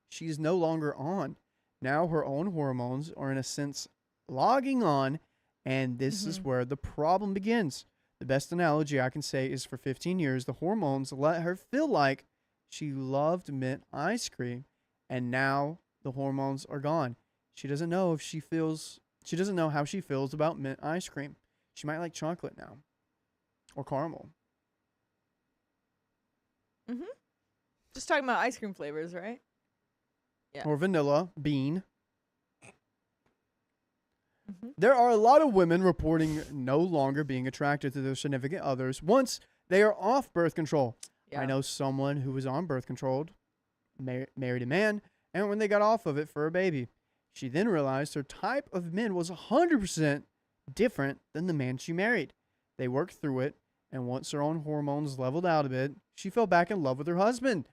S1: she's no longer on. Now her own hormones are in a sense logging on, and this is where the problem begins. The best analogy I can say is for 15 years, the hormones let her feel like she loved mint ice cream, and now the hormones are gone. She doesn't know how she feels about mint ice cream. She might like chocolate now. Or caramel.
S5: Just talking about ice cream flavors, right? Yeah.
S1: Or vanilla, bean.
S5: Mhm.
S1: There are a lot of women reporting no longer being attracted to their significant others once they are off birth control.
S5: Yeah.
S1: I know someone who was on birth control, married a man, and when they got off of it for a baby, She then realized her type of men was 100% different than the man she married. They worked through it, and once her own hormones leveled out a bit, she fell back in love with her husband.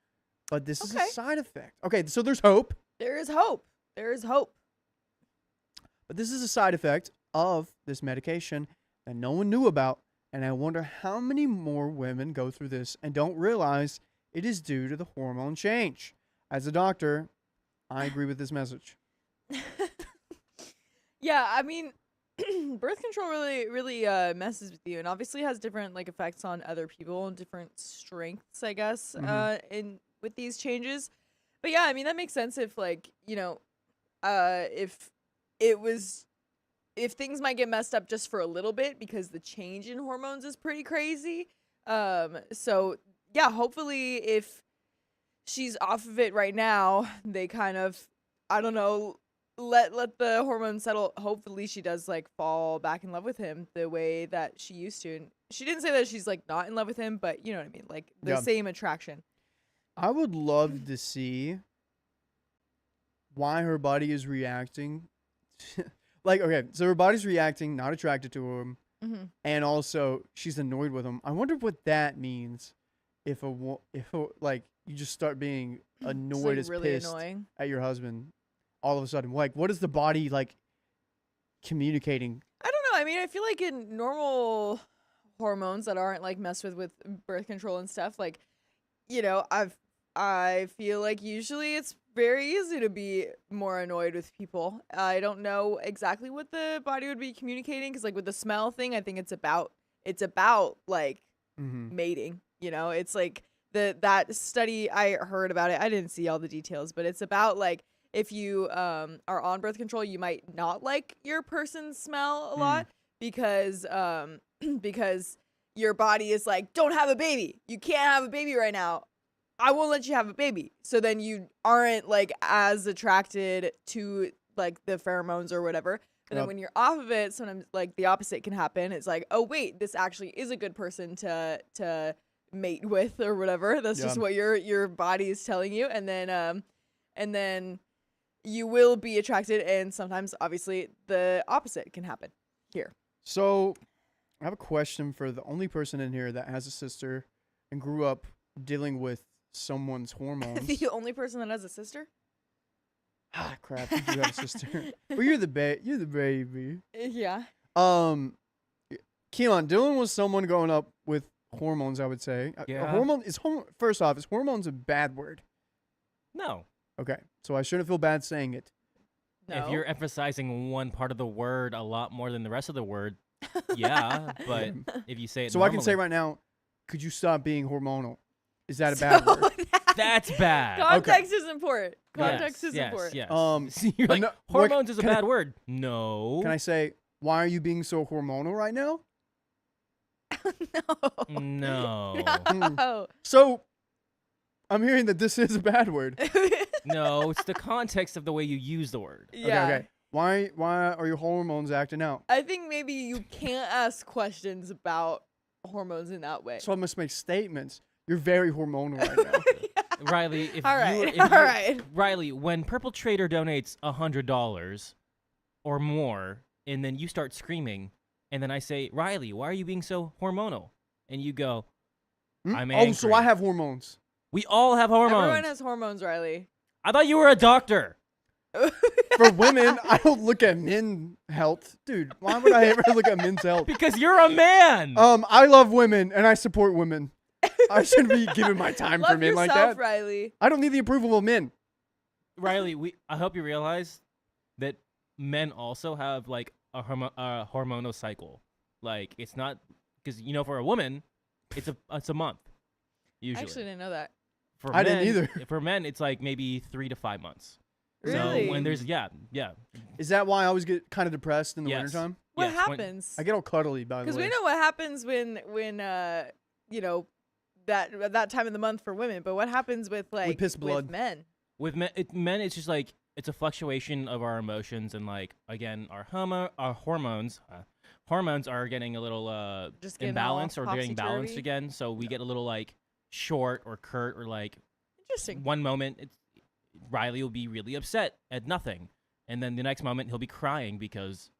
S1: But this is a
S4: Okay.
S1: side effect. Okay, so there's hope,
S4: There is hope. There is hope.
S1: but this is a side effect of this medication that no one knew about. And I wonder how many more women go through this and don't realize it is due to the hormone change. As a doctor, I agree with this message.
S5: Yeah, I mean, birth control really messes with you, and obviously has different like effects on other people and different strengths, I guess, in with these changes. But yeah, I mean that makes sense if like if things might get messed up just for a little bit because the change in hormones is pretty crazy. So yeah, hopefully if she's off of it right now, they kind of, I don't know, let the hormones settle. Hopefully she does like fall back in love with him the way that she used to. And she didn't say that she's like not in love with him, but you know what I mean, like the
S1: Yeah.
S5: same attraction.
S1: I would love to see why her body is reacting. Like, okay, so her body's reacting, not attracted to him,
S5: Mm-hmm.
S1: and also she's annoyed with him. I wonder what that means. If like you just start being annoyed
S5: like,
S1: as
S5: really
S1: pissed
S5: annoying.
S1: at your husband, all of a sudden, like, what is the body like communicating?
S5: I don't know. I mean, I feel like in normal hormones that aren't like messed with birth control and stuff, like, you know, I feel like usually it's very easy to be more annoyed with people. I don't know exactly what the body would be communicating because like with the smell thing, I think it's about like
S1: Mm-hmm.
S5: mating. You know, it's like that study I heard about it. I didn't see all the details, but it's about like if you are on birth control, you might not like your person's smell a lot because because your body is like, don't have a baby. You can't have a baby right now. I won't let you have a baby. So then you aren't like as attracted to like the pheromones or whatever. And then
S1: Yep.
S5: when you're off of it, sometimes like the opposite can happen. It's like, oh wait, this actually is a good person to mate with or whatever. That's just
S1: Yeah.
S5: what your body is telling you. And then you will be attracted, and sometimes obviously the opposite can happen here.
S1: So, I have a question for the only person in here that has a sister and grew up dealing with someone's hormones.
S5: The only person that has a sister?
S1: Ah, crap! You do have a sister. Well, you're the baby.
S5: Yeah.
S1: Keelan, dealing with someone growing up with hormones, I would say.
S2: Yeah.
S1: First off, is hormones a bad word?
S3: No.
S1: Okay, so I shouldn't feel bad saying it.
S5: No.
S3: If you're emphasizing one part of the word a lot more than the rest of the word, yeah. But if you say it
S1: So I can say
S3: normally,
S1: right now, could you stop being hormonal? Is that a bad word?
S3: that's bad.
S5: Context is important.
S3: Yes,
S5: Context is
S3: yes,
S5: important.
S3: Yes.
S1: So
S3: You're like,
S1: no-
S3: hormones is a
S1: can I-
S3: bad word. No.
S1: Can I say, why are you being so hormonal right now?
S3: No.
S5: No.
S1: So, I'm hearing that this is a bad word.
S3: No, it's the context of the way you use the word.
S5: Yeah.
S1: Okay. Why are your hormones acting out?
S5: I think maybe you can't ask questions about hormones in that way.
S1: So I must make statements. You're very hormonal right now.
S3: Riley, if
S5: All
S3: you
S5: right.
S3: if
S5: All
S3: you-
S5: right.
S3: Riley, when Purple Trader donates $100 or more, and then you start screaming, and then I say, Riley, why are you being so hormonal? And you go,
S1: Hmm?
S3: I'm
S1: Oh, so I
S3: angry.
S1: have hormones.
S3: we all have hormones.
S5: Everyone has hormones, Riley.
S3: I thought you were a doctor.
S1: For women, I don't look at men health. Dude, why would I ever look at men's health?
S3: Because you're a man.
S1: I love women and I support women. I shouldn't be giving my time
S5: Love
S1: for men
S5: yourself,
S1: like that.
S5: Riley.
S1: I don't need the approval of men.
S3: Riley, I hope you realize that men also have like a hormonal cycle. Like it's not because for a woman, it's a month
S5: I
S3: usually.
S5: actually didn't know that.
S3: For
S1: I
S3: men,
S1: didn't either.
S3: For men, it's like maybe 3 to 5 months.
S5: Really?
S3: So when there's yeah.
S1: Is that why I always get kind of depressed in the
S3: Yes.
S1: wintertime?
S5: What
S3: Yes, when-
S5: happens?
S1: I get all cuddly, by the
S5: Because
S1: way.
S5: we know what happens when that time of the month for women, but what happens with like
S1: piss blood.
S5: with men?
S3: With men, it's just like it's a fluctuation of our emotions and like again our hormones. Hormones are getting a little
S5: Just getting all
S3: imbalanced or getting balanced
S5: topsy-turvy?
S3: again. So we get a little like short or curt or like
S5: Interesting.
S3: one moment Riley will be really upset at nothing, and then the next moment he'll be crying because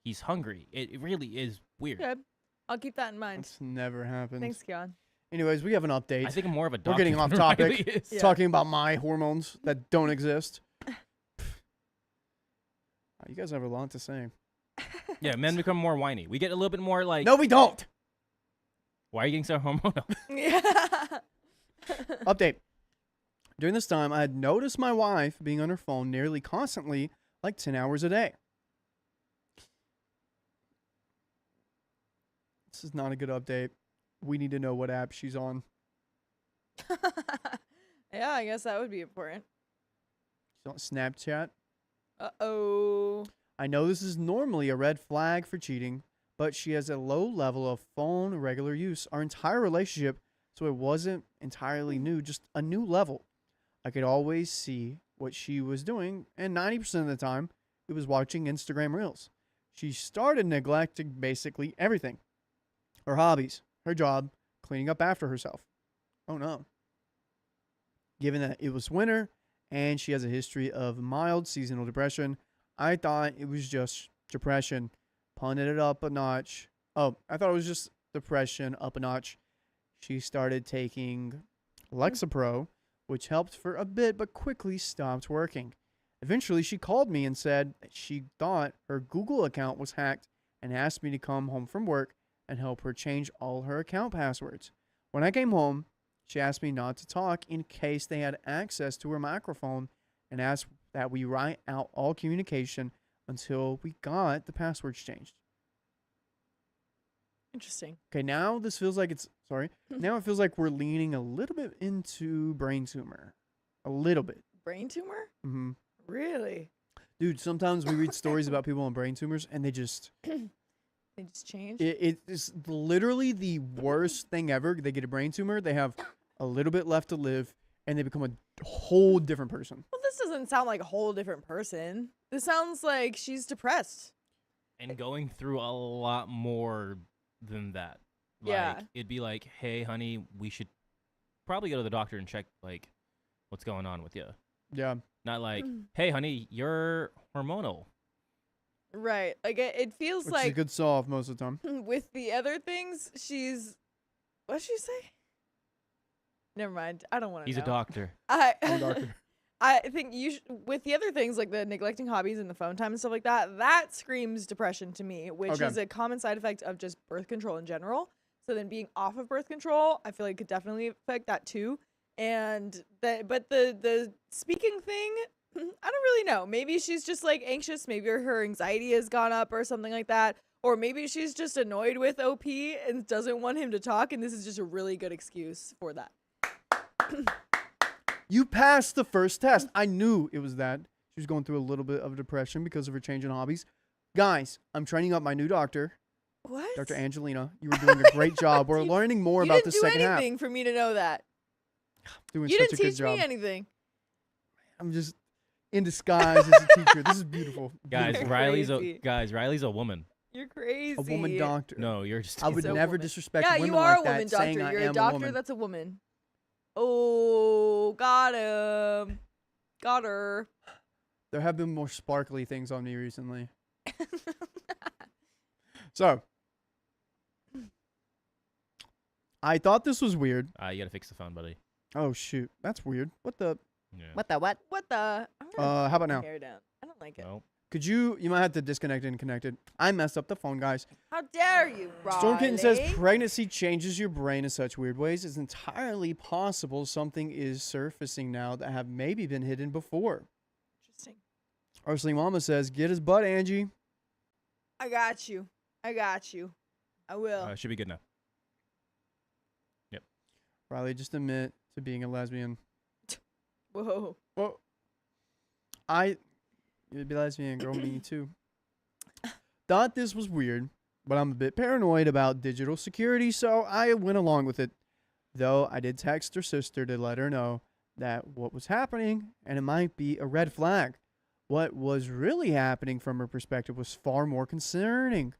S3: he's hungry. It really is weird.
S5: Good. I'll keep that in mind.
S1: That's never happened.
S5: Thanks, Keon.
S1: Anyways, we have an update.
S3: I think I'm more of a doctor.
S1: We're getting off
S3: than
S1: topic.
S3: Riley is.
S5: Yeah.
S1: Talking about my hormones that don't exist. You guys have a lot to say.
S3: Yeah, men become more whiny. We get a little bit more like,
S1: No, we don't.
S3: why are you getting so hormonal?
S5: Yeah.
S1: Update. During this time, I had noticed my wife being on her phone nearly constantly, like 10 hours a day. This is not a good update. We need to know what app she's on.
S5: Yeah, I guess that would be important.
S1: She's on Snapchat.
S5: Uh-oh.
S1: I know this is normally a red flag for cheating, but she has a low level of phone regular use our entire relationship, so it wasn't entirely new, just a new level. I could always see what she was doing, and 90% of the time, it was watching Instagram Reels. She started neglecting basically everything. Her hobbies, her job, cleaning up after herself. Oh no. Given that it was winter, and she has a history of mild seasonal depression, I thought it was just depression. Punted it up a notch. Oh, I thought it was just depression up a notch. She started taking Lexapro, which helped for a bit but quickly stopped working. Eventually, she called me and said that she thought her Google account was hacked and asked me to come home from work and help her change all her account passwords. When I came home, she asked me not to talk in case they had access to her microphone and asked that we write out all communication until we got the passwords changed.
S5: Interesting.
S1: Okay, now this feels like now it feels like we're leaning a little bit into brain tumor. A little bit.
S5: Brain tumor?
S1: Mm-hmm.
S5: Really?
S1: Dude, sometimes we read stories about people on brain tumors and they just...
S5: They just changed?
S1: It is literally the worst thing ever. They get a brain tumor, they have a little bit left to live, and they become a whole different person.
S5: Well, this doesn't sound like a whole different person. This sounds like she's depressed.
S3: And going through a lot more than that.
S5: Yeah.
S3: Like, it'd be like, hey, honey, we should probably go to the doctor and check, like, what's going on with you.
S1: Yeah.
S3: Not like, hey, honey, you're hormonal.
S5: Right. Like, it feels
S1: Which is a
S5: like
S1: good solve most of the time.
S5: with the other things, she's... What'd she say? Never mind. I don't want to know.
S3: He's a doctor.
S1: I'm a doctor.
S5: I think with the other things like the neglecting hobbies and the phone time and stuff like that, that screams depression to me, which
S1: Okay.
S5: is a common side effect of just birth control in general. So then being off of birth control, I feel like could definitely affect that too. And but the speaking thing, I don't really know. Maybe she's just like anxious. Maybe her anxiety has gone up or something like that. Or maybe she's just annoyed with OP and doesn't want him to talk. And this is just a really good excuse for that.
S1: You passed the first test. I knew it was that. She was going through a little bit of depression because of her change in hobbies. Guys, I'm training up my new doctor,
S5: What?
S1: Dr. Angelina. You were doing a great job. We're learning more about the second
S5: You
S1: half.
S5: didn't do anything for me to know that.
S1: Doing
S5: You
S1: such
S5: didn't
S1: a good
S5: teach
S1: job.
S5: me anything.
S1: I'm just in disguise as a teacher. This is beautiful.
S3: Guys,
S5: You're
S3: Riley's
S5: crazy.
S3: Riley's a woman.
S5: You're crazy.
S1: A woman doctor.
S3: No, you're just.
S1: I would
S5: a
S1: never
S5: woman.
S1: disrespect
S5: Yeah,
S1: women
S5: you are
S1: like
S5: a woman
S1: that, saying
S5: doctor.
S1: I
S5: You're
S1: am
S5: a doctor
S1: woman.
S5: that's a woman. Oh, got him. Got her.
S1: There have been more sparkly things on me recently. So, I thought this was weird.
S3: You gotta fix the phone, buddy.
S1: Oh, shoot. That's weird. What the?
S3: Yeah.
S2: What the what?
S5: What the? I'm gonna
S1: How about
S5: pull
S1: now?
S5: my hair down. I don't like it.
S3: No.
S1: Could you might have to disconnect it and connect it. I messed up the phone, guys.
S5: How dare you, Riley?
S1: Storm Kitten says pregnancy changes your brain in such weird ways. It's entirely possible something is surfacing now that have maybe been hidden before.
S5: Interesting.
S1: Arsley Mama says, get his butt, Angie.
S5: I got you. I got you. I will.
S3: Should be good now.
S1: Riley, just admit to being a lesbian.
S5: Whoa.
S1: Well, you'd be lesbian, girl, me too. Thought this was weird, but I'm a bit paranoid about digital security, so I went along with it. Though I did text her sister to let her know that what was happening, and it might be a red flag. What was really happening from her perspective was far more concerning.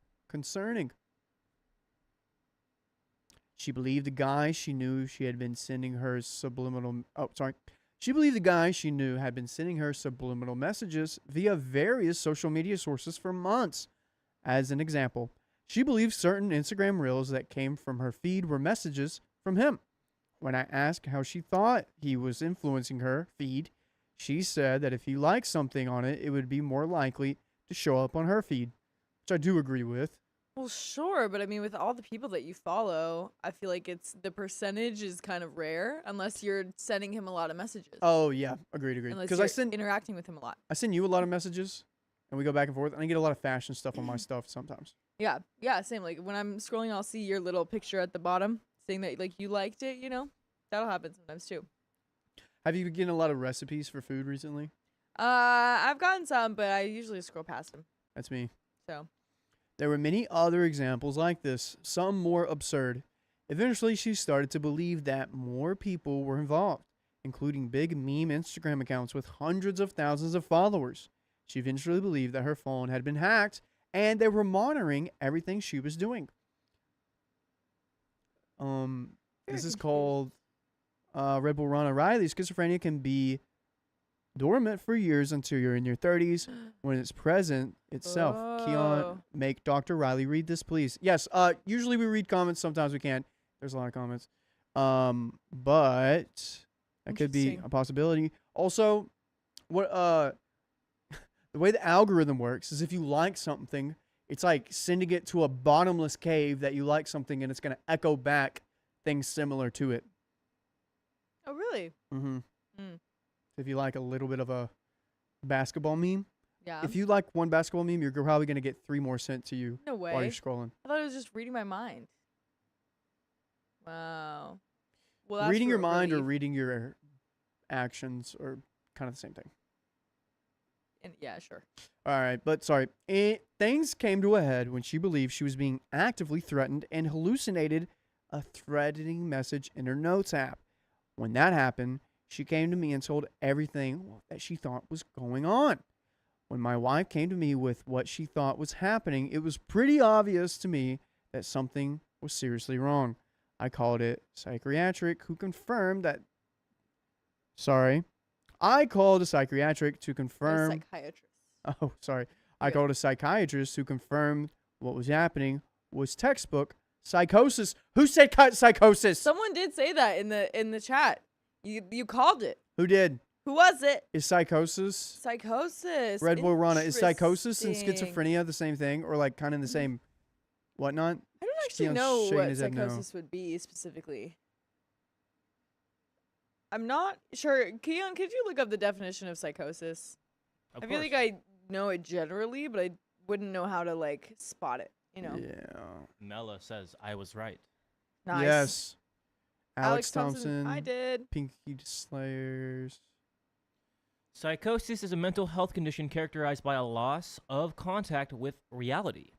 S1: She believed the guy she knew she had been sending her subliminal... She believed the guy she knew had been sending her subliminal messages via various social media sources for months. As an example, she believed certain Instagram reels that came from her feed were messages from him. When I asked how she thought he was influencing her feed, she said that if he liked something on it, it would be more likely to show up on her feed, which I do agree with.
S5: Well, sure, but I mean, with all the people that you follow, I feel like the percentage is kind of rare unless you're sending him a lot of messages.
S1: Oh yeah, agreed.
S5: Unless
S1: Because
S5: you're interacting with him a lot.
S1: I send you a lot of messages, and we go back and forth, and I get a lot of fashion stuff on my stuff sometimes.
S5: Yeah, same. Like when I'm scrolling, I'll see your little picture at the bottom saying that like you liked it. You know, that'll happen sometimes too.
S1: Have you been getting a lot of recipes for food recently?
S5: I've gotten some, but I usually scroll past them.
S1: That's me.
S5: So.
S1: There were many other examples like this, some more absurd. Eventually, she started to believe that more people were involved, including big meme Instagram accounts with hundreds of thousands of followers. She eventually believed that her phone had been hacked and they were monitoring everything she was doing. This is called Red Bull Run O'Reilly. Schizophrenia can be dormant for years until you're in your 30s. When it's present itself. Keon, make Dr. Riley read this, please. Yes, usually we read comments. Sometimes we can't. There's a lot of comments. But that could be a possibility. Also, what the way the algorithm works is if you like something, it's like sending it to a bottomless cave that you like something, and it's going to echo back things similar to it.
S5: Oh, really?
S1: Mm-hmm. If you like a little bit of a basketball meme,
S5: yeah.
S1: if you like one basketball meme, you're probably going to get 3 more sent to you
S5: No way.
S1: while you're scrolling.
S5: I thought it was just reading my mind. Wow. Well, that's
S1: Reading your mind or
S5: relief.
S1: reading your actions are kind of the same thing.
S5: Yeah, sure.
S1: All right, but sorry. Things came to a head when she believed she was being actively threatened and hallucinated a threatening message in her notes app. When that happened, she came to me and told everything that she thought was going on. When my wife came to me with what she thought was happening, it was pretty obvious to me that something was seriously wrong. I called it psychiatric, who confirmed that. I called a psychiatric to confirm.
S5: Psychiatrist.
S1: Oh, sorry. I called a psychiatrist who confirmed what was happening was textbook psychosis. Who said psychosis?
S5: Someone did say that in the chat. You called it.
S1: Who did?
S5: Who was it?
S1: Is psychosis?
S5: Psychosis.
S1: Red Bull Rana. Is psychosis and
S5: Interesting.
S1: schizophrenia the same thing, or like kind of the same whatnot?
S5: I don't actually
S1: Keon's
S5: know
S1: shaking
S5: what
S1: his head no.
S5: psychosis would be specifically. I'm not sure. Keon, could you look up the definition of psychosis?
S3: Of
S5: I feel
S3: course.
S5: like I know it generally, but I wouldn't know how to like spot it. You know.
S1: Yeah.
S3: Mela says I was right.
S5: Nice.
S1: Yes. Alex Thompson.
S5: I did.
S1: Pinky Slayers.
S3: Psychosis is a mental health condition characterized by a loss of contact with reality.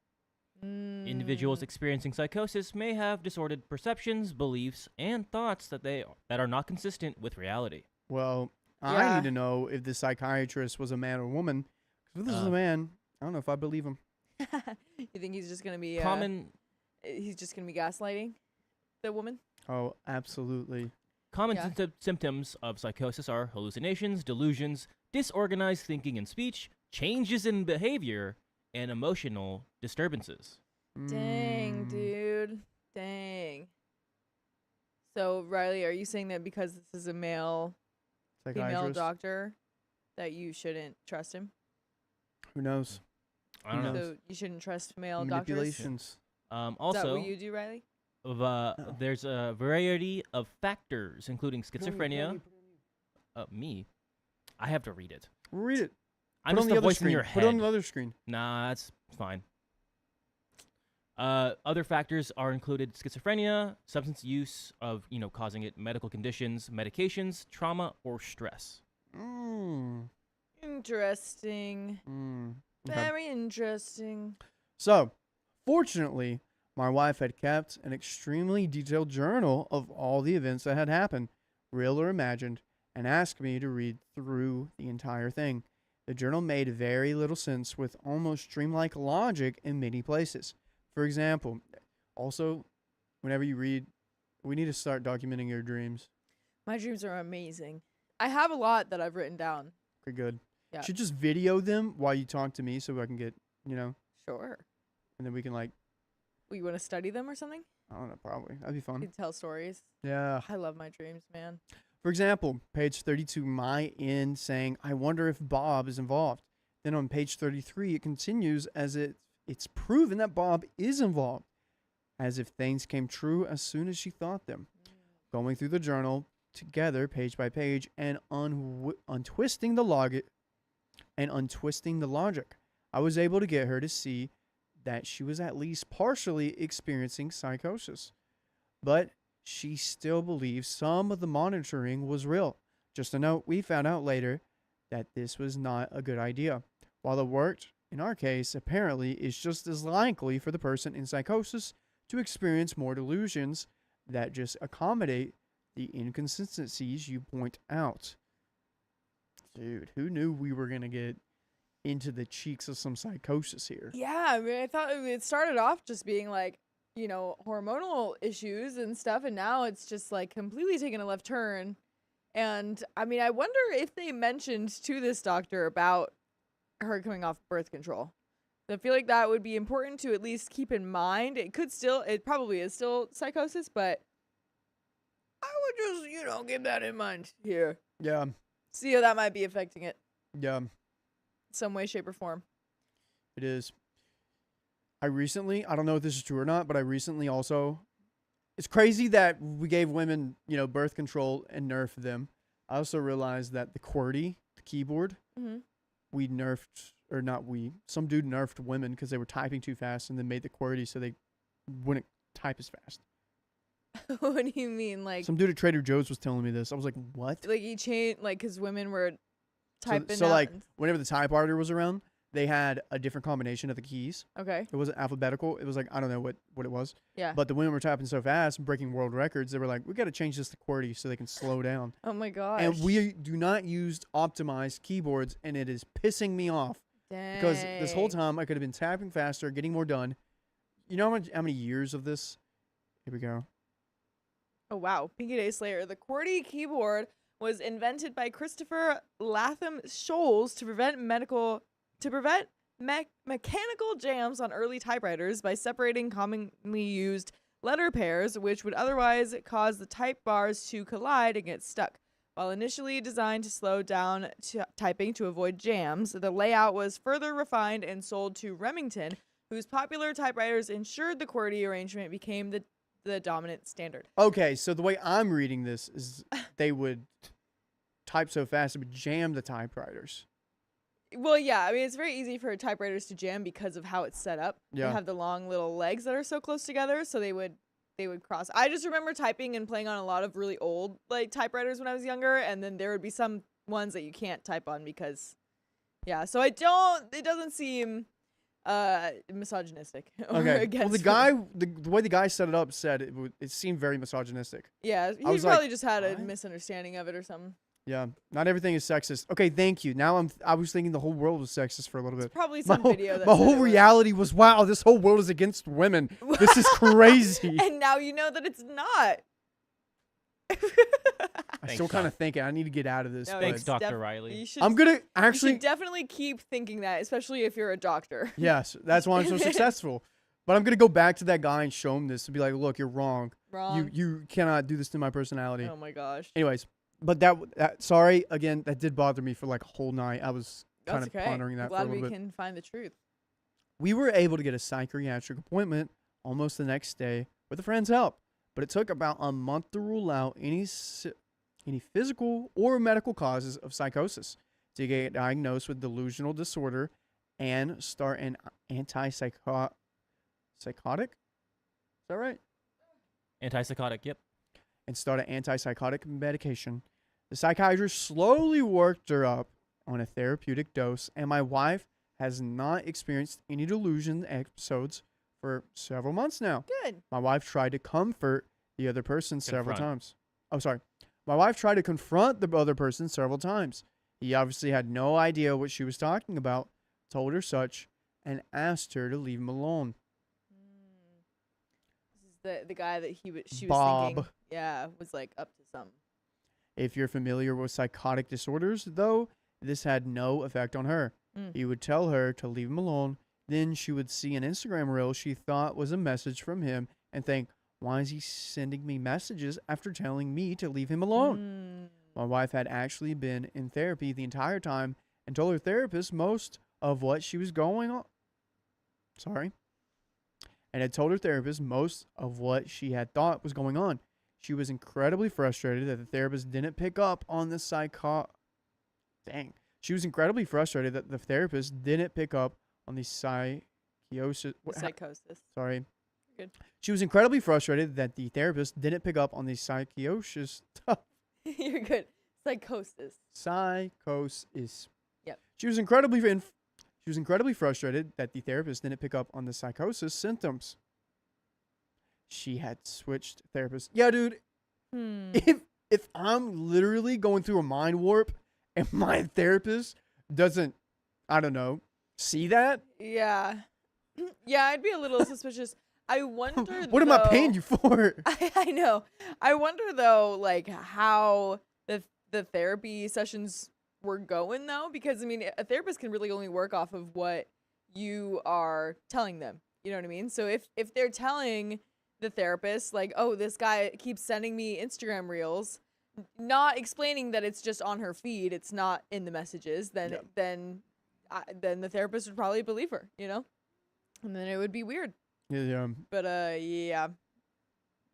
S3: Individuals experiencing psychosis may have disordered perceptions, beliefs, and thoughts that are not consistent with reality.
S1: Well, I
S5: Yeah.
S1: need to know if the psychiatrist was a man or woman. 'Cause if this is a man, I don't know if I believe him.
S5: You think he's just gonna be He's just gonna be gaslighting the woman?
S1: Oh, absolutely.
S3: Common
S5: Yeah.
S3: symptoms of psychosis are hallucinations, delusions, disorganized thinking and speech, changes in behavior, and emotional disturbances.
S5: Dang,
S1: Mm.
S5: dude. Dang. So, Riley, are you saying that because this is a female
S1: Psychiatrist?
S5: doctor, that you shouldn't trust him?
S1: Who knows?
S3: I don't
S1: Who
S3: know.
S1: knows?
S5: So you shouldn't trust female doctors? Is
S1: Manipulations.
S5: that
S3: Also,
S5: what you do, Riley?
S3: there's a variety of factors, including schizophrenia. Me, I have to read it.
S1: Read it.
S3: I'm
S1: Put it on
S3: just
S1: the
S3: a
S1: other
S3: voice
S1: screen.
S3: in your
S1: Put it on
S3: head.
S1: the other screen.
S3: Nah, that's fine. Other factors are included schizophrenia, substance use of, causing it, medical conditions, medications, trauma, or stress.
S5: Interesting.
S1: Okay.
S5: Very interesting.
S1: So, fortunately, my wife had kept an extremely detailed journal of all the events that had happened, real or imagined, and asked me to read through the entire thing. The journal made very little sense with almost dreamlike logic in many places. For example, also, whenever you read, we need to start documenting your dreams.
S5: My dreams are amazing. I have a lot that I've written down.
S1: Okay, good.
S5: Yeah.
S1: You should just video them while you talk to me so I can get,
S5: Sure.
S1: and then we can like,
S5: You want to study them or something?
S1: I don't know, probably. That'd be
S5: You
S1: fun.
S5: can tell stories.
S1: Yeah.
S5: I love my dreams, man.
S1: For example, page 32, my end saying, I wonder if Bob is involved. Then on page 33, it continues as it's proven that Bob is involved, as if things came true as soon as she thought them. Going through the journal together, page by page, and untwisting the logic, I was able to get her to see that she was at least partially experiencing psychosis. But she still believes some of the monitoring was real. Just a note, we found out later that this was not a good idea. While it worked, in our case, apparently it's just as likely for the person in psychosis to experience more delusions that just accommodate the inconsistencies you point out. Dude, who knew we were going to get into the cheeks of some psychosis here?
S5: Yeah, I mean, I thought it started off just being like, hormonal issues and stuff, and now it's just like completely taken a left turn. And I mean, I wonder if they mentioned to this doctor about her coming off birth control. I feel like that would be important to at least keep in mind. It probably is still psychosis, but I would just, keep that in mind here.
S1: Yeah,
S5: See how that might be affecting it
S1: yeah,
S5: some way, shape, or form.
S1: it is. I don't know if this is true or not, but I recently also, it's crazy that we gave women, birth control and nerfed them. I also realized that the QWERTY, the keyboard, we nerfed, or not we, some dude nerfed women because they were typing too fast and then made the QWERTY so they wouldn't type as fast.
S5: What do you mean? Like,
S1: Some dude at Trader Joe's was telling me this. I was like, what?
S5: like he changed, like, because women were typing
S1: So
S5: out
S1: like,
S5: and-
S1: whenever the typewriter was around, they had a different combination of the keys.
S5: okay.
S1: It wasn't alphabetical. It was like, I don't know what it was.
S5: Yeah.
S1: But the women were typing so fast, breaking world records, they were like, we got to change this to QWERTY so they can slow down.
S5: Oh my gosh.
S1: And we do not use optimized keyboards, and it is pissing me off because this whole
S5: Dang.
S1: time I could have been tapping faster, getting more done. You know how many years of this? Here we go.
S5: Oh wow, Pinky Day Slayer. The QWERTY keyboard was invented by Christopher Latham Scholes to prevent mechanical jams on early typewriters by separating commonly used letter pairs, which would otherwise cause the type bars to collide and get stuck. While initially designed to slow down typing to avoid jams, the layout was further refined and sold to Remington, whose popular typewriters ensured the QWERTY arrangement became the dominant standard.
S1: Okay, so the way I'm reading this is they would type so fast it would jam the typewriters.
S5: Well, yeah, I mean, it's very easy for typewriters to jam because of how it's set up.
S1: Yeah.
S5: They have the long little legs that are so close together, so they would cross. I just remember typing and playing on a lot of really old like typewriters when I was younger, and then there would be some ones that you can't type on because, yeah. So it doesn't seem misogynistic. Or
S1: Okay. Well,
S5: against
S1: the way the guy set it up said it seemed very misogynistic.
S5: yeah, he
S1: was
S5: probably
S1: like,
S5: just had a
S1: what?
S5: misunderstanding of it or something.
S1: Yeah, not everything is sexist. Okay, thank you. Now I was thinking the whole world was sexist for a little
S5: It's
S1: bit.
S5: probably
S1: My
S5: some
S1: whole,
S5: video that
S1: my
S5: said
S1: whole
S5: it was.
S1: reality was, wow, this whole world is against women. This is crazy.
S5: And now you know that it's not.
S1: I
S3: Thanks,
S1: still kind
S3: Doc.
S1: of think I need to get out of this.
S5: No,
S1: but
S3: Thanks,
S5: it's
S3: Dr.
S5: def-
S3: Riley.
S5: You should,
S1: I'm gonna
S5: you
S1: actually.
S5: should definitely keep thinking that, especially if you're a doctor.
S1: Yes, that's why I'm so successful. But I'm gonna go back to that guy and show him this and be like, look, you're wrong.
S5: Wrong.
S1: You cannot do this to my personality.
S5: Oh my gosh.
S1: Anyways, but that sorry again, that did bother me for like a whole night. I was kind
S5: That's
S1: of
S5: okay.
S1: pondering
S5: I'm
S1: that for a
S5: glad
S1: little
S5: we
S1: bit.
S5: can find the truth.
S1: We were able to get a psychiatric appointment almost the next day with a friend's help, but it took about a month to rule out any physical or medical causes of psychosis, to get diagnosed with delusional disorder and start an antipsychotic. Psychotic? Is that right?
S3: Antipsychotic, yep.
S1: And start an antipsychotic medication. The psychiatrist slowly worked her up on a therapeutic dose, and my wife has not experienced any delusion episodes for several months now.
S5: Good.
S1: My wife tried to comfort the other person several
S3: Confront.
S1: times. Oh, sorry. My wife tried to confront the other person several times. He obviously had no idea what she was talking about, told her such, and asked her to leave him alone.
S5: This is the guy that she was
S1: Bob.
S5: thinking, yeah, was like up to something.
S1: If you're familiar with psychotic disorders, though, this had no effect on her. He would tell her to leave him alone. Then she would see an Instagram reel she thought was a message from him and think, why is he sending me messages after telling me to leave him alone? My wife had actually been in therapy the entire time and told her therapist most of what she was going on. And had told her therapist most of what she had thought was going on. She was incredibly frustrated that the therapist didn't pick up on the She was incredibly frustrated that the therapist didn't pick up on the psychosis.
S5: Sorry. Good.
S1: She was incredibly frustrated that the therapist didn't pick up on the psychosis.
S5: You're good. Psychosis.
S1: Psychosis.
S5: Yep.
S1: She was incredibly frustrated that the therapist didn't pick up on the psychosis symptoms. She had switched therapists. Yeah, dude. If I'm literally going through a mind warp and my therapist doesn't, I don't know, see that?
S5: Yeah. Yeah, I'd be a little suspicious. I wonder
S1: what am I paying you for?
S5: I know. I wonder though, like how the therapy sessions were going though, because I mean, a therapist can really only work off of what you are telling them. You know what I mean? So if they're telling the therapist like, oh, this guy keeps sending me Instagram reels, not explaining that it's just on her feed, it's not in the messages, then the therapist would probably believe her, you know, and then it would be weird.
S1: Yeah.
S5: But yeah.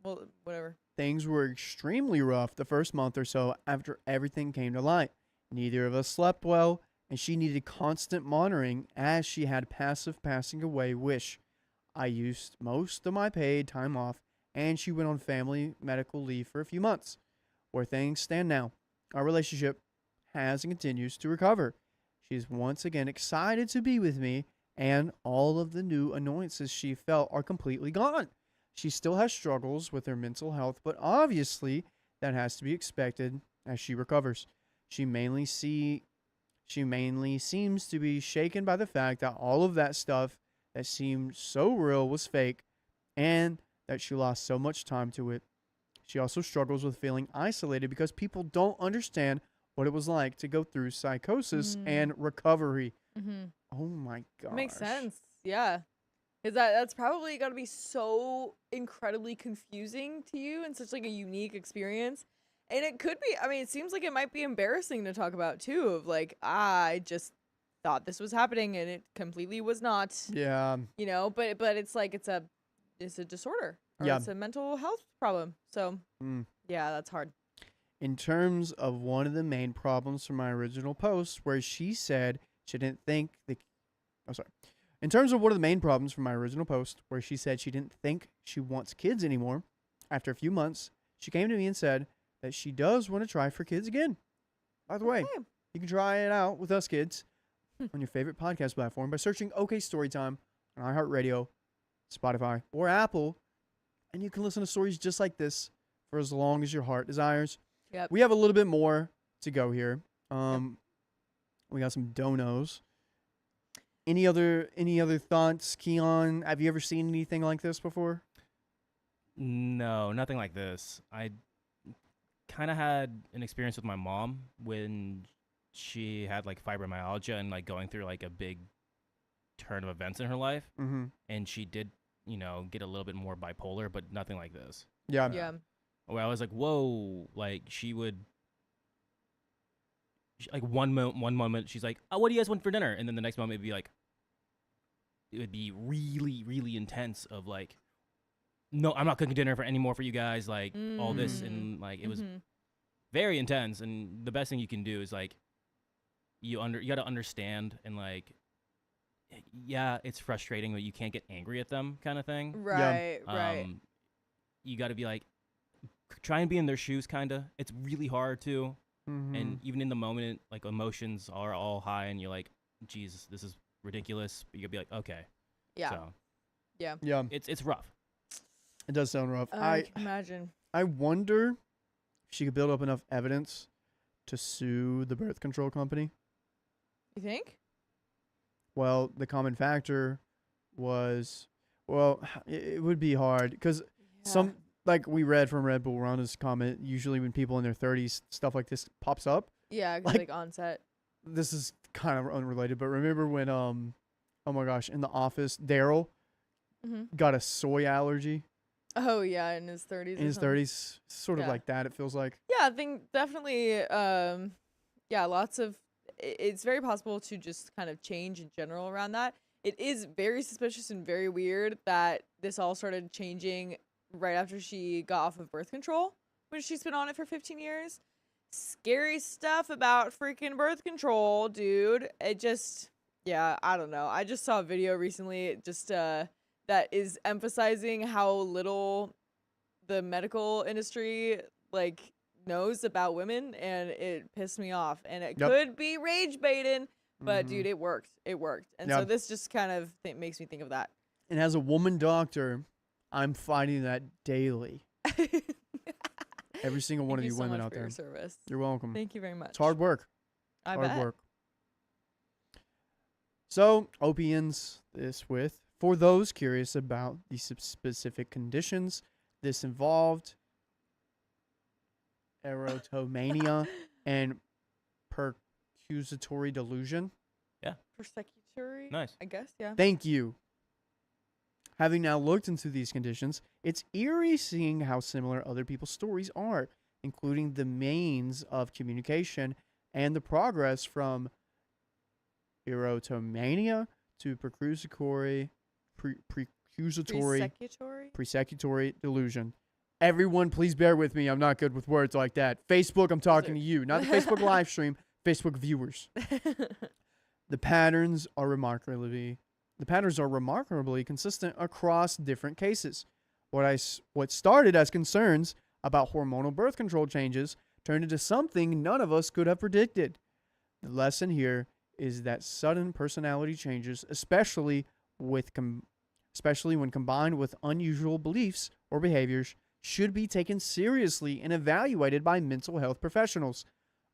S5: Well, whatever.
S1: Things were extremely rough the first month or so after everything came to light. Neither of us slept well, and she needed constant monitoring as she had passive passing away wish. I used most of my paid time off, and she went on family medical leave for a few months. Where things stand now, our relationship has and continues to recover. She's once again excited to be with me, and all of the new annoyances she felt are completely gone. She still has struggles with her mental health, but obviously that has to be expected as she recovers. She mainly seems to be shaken by the fact that all of that stuff that seemed so real was fake, and that she lost so much time to it. She also struggles with feeling isolated because people don't understand what it was like to go through psychosis and recovery. Oh my gosh.
S5: Makes sense. Yeah. Because that's probably got to be so incredibly confusing to you and such like a unique experience. And it could be, I mean, it seems like it might be embarrassing to talk about too, of like, I just thought this was happening and it completely was not.
S1: Yeah.
S5: You know, but it's like it's a disorder. Or it's a mental health problem. So yeah, that's hard.
S1: In terms of one of the main problems from my original post, where she said she didn't think In terms of one of the main problems from my original post, where she said she didn't think she wants kids anymore, after a few months, she came to me and said that she does want to try for kids again. By the way, you can try it out with us kids on your favorite podcast platform by searching OK Storytime on iHeartRadio, Spotify, or Apple, and you can listen to stories just like this for as long as your heart desires.
S5: Yep.
S1: We have a little bit more to go here. We got some donos. Any other thoughts, Keon? Have you ever seen anything like this before?
S3: No, nothing like this. I kind of had an experience with my mom when she had like fibromyalgia and like going through like a big turn of events in her life. And she did, get a little bit more bipolar, but nothing like this.
S1: Yeah.
S5: Yeah.
S3: Where I was like, whoa, like she would, like one moment she's like, oh, what do you guys want for dinner? And then the next moment it'd be like, it would be really, really intense of like, no, I'm not cooking dinner anymore for you guys. Like all this. And like, it was very intense. And the best thing you can do is like, you got to understand and like, yeah, it's frustrating that you can't get angry at them kind of thing.
S5: Right. Right.
S3: You got to be like, try and be in their shoes, kind of. It's really hard too. And even in the moment, like emotions are all high and you're like, Jesus, this is ridiculous. But you'll be like, okay.
S5: Yeah.
S3: So,
S1: Yeah.
S3: it's rough.
S1: It does sound rough.
S5: I can imagine.
S1: I wonder if she could build up enough evidence to sue the birth control company.
S5: You think?
S1: Well, the common factor was, it would be hard because like we read from Red Bull Ronda's comment, usually when people in their 30s, stuff like this pops up.
S5: Yeah, 'cause,
S1: Like-
S5: like onset.
S1: This is kind of unrelated, but remember when oh my gosh, in The Office, Daryl
S5: Mm-hmm.
S1: got a soy allergy
S5: Oh yeah, in his 30s.
S1: in his 30s, sort of
S5: Yeah.
S1: like that. It feels like.
S5: Yeah, I think definitely. Yeah, lots of. It's very possible to just kind of change in general around that. It is very suspicious and very weird that this all started changing right after she got off of birth control, when she's been on it for 15 years. Scary stuff about freaking birth control, dude. It just, yeah, I don't know. I just saw a video recently, just that is emphasizing how little the medical industry like knows about women, and it pissed me off. And it
S1: Yep.
S5: could be rage baiting, but
S1: Mhm.
S5: dude, it worked. It worked. And
S1: Yeah.
S5: so this just kind of makes me think of that.
S1: And as a woman doctor, I'm fighting that daily. Every single one
S5: Thank
S1: of you
S5: so
S1: women
S5: much
S1: out
S5: for your
S1: there.
S5: service.
S1: You're welcome.
S5: Thank you very much.
S1: It's hard work.
S5: I
S1: Hard
S5: bet.
S1: work. So, OP this with, for those curious about the specific conditions this involved, erotomania and percusatory delusion.
S5: Persecutory.
S3: Nice.
S5: I guess. Yeah.
S1: Thank you. Having now looked into these conditions, it's eerie seeing how similar other people's stories are, including the means of communication and the progress from erotomania to percusatory
S5: Persecutory.
S1: delusion. Everyone, please bear with me. I'm not good with words like that. Facebook, I'm talking to you, not the Facebook live stream, Facebook viewers. The patterns are remarkably consistent across different cases. What started as concerns about hormonal birth control changes turned into something none of us could have predicted. The lesson here is that sudden personality changes, especially when combined with unusual beliefs or behaviors, should be taken seriously and evaluated by mental health professionals.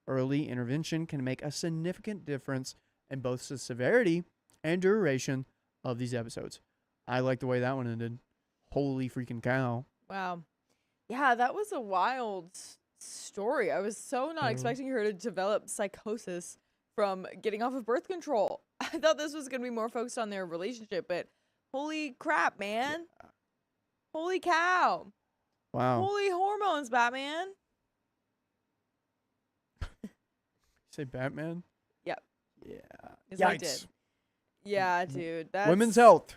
S1: Early intervention can make a significant difference in both the severity and duration of these episodes. I like the way that one ended. Holy freaking cow.
S5: Wow. Yeah, that was a wild story. I was so not
S1: Mhm.
S5: expecting her to develop psychosis from getting off of birth control. I thought this was going to be more focused on their relationship, but holy crap, man. Holy cow.
S1: Wow.
S5: Holy hormones, Batman.
S1: Say Batman?
S5: Yep.
S1: Yeah.
S5: Yes, I
S1: Yikes.
S5: did. Yeah, dude. That's
S1: Women's health.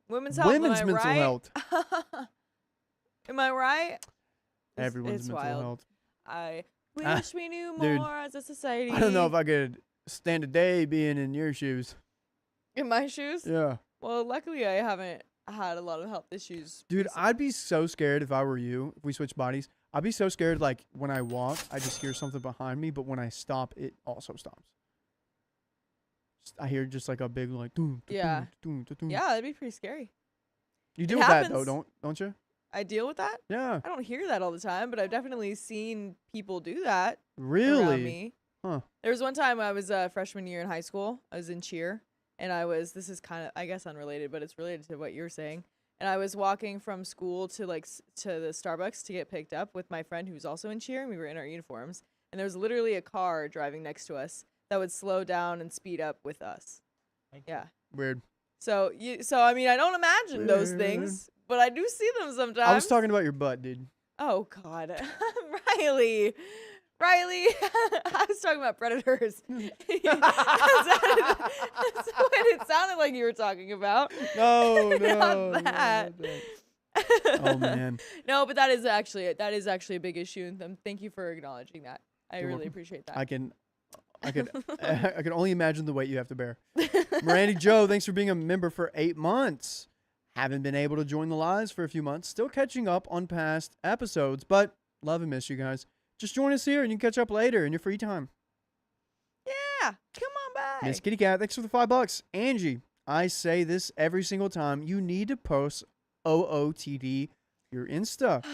S5: Women's health.
S1: Women's
S5: am I
S1: mental
S5: right?
S1: health.
S5: Am I right?
S1: Everyone's
S5: it's
S1: mental
S5: wild.
S1: health.
S5: I
S1: Ah,
S5: wish we knew
S1: dude,
S5: more as a society.
S1: I don't know if I could stand a day being in your shoes.
S5: In my shoes?
S1: Yeah.
S5: Well, luckily I haven't had a lot of health issues.
S1: Dude,
S5: recently.
S1: I'd be so scared if I were you, if we switched bodies. I'd be so scared, like, when I walk, I just hear something behind me, but when I stop, it also stops. I hear just like a big, like, doom,
S5: Yeah.
S1: doom, doom.
S5: Yeah, that'd be pretty scary.
S1: You
S5: it
S1: deal with that, though,
S5: happens.
S1: don't you?
S5: I deal with that.
S1: Yeah.
S5: I don't hear that all the time, but I've definitely seen people do that around
S1: Really?
S5: me.
S1: Huh.
S5: There was one time I was a freshman year in high school. I was in cheer, and this is kind of, I guess, unrelated, but it's related to what you're saying. And I was walking from school to to the Starbucks to get picked up with my friend who was also in cheer, and we were in our uniforms. And there was literally a car driving next to us that would slow down and speed up with us. Yeah.
S1: Weird.
S5: So I mean, I don't imagine those
S1: Weird.
S5: things, but I do see them sometimes.
S1: I was talking about your butt, dude.
S5: Oh God, Riley, I was talking about predators. That's what it sounded like you were talking about.
S1: No,
S5: Not
S1: no.
S5: that.
S1: Oh, man.
S5: No, but that is actually a big issue, and thank you for acknowledging that. I
S1: You're
S5: really
S1: welcome.
S5: appreciate that.
S1: I can only imagine the weight you have to bear. Mirandy Joe, thanks for being a member for 8 months. Haven't been able to join the lives for a few months. Still catching up on past episodes, but love and miss you guys. Just join us here and you can catch up later in your free time.
S5: Yeah, come on by.
S1: Miss Kitty Cat, thanks for the $5. Angie, I say this every single time. You need to post OOTD your Insta.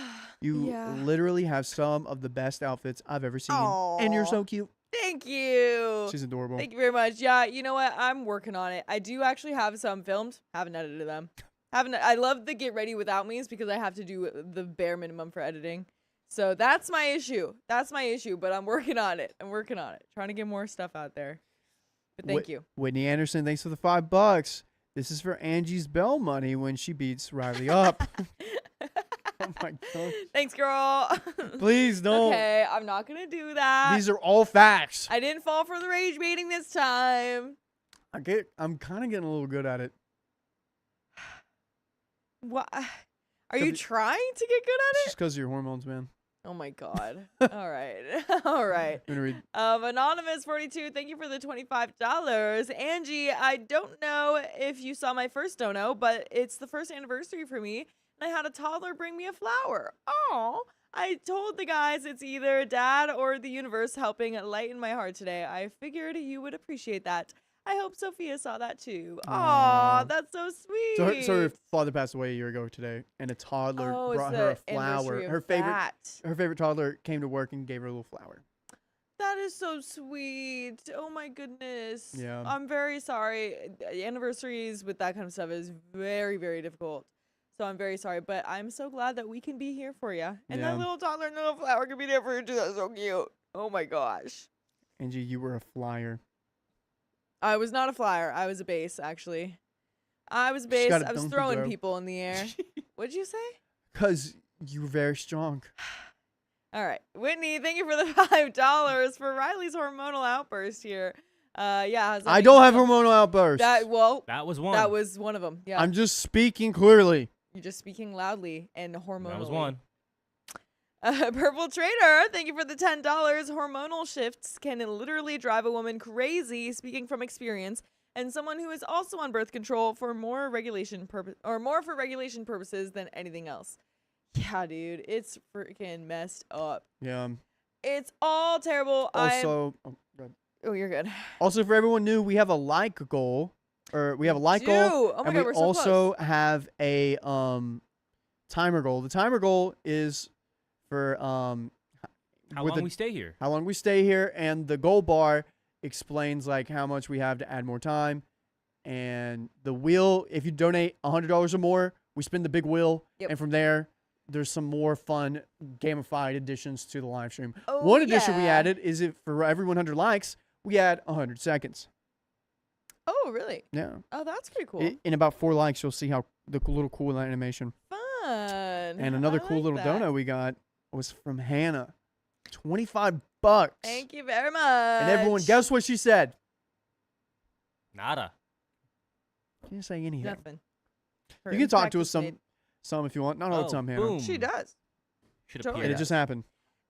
S1: You
S5: Yeah.
S1: literally have some of the best outfits I've ever seen. And you're
S5: Aw.
S1: so cute.
S5: Thank you.
S1: She's adorable.
S5: Thank you very much. Yeah, you know what? I'm working on it. I do actually have some filmed. Haven't edited them. I love the get ready without me's because I have to do the bare minimum for editing. So that's my issue. But I'm working on it. Trying to get more stuff out there. But thank you.
S1: Whitney Anderson, thanks for the $5. This is for Angie's Bell money when she beats Riley up. Oh my god.
S5: Thanks, girl.
S1: Please don't.
S5: Okay, I'm not gonna do that.
S1: These are all facts.
S5: I didn't fall for the rage baiting this time.
S1: I'm kind of getting a little good at it.
S5: What? Are you trying to get good at
S1: It's
S5: it?
S1: just because of your hormones, man.
S5: Oh my god. All right. All right.
S1: I'm gonna read.
S5: Anonymous42, thank you for the $25. Angie, I don't know if you saw my first dono, but it's the first anniversary for me, and I had a toddler bring me a flower. Oh, I told the guys it's either dad or the universe helping lighten my heart today. I figured you would appreciate that. I hope Sophia saw that too. Aw, that's so sweet.
S1: So her father passed away a year ago today, and a toddler brought her a flower. Her favorite toddler came to work and gave her a little flower.
S5: That is so sweet. Oh my goodness.
S1: Yeah.
S5: I'm very sorry. Anniversaries with that kind of stuff is very, very difficult. So I'm very sorry, but I'm so glad that we can be here for you. And that little toddler and little flower can be there for you too. That's so cute. Oh my gosh.
S1: Angie, you were a flyer.
S5: I was not a flyer. I was a base, actually. I was a base. I was throwing people in the air. What'd you say?
S1: Because you were very strong.
S5: All right. Whitney, thank you for the $5 for Riley's hormonal outburst here. Yeah.
S1: I don't have hormonal outbursts.
S5: That
S3: was one.
S5: That was one of them. Yeah.
S1: I'm just speaking clearly.
S5: You're just speaking loudly and hormonally.
S3: That was one.
S5: Purple Trader, thank you for the $10. Hormonal shifts can literally drive a woman crazy, speaking from experience, and someone who is also on birth control for more for regulation purposes than anything else. Yeah, dude, it's freaking messed up.
S1: Yeah.
S5: It's all terrible.
S1: Also,
S5: oh, you're good.
S1: Also, for everyone new, we have a like goal, or we have a like goal,
S5: Oh my
S1: and
S5: God,
S1: we
S5: we're so
S1: also
S5: close.
S1: have a timer goal. The timer goal is for
S3: How long we stay here.
S1: how long we stay here, and the goal bar explains like how much we have to add more time, and the wheel, if you donate $100 or more, we spin the big wheel, and from there there's some more fun gamified additions to the live stream.
S5: Oh,
S1: One addition we
S5: yeah.
S1: added is if for every 100 likes we add 100 seconds.
S5: Oh, really?
S1: Yeah.
S5: Oh, that's pretty cool.
S1: In about 4 likes you'll see how the little cool animation.
S5: Fun.
S1: And another
S5: I
S1: cool
S5: like
S1: little
S5: that.
S1: dono we got was from Hannah. $25.
S5: Thank you very much.
S1: And everyone, guess what she said?
S3: Nada.
S1: She didn't say anything.
S5: Nothing. Her
S1: You can talk
S5: impact
S1: to us
S5: is
S1: some
S5: made.
S1: if you want. Not all the
S3: Oh,
S1: time, Hannah.
S3: boom.
S5: She does.
S3: Should
S5: Totally.
S3: appear.
S1: And it just happened.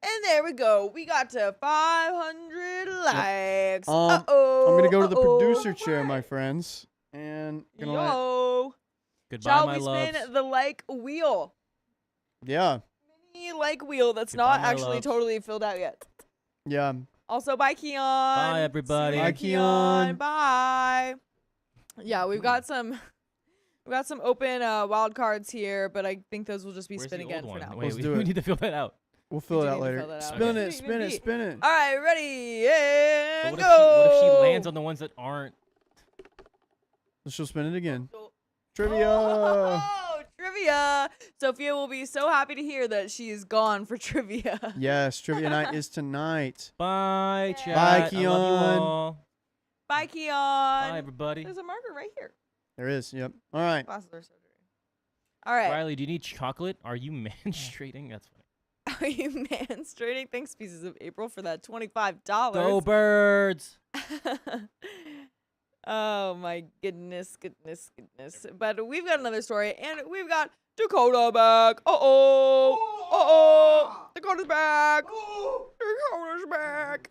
S5: And there we go. We got to 500 likes.
S1: I'm gonna go to the producer chair, my friends, and gonna let,
S5: Yo.
S3: Goodbye,
S5: Shall
S3: my
S5: we
S3: loves.
S5: spin the like wheel?
S1: yeah,
S5: Mini like wheel that's
S3: Goodbye,
S5: not
S3: my
S5: actually
S3: loves.
S5: totally filled out yet.
S1: yeah.
S5: Also, bye, Keon.
S3: Bye, everybody.
S5: See you,
S1: Bye, Keon.
S5: Bye. Yeah, we've got some open wild cards here, but I think those will just be
S3: Where's
S5: spin
S3: the
S5: again
S3: old
S5: for
S3: one?
S5: now.
S3: Wait,
S1: Let's
S3: we,
S1: do
S3: we
S1: it.
S3: need to fill that out.
S1: We'll fill
S5: do
S1: it out
S5: need to
S1: later.
S5: fill that out.
S1: Spin
S5: Okay.
S1: it, spin it, spin it.
S5: All right, ready
S3: But
S5: and
S3: what
S5: go.
S3: if she lands on the ones that aren't?
S1: She'll spin it again. Trivia.
S5: Oh, trivia. Sophia will be so happy to hear that she is gone for trivia.
S1: Yes, trivia night is tonight.
S3: Bye, chat.
S1: Bye,
S3: I love you
S1: Keon.
S3: all.
S5: Bye, Keon.
S3: Bye, everybody.
S5: There's a marker right here.
S1: There is. Yep. All right.
S5: Glasses are so dirty. All right.
S3: Riley, do you need chocolate? Are you menstruating? That's funny.
S5: Are you menstruating? Thanks, Pieces of April, for that $25.
S3: Go birds.
S5: Oh my goodness. But we've got another story, and we've got Dakota back. Uh-oh. Dakota's back. Dakota's back.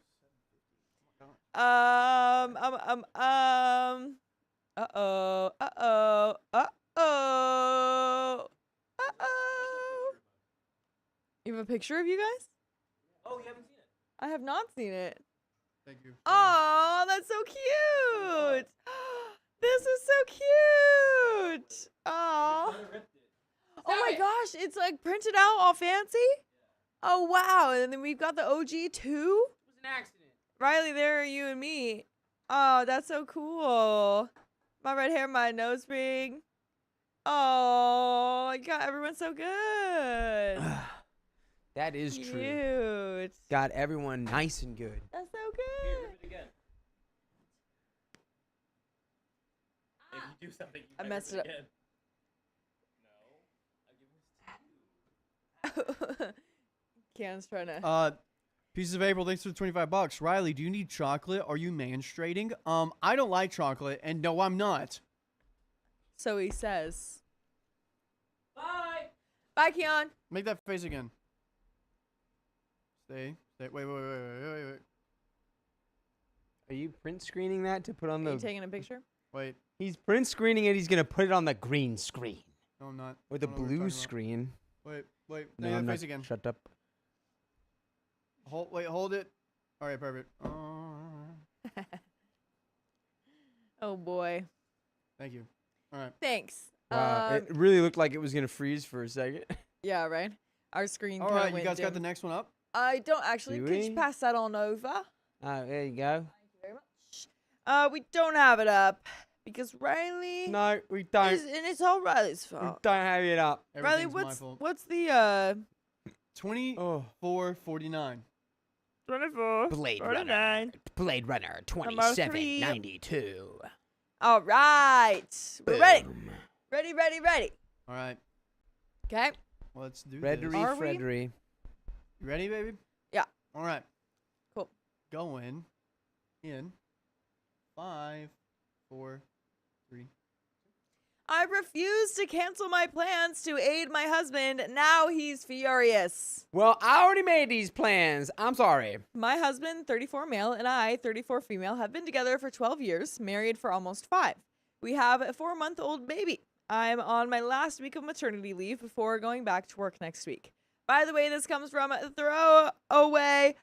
S5: You have a picture of you guys?
S3: Oh, you haven't seen it?
S5: I have not seen it.
S1: Thank you.
S5: Oh, that's so cute. This is so cute. Oh. Oh my gosh, it's like printed out all fancy. Oh wow, and then we've got the OG too.
S3: It was an accident.
S5: Riley, there are you and me. Oh, that's so cool. My red hair, my nose ring. Oh, God, everyone's so good.
S2: That is
S5: Cute.
S2: true. Got everyone nice and good.
S5: That's so good.
S3: again. If you do something, you
S5: I
S3: might
S5: messed
S3: rip
S5: it up.
S3: again.
S5: Keon's trying to.
S1: Pieces of April, thanks for the $25. Riley, do you need chocolate? Are you menstruating? I don't like chocolate, and no, I'm not.
S5: So he says.
S3: Bye.
S5: Bye, Keon.
S1: Make that face again. Stay. Wait.
S2: Are you print screening that to put on
S5: Are you
S2: the...
S5: taking a picture?
S1: Wait.
S2: He's print screening it. He's going to put it on the green screen.
S1: No, I'm not.
S2: Or the
S1: I don't know what you're
S2: blue
S1: talking about.
S2: screen.
S1: Wait.
S2: No,
S1: Make
S2: I'm
S1: that
S2: not.
S1: face again.
S2: Shut up.
S1: Hold it. All right, perfect.
S5: Oh, boy.
S1: Thank you. All right.
S5: Thanks.
S2: Wow. It really looked like it was going to freeze for a second.
S5: Yeah, right? Our screen
S1: All
S5: kinda
S1: right, you
S5: went
S1: guys got
S5: dim.
S1: the next one up?
S5: I don't actually.
S2: Do
S5: Could you
S2: we?
S5: pass that on over?
S2: There you go.
S5: Thank you very much. We don't have it up because Riley.
S2: No, we don't.
S5: And it's all Riley's
S2: We
S5: fault.
S2: don't have it up.
S5: Riley,
S1: Everything's my fault.
S5: what's the
S1: 24.49.
S5: 24?
S2: Blade
S5: 49.
S2: Runner. Blade Runner 2792.
S5: All right, we're ready. Ready.
S1: All right,
S5: Okay.
S1: let's do
S2: Fredry,
S1: this.
S5: Are we?
S2: Fredry.
S1: You ready, baby?
S5: Yeah.
S1: All right.
S5: Cool.
S1: Going in 5, 4, 3.
S5: I refuse to cancel my plans to aid my husband. Now he's furious.
S2: Well, I already made these plans. I'm sorry.
S5: My husband, 34 male, and I, 34 female, have been together for 12 years, married for almost 5. We have a 4-month-old baby. I'm on my last week of maternity leave before going back to work next week. By the way, this comes from Throwaway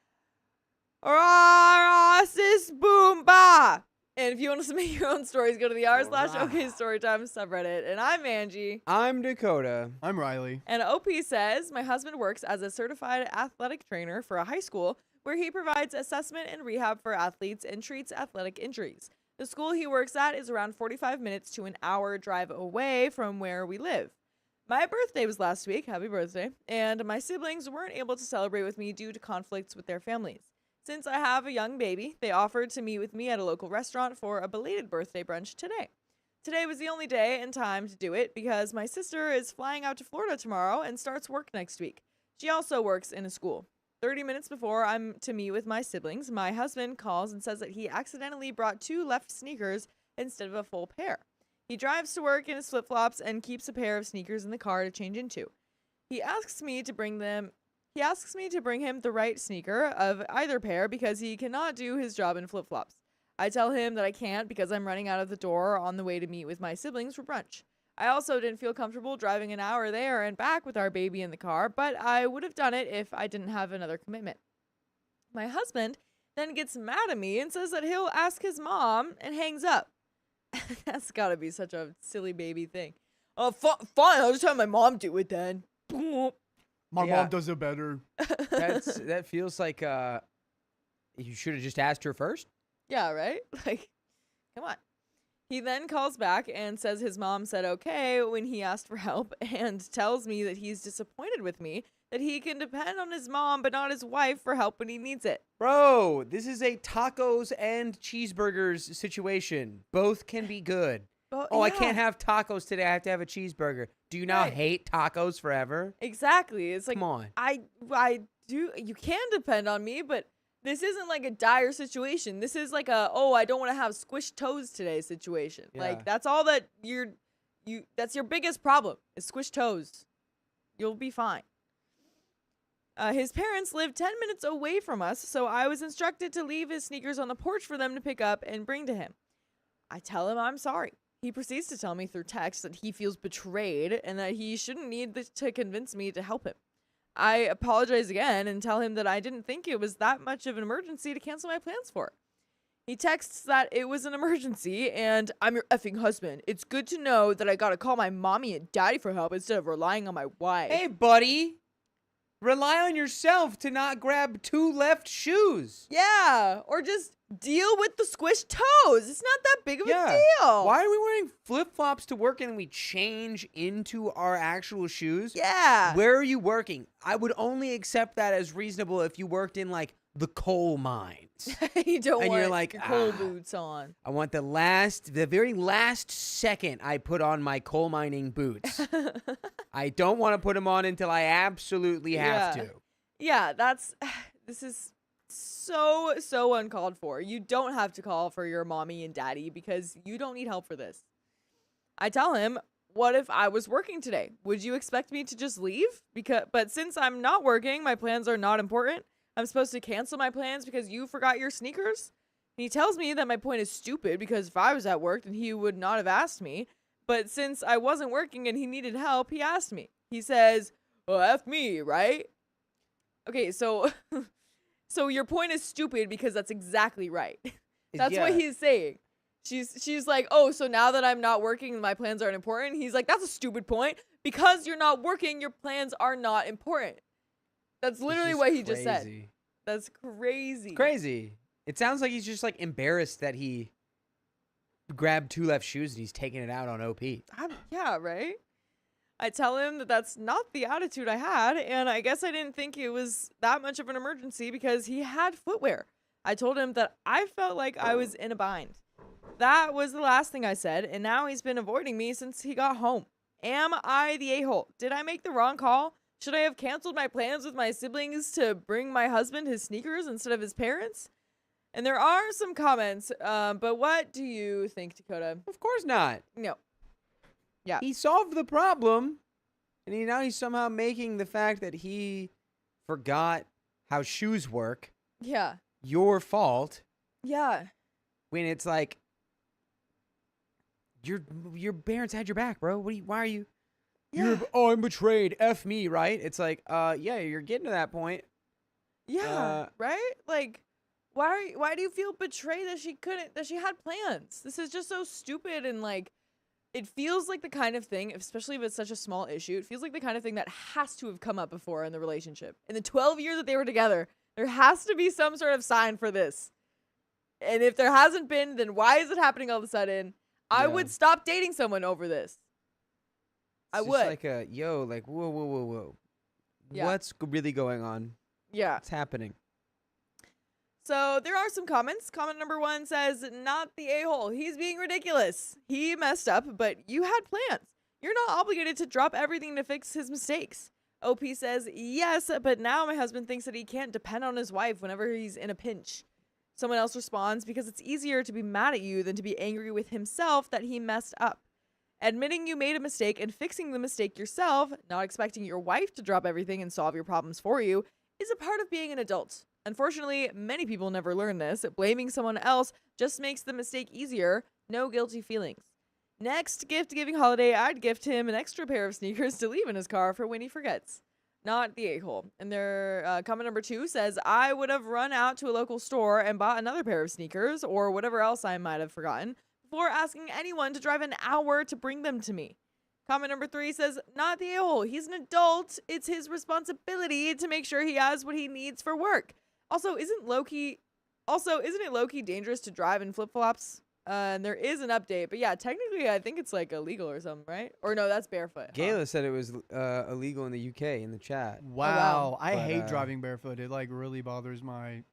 S5: Sis Boom Ba. And if you want to submit your own stories, go to the r/OK Storytime subreddit. And I'm Angie.
S2: I'm Dakota.
S1: I'm Riley.
S5: And OP says, my husband works as a certified athletic trainer for a high school where he provides assessment and rehab for athletes and treats athletic injuries. The school he works at is around 45 minutes to an hour drive away from where we live. My birthday was last week, happy birthday, and my siblings weren't able to celebrate with me due to conflicts with their families. Since I have a young baby, they offered to meet with me at a local restaurant for a belated birthday brunch today. Today was the only day and time to do it because my sister is flying out to Florida tomorrow and starts work next week. She also works in a school. 30 minutes before I'm to meet with my siblings, my husband calls and says that he accidentally brought 2 left sneakers instead of a full pair. He drives to work in his flip-flops and keeps a pair of sneakers in the car to change into. He asks me to bring him the right sneaker of either pair because he cannot do his job in flip-flops. I tell him that I can't because I'm running out of the door on the way to meet with my siblings for brunch. I also didn't feel comfortable driving an hour there and back with our baby in the car, but I would have done it if I didn't have another commitment. My husband then gets mad at me and says that he'll ask his mom and hangs up. That's gotta be such a silly baby thing. Oh, fine, I'll just have my mom do it then.
S1: My
S2: Yeah.
S1: mom does it better.
S2: That feels like you should have just asked her first.
S5: Yeah, right? Like, come on. He then calls back and says his mom said okay when he asked for help and tells me that he's disappointed with me, that he can depend on his mom but not his wife for help when he needs it.
S2: Bro, this is a tacos and cheeseburgers situation. Both can be good.
S5: But,
S2: Oh, I
S5: yeah,
S2: can't have tacos today. I have to have a cheeseburger. Do you now
S5: Right.
S2: hate tacos forever?
S5: Exactly. It's like,
S2: Come on.
S5: I do, you can depend on me, but this isn't like a dire situation. This is like I don't want to have squished toes today situation.
S2: Yeah.
S5: Like, that's all that that's your biggest problem is squished toes. You'll be fine. His parents live 10 minutes away from us, so I was instructed to leave his sneakers on the porch for them to pick up and bring to him. I tell him I'm sorry. He proceeds to tell me through text that he feels betrayed and that he shouldn't need to convince me to help him. I apologize again and tell him that I didn't think it was that much of an emergency to cancel my plans for it. He texts that it was an emergency and I'm your effing husband. It's good to know that I gotta call my mommy and daddy for help instead of relying on my wife.
S2: Hey, buddy. rely on yourself to not grab 2 left shoes.
S5: Yeah, or just deal with the squished toes. It's not that big of a
S2: Yeah.
S5: deal.
S2: Why are we wearing flip-flops to work and then we change into our actual shoes?
S5: Yeah.
S2: Where are you working? I would only accept that as reasonable if you worked in like the coal mines.
S5: You don't
S2: And
S5: want
S2: you're like,
S5: your coal
S2: "Ah."
S5: boots on.
S2: I want the very last second I put on my coal mining boots. I don't want to put them on until I absolutely have
S5: Yeah.
S2: to.
S5: Yeah, this is so uncalled for. You don't have to call for your mommy and daddy because you don't need help for this. I tell him, what if I was working today? Would you expect me to just leave? But since I'm not working, my plans are not important. I'm supposed to cancel my plans because you forgot your sneakers? And he tells me that my point is stupid because if I was at work, then he would not have asked me. But since I wasn't working and he needed help, he asked me. He says, well, F me, right? Okay, so so your point is stupid because that's exactly right. That's what
S2: Yeah.
S5: he's saying. She's like, oh, so now that I'm not working and my plans aren't important, he's like, that's a stupid point. Because you're not working, your plans are not important. That's literally
S2: It's
S5: what he just said.
S2: crazy.
S5: That's crazy.
S2: Crazy. It sounds like he's just like embarrassed that he grabbed 2 left shoes and he's taking it out on OP.
S5: Yeah, right? I tell him that that's not the attitude I had, and I guess I didn't think it was that much of an emergency because he had footwear. I told him that I felt like I was in a bind. That was the last thing I said, and now he's been avoiding me since he got home. Am I the a-hole? Did I make the wrong call? Should I have canceled my plans with my siblings to bring my husband his sneakers instead of his parents? And there are some comments, but what do you think, Dakota?
S2: Of course not.
S5: No.
S2: He solved the problem, and now he's somehow making the fact that he forgot how shoes work
S5: Yeah.
S2: your fault.
S5: Yeah.
S2: When it's like your parents had your back, bro. Why are you?
S5: Yeah.
S2: I'm betrayed. F me, right? It's like, yeah, you're getting to that point.
S5: Yeah, right? Like, why do you feel betrayed that she had plans? This is just so stupid, and like, it feels like the kind of thing, especially if it's such a small issue, it feels like the kind of thing that has to have come up before in the relationship. In the 12 years that they were together, there has to be some sort of sign for this. And if there hasn't been, then why is it happening all of a sudden? I
S2: Yeah.
S5: would stop dating someone over this. I
S2: It's
S5: would.
S2: just like whoa.
S5: Yeah.
S2: What's really going on?
S5: Yeah.
S2: What's happening?
S5: So there are some comments. Comment number 1 says, not the a-hole. He's being ridiculous. He messed up, but you had plans. You're not obligated to drop everything to fix his mistakes. OP says, yes, but now my husband thinks that he can't depend on his wife whenever he's in a pinch. Someone else responds, because it's easier to be mad at you than to be angry with himself that he messed up. Admitting you made a mistake and fixing the mistake yourself, not expecting your wife to drop everything and solve your problems for you, is a part of being an adult. Unfortunately, many people never learn this. Blaming someone else just makes the mistake easier. No guilty feelings. Next gift-giving holiday, I'd gift him an extra pair of sneakers to leave in his car for when he forgets. Not the a-hole. And their comment number 2 says, I would have run out to a local store and bought another pair of sneakers or whatever else I might have forgotten before asking anyone to drive an hour to bring them to me. Comment number 3 says, not the a-hole. He's an adult. It's his responsibility to make sure he has what he needs for work. Also, isn't it low-key dangerous to drive in flip-flops? And there is an update, but yeah, technically I think it's like illegal or something, right? Or no, that's barefoot. huh?
S2: Gayla said it was illegal in the UK in the chat.
S1: Wow. I
S2: But,
S1: hate driving barefoot. It like really bothers my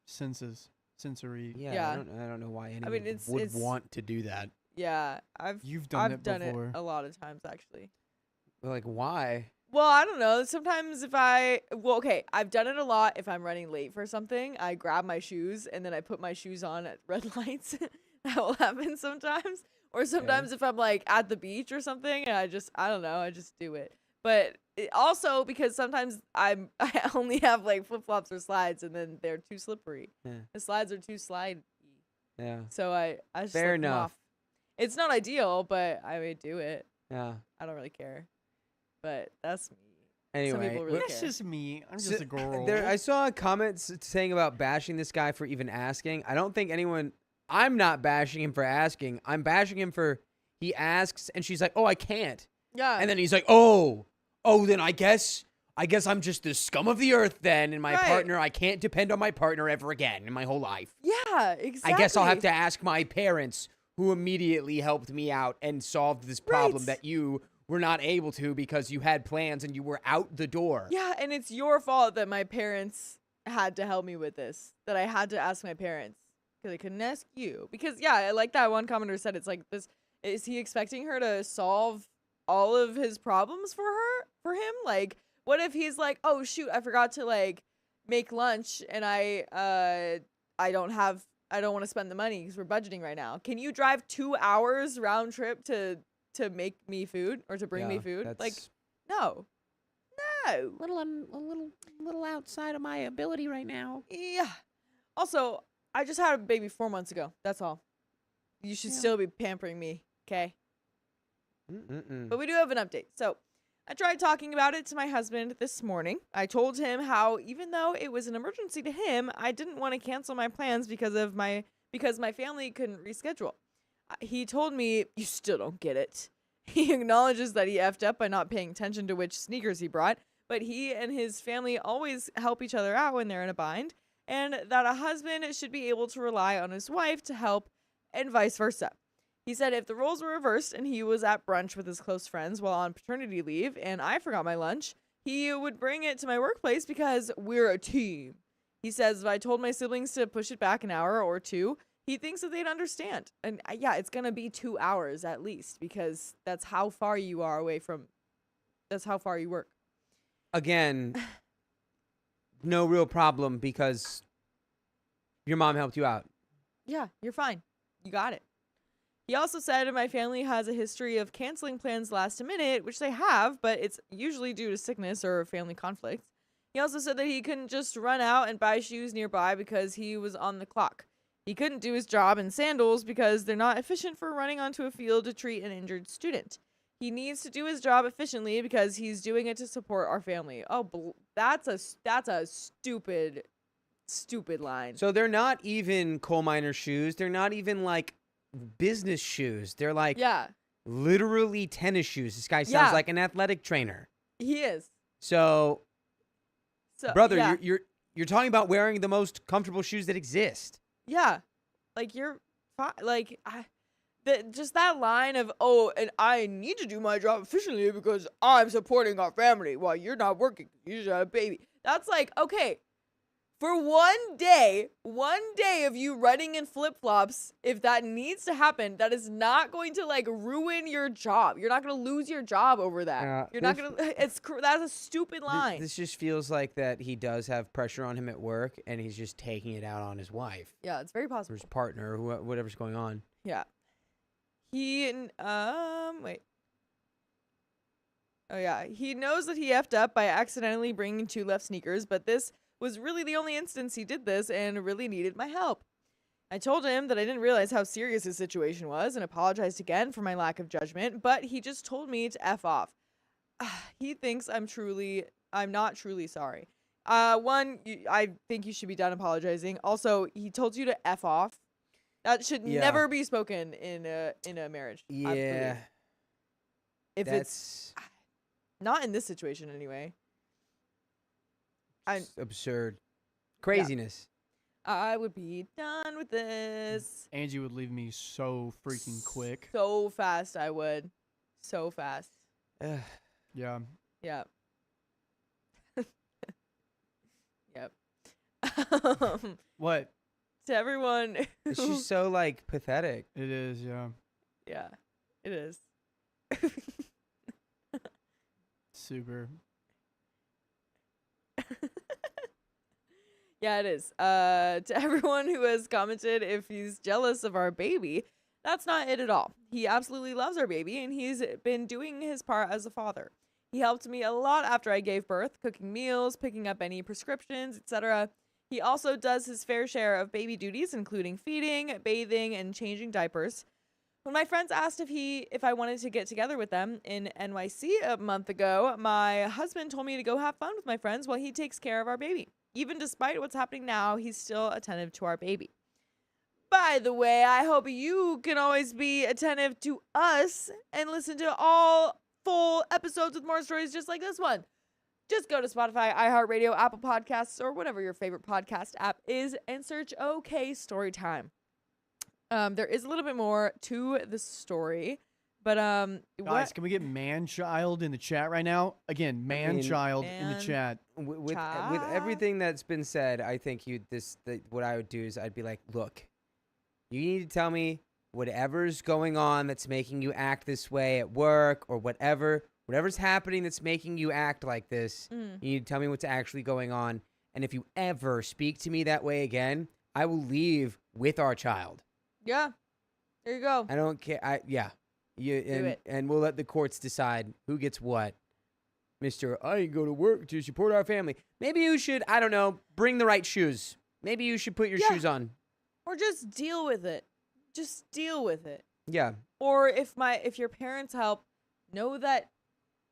S1: sensory.
S2: Yeah,
S5: Yeah.
S2: I don't know why anyone
S5: mean,
S2: would
S5: it's-
S2: want to do that.
S5: Yeah,
S1: You've done
S5: I've done
S1: before.
S5: it a lot of times actually.
S2: Like, why?
S5: Well, I don't know. Sometimes okay, I've done it a lot if I'm running late for something. I grab my shoes and then I put my shoes on at red lights. That will happen sometimes. Or sometimes if I'm like at the beach or something and I don't know, I just do it. But also because sometimes I only have like flip-flops or slides and then they're too slippery.
S2: Yeah.
S5: The slides are too slidey.
S2: Yeah.
S5: So I just
S2: Fair
S5: slip them
S2: enough.
S5: off. It's not ideal, but I would do it.
S2: Yeah.
S5: I don't really care. But that's me.
S2: Anyway,
S5: people really
S1: That's
S5: care.
S1: just me. I'm
S2: So,
S1: just a girl.
S2: I saw comments saying about bashing this guy for even asking. I don't think I'm not bashing him for asking. I'm bashing him for he asks and she's like, oh, I can't.
S5: Yeah.
S2: And then he's like, oh, then I guess I guess I'm just the scum of the earth then, and my
S5: Right.
S2: partner, I can't depend on my partner ever again in my whole life.
S5: Yeah, exactly.
S2: I guess I'll have to ask my parents, who immediately helped me out and solved this problem
S5: Right.
S2: that you were not able to because you had plans and you were out the door.
S5: Yeah, and it's your fault that my parents had to help me with this. That I had to ask my parents because I couldn't ask you. Because yeah, like that one commenter said, it's like this. Is he expecting her to solve all of his problems for him? Like, what if he's like, oh shoot, I forgot to like make lunch and I don't want to spend the money because we're budgeting right now. Can you drive 2 hours round trip to make me food or to bring me food? Like, no.
S2: a little outside of my ability right now.
S5: Yeah. Also, I just had a baby 4 months ago. That's all. You should still be pampering me, okay? But we do have an update. So I tried talking about it to my husband this morning. I told him how even though it was an emergency to him, I didn't want to cancel my plans because my family couldn't reschedule. He told me, you still don't get it. He acknowledges that he effed up by not paying attention to which sneakers he brought, but he and his family always help each other out when they're in a bind, and that a husband should be able to rely on his wife to help and vice versa. He said if the roles were reversed and he was at brunch with his close friends while on paternity leave and I forgot my lunch, he would bring it to my workplace because we're a team. He says if I told my siblings to push it back an hour or two, he thinks that they'd understand. And yeah, it's going to be 2 hours at least because that's how far you are away from, that's how far you work.
S2: Again, no real problem because your mom helped you out.
S5: Yeah, you're fine. You got it. He also said my family has a history of canceling plans last minute, which they have, but it's usually due to sickness or family conflict. He also said that he couldn't just run out and buy shoes nearby because he was on the clock. He couldn't do his job in sandals because they're not efficient for running onto a field to treat an injured student. He needs to do his job efficiently because he's doing it to support our family. Oh, that's a stupid line.
S2: So they're not even coal miner shoes. They're not even like business shoes. They're like literally tennis shoes. This guy sounds like an athletic trainer.
S5: He is.
S2: So brother,
S5: yeah.
S2: you're talking about wearing the most comfortable shoes that exist.
S5: Yeah, like you're fine. Like just that line of and I need to do my job efficiently because I'm supporting our family while you're not working. You just had a baby. That's like okay. For one day of you running in flip-flops, if that needs to happen, that is not going to like ruin your job. You're not going to lose your job over that. You're not going to that's a stupid line.
S2: This just feels like that he does have pressure on him at work and he's just taking it out on his wife.
S5: Yeah, it's very
S2: Or
S5: possible.
S2: his partner or whatever's going on.
S5: Yeah. Wait. Oh yeah, he knows that he effed up by accidentally bringing 2 left sneakers, but this was really the only instance he did this and really needed my help. I told him that I didn't realize how serious his situation was and apologized again for my lack of judgment, but he just told me to F off. He thinks I'm not truly sorry. I think you should be done apologizing. Also, he told you to F off. That should never be spoken in a marriage.
S2: Yeah.
S5: If it's not in this situation anyway.
S2: It's absurd. Craziness.
S5: I would be done with this.
S1: Angie would leave me so freaking quick.
S5: So fast, I would. So fast.
S1: Yeah.
S5: Yep. Yep.
S1: What?
S5: To everyone
S2: It's just so like pathetic.
S1: It is, yeah.
S5: Yeah, it is.
S1: Super.
S5: Yeah, it is. To everyone who has commented if he's jealous of our baby, that's not it at all. He absolutely loves our baby, and he's been doing his part as a father. He helped me a lot after I gave birth, cooking meals, picking up any prescriptions, etc. He also does his fair share of baby duties, including feeding, bathing, and changing diapers. When my friends asked if I wanted to get together with them in NYC a month ago, my husband told me to go have fun with my friends while he takes care of our baby. Even despite what's happening now, he's still attentive to our baby. By the way, I hope you can always be attentive to us and listen to all full episodes with more stories just like this one. just go to Spotify, iHeartRadio, Apple Podcasts, or whatever your favorite podcast app is, and search OK Storytime. There is a little bit more to the story, but
S1: Guys, can we get man-child in the chat right now? Again, man-child in the chat.
S2: With everything that's been said, I think what I would do is I'd be like, look, you need to tell me whatever's going on that's making you act this way at work or whatever's happening that's making you act like this. You need to tell me what's actually going on. And if you ever speak to me that way again, I will leave with our child.
S5: Yeah, there you go.
S2: I don't care. And we'll let the courts decide who gets what. Mr. I ain't go to work to support our family. Maybe you should, I don't know, bring the right shoes. Maybe you should put your shoes on.
S5: Or just deal with it. Just deal with it.
S2: Yeah.
S5: Or if your parents help, know that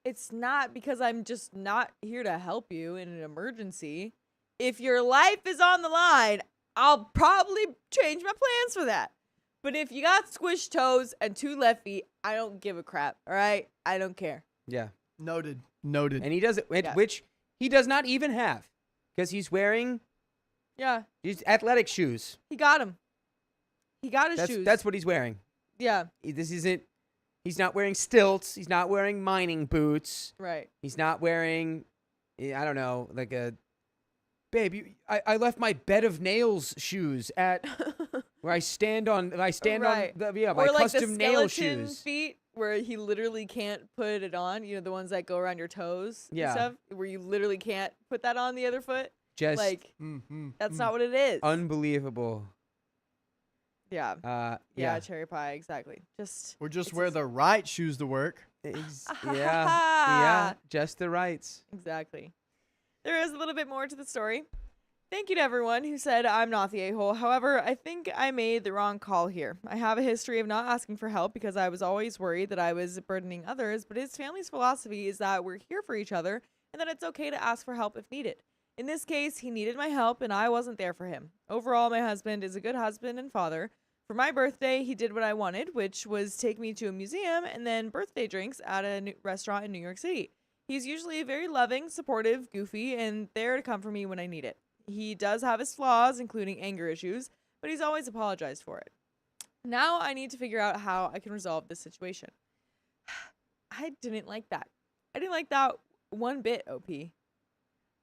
S5: it's not because I'm just not here to help you in an emergency. If your life is on the line, I'll probably change my plans for that. But if you got squished toes and 2 left feet, I don't give a crap, all right? I don't care.
S2: Yeah.
S1: Noted.
S2: And he does it, which he does not even have, because he's wearing these athletic shoes.
S5: He got him. He got his shoes.
S2: That's what he's wearing.
S5: Yeah.
S2: He's not wearing stilts. He's not wearing mining boots.
S5: Right.
S2: He's not wearing, I don't know, like babe, I left my bed of nails shoes at where I stand on my
S5: or like
S2: custom
S5: the
S2: nail
S5: skeleton
S2: shoes.
S5: feet where he literally can't put it on. You know, the ones that go around your toes and stuff, where you literally can't put that on the other foot.
S2: Just
S5: like that's not what it is.
S2: Unbelievable.
S5: Yeah. Cherry pie, exactly.
S1: Or just wear the right shoes to work.
S2: Yeah, just the rights.
S5: Exactly. There is a little bit more to the story. Thank you to everyone who said I'm not the a-hole. However, I think I made the wrong call here. I have a history of not asking for help because I was always worried that I was burdening others, but his family's philosophy is that we're here for each other and that it's okay to ask for help if needed. In this case, he needed my help and I wasn't there for him. Overall, my husband is a good husband and father. For my birthday, he did what I wanted, which was take me to a museum and then birthday drinks at a restaurant in New York City. He's usually very loving, supportive, goofy, and there to come for me when I need it. He does have his flaws, including anger issues, but he's always apologized for it. Now I need to figure out how I can resolve this situation. I didn't like that. I didn't like that one bit, OP.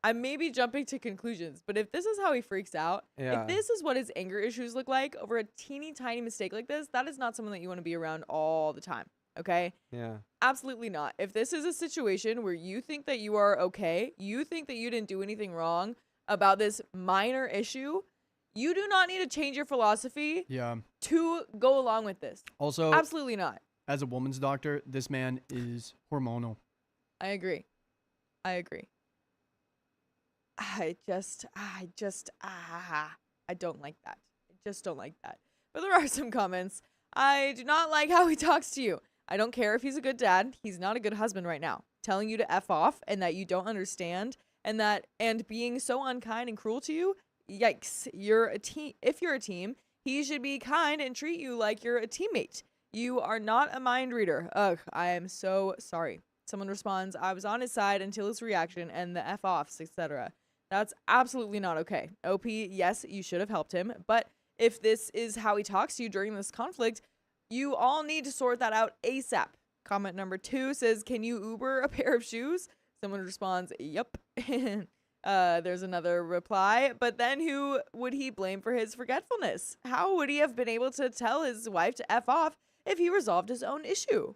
S5: I may be jumping to conclusions, but if this is how he freaks out, if this is what his anger issues look like over a teeny tiny mistake like this, that is not someone that you want to be around all the time. Okay?
S2: Yeah.
S5: Absolutely not. If this is a situation where you think that you are okay, you think that you didn't do anything wrong about this minor issue, you do not need to change your philosophy to go along with this.
S1: Also,
S5: absolutely not.
S1: As a woman's doctor, this man is hormonal.
S5: I agree. I don't like that. I just don't like that. But there are some comments. I do not like how he talks to you. I don't care if he's a good dad. He's not a good husband right now. Telling you to F off and that you don't understand and being so unkind and cruel to you. Yikes. You're a team. If you're a team, he should be kind and treat you like you're a teammate. You are not a mind reader. Ugh, I am so sorry. Someone responds, I was on his side until his reaction and the F offs, etc. That's absolutely not okay. OP, yes, you should have helped him, but if this is how he talks to you during this conflict, you all need to sort that out ASAP. Comment number 2 says, can you Uber a pair of shoes? Someone responds, yep. There's another reply, but then who would he blame for his forgetfulness? How would he have been able to tell his wife to F off if he resolved his own issue?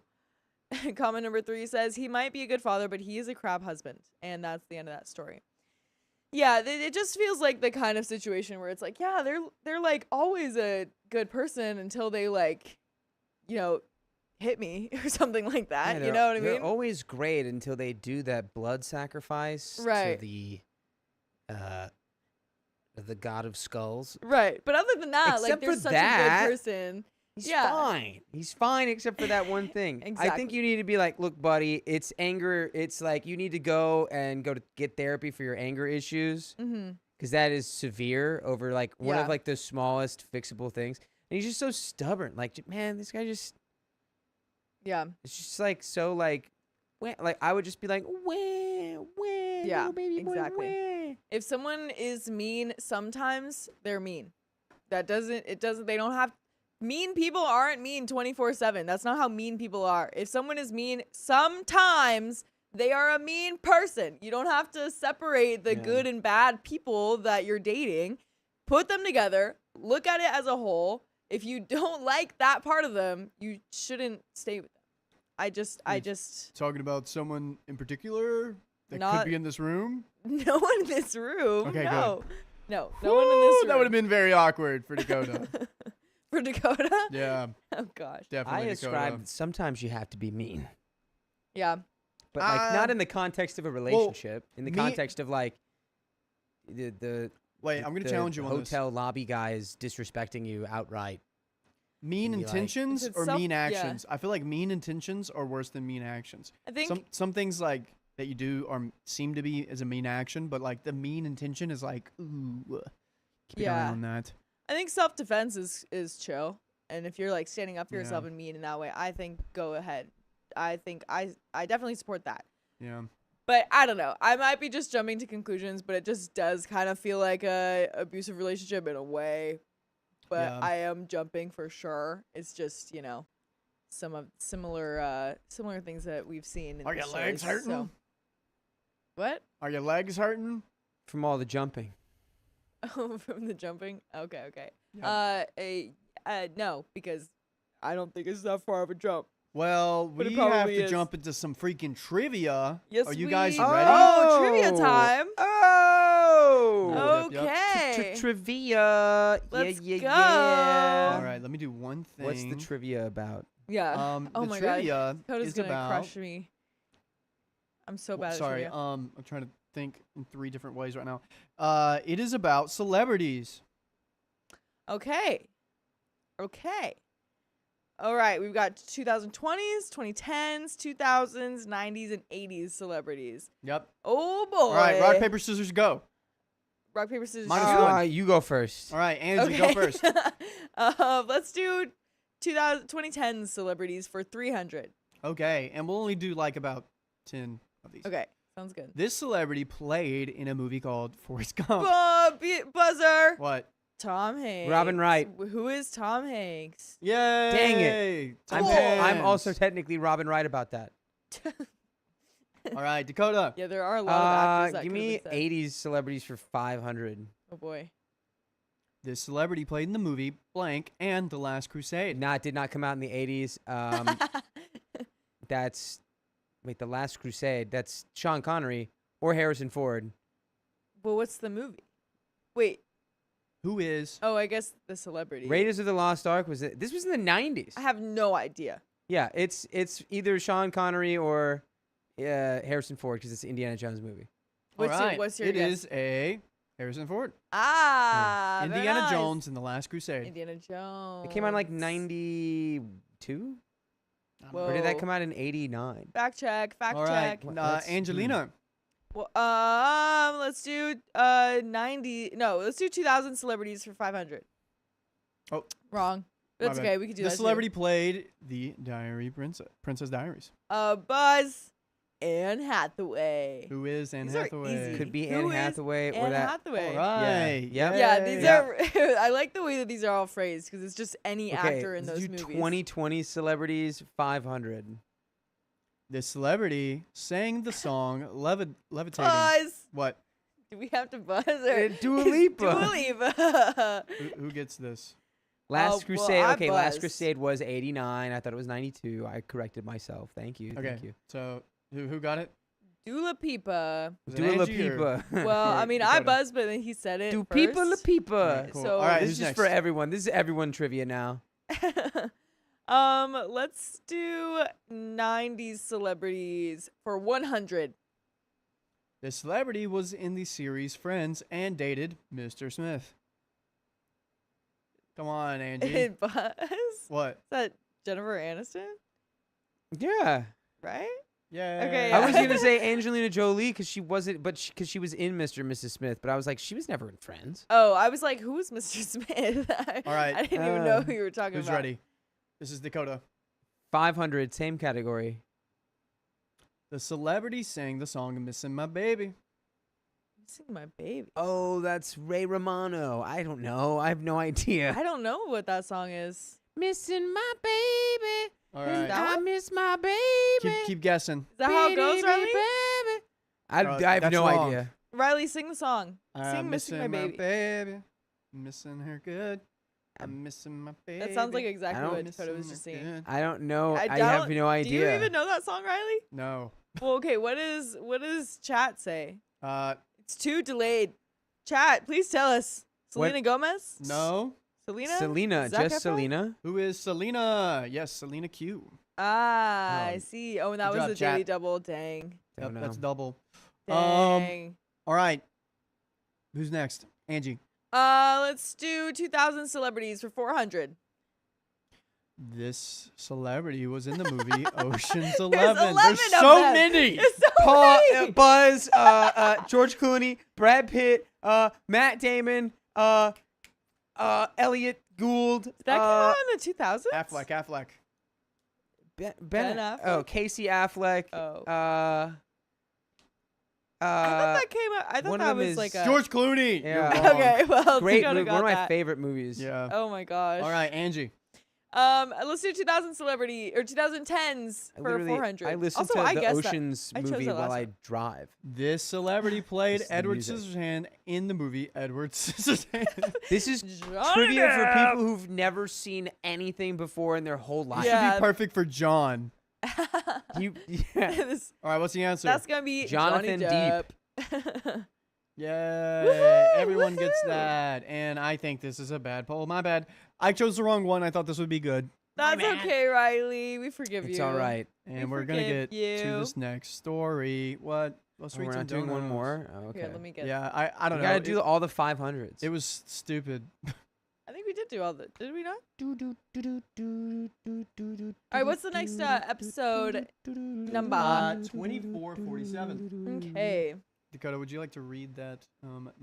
S5: Comment number 3 says, he might be a good father, but he is a crap husband. And that's the end of that story. Yeah, it just feels like the kind of situation where it's like, yeah, they're like always a good person until they like, you know, hit me or something like that.
S2: Yeah,
S5: you know what I mean?
S2: They're always great until they do that blood sacrifice
S5: right.
S2: to the god of skulls.
S5: Right. But other than that,
S2: except
S5: like they're such a good person.
S2: He's fine. He's fine except for that one thing.
S5: Exactly.
S2: I think you need to be like, look, buddy, it's anger. It's like you need to go to get therapy for your anger issues. Because that is severe over like one of like the smallest fixable things. And he's just so stubborn. Like, man, this guy just... Yeah. It's just like so like I would just be like, wah, wah.
S5: Yeah,
S2: little baby boy,
S5: exactly.
S2: wah.
S5: If someone is mean, sometimes they're mean. They don't have, mean people aren't mean 24/7. That's not how mean people are. If someone is mean, sometimes they are a mean person. You don't have to separate the
S1: Yeah.
S5: good and bad people that you're dating. Put them together, look at it as a whole. If you don't like that part of them, you shouldn't stay with them. I just
S1: Talking about someone in particular that
S5: Not-
S1: could be in this room.
S5: no one in this room.
S1: Okay,
S5: no. No one in this room.
S1: That would have been very awkward for Dakota.
S5: For Dakota?
S1: Yeah,
S5: Oh gosh.
S1: definitely.
S2: I
S1: Dakota.
S2: ascribe sometimes you have to be mean,
S5: Yeah.
S2: but like not in the context of a relationship. In the
S1: me-
S2: context of like the
S1: Wait, I'm gonna
S2: the
S1: challenge you on this.
S2: hotel lobby guy is disrespecting you outright.
S1: Mean
S2: Be like-
S1: intentions
S5: Is it
S1: or
S5: self-
S1: mean
S5: yeah.
S1: actions? I feel like mean intentions are worse than mean actions.
S5: I think
S1: Some things like that you do are seem to be as a mean action, but like the mean intention is like, ooh, keep an eye
S5: Yeah.
S1: on that.
S5: I think self-defense is chill. And if you're like standing up for
S1: Yeah.
S5: yourself and mean in that way, I think go ahead. I think I definitely support that.
S1: Yeah.
S5: But I don't know. I might be just jumping to conclusions, but it just does kind of feel like a abusive relationship in a way. But
S1: Yeah.
S5: I am jumping for sure. It's just, some of similar things that we've seen in
S1: Are
S5: the
S1: your legs
S5: stories,
S1: hurting?
S5: so- What?
S1: Are your legs hurting?
S2: From all the jumping.
S5: Oh, from the jumping? Okay.
S1: Yeah.
S5: No, because I don't think it's that far of a jump.
S1: Well,
S5: But it
S1: we have
S5: probably
S1: to
S5: is.
S1: jump into some freaking trivia.
S5: Yes,
S1: Are you guys
S5: we-
S1: ready?
S5: Oh, trivia time.
S2: Oh.
S1: Yep, yep.
S5: Okay.
S2: Trivia.
S5: Let's
S2: yeah,
S5: go.
S2: yeah.
S1: All right, let me do one thing.
S2: What's the trivia about?
S5: Yeah. Oh
S1: the
S5: my
S1: trivia
S5: god. Coda's
S1: is
S5: gonna
S1: about.
S5: crush me. I'm so bad
S1: Sorry,
S5: at trivia.
S1: I'm trying to think in 3 different ways right now. It is about celebrities.
S5: Okay. All right, we've got 2020s, 2010s, 2000s, 90s, and 80s celebrities.
S1: Yep.
S5: Oh boy.
S1: All right, rock, paper, scissors, go.
S5: Rock, paper, scissors,
S1: Minus
S5: shoot.
S1: one.
S2: You go first.
S1: All right, Angie, go first.
S5: Let's do 2010s celebrities for 300.
S1: Okay, and we'll only do like about 10 of these.
S5: Okay, sounds good.
S1: This celebrity played in a movie called Forrest Gump.
S5: Buzzer.
S1: What?
S5: Tom Hanks.
S2: Robin Wright.
S5: Who is Tom Hanks?
S1: Yay!
S2: Dang it.
S1: Tom
S2: I'm
S1: Hanks.
S2: also technically Robin Wright about that.
S1: All right, Dakota.
S5: Yeah, there are a lot of actors that
S2: Give
S5: could've
S2: me
S5: been said.
S2: 80s celebrities for 500.
S5: Oh boy.
S1: This celebrity played in the movie Blank and The Last Crusade.
S2: Did not come out in the 80s. That's The Last Crusade. That's Sean Connery or Harrison Ford.
S5: Well, what's the movie? Wait.
S1: Who is?
S5: Oh, I guess the celebrity.
S2: Raiders of the Lost Ark this was in the 90s.
S5: I have no idea.
S2: Yeah, it's either Sean Connery or Harrison Ford because it's an Indiana Jones movie.
S5: What's your
S1: It
S5: guess?
S1: is a Harrison Ford.
S5: Ah, very
S1: Indiana
S5: nice.
S1: Jones and The Last Crusade.
S5: Indiana Jones.
S2: It came out in like 92?
S5: Whoa.
S2: Or did that come out in 89?
S5: Fact check. Fact
S1: All right,
S5: check.
S2: Well, that's-
S1: Angelina.
S5: Well, let's do 90. No, let's do 2000 celebrities for 500.
S1: Oh.
S5: Wrong.
S1: My
S5: That's
S1: bad.
S5: okay. We could do
S1: The
S5: that.
S1: celebrity played the Princess Diaries.
S5: Buzz. Anne Hathaway.
S1: Who is Anne
S5: These are
S1: Hathaway?
S5: easy.
S2: Could be
S5: Who
S2: Anne
S5: is
S2: Hathaway or
S5: Anne
S2: that.
S5: Hathaway.
S1: All right.
S2: Yeah.
S5: Yeah, these
S2: Yeah.
S5: are. I like the way that these are all phrased because it's just any
S2: Okay,
S5: actor in
S2: let's
S5: those
S2: do
S5: movies.
S2: 2020 celebrities, 500.
S1: This celebrity sang the song Levitating.
S5: Buzz.
S1: What?
S5: Do we have to buzz or
S2: Dua
S5: It's
S2: Lipa.
S5: Dua Lipa.
S1: Who gets this?
S2: Last
S5: well,
S2: Crusade.
S5: I
S2: Okay, Last
S5: buzzed.
S2: Crusade was 89. I thought it was 92. I corrected myself. Thank you.
S1: Okay.
S2: Thank you.
S1: So who got it?
S5: Dua Lipa.
S1: Was it
S2: Dua
S1: Angie or-
S2: Lipa.
S5: Well, I
S1: Or
S5: mean, I
S1: Dakota?
S5: buzzed, but then he said it.
S2: Do
S5: first.
S2: people La Pipa.
S1: Alright, cool.
S5: So-
S1: All right,
S2: This
S1: who's
S2: is
S1: next?
S2: for everyone. This is everyone trivia now.
S5: Let's do 90s celebrities for 100.
S1: This celebrity was in the series Friends and dated Mr. Smith. Come on, Angie.
S5: Buzz? Is
S1: What?
S5: that Jennifer Aniston?
S2: Yeah.
S5: Right?
S1: Yeah.
S5: Okay,
S2: I was gonna say Angelina Jolie because she wasn't, but because she was in Mr. and Mrs. Smith. But I was like, she was never in Friends.
S5: Oh, I was like, who's Mr. Smith?
S1: All right,
S5: I didn't even know who you were talking
S1: Who's
S5: about.
S1: ready? This is Dakota.
S2: 500, same category.
S1: The celebrity sang the song "Missing My Baby."
S5: Missing my baby.
S2: Oh, that's Ray Romano. I don't know. I have no idea.
S5: I don't know what that song is.
S2: Missing my baby.
S1: All
S5: Is
S1: right.
S5: that
S2: I
S5: one?
S2: miss my baby.
S1: Keep guessing.
S5: Is that how it goes, Riley?
S2: I have
S1: That's
S2: no
S1: wrong.
S2: idea.
S5: Riley, sing the song.
S1: I'm
S5: Sing Missing My Baby.
S1: Missing her good. I'm missing my baby.
S5: That sounds like exactly
S2: don't-
S5: what Dakota was just singing.
S2: I don't know. I have
S5: don't-
S2: no idea.
S5: Do you even know that song, Riley?
S1: No.
S5: Well, okay. What does chat say?
S1: Uh,
S5: It's too delayed. Chat, please tell us.
S2: What?
S5: Selena Gomez?
S1: no.
S5: Selena?
S2: Selena,
S5: Zac
S2: just
S5: Efron?
S2: Selena.
S1: Who is Selena? Yes, Selena Q.
S5: Ah, I
S1: Um,
S5: see. Oh, and that
S1: good
S5: was
S1: job,
S5: the
S1: chat.
S5: Daily Double. Dang.
S2: Don't
S1: Yep, that's
S2: know.
S1: double.
S5: Dang.
S1: All right. Who's next? Angie.
S5: Let's do 2,000 celebrities for 400.
S1: This celebrity was in the movie Ocean's
S5: 11
S1: 11.
S5: of
S1: There's so
S5: them.
S1: many.
S5: There's so
S2: Paul,
S5: many.
S2: Buzz, George Clooney, Brad Pitt, Matt Damon, Elliot Gould.
S5: Did that come out in the 2000s?
S1: Affleck.
S2: Ben
S5: Affleck?
S2: Oh, Casey Affleck.
S5: Oh.
S2: Uh,
S5: I thought that came out. I thought
S2: one of
S5: that
S2: them
S5: was
S2: is
S5: like a.
S1: George Clooney. You're
S2: Yeah.
S1: wrong.
S5: Okay, well,
S2: great
S5: Dakota
S2: movie.
S5: got
S2: One of my
S5: that.
S2: favorite movies.
S1: Yeah.
S5: Oh my gosh.
S1: All right, Angie.
S5: Let's do 2,000 celebrity or 2010s
S2: I
S5: for
S2: literally-
S5: 400.
S2: I listen
S5: also,
S2: to
S5: I
S2: the
S5: guess
S2: Ocean's
S5: I chose
S2: movie
S5: that
S2: while
S5: last
S2: I
S5: one.
S2: drive.
S1: This celebrity played
S2: This is the
S1: Edward
S2: music.
S1: Scissorhands in the movie Edward Scissorhands.
S2: This is
S5: Johnny
S2: trivia for
S5: Depp.
S2: people who've never seen anything before in their whole life.
S5: Yeah.
S1: Should be perfect for John.
S2: You, yeah.
S5: This-
S1: All right, what's the answer?
S5: that's gonna be
S2: Jonathan
S5: Johnny
S2: Depp.
S5: Depp.
S1: Yay.
S5: Woohoo!
S1: Everyone gets that. And I think this is a bad poll. My bad. I chose the wrong one. I thought this would be good.
S5: That's
S1: man.
S5: okay, Riley. We forgive
S2: It's
S5: you.
S2: all right.
S1: And
S5: We
S1: we're going to
S5: forgive
S1: get to
S5: you.
S1: this next story. What? Let's
S2: Oh,
S1: read
S2: we're
S1: some
S2: not doing one
S1: donuts.
S2: more? Oh, okay.
S5: Here, let me get.
S1: Yeah, I don't
S2: You
S1: know.
S2: gotta do all the 500s.
S1: It was stupid.
S5: I think we did do all the. Did we not?
S2: All
S5: right, what's the next, episode number?
S1: 2447.
S5: Okay.
S1: Dakota, would you like to read that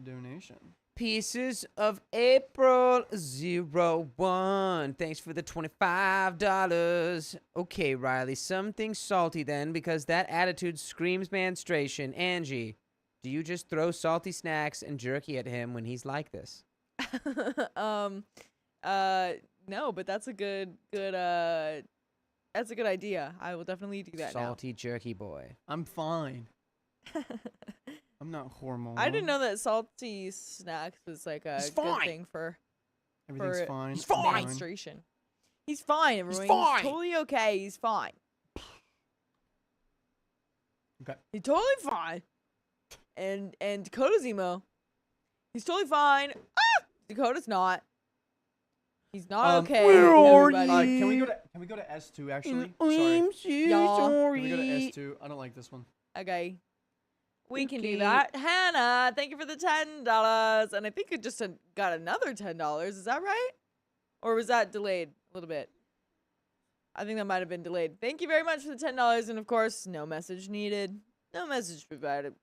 S1: donation?
S2: Pieces of April 01. Thanks for the $25. Okay, Riley, something salty then, because that attitude screams menstruation. Angie, do you just throw salty snacks and jerky at him when he's like this?
S5: No, but that's a good idea. I will definitely do that
S2: Salty jerky boy.
S1: I'm fine.
S5: now.
S1: I'm not hormonal.
S5: I didn't know that salty snacks was like a
S2: He's
S5: good
S2: fine.
S5: thing for
S1: Everything's
S5: for
S1: fine.
S2: He's fine.
S5: menstruation. He's fine, everyone.
S2: fine.
S5: He's totally okay. He's fine.
S1: Okay.
S5: He's totally fine. And Dakota's emo. He's totally fine. Ah! Dakota's not. He's not okay.
S2: where are
S5: everybody.
S1: Can we go to S2 actually?
S2: I'm
S1: Sorry.
S5: Y'all.
S1: Can we go to S2? I don't like this one.
S5: Okay. We can do
S2: Okay.
S5: that. Hannah, thank you for the $10. And I think it just got another $10. Is that right? Or was that delayed a little bit? I think that might have been delayed. Thank you very much for the $10. And of course, no message needed. No message provided.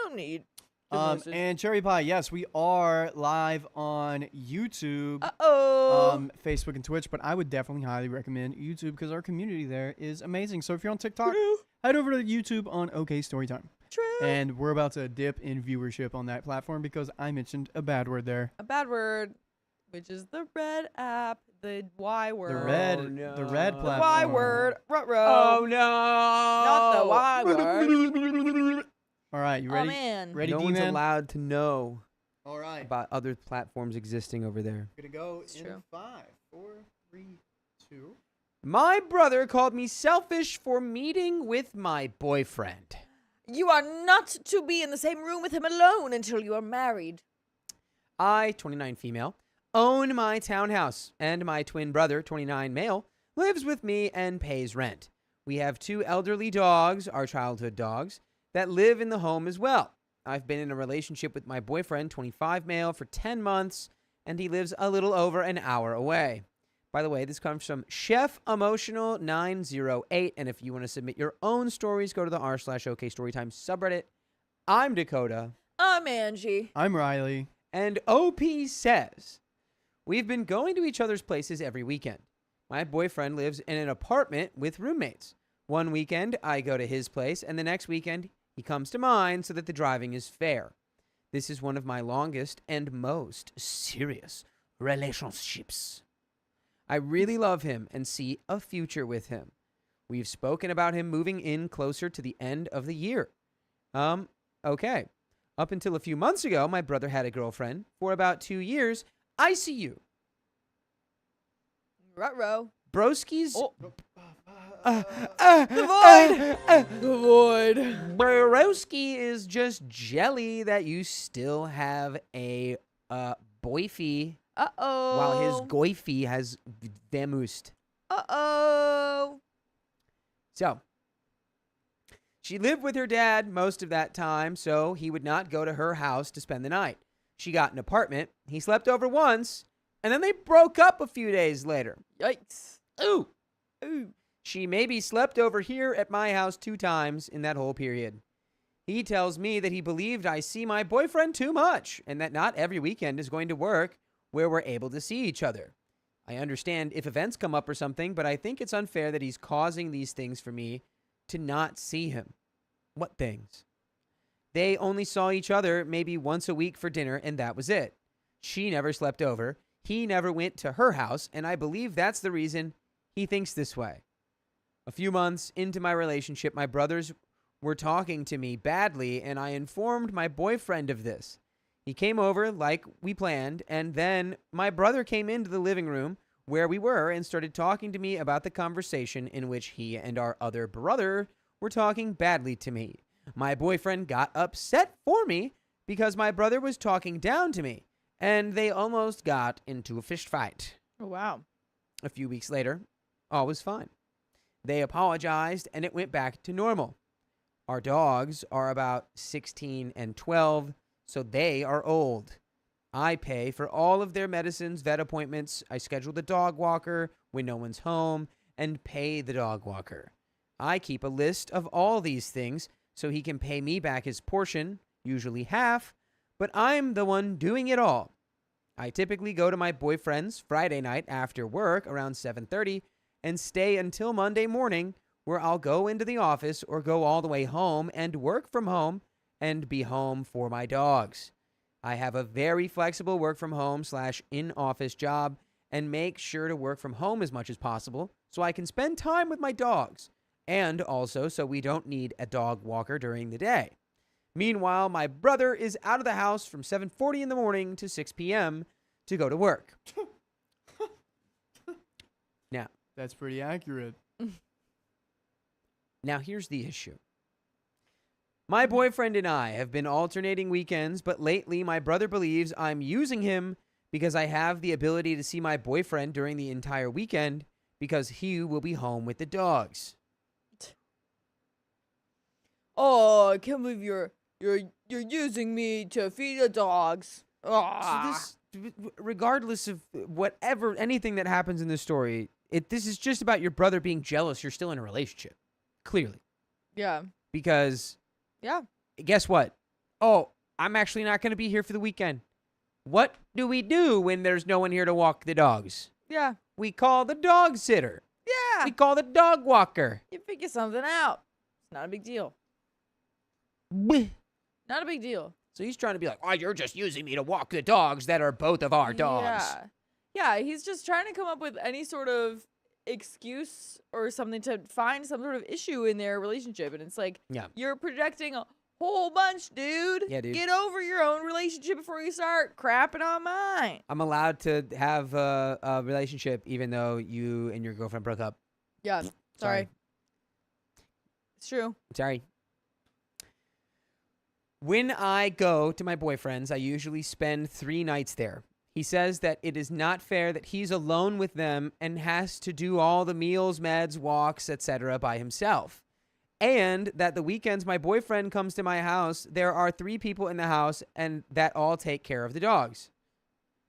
S5: No need. to message.
S1: And Cherry Pie, yes, we are live on YouTube,
S5: Uh-oh.
S1: Facebook, and Twitch. But I would definitely highly recommend YouTube because our community there is amazing. So if you're on TikTok,
S5: True.
S1: head over to YouTube on OK Storytime.
S5: True.
S1: And we're about to dip in viewership on that platform because I mentioned a bad word there.
S5: A bad word, which is the red app, the Y
S1: The
S5: word.
S1: red,
S2: Oh, no.
S1: the red
S2: The
S5: The
S1: platform.
S5: Y word. Ruh-roh.
S2: Oh, no.
S5: Not the Y word.
S1: All right, you ready?
S5: Oh, man.
S1: Ready,
S2: No one's
S1: D-Man?
S2: allowed to know
S1: All right.
S2: about other platforms existing over there.
S1: Gonna go
S5: It's
S1: in
S5: true.
S1: 5, 4, 3, 2.
S2: My brother called me selfish for meeting with my boyfriend.
S5: You are not to be in the same room with him alone until you are married.
S2: I, 29 female, own my townhouse, and my twin brother, 29 male, lives with me and pays rent. We have 2 elderly dogs, our childhood dogs, that live in the home as well. I've been in a relationship with my boyfriend, 25 male, for 10 months, and he lives a little over an hour away. By the way, this comes from Chef Emotional 908, and if you want to submit your own stories, go to the r/OK Storytime subreddit. I'm Dakota.
S5: I'm Angie.
S1: I'm Riley.
S2: And OP says, we've been going to each other's places every weekend. My boyfriend lives in an apartment with roommates. One weekend, I go to his place, and the next weekend, he comes to mine so that the driving is fair. This is one of my longest and most serious relationships. I really love him and see a future with him. We've spoken about him moving in closer to the end of the year. Okay. Up until a few months ago, my brother had a girlfriend. For about 2 years, I see you.
S5: Ruh-roh.
S2: Broski's...
S5: Oh.
S2: The
S5: void.
S2: Broski is just jelly that you still have a boyfie
S5: Uh-oh.
S2: while his goify has vamoosed.
S5: Uh-oh.
S2: So, she lived with her dad most of that time, so he would not go to her house to spend the night. She got an apartment. He slept over once, and then they broke up a few days later.
S5: Yikes.
S2: Ooh.
S5: Ooh.
S2: She maybe slept over here at my house 2 times in that whole period. He tells me that he believed I see my boyfriend too much, and that not every weekend is going to work where we're able to see each other. I understand if events come up or something, but I think it's unfair that he's causing these things for me to not see him. What things? They only saw each other maybe once a week for dinner, and that was it. She never slept over. He never went to her house, and I believe that's the reason he thinks this way. A few months into my relationship, my brothers were talking to me badly, and I informed my boyfriend of this. He came over like we planned, and then my brother came into the living room where we were and started talking to me about the conversation in which he and our other brother were talking badly to me. My boyfriend got upset for me because my brother was talking down to me, and they almost got into a fist fight.
S5: Oh, wow.
S2: A few weeks later, all was fine. They apologized, and it went back to normal. Our dogs are about 16 and 12, so they are old. I pay for all of their medicines, vet appointments. I schedule the dog walker when no one's home and pay the dog walker. I keep a list of all these things so he can pay me back his portion, usually half, but I'm the one doing it all. I typically go to my boyfriend's Friday night after work around 7:30 and stay until Monday morning, where I'll go into the office or go all the way home and work from home and be home for my dogs. I have a very flexible work from home / in-office job and make sure to work from home as much as possible so I can spend time with my dogs, and also so we don't need a dog walker during the day. Meanwhile, my brother is out of the house from 7:40 in the morning to 6 p.m. to go to work. Now,
S1: That's pretty accurate.
S2: Now, here's the issue. My boyfriend and I have been alternating weekends, but lately my brother believes I'm using him because I have the ability to see my boyfriend during the entire weekend because he will be home with the dogs.
S5: Oh, I can't believe you're using me to feed the dogs. Ah.
S2: So this, regardless of anything that happens in this story, this is just about your brother being jealous you're still in a relationship. Clearly.
S5: Yeah.
S2: Because
S5: Yeah.
S2: guess what? Oh, I'm actually not going to be here for the weekend. What do we do when there's no one here to walk the dogs?
S5: Yeah.
S2: We call the dog sitter.
S5: Yeah.
S2: We call the dog walker.
S5: You figure something out. It's not a big deal.
S2: Bleh.
S5: Not a big deal.
S2: So he's trying to be like, oh, you're just using me to walk the dogs that are both of our dogs.
S5: Yeah. Yeah, he's just trying to come up with any sort of excuse or something to find some sort of issue in their relationship. And it's like,
S2: Yeah.
S5: you're projecting a whole bunch, dude.
S2: Yeah, dude.
S5: Get over your own relationship before you start crapping on mine.
S2: I'm allowed to have a relationship even though you and your girlfriend broke up.
S5: Yeah. Sorry. It's true.
S2: Sorry. When I go to my boyfriend's, I usually spend 3 nights there. He says that it is not fair that he's alone with them and has to do all the meals, meds, walks, etc. by himself. And that the weekends my boyfriend comes to my house, there are 3 people in the house and that all take care of the dogs.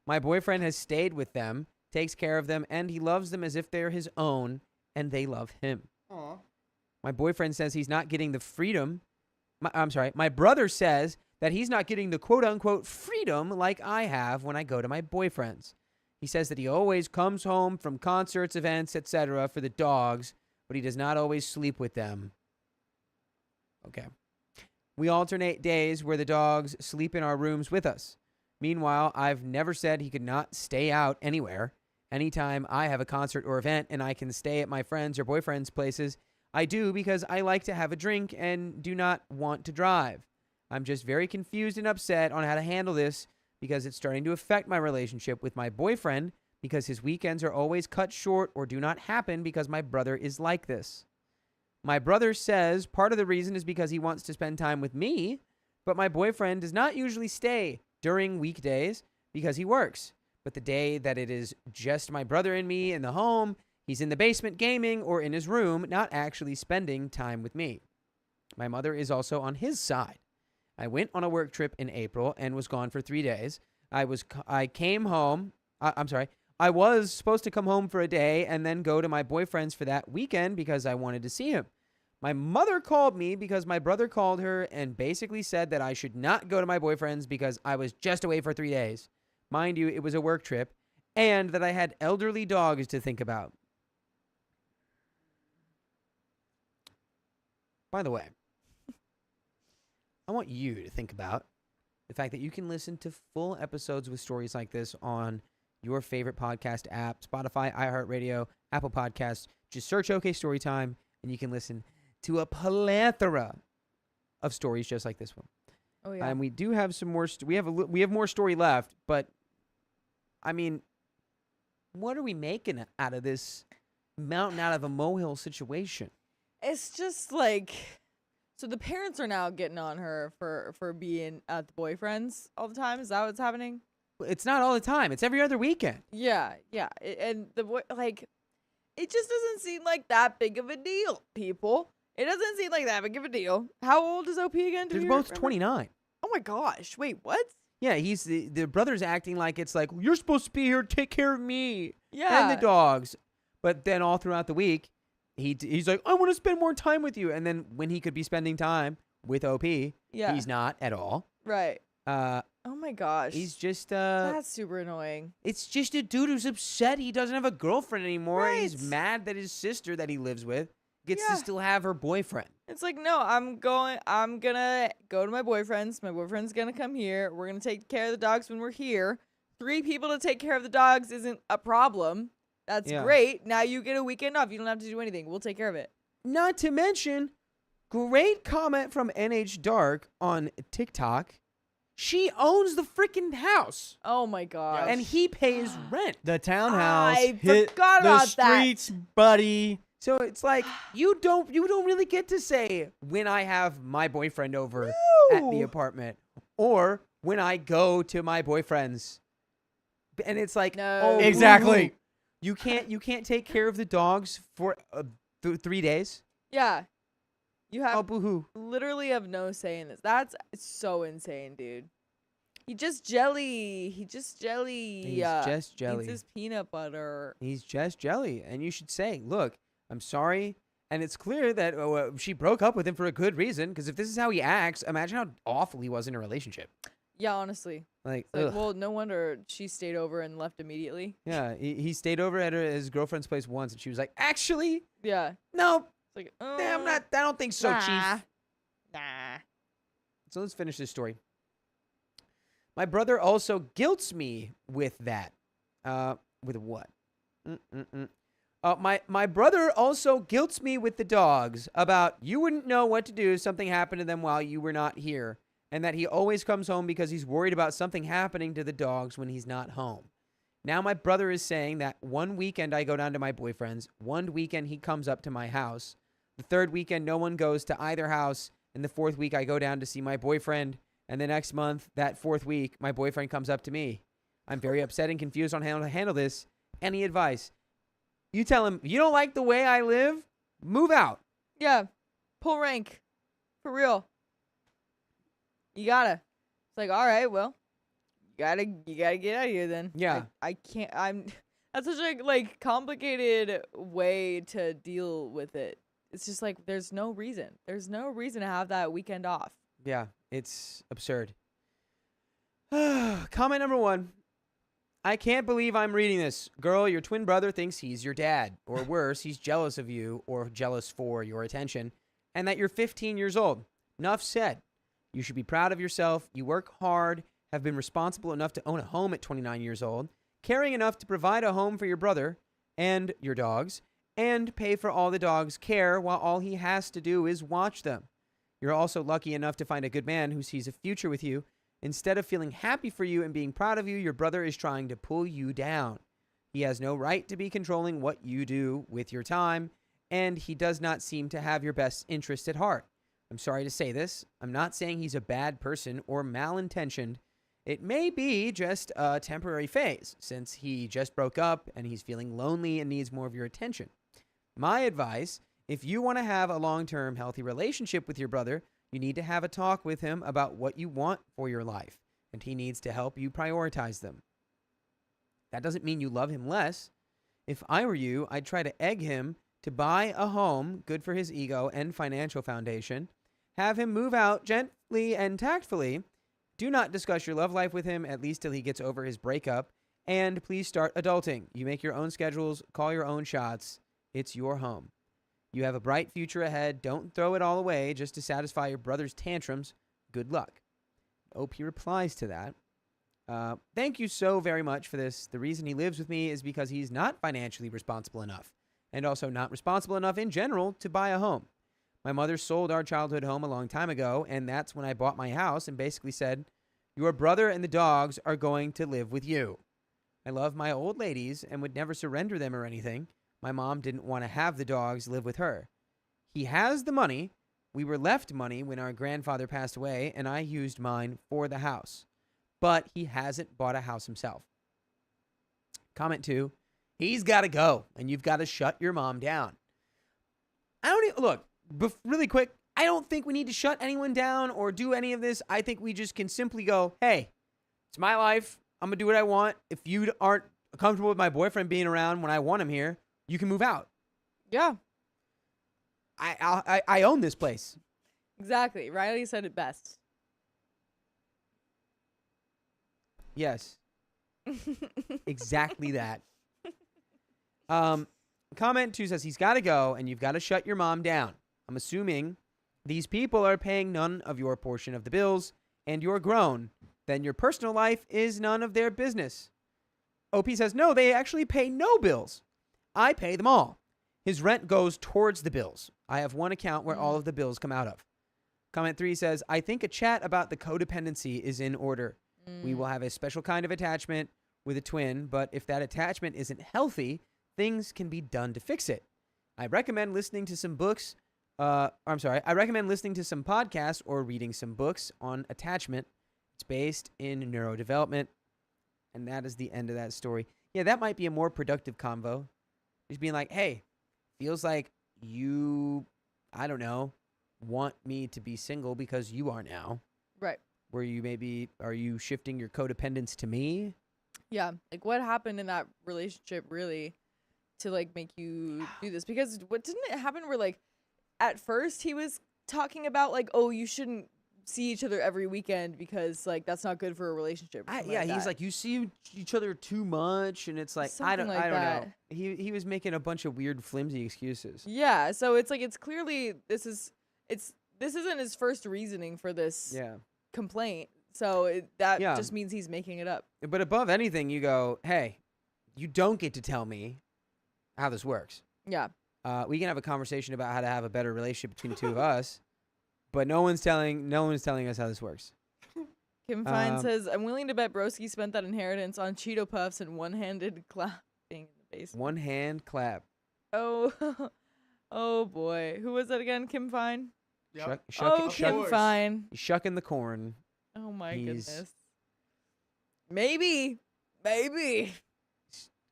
S2: My boyfriend has stayed with them, takes care of them, and he loves them as if they're his own, and they love him.
S1: Aw.
S2: My boyfriend says he's not getting the freedom. My brother says that he's not getting the quote-unquote freedom like I have when I go to my boyfriend's. He says that he always comes home from concerts, events, etc. for the dogs, but he does not always sleep with them. Okay. We alternate days where the dogs sleep in our rooms with us. Meanwhile, I've never said he could not stay out anywhere. Anytime I have a concert or event and I can stay at my friends' or boyfriends' places, I do because I like to have a drink and do not want to drive. I'm just very confused and upset on how to handle this because it's starting to affect my relationship with my boyfriend because his weekends are always cut short or do not happen because my brother is like this. My brother says part of the reason is because he wants to spend time with me, but my boyfriend does not usually stay during weekdays because he works. But the day that it is just my brother and me in the home, he's in the basement gaming or in his room, not actually spending time with me. My mother is also on his side. I went on a work trip in April and was gone for 3 days. I was supposed to come home for a day and then go to my boyfriend's for that weekend because I wanted to see him. My mother called me because my brother called her and basically said that I should not go to my boyfriend's because I was just away for 3 days. Mind you, it was a work trip, and that I had elderly dogs to think about. By the way, I want you to think about the fact that you can listen to full episodes with stories like this on your favorite podcast app, Spotify, iHeartRadio, Apple Podcasts. Just search OK Storytime, and you can listen to a plethora of stories just like this one.
S5: Oh yeah.
S2: And we do have some more. We have more story left, but I mean, what are we making out of this mountain out of a molehill situation?
S5: It's just like, so the parents are now getting on her for being at the boyfriend's all the time. Is that what's happening?
S2: It's not all the time. It's every other weekend.
S5: Yeah. And the boy, like, it just doesn't seem like that big of a deal, people. It doesn't seem like that big of a deal. How old is OP again?
S2: They're both 29.
S5: Oh my gosh. Wait, what?
S2: Yeah, he's the brother's acting like it's like, you're supposed to be here, take care of me
S5: Yeah.
S2: and the dogs. But then all throughout the week, he's like, I want to spend more time with you. And then when he could be spending time with OP, he's not at all.
S5: Right. Oh my gosh.
S2: He's just
S5: That's super annoying.
S2: It's just a dude who's upset he doesn't have a girlfriend anymore.
S5: Right.
S2: He's mad that his sister that he lives with gets to still have her boyfriend.
S5: It's like, no, I'm gonna go to my boyfriend's. My boyfriend's gonna come here. We're gonna take care of the dogs when we're here. 3 people to take care of the dogs isn't a problem. That's great. Now you get a weekend off. You don't have to do anything. We'll take care of it.
S2: Not to mention, great comment from NH Dark on TikTok. She owns the freaking house.
S5: Oh my gosh.
S2: And he pays rent.
S1: The townhouse
S5: I
S1: hit
S5: forgot
S1: the
S5: about that.
S1: streets, buddy.
S2: So it's like you don't really get to say when I have my boyfriend over at the apartment or when I go to my boyfriend's. And it's like,
S5: No.
S2: oh,
S1: Exactly.
S2: you can't take care of the dogs for 3 days.
S5: Yeah. You have
S2: Oh, boo-hoo.
S5: literally have no say in this. That's so insane, dude. He just jelly. He's just jelly. Eats his peanut butter.
S2: He's just jelly. And you should say, look, I'm sorry. And it's clear that she broke up with him for a good reason. Because if this is how he acts, imagine how awful he was in a relationship.
S5: Yeah, honestly.
S2: Like,
S5: Well, no wonder she stayed over and left immediately.
S2: yeah, he stayed over at his girlfriend's place once. And she was like, actually,
S5: Yeah.
S2: no,
S5: It's like,
S2: I don't think so,
S5: nah.
S2: Chief.
S5: Nah.
S2: So let's finish this story. My brother also guilts me with that. With what? My brother also guilts me with the dogs about you wouldn't know what to do if something happened to them while you were not here, and that he always comes home because he's worried about something happening to the dogs when he's not home. Now my brother is saying that one weekend I go down to my boyfriend's, one weekend he comes up to my house, the third weekend no one goes to either house, and the fourth week I go down to see my boyfriend, and the next month, that fourth week, my boyfriend comes up to me. I'm very upset and confused on how to handle this. Any advice? You tell him, you don't like the way I live? Move out.
S5: Yeah. Pull rank. For real. You gotta. It's like, all right, well, you gotta get out of here then.
S2: Yeah.
S5: Like, I can't. That's such a complicated way to deal with it. It's just like there's no reason. There's no reason to have that weekend off.
S2: Yeah, it's absurd. Comment number 1. I can't believe I'm reading this. Girl, your twin brother thinks he's your dad. Or worse, he's jealous of you or jealous for your attention. And that you're 15 years old. Enough said. You should be proud of yourself. You work hard, have been responsible enough to own a home at 29 years old, caring enough to provide a home for your brother and your dogs, and pay for all the dogs' care while all he has to do is watch them. You're also lucky enough to find a good man who sees a future with you. Instead of feeling happy for you and being proud of you, your brother is trying to pull you down. He has no right to be controlling what you do with your time, and he does not seem to have your best interest at heart. I'm sorry to say this. I'm not saying he's a bad person or malintentioned. It may be just a temporary phase, since he just broke up and he's feeling lonely and needs more of your attention. My advice, if you want to have a long-term healthy relationship with your brother, you need to have a talk with him about what you want for your life, and he needs to help you prioritize them. That doesn't mean you love him less. If I were you, I'd try to egg him to buy a home good for his ego and financial foundation. Have him move out gently and tactfully. Do not discuss your love life with him, at least till he gets over his breakup. And please start adulting. You make your own schedules, call your own shots. It's your home. You have a bright future ahead. Don't throw it all away just to satisfy your brother's tantrums. Good luck. OP replies to that. Thank you so very much for this. The reason he lives with me is because he's not financially responsible enough, and also not responsible enough in general to buy a home. My mother sold our childhood home a long time ago, and that's when I bought my house and basically said, your brother and the dogs are going to live with you. I love my old ladies and would never surrender them or anything. My mom didn't want to have the dogs live with her. He has the money. We were left money when our grandfather passed away, and I used mine for the house. But he hasn't bought a house himself. Comment 2, he's got to go, and you've got to shut your mom down. I don't even, look, really quick, I don't think we need to shut anyone down or do any of this. I think we just can simply go, hey, it's my life. I'm going to do what I want. If you aren't comfortable with my boyfriend being around when I want him here, you can move out.
S5: Yeah,
S2: I own this place.
S5: exactly. Riley said it best.
S2: Yes. Exactly that. Comment 2 says he's got to go and you've got to shut your mom down. I'm assuming these people are paying none of your portion of the bills and you're grown. Then your personal life is none of their business. OP says, no, they actually pay no bills. I pay them all. His rent goes towards the bills. I have one account where all of the bills come out of. Comment 3 says, I think a chat about the codependency is in order. We will have a special kind of attachment with a twin, but if that attachment isn't healthy, things can be done to fix it. I recommend listening to some books. I recommend listening to some podcasts or reading some books on attachment. It's based in neurodevelopment. And that is the end of that story. Yeah, that might be a more productive convo. Just being like, hey, feels like you, I don't know, want me to be single because you are now.
S5: Right.
S2: Where you maybe, are you shifting your codependence to me?
S5: Yeah. Like, what happened in that relationship really to, like, make you do this? Because what didn't it happen where, like, at first he was talking about, like, oh, you shouldn't see each other every weekend because, like, that's not good for a relationship.
S2: He's like, you see each other too much, and it's like, I don't know. He was making a bunch of weird, flimsy excuses.
S5: Yeah. So it's like, it's clearly, this isn't his first reasoning for this complaint. So that just means he's making it up.
S2: But above anything, you go, hey, you don't get to tell me how this works.
S5: Yeah.
S2: We can have a conversation about how to have a better relationship between the two of us, but no one's telling us how this works.
S5: Kim Fine says, I'm willing to bet Broski spent that inheritance on Cheeto Puffs and one-handed clapping in the basement.
S2: One hand clap.
S5: Oh, oh boy. Who was that again? Kim Fine?
S1: Yep.
S5: Kim Fine.
S2: He's shucking the corn.
S5: Oh my goodness. Maybe.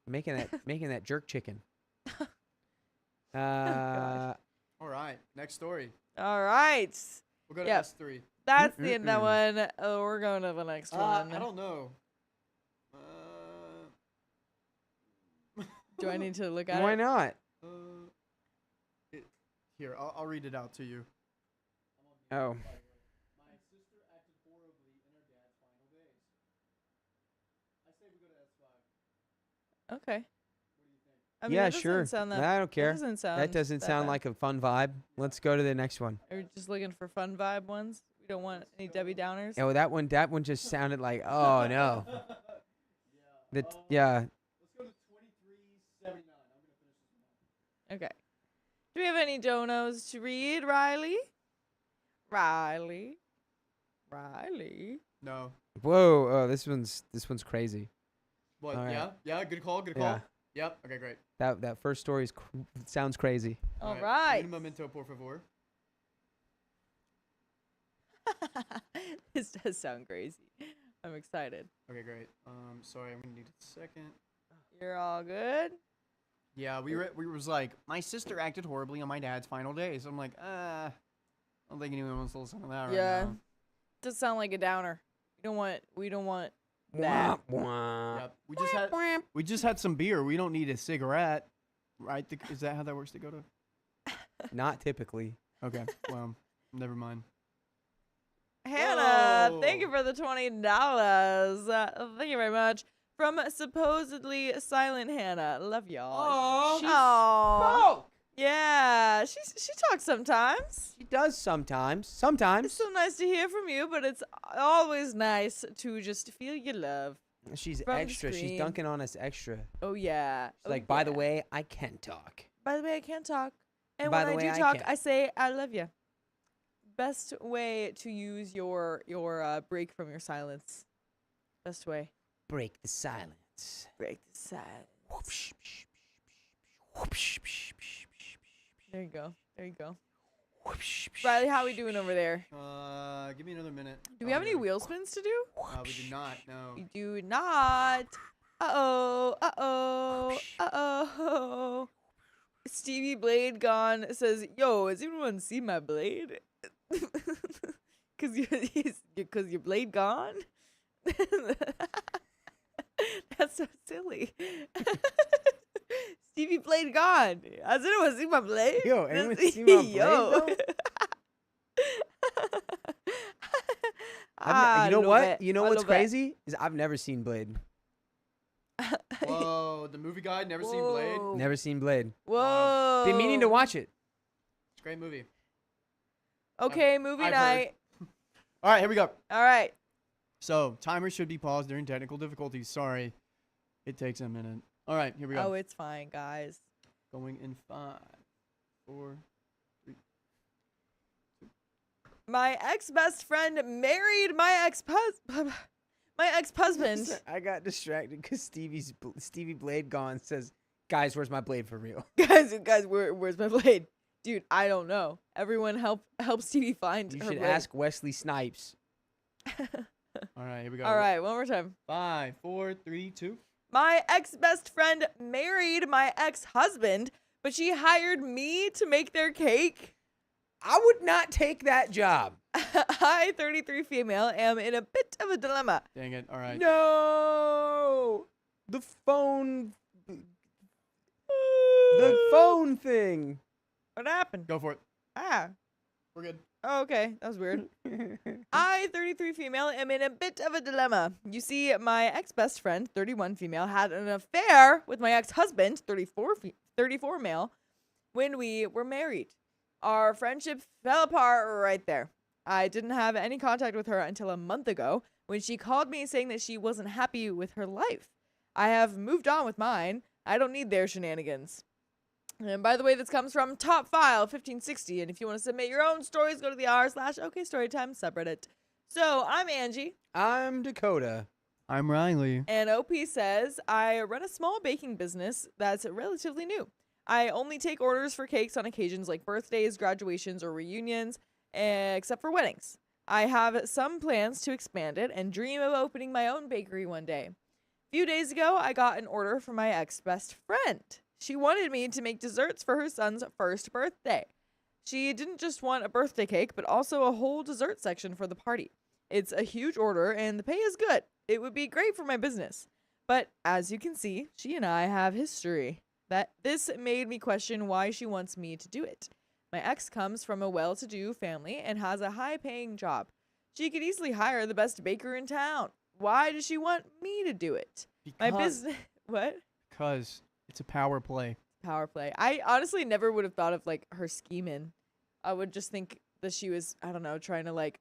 S2: Making that jerk chicken.
S1: All right, next story.
S5: All right.
S1: We'll go to S3.
S5: That's the end of that one. Oh, we're going to the next one.
S1: I don't know.
S5: Do I need to look at
S2: Why
S5: it?
S2: not?
S1: Here, I'll read it out to you.
S2: Oh.
S1: My sister acted horribly in her dad's final days. I say we go to S5.
S5: Okay.
S1: What do you think?
S5: I mean,
S2: Yeah,
S5: that doesn't
S2: sure.
S5: sound that-
S2: I don't care.
S5: That doesn't sound
S2: That doesn't
S5: that
S2: sound
S5: bad.
S2: like a fun vibe. Let's go to the next one.
S5: Are we just looking for fun vibe ones? We don't want any Debbie Downers.
S2: Oh, that one just sounded like, oh no. Yeah.
S1: Let's go to 2379. I'm gonna finish this one.
S5: Okay. Do we have any donos to read, Riley? Riley.
S1: No.
S2: Whoa. Oh, this one's crazy.
S1: What?
S2: All right.
S1: Yeah. Yeah. Good call. Good call.
S2: Yeah.
S1: Yep. Okay. Great.
S2: That first story sounds crazy.
S5: All right.
S1: Un momento, por favor.
S5: This does sound crazy. I'm excited.
S1: Okay. Great. Sorry. I'm gonna need a second.
S5: You're all good?
S1: Yeah. We was like, my sister acted horribly on my dad's final days. I'm like, I don't think anyone wants to listen to that right
S5: Yeah.
S1: now.
S5: Does sound like a downer. We don't want
S2: Wah,
S5: that.
S2: wah.
S1: Yep. We just had some beer. We don't need a cigarette, right? Is that how that works, Dakota?
S2: Not typically.
S1: Okay. Well, never mind.
S5: Hannah,
S1: Whoa.
S5: thank you for the $20. Thank you very much. From supposedly silent Hannah. Love y'all.
S2: Oh,
S5: Yeah, she talks sometimes.
S2: she does sometimes.
S5: It's
S2: Sometimes.
S5: so nice to hear from you, but it's always nice to just feel your love.
S2: She's
S5: From the
S2: extra. She's
S5: screen.
S2: dunking on us extra. She's
S5: Oh yeah.
S2: like, by the way, I can talk.
S5: By the way, I can't talk. And
S2: By
S5: when
S2: the
S5: I
S2: way,
S5: do
S2: I
S5: talk,
S2: can.
S5: I say I love you. Best way to use your break from your silence. Best way.
S2: Break the silence.
S5: Break the silence. There you go. There you go. Riley, how we doing over there?
S1: Give me another minute.
S5: Do we have any wheel spins to do?
S1: We do not. No.
S5: We do not. Uh-oh. Uh-oh. Uh-oh. Stevie Blade Gone says, yo, has anyone seen my blade? Cause your blade gone? That's so silly. Stevie Blade Gone. Has anyone seen my blade?
S2: Yo, anyone seen my blade, though? You know what? You know what's crazy? Is I've never seen Blade.
S1: Whoa, the movie guy, never seen Blade.
S5: Whoa.
S2: Never seen Blade.
S5: Whoa.
S2: Been meaning to watch it.
S1: It's a great movie.
S5: Okay, movie
S1: I've
S5: night.
S1: All right, here we go.
S5: All right.
S1: So, timer should be paused during technical difficulties. Sorry. It takes a minute. All right, here we go.
S5: Oh, it's fine, guys.
S1: Going in 5, 4, 3.
S5: My ex-best friend married my ex-husband.
S2: I got distracted because Stevie Blade Gone says, "Guys, where's my blade for real?"
S5: guys, where's my blade? Dude, I don't know. Everyone help Stevie find
S2: You
S5: her
S2: should
S5: blade.
S2: ask Wesley Snipes.
S1: All right, here we go.
S5: All right, one more time.
S1: 5, 4, 3, 2.
S5: My ex-best friend married my ex-husband, but she hired me to make their cake.
S2: I would not take that job.
S5: I, 33 female, am in a bit of a dilemma.
S1: Dang it. All right.
S2: No, the phone thing.
S5: What happened?
S1: Go for it.
S5: Ah.
S1: We're good.
S5: Oh, okay. That was weird. I, 33 female, am in a bit of a dilemma. You see, my ex-best friend, 31 female, had an affair with my ex-husband, 34 male, when we were married. Our friendship fell apart right there. I didn't have any contact with her until a month ago when she called me saying that she wasn't happy with her life. I have moved on with mine. I don't need their shenanigans. And by the way, this comes from Top File 1560. And if you want to submit your own stories, go to the r/OKStorytime subreddit. So I'm Angie.
S2: I'm Dakota.
S1: I'm Riley.
S5: And OP says, I run a small baking business that's relatively new. I only take orders for cakes on occasions like birthdays, graduations, or reunions, except for weddings. I have some plans to expand it and dream of opening my own bakery one day. A few days ago, I got an order from my ex-best friend. She wanted me to make desserts for her son's first birthday. She didn't just want a birthday cake, but also a whole dessert section for the party. It's a huge order, and the pay is good. It would be great for my business. But as you can see, she and I have history. This made me question why she wants me to do it. My ex comes from a well-to-do family and has a high-paying job. She could easily hire the best baker in town. Why does she want me to do it? My business... What?
S1: Because it's a power play.
S5: Power play. I honestly never would have thought of, like, her scheming. I would just think that she was, I don't know, trying to, like,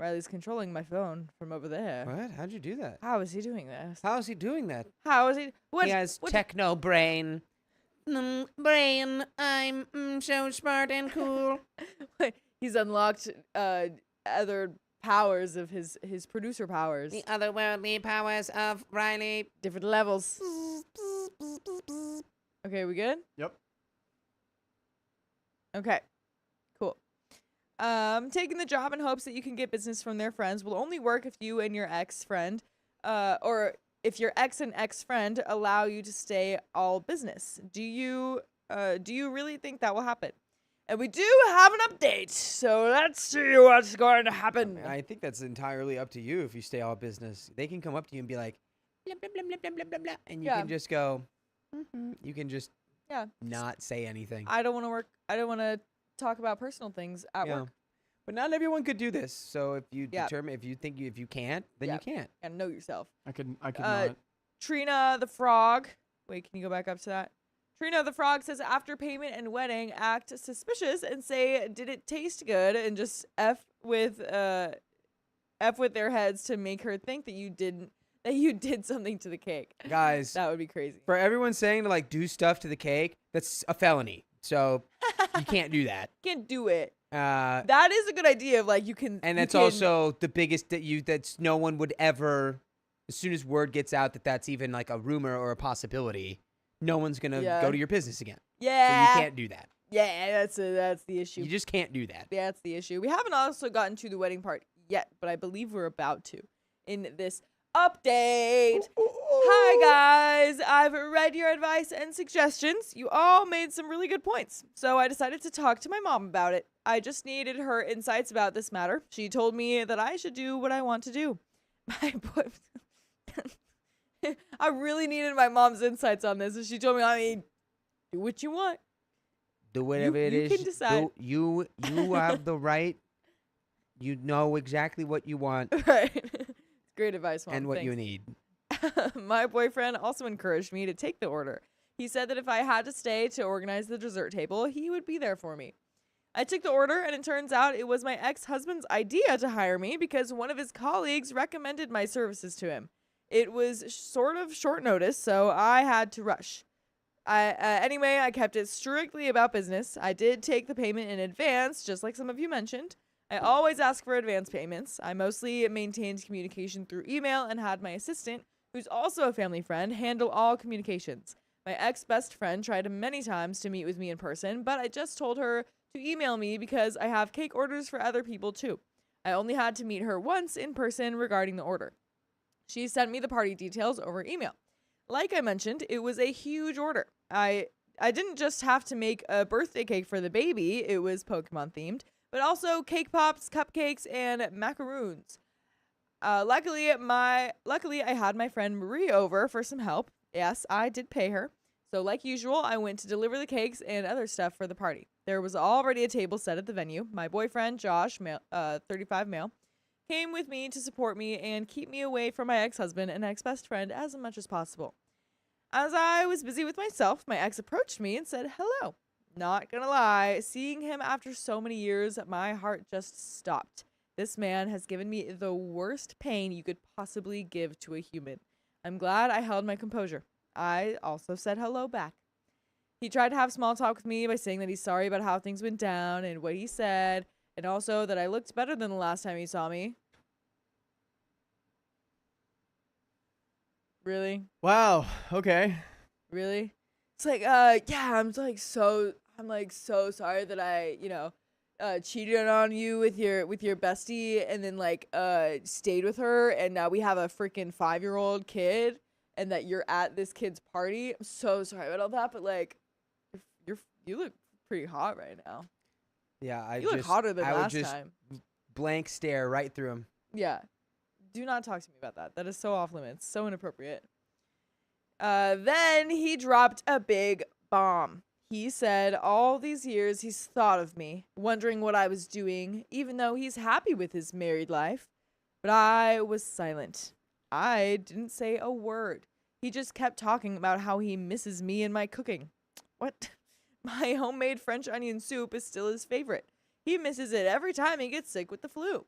S5: Riley's controlling my phone from over there.
S2: What? How'd you do that?
S5: How is he doing this?
S2: How is he doing that?
S5: How is he? What?
S2: He has
S5: what-
S2: techno brain. Brain, I'm so smart and cool.
S5: He's unlocked other powers of his producer powers.
S2: The otherworldly powers of Riley.
S5: Different levels. Okay, we good?
S1: Yep.
S5: Okay. Cool. Taking the job in hopes that you can get business from their friends will only work if you and your ex-friend, or if your ex and ex-friend allow you to stay all business. Do you really think that will happen? And we do have an update, so let's see what's going to happen.
S2: I think that's entirely up to you if you stay all business. They can come up to you and be like, blah, blah, blah, blah, blah, blah, blah, and you
S5: Yeah.
S2: can just go, you can just
S5: Yeah.
S2: not say anything.
S5: I don't want to work. I don't want to talk about personal things at
S2: Yeah.
S5: work.
S2: But not everyone could do this. So if you
S5: Yeah.
S2: determine, if you think if you can't, then
S5: Yeah.
S2: you can't.
S5: And know yourself.
S1: I could
S5: not. Trina the Frog. Wait, can you go back up to that? Trina the Frog says after payment and wedding, act suspicious and say, "Did it taste good?" and just f with their heads to make her think that you did something to the cake.
S2: Guys,
S5: That would be crazy.
S2: for everyone saying to like do stuff to the cake, that's a felony. So you can't do that.
S5: Can't do it.
S2: Uh,
S5: That is a good idea. Of like you can.
S2: and
S5: you
S2: that's
S5: can-
S2: also the biggest that's no one would ever, as soon as word gets out that that's even like a rumor or a possibility, no one's gonna
S5: Yeah.
S2: go to your business again.
S5: Yeah.
S2: So you can't do that.
S5: Yeah, that's the issue.
S2: You just can't do that.
S5: That's the issue. We haven't also gotten to the wedding part yet, but I believe we're about to in this update. Hi, guys. I've read your advice and suggestions. You all made some really good points. So I decided to talk to my mom about it. I just needed her insights about this matter. She told me that I should do what I want to do. My boy. I really needed my mom's insights on this. And she told me, I mean, do what you want.
S2: Do whatever it
S5: you
S2: is.
S5: can decide.
S2: You have the right. You know exactly what you want
S5: Right. Great advice, Mom.
S2: and what you
S5: Thanks.
S2: need.
S5: My boyfriend also encouraged me to take the order. He said that if I had to stay to organize the dessert table, he would be there for me. I took the order, and it turns out it was my ex-husband's idea to hire me because one of his colleagues recommended my services to him. It was sort of short notice, so I had to rush. Anyway, I kept it strictly about business. I did take the payment in advance, just like some of you mentioned. I always ask for advance payments. I mostly maintained communication through email and had my assistant, who's also a family friend, handle all communications. My ex-best friend tried many times to meet with me in person, but I just told her to email me because I have cake orders for other people too. I only had to meet her once in person regarding the order. She sent me the party details over email. Like I mentioned, it was a huge order. I didn't just have to make a birthday cake for the baby, it was Pokemon themed, but also cake pops, cupcakes, and macaroons. Luckily, I had my friend Marie over for some help. Yes, I did pay her. So like usual, I went to deliver the cakes and other stuff for the party. There was already a table set at the venue. My boyfriend, Josh, 35 male, came with me to support me and keep me away from my ex-husband and ex-best friend as much as possible. As I was busy with myself, my ex approached me and said hello. Not gonna lie, seeing him after so many years, my heart just stopped. This man has given me the worst pain you could possibly give to a human. I'm glad I held my composure. I also said hello back. He tried to have small talk with me by saying that he's sorry about how things went down and what he said, and also that I looked better than the last time he saw me. Really?
S1: Wow. Okay.
S5: Really? It's like, yeah, I'm so sorry that I, cheated on you with your bestie and then stayed with her and now we have a freaking 5-year-old kid and that you're at this kid's party. I'm so sorry about all that, but you look pretty hot right now.
S2: Yeah,
S5: You look hotter than
S2: I would
S5: last
S2: just
S5: time.
S2: blank stare right through him.
S5: Yeah. Do not talk to me about that. That is so off limits. So inappropriate. Then he dropped a big bomb. He said all these years he's thought of me, wondering what I was doing, even though he's happy with his married life. But I was silent. I didn't say a word. He just kept talking about how he misses me and my cooking. What? My homemade French onion soup is still his favorite. He misses it every time he gets sick with the flu.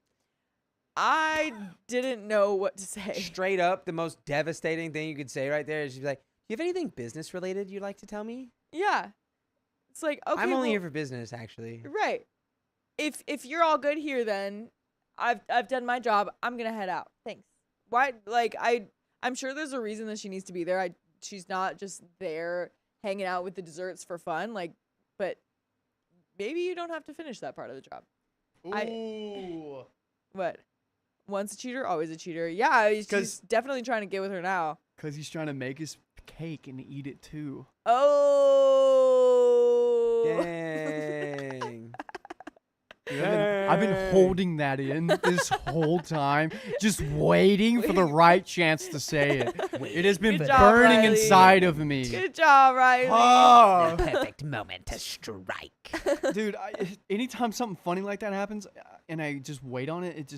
S5: I didn't know what to say.
S2: Straight up, the most devastating thing you could say right there is you'd be like, "Do you have anything business related you'd like to tell me?"
S5: Yeah. It's like, okay,
S2: I'm only
S5: well,
S2: here for business, actually.
S5: right. If you're all good here, then I've done my job. I'm gonna head out. Thanks. Why? Like I'm sure there's a reason that she needs to be there. She's not just there hanging out with the desserts for fun. Like, but maybe you don't have to finish that part of the job.
S1: Ooh.
S5: What? Once a cheater, always a cheater. Yeah, he's definitely trying to get with her now.
S1: Because he's trying to make his cake and eat it too.
S5: Oh.
S2: Dang.
S1: I've been holding that in this whole time, just waiting for the right chance to say it. It has been
S5: Good job,
S1: burning
S5: Riley.
S1: inside of me.
S5: Good job, Riley.
S1: Oh.
S2: Perfect moment to strike.
S1: Dude, anytime something funny like that happens and I just wait on it,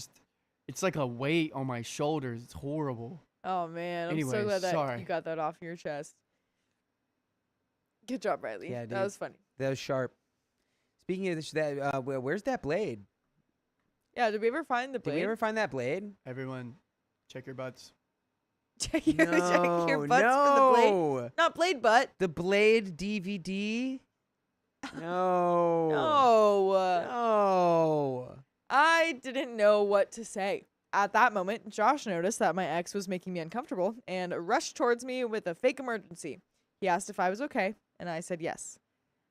S1: it's like a weight on my shoulders. It's horrible.
S5: Oh man, I'm so
S1: Anyways,
S5: glad that
S1: sorry.
S5: you got that off your chest. Good job, Riley.
S2: Yeah,
S5: that
S2: dude.
S5: was funny.
S2: That was sharp. Speaking of this, where's that blade?
S5: Yeah, did we ever find the
S2: Did
S5: blade?
S2: we ever find that blade?
S1: Everyone, check your butts.
S5: check your butts for the blade? Not blade butt.
S2: The Blade DVD? No.
S5: No.
S2: No.
S5: I didn't know what to say. At that moment, Josh noticed that my ex was making me uncomfortable and rushed towards me with a fake emergency. He asked if I was okay, and I said yes.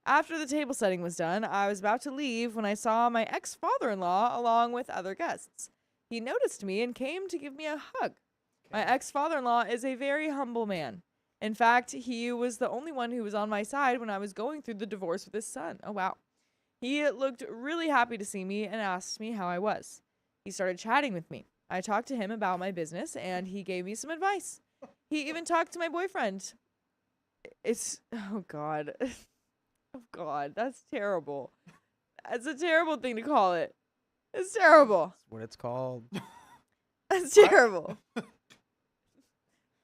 S5: After the table setting was done, I was about to leave when I saw my ex-father-in-law along with other guests. He noticed me and came to give me a hug. My ex-father-in-law is a very humble man. In fact, he was the only one who was on my side when I was going through the divorce with his son. Oh, wow. He looked really happy to see me and asked me how I was. He started chatting with me. I talked to him about my business, and he gave me some advice. He even talked to my boyfriend. Oh, God. Oh, God, that's terrible. That's a terrible thing to call it. It's terrible.
S2: That's what it's called.
S5: That's terrible.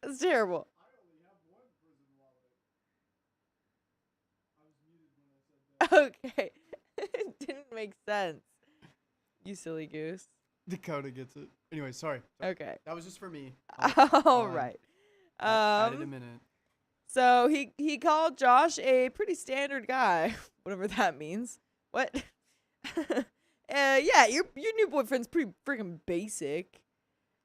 S5: That's terrible. Okay. It didn't make sense. You silly goose.
S1: Dakota gets it. Anyway, sorry.
S5: Okay.
S1: That was just for me.
S5: All right.
S1: Add it a minute.
S5: So he called Josh a pretty standard guy, whatever that means. What? Yeah, your new boyfriend's pretty freaking basic.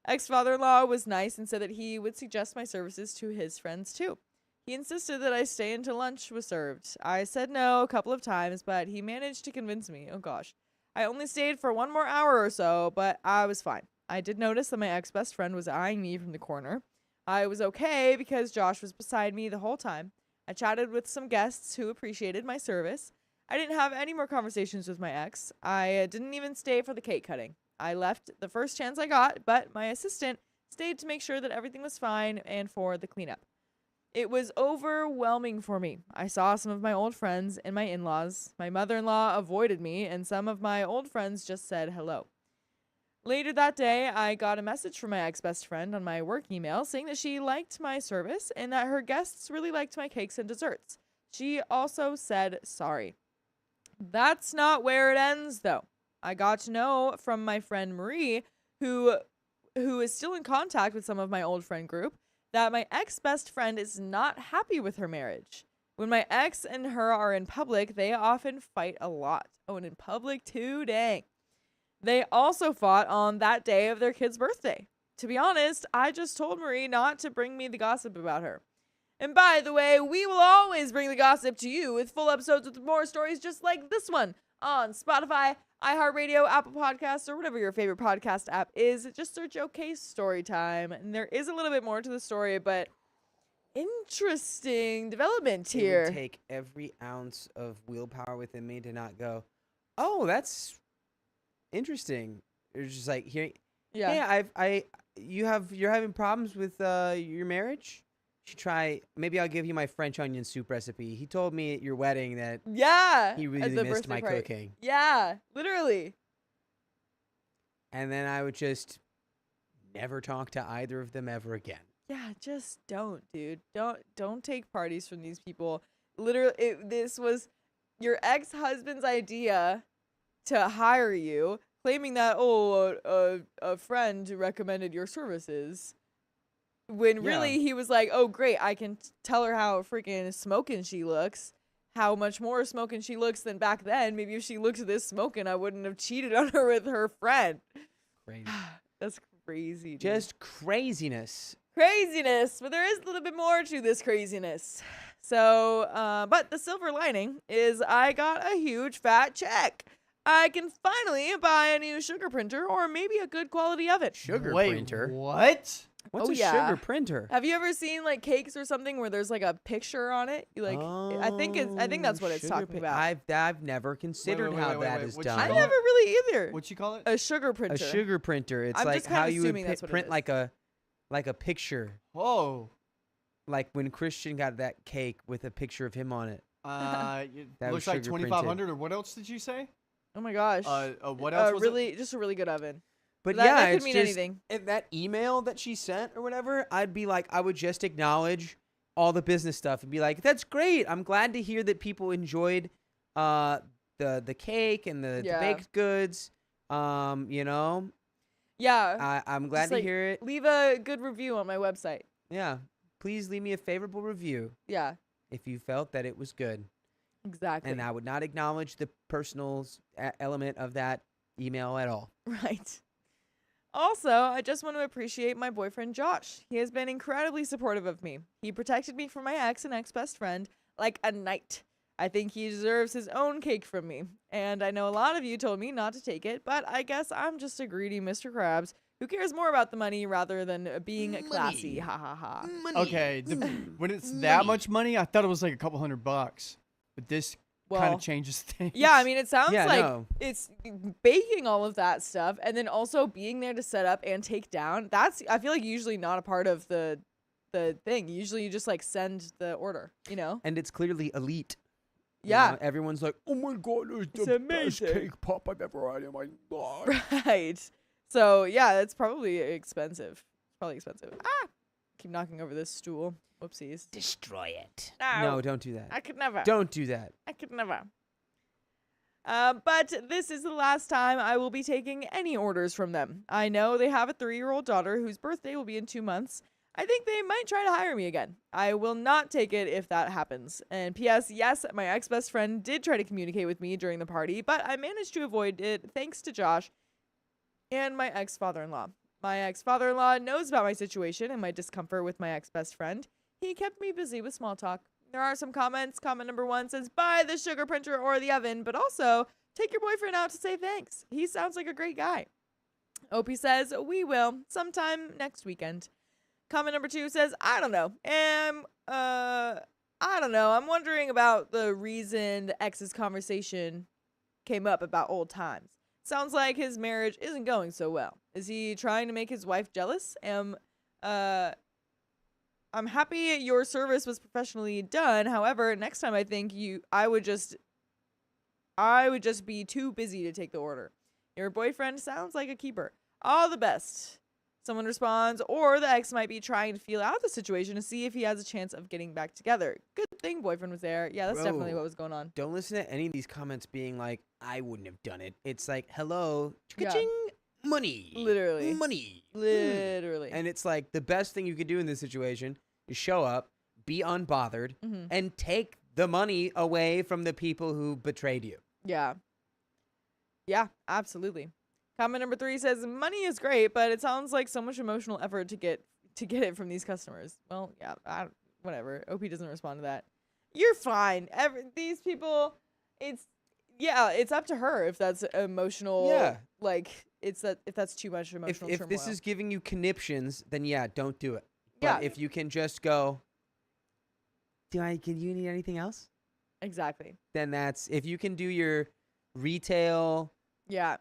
S5: Ex-father-in-law was nice and said that he would suggest my services to his friends too. He insisted that I stay until lunch was served. I said no a couple of times, but he managed to convince me. Oh gosh. I only stayed for 1 more hour or so, but I was fine. I did notice that my ex-best friend was eyeing me from the corner. I was okay because Josh was beside me the whole time. I chatted with some guests who appreciated my service. I didn't have any more conversations with my ex. I didn't even stay for the cake cutting. I left the first chance I got, but my assistant stayed to make sure that everything was fine and for the cleanup. It was overwhelming for me. I saw some of my old friends and my in-laws. My mother-in-law avoided me, and some of my old friends just said hello. Later that day, I got a message from my ex-best friend on my work email saying that she liked my service and that her guests really liked my cakes and desserts. She also said sorry. That's not where it ends, though. I got to know from my friend Marie, who is still in contact with some of my old friend group, that my ex-best friend is not happy with her marriage. When my ex and her are in public, they often fight a lot. Oh, and in public too, dang. They also fought on that day of their kid's birthday. To be honest, I just told Marie not to bring me the gossip about her. And by the way, we will always bring the gossip to you with full episodes with more stories just like this one on Spotify, iHeartRadio, Apple Podcasts, or whatever your favorite podcast app is. Just search OK Storytime. And there is a little bit more to the story, but interesting development here.
S2: It would take every ounce of willpower within me to not go, oh, that's interesting. It's just like, here,
S5: Yeah.
S2: you're having problems with your marriage? You should try, maybe I'll give you my French onion soup recipe. He told me at your wedding that
S5: Yeah.
S2: he
S5: at
S2: really
S5: the
S2: missed
S5: birthday
S2: my
S5: party.
S2: cooking.
S5: Yeah, literally.
S2: And then I would just never talk to either of them ever again.
S5: Yeah, just don't, dude. Don't take parties from these people. Literally, this was your ex-husband's idea to hire you claiming that a friend recommended your services, when really he was like, oh great, I can tell her how freaking smoking she looks, how much more smoking she looks than back then. Maybe if she looked this smoking, I wouldn't have cheated on her with her friend.
S2: Crazy.
S5: That's crazy, dude.
S2: Just craziness.
S5: Craziness, but there is a little bit more to this craziness. So, but the silver lining is I got a huge fat check. I can finally buy a new sugar printer or maybe a good quality oven.
S2: Sugar
S1: Wait,
S2: printer.
S1: what?
S2: What's
S5: Oh,
S2: a
S5: yeah.
S2: sugar printer?
S5: Have you ever seen like cakes or something where there's like a picture on it? You like, I think that's what it's
S2: sugar
S5: talking about.
S2: I've never considered how that is
S1: What'd you
S2: done.
S5: I
S1: call
S5: never really either.
S1: What you call it?
S5: A sugar printer.
S2: A sugar printer. It's
S5: I'm
S2: like
S5: just kinda
S2: how you would
S5: assuming that's what it
S2: print
S5: is.
S2: like a picture.
S1: Oh.
S2: Like when Christian got that cake with a picture of him on it.
S1: It
S2: That
S1: looks
S2: was
S1: like
S2: sugar
S1: 2,500, or what else did you say?
S5: Oh my gosh.
S1: What else was it?
S5: just a really good oven.
S2: But
S5: that,
S2: yeah,
S5: that could
S2: it's
S5: mean
S2: just,
S5: anything.
S2: in that email that she sent or whatever, I'd be like, I would just acknowledge all the business stuff and be like, that's great. I'm glad to hear that people enjoyed the cake and the baked goods. You know,
S5: Yeah.
S2: I'm glad
S5: Just,
S2: to
S5: like,
S2: hear it.
S5: Leave a good review on my website.
S2: Yeah. Please leave me a favorable review
S5: Yeah.
S2: if you felt that it was good.
S5: Exactly.
S2: And I would not acknowledge the personal element of that email at all.
S5: Right. Also, I just want to appreciate my boyfriend Josh. He has been incredibly supportive of me. He protected me from my ex and ex-best friend like a knight. I think he deserves his own cake from me. And I know a lot of you told me not to take it, but I guess I'm just a greedy Mr. Krabs who cares more about the money rather than being classy. Ha ha ha.
S1: Okay, when it's that much money, I thought it was like a couple $100. But this kind
S5: Well,
S1: of changes things.
S5: yeah, I mean, it sounds
S2: Yeah,
S5: like
S2: no.
S5: it's baking all of that stuff and then also being there to set up and take down. That's, I feel like, usually not a part of the thing. Usually you just like send the order, you know?
S2: And it's clearly elite. You
S5: Yeah.
S2: know, everyone's like, oh my God, it's
S5: It's
S2: the best
S5: amazing.
S2: cake pop I've ever had in my life.
S5: Right. So, yeah, it's probably expensive. Probably expensive. Ah! Keep knocking over this stool. Whoopsies.
S2: Destroy it.
S5: No.
S2: No, don't do that.
S5: I could never.
S2: Don't do that.
S5: I could never. But this is the last time I will be taking any orders from them. I know they have a 3-year-old daughter whose birthday will be in 2 months. I think they might try to hire me again. I will not take it if that happens. And P.S. Yes, my ex-best friend did try to communicate with me during the party, but I managed to avoid it thanks to Josh and my ex-father-in-law. My ex-father-in-law knows about my situation and my discomfort with my ex-best friend. He kept me busy with small talk. There are some comments. Comment number 1 says, buy the sugar printer or the oven, but also take your boyfriend out to say thanks. He sounds like a great guy. Opie says, we will, sometime next weekend. Comment number 2 says, I don't know. I don't know. I'm wondering about the reason the ex's conversation came up about old times. Sounds like his marriage isn't going so well. Is he trying to make his wife jealous? I'm happy your service was professionally done. However, next time I think I would just be too busy to take the order. Your boyfriend sounds like a keeper. All the best. Someone responds, or the ex might be trying to feel out the situation to see if he has a chance of getting back together. Good thing boyfriend was there. Yeah, that's definitely
S2: Bro.
S5: what was going on.
S2: Don't listen to any of these comments being like, I wouldn't have done it. It's like, hello,
S5: Yeah.
S2: cha-ching, money.
S5: Literally.
S2: Money.
S5: Literally.
S2: And it's like the best thing you could do in this situation is show up, be unbothered,
S5: Mhm.
S2: and take the money away from the people who betrayed you.
S5: Yeah. Yeah, absolutely. Comment number 3 says, money is great, but it sounds like so much emotional effort to get it from these customers. Well, yeah, whatever. OP doesn't respond to that. You're fine. These people, it's up to her if that's emotional.
S2: Yeah.
S5: Like, if that's too much emotional
S2: If
S5: turmoil.
S2: this is giving you conniptions, then yeah, don't do it. But
S5: Yeah.
S2: if you can just go, do you need anything else?
S5: Exactly.
S2: Then that's, if you can do your retail,
S5: Yeah.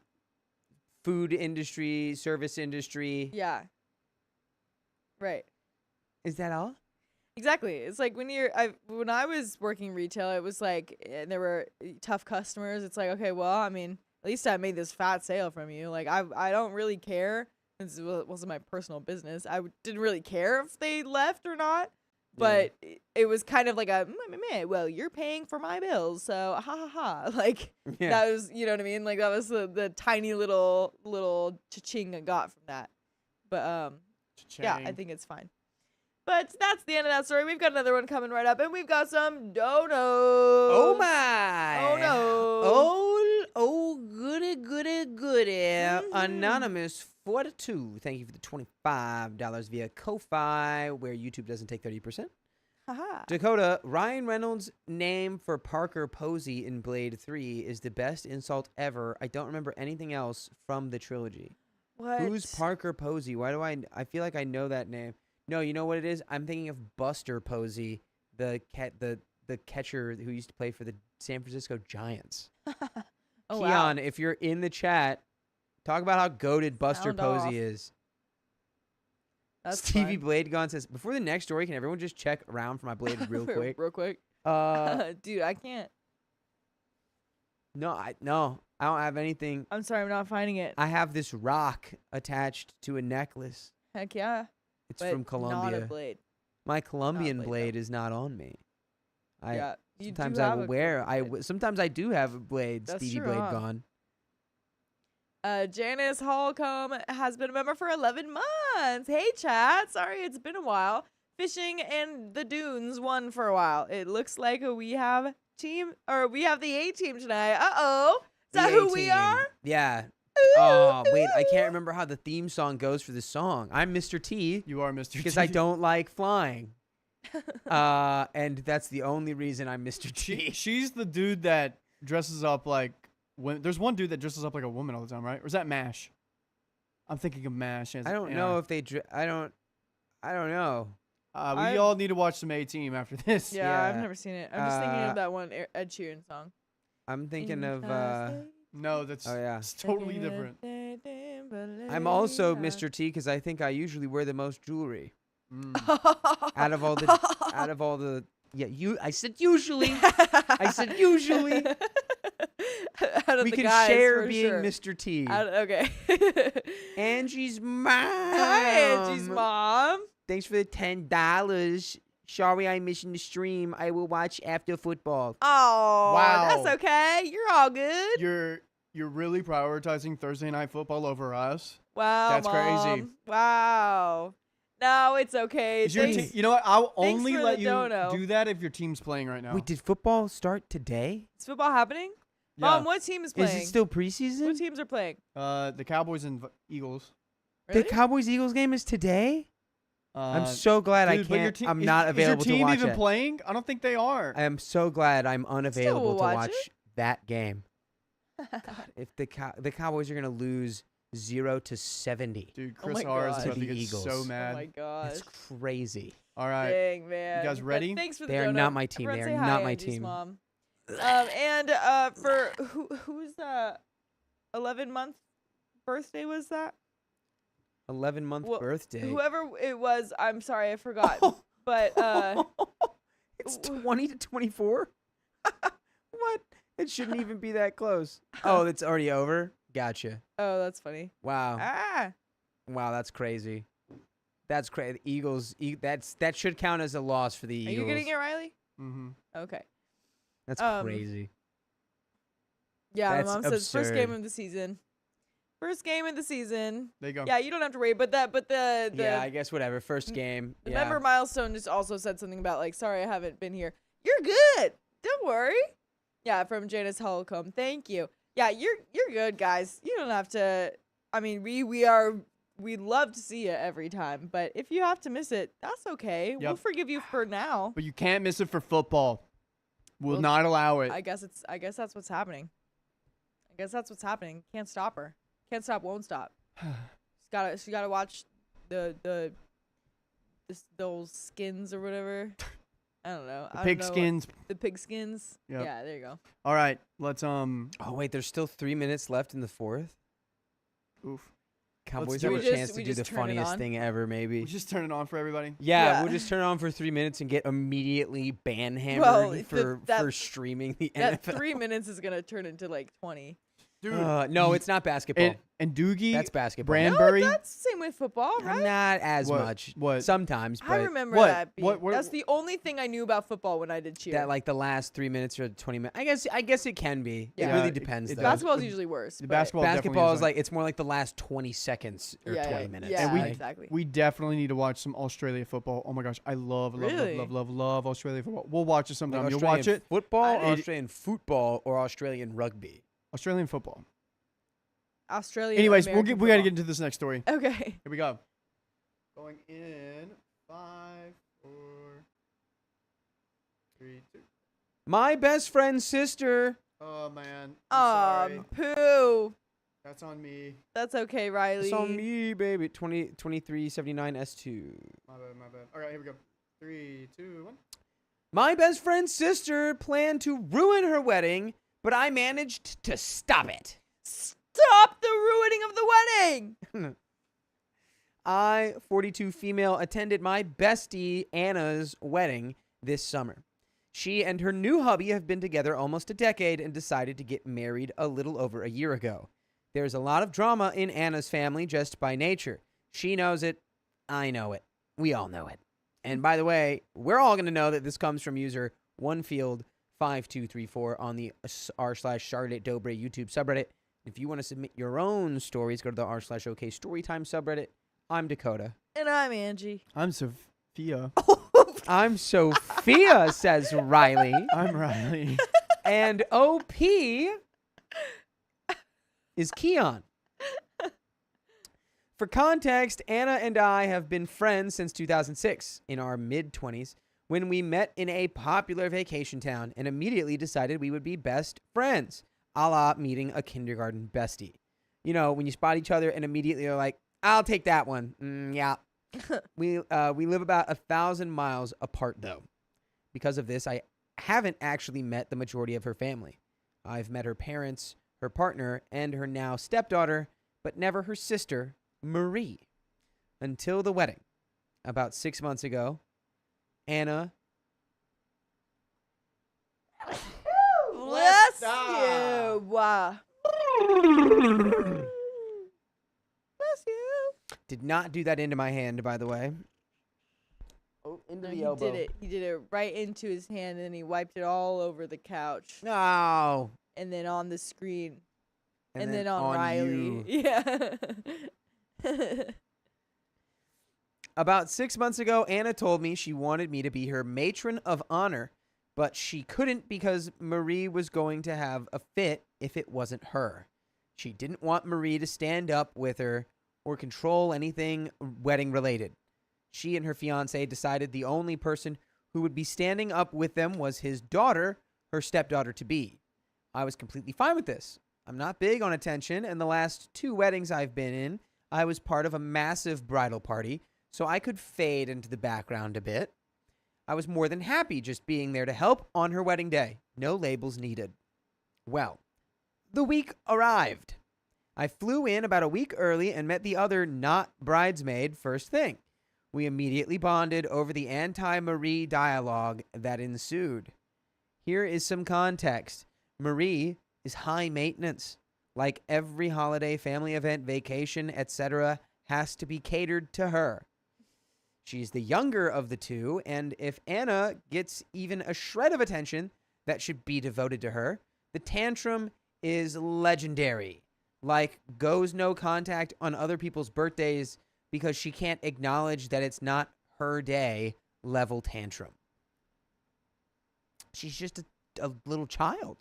S2: food industry, service industry,
S5: Yeah. Right.
S2: is that all?
S5: Exactly. It's like when I was working retail, it was like there were tough customers. It's like, okay, well, I mean, at least I made this fat sale from you. Like I don't really care. Since it wasn't my personal business. I didn't really care if they left or not. But it was kind of like a, well, you're paying for my bills, so ha ha ha. Like, that was, you know what I mean? Like, that was the tiny little cha-ching I got from that. But, yeah, I think it's fine. But that's the end of that story. We've got another one coming right up, and we've got some donos.
S2: Oh my!
S5: Oh no!
S2: Oh goody! Anonymous 42. Thank you for the $25 via Ko-Fi, where YouTube doesn't take 30%.
S5: Haha.
S2: Dakota, Ryan Reynolds' name for Parker Posey in Blade 3 is the best insult ever. I don't remember anything else from the trilogy.
S5: What?
S2: Who's Parker Posey? Why do I feel like I know that name. No, you know what it is? I'm thinking of Buster Posey, the catcher who used to play for the San Francisco Giants.
S5: Oh,
S2: Keon,
S5: wow.
S2: if you're in the chat, talk about how goated Buster
S5: Sound
S2: Posey
S5: off.
S2: is.
S5: That's
S2: Stevie
S5: fun.
S2: Blade Gone says, before the next story, can everyone just check around for my blade real quick?
S5: Real quick. Dude, I can't.
S2: No, I don't have anything.
S5: I'm sorry, I'm not finding it.
S2: I have this rock attached to a necklace.
S5: Heck yeah.
S2: It's
S5: But
S2: from Colombia.
S5: Not a blade.
S2: My Colombian
S5: blade,
S2: blade is not on me.
S5: Yeah. You
S2: Sometimes
S5: do
S2: I
S5: have
S2: will
S5: a
S2: wear.
S5: blade.
S2: Sometimes I do have a blade.
S5: That's
S2: Stevie
S5: true,
S2: Blade
S5: huh?
S2: Gone.
S5: Janice Holcomb has been a member for 11 months. Hey, chat. Sorry, it's been a while. Fishing and the dunes won for a while. It looks like we have the A team tonight. Uh-oh. Is that who we are?
S2: Yeah.
S5: Ooh.
S2: Oh, wait. I can't remember how the theme song goes for this song. I'm Mr. T.
S1: You are Mr. T.
S2: Because I don't like flying. And that's the only reason I'm Mr. T.
S1: She's the dude that dresses up like there's one dude that dresses up like a woman all the time, right? Or is that MASH? I'm thinking of MASH.
S2: I don't know if they. I don't know.
S1: We all need to watch some A Team after this.
S5: Yeah, I've
S2: Yeah.
S5: never seen it. I'm just thinking of that one Ed Sheeran song.
S2: I'm thinking of.
S1: No, that's
S2: Oh yeah.
S1: it's totally different.
S2: I'm also Mr. T because I think I usually wear the most jewelry
S1: Mm.
S2: out of all the. Yeah, I said usually. I said usually.
S5: Out of
S2: We
S5: the
S2: can
S5: guys,
S2: share
S5: for
S2: being
S5: sure.
S2: Mr. T.
S5: Okay.
S2: Angie's mom.
S5: Hi, Angie's mom.
S2: Thanks for the $10. Sorry I'm missing the stream. I will watch after football.
S5: Oh,
S1: Wow.
S5: that's okay. You're all good.
S1: You're really prioritizing Thursday Night Football over us.
S5: Wow,
S1: That's crazy.
S5: Mom. Wow. No, it's okay.
S1: Is your
S5: Thanks-
S1: you know what? I'll
S5: thanks
S1: only
S5: for
S1: let
S5: the
S1: you
S5: dono.
S1: do that if your team's playing right now.
S2: Wait, did football start today?
S5: Is football happening?
S1: Yeah.
S5: Mom, what team is playing?
S2: Is it still preseason?
S5: What teams are playing?
S1: The Cowboys and Eagles.
S5: Really?
S2: The Cowboys-Eagles game is today? I'm so glad
S1: dude, but your
S2: I can't.
S1: team-
S2: I'm
S1: is-
S2: not
S1: is
S2: available
S1: your team
S2: to watch
S1: even
S2: it.
S1: playing? I don't think they are.
S2: I am so glad I'm unavailable to
S5: watch
S2: watch
S5: it.
S2: that game. God, if the Cowboys are gonna lose 0-70,
S1: Dude,
S5: Oh
S1: Chris
S5: my
S1: R is
S5: God.
S1: about
S2: To
S1: to
S2: the
S1: get
S2: Eagles.
S1: so
S5: Oh
S1: mad.
S5: my gosh.
S2: that's crazy.
S1: All right.
S5: Dang, man.
S1: guys
S5: But
S1: ready?
S5: thanks for the
S2: They are
S5: dono.
S2: not my team.
S5: Everyone
S2: They
S5: say
S2: are
S5: hi,
S2: not my
S5: Angie's
S2: team.
S5: Mom. And for whose 11-month birthday was that?
S2: 11-month
S5: Well,
S2: birthday.
S5: Whoever it was, I'm sorry, I forgot. But
S2: it's 20 to 24. What? It shouldn't even be that close. Oh, it's already over. Gotcha.
S5: oh, that's funny.
S2: Wow.
S5: Ah,
S2: Wow, that's crazy. That's crazy. Eagles. That should count as a loss for the
S5: are
S2: Eagles.
S5: you getting it, Riley?
S1: Mm-hmm.
S5: Okay.
S2: That's
S5: Um,
S2: crazy.
S5: Yeah,
S2: That's
S5: my mom says first game
S2: absurd.
S5: of the season. First game of the season.
S1: There you go.
S5: Yeah, you don't have to worry. But the
S2: Yeah, I guess whatever. First game.
S5: the
S2: Yeah.
S5: member milestone just also said something about like, sorry, I haven't been here. You're good. Don't worry. Yeah, from Janice Holcomb. Thank you. Yeah, you're good, guys. You don't have to. I mean, we love to see you every time, but if you have to miss it, that's okay. We'll
S1: Yep.
S5: forgive you for now.
S1: But you can't miss it for football. We'll
S5: Well,
S1: not allow it.
S5: I guess that's what's happening. I guess that's what's happening. Can't stop her. Can't stop, won't stop. She gotta watch those skins or whatever. I don't know.
S1: The pig skins.
S5: The pig skins.
S1: Yep.
S5: Yeah, there you go.
S1: All right. Let's
S2: Oh wait, there's still 3 minutes left in the fourth.
S1: Oof.
S2: Cowboys
S1: do
S2: have
S1: it.
S2: a chance
S5: We
S2: to do
S5: just
S2: the
S5: turn it
S2: funniest
S5: on?
S2: thing ever, maybe.
S1: We just turn it on for everybody.
S2: Yeah,
S5: Yeah.
S2: we'll just turn it on for 3 minutes and get immediately ban hammered
S5: Well,
S2: for streaming the
S5: That
S2: NFL.
S5: 3 minutes is gonna turn into like 20.
S1: Dude.
S2: No, it's not basketball.
S1: And Doogie,
S2: That's basketball.
S1: Branbury.
S5: No, that's the same with football, right?
S2: Not as
S1: What-
S2: much.
S1: what?
S2: Sometimes,
S5: I
S2: but
S5: remember
S1: what-
S5: that.
S1: what-
S5: That's the only thing I knew about football when I did cheer.
S2: that like the last 3 minutes or 20 minutes. I guess it can be.
S5: Yeah.
S2: It really
S1: It-
S2: depends.
S1: it
S2: though.
S1: does.
S5: Basketball is usually worse.
S1: The
S5: but-
S1: basketball definitely
S2: Basketball
S1: is
S2: is like it's more like the last 20 seconds or
S5: yeah,
S2: 20 minutes.
S5: Yeah,
S1: And we-
S5: exactly.
S1: We definitely need to watch some Australia football. Oh my gosh, I love
S5: Really?
S1: love Australia football. We'll watch it sometime.
S2: Like
S1: You'll
S2: Australian
S1: watch it.
S2: Football,
S1: I-
S2: Australian football, or Australian rugby.
S1: Australian football.
S5: Australia.
S1: Anyways, we got to
S5: American
S1: get
S5: football.
S1: into this next story.
S5: Okay.
S1: Here we go. Going in 5, 4, 3, 2.
S2: My best friend's sister.
S1: Oh man. I'm sorry.
S5: Poo.
S1: That's on me.
S5: That's okay, Riley.
S2: It's on me, baby. 2379 S2.
S1: My bad. All right, here we go. 3, 2, 1.
S2: My best friend's sister planned to ruin her wedding, but I managed to stop it.
S5: Stop the ruining of the wedding.
S2: I, 42 female, attended my bestie Anna's wedding this summer. She and her new hubby have been together almost a decade and decided to get married a little over a year ago. There's a lot of drama in Anna's family just by nature. She knows it. I know it. We all know it. And by the way, we're all going to know that this comes from user onefield5234 on the r/Charlotte Dobre YouTube subreddit. If you want to submit your own stories, go to the r/OK Storytime subreddit. I'm Dakota.
S5: And I'm Angie.
S1: I'm Sophia.
S2: I'm Sophia, says Riley.
S1: I'm Riley.
S2: And OP is Keon. For context, Anna and I have been friends since 2006, in our mid-20s, when we met in a popular vacation town and immediately decided we would be best friends, a la meeting a kindergarten bestie. You know, when you spot each other and immediately are like, I'll take that one. Yeah. We live about 1,000 miles apart, though. Because of this, I haven't actually met the majority of her family. I've met her parents, her partner, and her now stepdaughter, but never her sister, Marie, until the wedding. About 6 months ago, Anna...
S5: Bless you. Wow. Bless you.
S2: Did not do that into my hand, by the way. Oh, into
S5: No,
S2: the
S5: he
S2: elbow.
S5: did it. He did it right into his hand, and then he wiped it all over the couch,
S2: No.
S5: and then on the screen,
S2: And,
S5: and then on Riley.
S2: you.
S5: Yeah.
S2: About 6 months ago, Anna told me she wanted me to be her matron of honor, but she couldn't because Marie was going to have a fit if it wasn't her. She didn't want Marie to stand up with her or control anything wedding related. She and her fiance decided the only person who would be standing up with them was his daughter, her stepdaughter to be. I was completely fine with this. I'm not big on attention, and the last 2 weddings I've been in, I was part of a massive bridal party, so I could fade into the background a bit. I was more than happy just being there to help on her wedding day. No labels needed. Well, the week arrived. I flew in about a week early and met the other not bridesmaid first thing. We immediately bonded over the anti-Marie dialogue that ensued. Here is some context. Marie is high maintenance. Like every holiday, family event, vacation, etc. has to be catered to her. She's the younger of the two, and if Anna gets even a shred of attention that should be devoted to her, the tantrum is legendary. Like goes no contact on other people's birthdays because she can't acknowledge that it's not her day level tantrum. She's just a little child.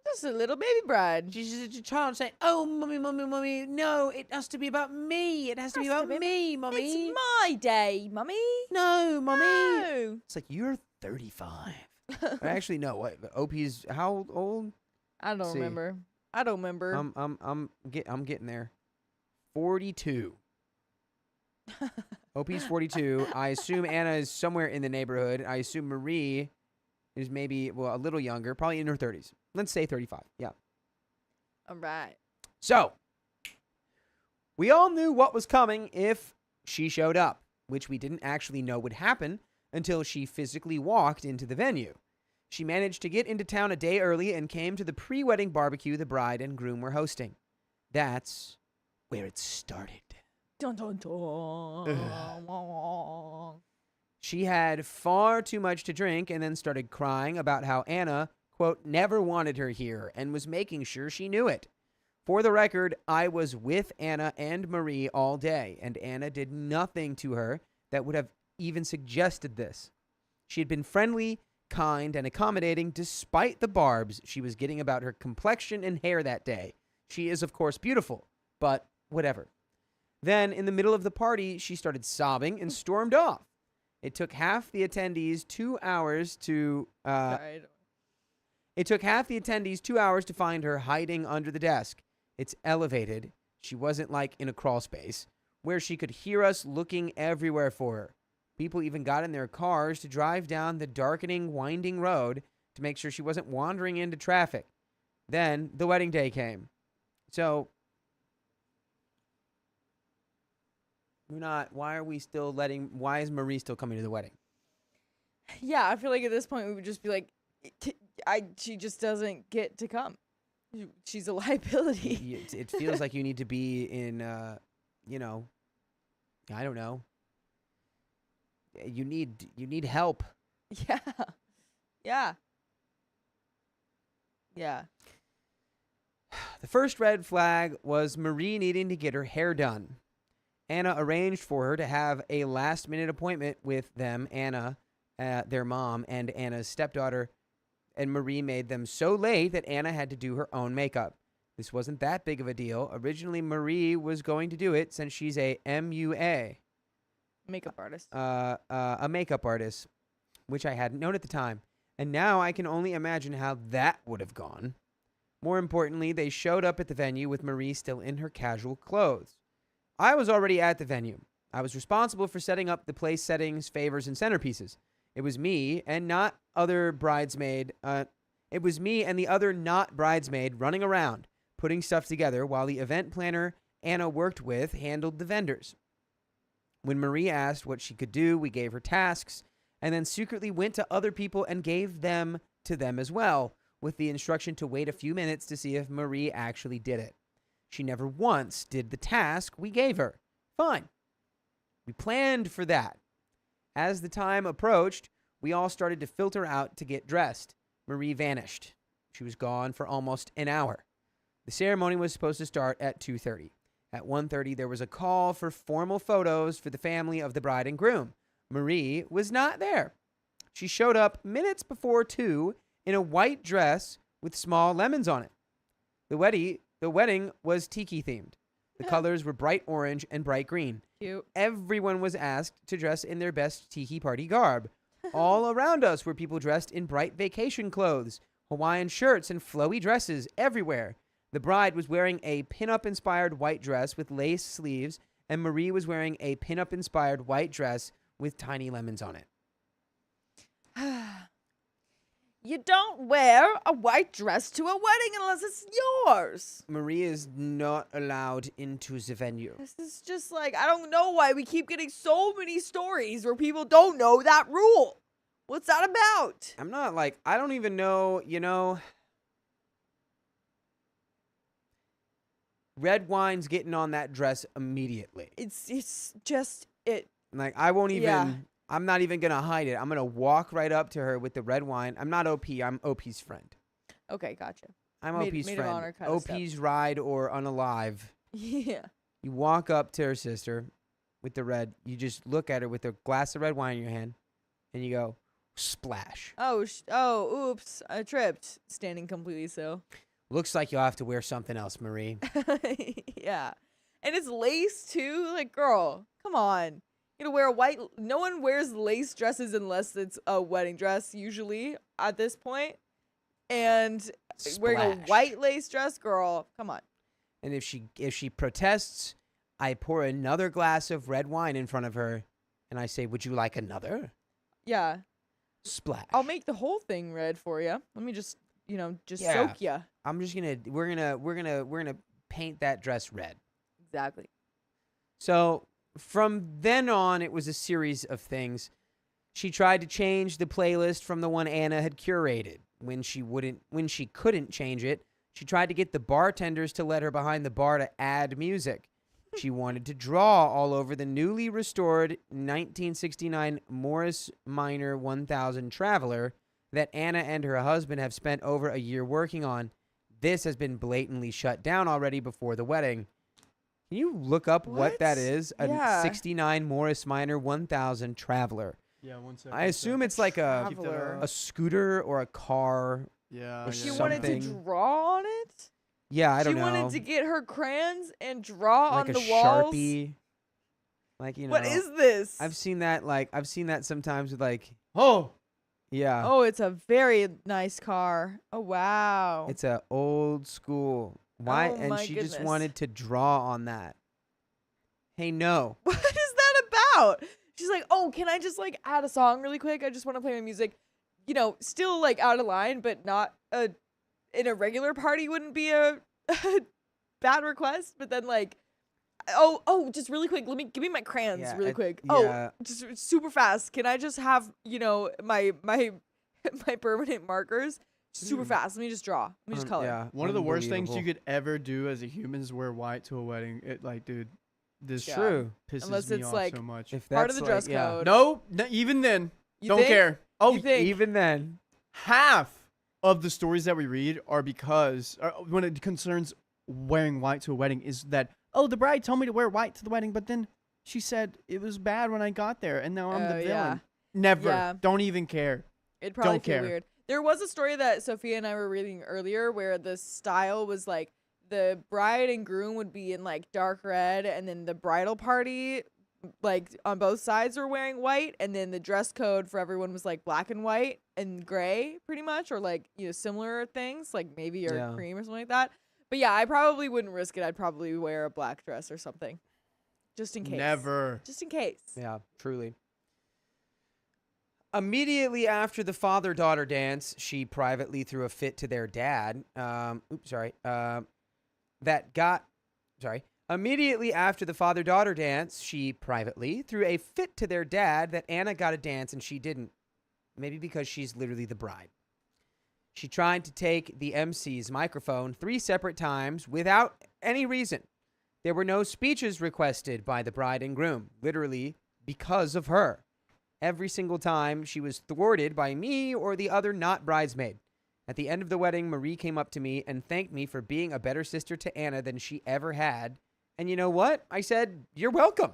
S5: Just a little baby bride.
S2: She's just a child saying, oh, mommy, no, it has to be about me. It has to be about me, mommy.
S5: It's my day, mummy.
S2: No, mommy.
S5: No.
S2: It's like, you're 35. Or actually, no, what? OP's how old?
S5: I don't
S2: See.
S5: remember. I don't remember.
S2: I'm getting there. 42. OP's 42. I assume Anna is somewhere in the neighborhood. I assume Marie is maybe, well, a little younger, probably in her 30s. Let's say 35. Yeah.
S5: All right.
S2: So, we all knew what was coming if she showed up, which we didn't actually know would happen until she physically walked into the venue. She managed to get into town a day early and came to the pre-wedding barbecue the bride and groom were hosting. that's where it started.
S5: Dun, dun, dun.
S2: She had far too much to drink and then started crying about how Anna, quote, never wanted her here and was making sure she knew it. For the record, I was with Anna and Marie all day, and Anna did nothing to her that would have even suggested this. She had been friendly, kind, and accommodating despite the barbs she was getting about her complexion and hair that day. She is, of course, beautiful, but whatever. Then, in the middle of the party, she started sobbing and stormed off. It took half the attendees 2 hours to find her hiding under the desk. It's elevated. She wasn't like in a crawl space where she could hear us looking everywhere for her. People even got in their cars to drive down the darkening, winding road to make sure she wasn't wandering into traffic. Then the wedding day came. So why is Marie still coming to the wedding?
S5: Yeah, I feel like at this point we would just be like, she just doesn't get to come. She's a liability.
S2: It feels like you need to be in, I don't know. You need help.
S5: Yeah. Yeah. Yeah.
S2: The first red flag was Marie needing to get her hair done. Anna arranged for her to have a last-minute appointment with them, Anna, their mom, and Anna's stepdaughter, and Marie made them so late that Anna had to do her own makeup. This wasn't that big of a deal. Originally, Marie was going to do it since she's a MUA.
S5: Makeup artist.
S2: A makeup artist, which I hadn't known at the time. And now I can only imagine how that would have gone. More importantly, they showed up at the venue with Marie still in her casual clothes. I was already at the venue. I was responsible for setting up the place settings, favors, and centerpieces. It was me and not other bridesmaid. It was me and the other not bridesmaid running around, putting stuff together while the event planner Anna worked with handled the vendors. When Marie asked what she could do, we gave her tasks and then secretly went to other people and gave them to them as well, with the instruction to wait a few minutes to see if Marie actually did it. She never once did the task we gave her. Fine. We planned for that. As the time approached, we all started to filter out to get dressed. Marie vanished. She was gone for almost an hour. The ceremony was supposed to start at 2:30. At 1:30, there was a call for formal photos for the family of the bride and groom. Marie was not there. She showed up minutes before 2 in a white dress with small lemons on it. The wedding was tiki themed. The colors were bright orange and bright green.
S5: Cute.
S2: Everyone was asked to dress in their best tiki party garb. All around us were people dressed in bright vacation clothes, Hawaiian shirts, and flowy dresses everywhere. The bride was wearing a pin-up-inspired white dress with lace sleeves, and Marie was wearing a pin-up-inspired white dress with tiny lemons on it.
S5: You don't wear a white dress to a wedding unless it's yours.
S2: Marie is not allowed into the venue.
S5: This is just like, I don't know why we keep getting so many stories where people don't know that rule. What's that about?
S2: I'm not like, I don't even know, red wine's getting on that dress immediately.
S5: It's just it.
S2: Like, I won't even,
S5: Yeah.
S2: I'm not even going to hide it. I'm going to walk right up to her with the red wine. I'm not OP. I'm OP's friend.
S5: Okay, gotcha.
S2: I'm
S5: Maid-
S2: OP's
S5: maid of
S2: friend.
S5: honor kinda stuff.
S2: OP's ride or unalive.
S5: Yeah.
S2: You walk up to her sister with the red. You just look at her with a glass of red wine in your hand, and you go, splash.
S5: Oh, oops. I tripped. Standing completely still.
S2: Looks like you'll have to wear something else, Marie.
S5: Yeah. And it's lace too. Like, girl, come on. You know, wear a white. No one wears lace dresses unless it's a wedding dress, usually at this point. And wearing a
S2: Splash.
S5: white lace dress, girl, come on.
S2: And if she protests, I pour another glass of red wine in front of her, and I say, "Would you like another?"
S5: Yeah.
S2: Splash.
S5: I'll make the whole thing red for you. Let me just,
S2: Yeah.
S5: soak you.
S2: I'm just we're gonna paint that dress red.
S5: Exactly.
S2: So from then on, it was a series of things. She tried to change the playlist from the one Anna had curated. When she couldn't change it, She tried to get the bartenders to let her behind the bar to add music. She wanted to draw all over the newly restored 1969 Morris Minor 1000 Traveler that Anna and her husband have spent over a year working on. This has been blatantly shut down already before the wedding. Can you look up what that is? A
S4: Yeah.
S2: 69 Morris Minor 1000 Traveler.
S1: Yeah, 1 second.
S2: I assume it's like
S1: Keep that
S4: Traveler.
S1: up.
S2: a scooter or a car.
S1: Yeah.
S2: or
S5: She
S1: yeah.
S5: wanted to
S2: something.
S5: draw on it.
S2: Yeah, I don't
S5: she
S2: know.
S5: wanted to get her crayons and draw
S2: like
S5: on
S2: a
S5: the walls.
S2: Sharpie. Like, you know.
S5: What is this?
S2: I've seen that sometimes with like,
S1: Oh,
S2: yeah.
S5: Oh, it's a very nice car. Oh wow.
S2: It's a old school. Why?
S5: Oh,
S2: and
S5: my
S2: she just
S5: goodness.
S2: wanted to draw on that. Hey, no.
S5: What is that about? She's like, oh, can I just like add a song really quick? I just want to play my music. You know, still like out of line, but not in a regular party wouldn't be a bad request. But then like, oh, just really quick, give me my crayons
S2: Yeah,
S5: really
S2: I-
S5: quick.
S2: yeah.
S5: Oh, just super fast. Can I just have my my permanent markers super fast? Let me just draw. Let me just color.
S2: Yeah.
S1: one of the worst things you
S2: unbelievable.
S1: could ever do as a human is wear white to a wedding. It like, dude, this
S5: Yeah.
S2: True.
S1: pisses
S5: Unless
S1: me
S5: it's,
S1: off
S5: like,
S1: so much.
S2: If
S5: Part of
S2: that's
S5: the dress
S2: like, yeah.
S5: code.
S1: No, even then,
S5: You
S1: don't
S5: think?
S1: care. Oh,
S5: You think?
S2: Even then.
S1: half of the stories that we read are because when it concerns wearing white to a wedding is that, oh, the bride told me to wear white to the wedding, but then she said it was bad when I got there, and now I'm the
S5: Oh,
S1: villain.
S5: yeah.
S1: Never.
S5: Yeah.
S1: Don't even care.
S5: It'd probably
S1: Don't
S5: feel
S1: care.
S5: weird. There was a story that Sophia and I were reading earlier where the style was like the bride and groom would be in like dark red, and then the bridal party, like on both sides, were wearing white, and then the dress code for everyone was like black and white and gray, pretty much, or like, you know, similar things, like maybe or
S2: Yeah.
S5: cream or something like that. But yeah, I probably wouldn't risk it. I'd probably wear a black dress or something, just in case.
S1: Never.
S5: Just in case.
S2: Yeah, truly. Immediately after the father-daughter dance, she privately threw a fit to their dad. Immediately after the father-daughter dance, she privately threw a fit to their dad that Anna got a dance and she didn't. Maybe because she's literally the bride. She tried to take the MC's microphone 3 separate times without any reason. There were no speeches requested by the bride and groom, literally because of her. Every single time she was thwarted by me or the other not bridesmaid. At the end of the wedding, Marie came up to me and thanked me for being a better sister to Anna than she ever had. And you know what? I said, you're welcome.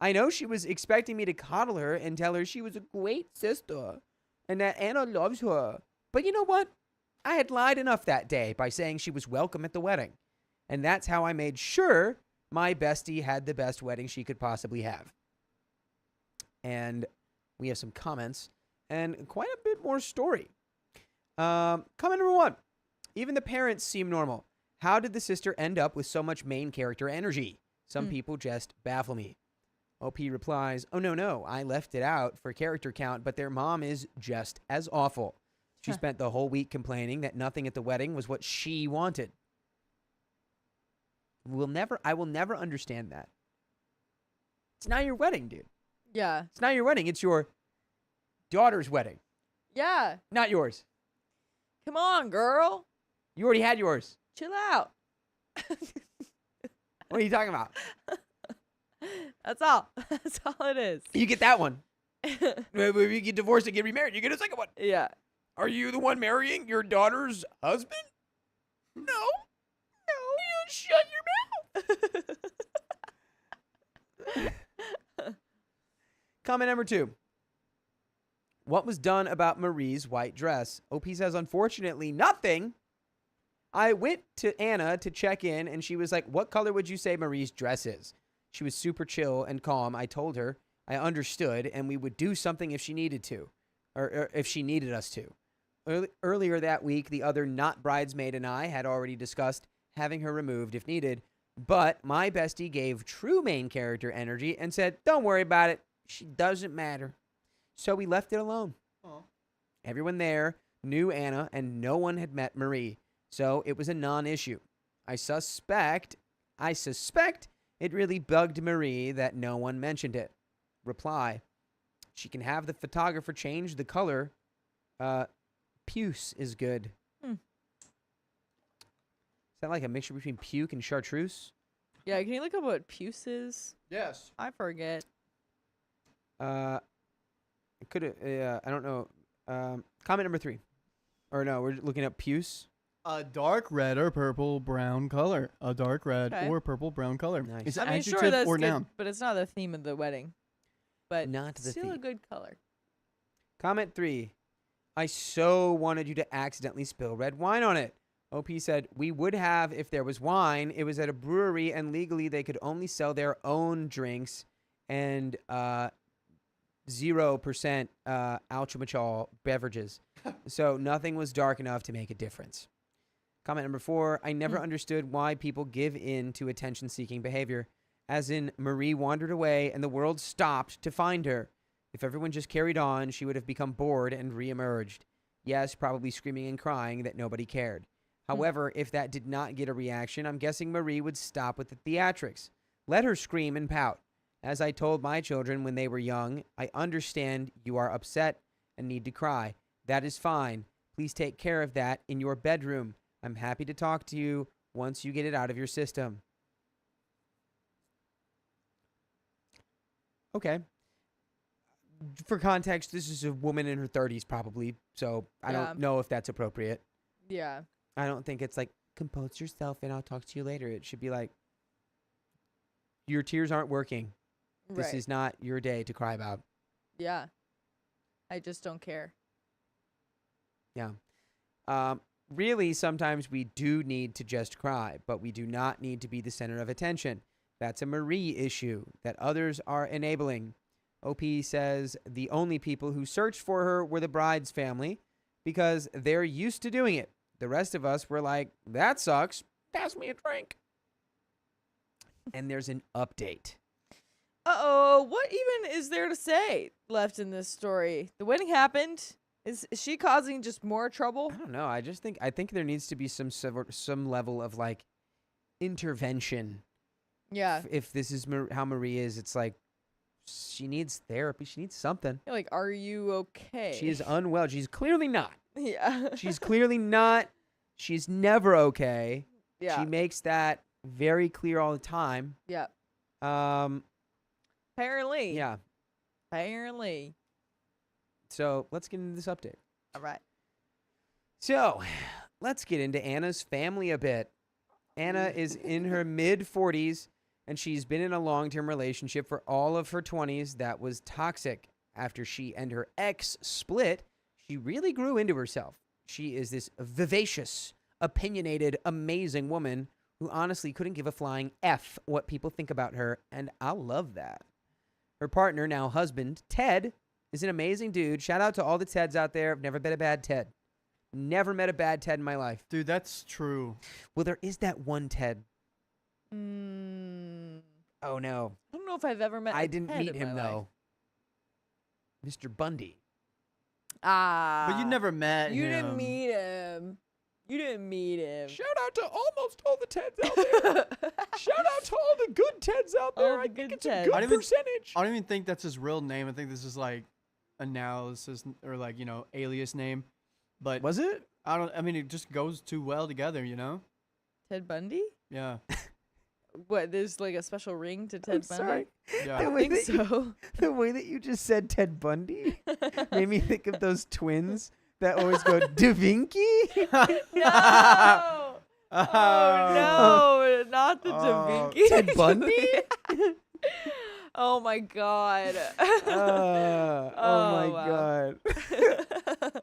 S2: I know she was expecting me to coddle her and tell her she was a great sister and that Anna loves her. But you know what? I had lied enough that day by saying she was welcome at the wedding. And that's how I made sure my bestie had the best wedding she could possibly have. And we have some comments and quite a bit more story. Comment number 1. Even the parents seem normal. How did the sister end up with so much main character energy? Some people just baffle me. OP replies, oh, no, I left it out for character count, but their mom is just as awful. She spent the whole week complaining that nothing at the wedding was what she wanted. I will never understand that. It's not your wedding, dude.
S5: Yeah.
S2: It's not your wedding. It's your daughter's wedding,
S5: Yeah.
S2: not yours.
S5: Come on, girl.
S2: You already had yours.
S5: Chill out.
S2: What are you talking about?
S5: That's all. That's all it is.
S2: You get that one. When you get divorced and get remarried, you get a second one.
S5: Yeah.
S2: Are you the one marrying your daughter's husband? No. You shut your mouth. Comment number 2. What was done about Marie's white dress? OP says, unfortunately, nothing. I went to Anna to check in, and she was like, what color would you say Marie's dress is? She was super chill and calm. I told her I understood, and we would do something if she needed to, or if she needed us to. Earlier that week, the other not bridesmaid and I had already discussed having her removed if needed, but my bestie gave true main character energy and said, don't worry about it. She doesn't matter. So we left it alone.
S1: Aw.
S2: Everyone there knew Anna, and no one had met Marie, so it was a non-issue. I suspect it really bugged Marie that no one mentioned it. Reply, she can have the photographer change the color. Puce is good. that like a mixture between puke and chartreuse?
S5: Yeah, can you look up what puce is?
S1: Yes.
S5: I forget.
S2: I don't know. Comment number 3. Or no, we're looking up puce.
S1: A dark red or purple brown color. A dark red
S5: Okay.
S1: or purple brown color.
S2: Nice.
S1: It's
S5: I
S1: an
S5: mean,
S1: adjective
S5: sure, that's
S1: or
S5: good,
S1: noun.
S5: but it's not the theme of the wedding. But
S2: Not the
S5: still a
S2: theme.
S5: good color.
S2: Comment 3. I so wanted you to accidentally spill red wine on it. OP said, we would have if there was wine. It was at a brewery, and legally they could only sell their own drinks and 0% alchemachol beverages. So nothing was dark enough to make a difference. Comment number 4. I never understood why people give in to attention-seeking behavior. As in, Marie wandered away and the world stopped to find her. If everyone just carried on, she would have become bored and reemerged. Yes, probably screaming and crying that nobody cared. However, if that did not get a reaction, I'm guessing Marie would stop with the theatrics. Let her scream and pout. As I told my children when they were young, I understand you are upset and need to cry. That is fine. Please take care of that in your bedroom. I'm happy to talk to you once you get it out of your system. Okay. For context, this is a woman in her 30s probably, so I don't know if that's appropriate.
S5: Yeah.
S2: I don't think it's like, compose yourself and I'll talk to you later. It should be like, your tears aren't working. This
S5: Right.
S2: is not your day to cry about.
S5: Yeah. I just don't care.
S2: Yeah. Really, sometimes we do need to just cry, but we do not need to be the center of attention. That's a Marie issue that others are enabling. OP says the only people who searched for her were the bride's family because they're used to doing it. The rest of us were like, that sucks. Pass me a drink. And there's an update.
S5: Uh-oh, what even is there to say left in this story? The wedding happened. Is she causing just more trouble?
S2: I don't know. I think there needs to be some level of like intervention.
S5: Yeah.
S2: If this is how Marie is, it's like she needs therapy. She needs something.
S5: You're like, are you okay?
S2: She is unwell. She's clearly not.
S5: Yeah.
S2: She's clearly not. She's never okay.
S5: Yeah.
S2: She makes that very clear all the time.
S5: Yeah.
S2: Um.
S5: Apparently.
S2: Yeah.
S5: Apparently.
S2: So let's get into this update.
S5: All right.
S2: So let's get into Anna's family a bit. Anna is in her mid-40s, and she's been in a long-term relationship for all of her 20s that was toxic. After she and her ex split, she really grew into herself. She is this vivacious, opinionated, amazing woman who honestly couldn't give a flying F what people think about her, and I love that. Her partner, now husband, Ted, is an amazing dude. Shout out to all the Teds out there. I've never met a bad Ted. Never met a bad Ted in my life.
S1: Dude, that's true.
S2: Well, there is that one Ted.
S5: Mm,
S2: Oh, no.
S5: I don't know if I've ever met.
S2: I
S5: a
S2: didn't
S5: Ted
S2: meet
S5: in
S2: him,
S5: my life.
S2: though. Mr. Bundy.
S5: Ah.
S1: But you never met
S5: You
S1: him.
S5: didn't meet him. You didn't meet him.
S2: Shout out to almost all the Teds out there. Shout out to all the good Teds out there.
S5: All the
S2: I think
S5: good
S2: it's a
S5: Teds.
S2: good
S1: I don't even-
S2: percentage.
S1: I don't even think that's his real name. I think this is like analysis or like, alias name. But
S2: Was it?
S1: I mean, it just goes too well together,
S5: Ted Bundy?
S1: Yeah.
S5: What? There's like a special ring to Ted
S2: I'm
S5: Bundy?
S2: sorry.
S1: Yeah.
S2: The
S5: I
S2: way
S5: think
S2: that you-
S5: so.
S2: The way that you just said Ted Bundy made me think of those twins that always go, Da Vinci?
S5: No! Oh no, not the Da
S1: Oh.
S5: Vinci.
S2: Ted Bundy?
S5: Oh my god.
S2: Oh my
S5: wow.
S2: God.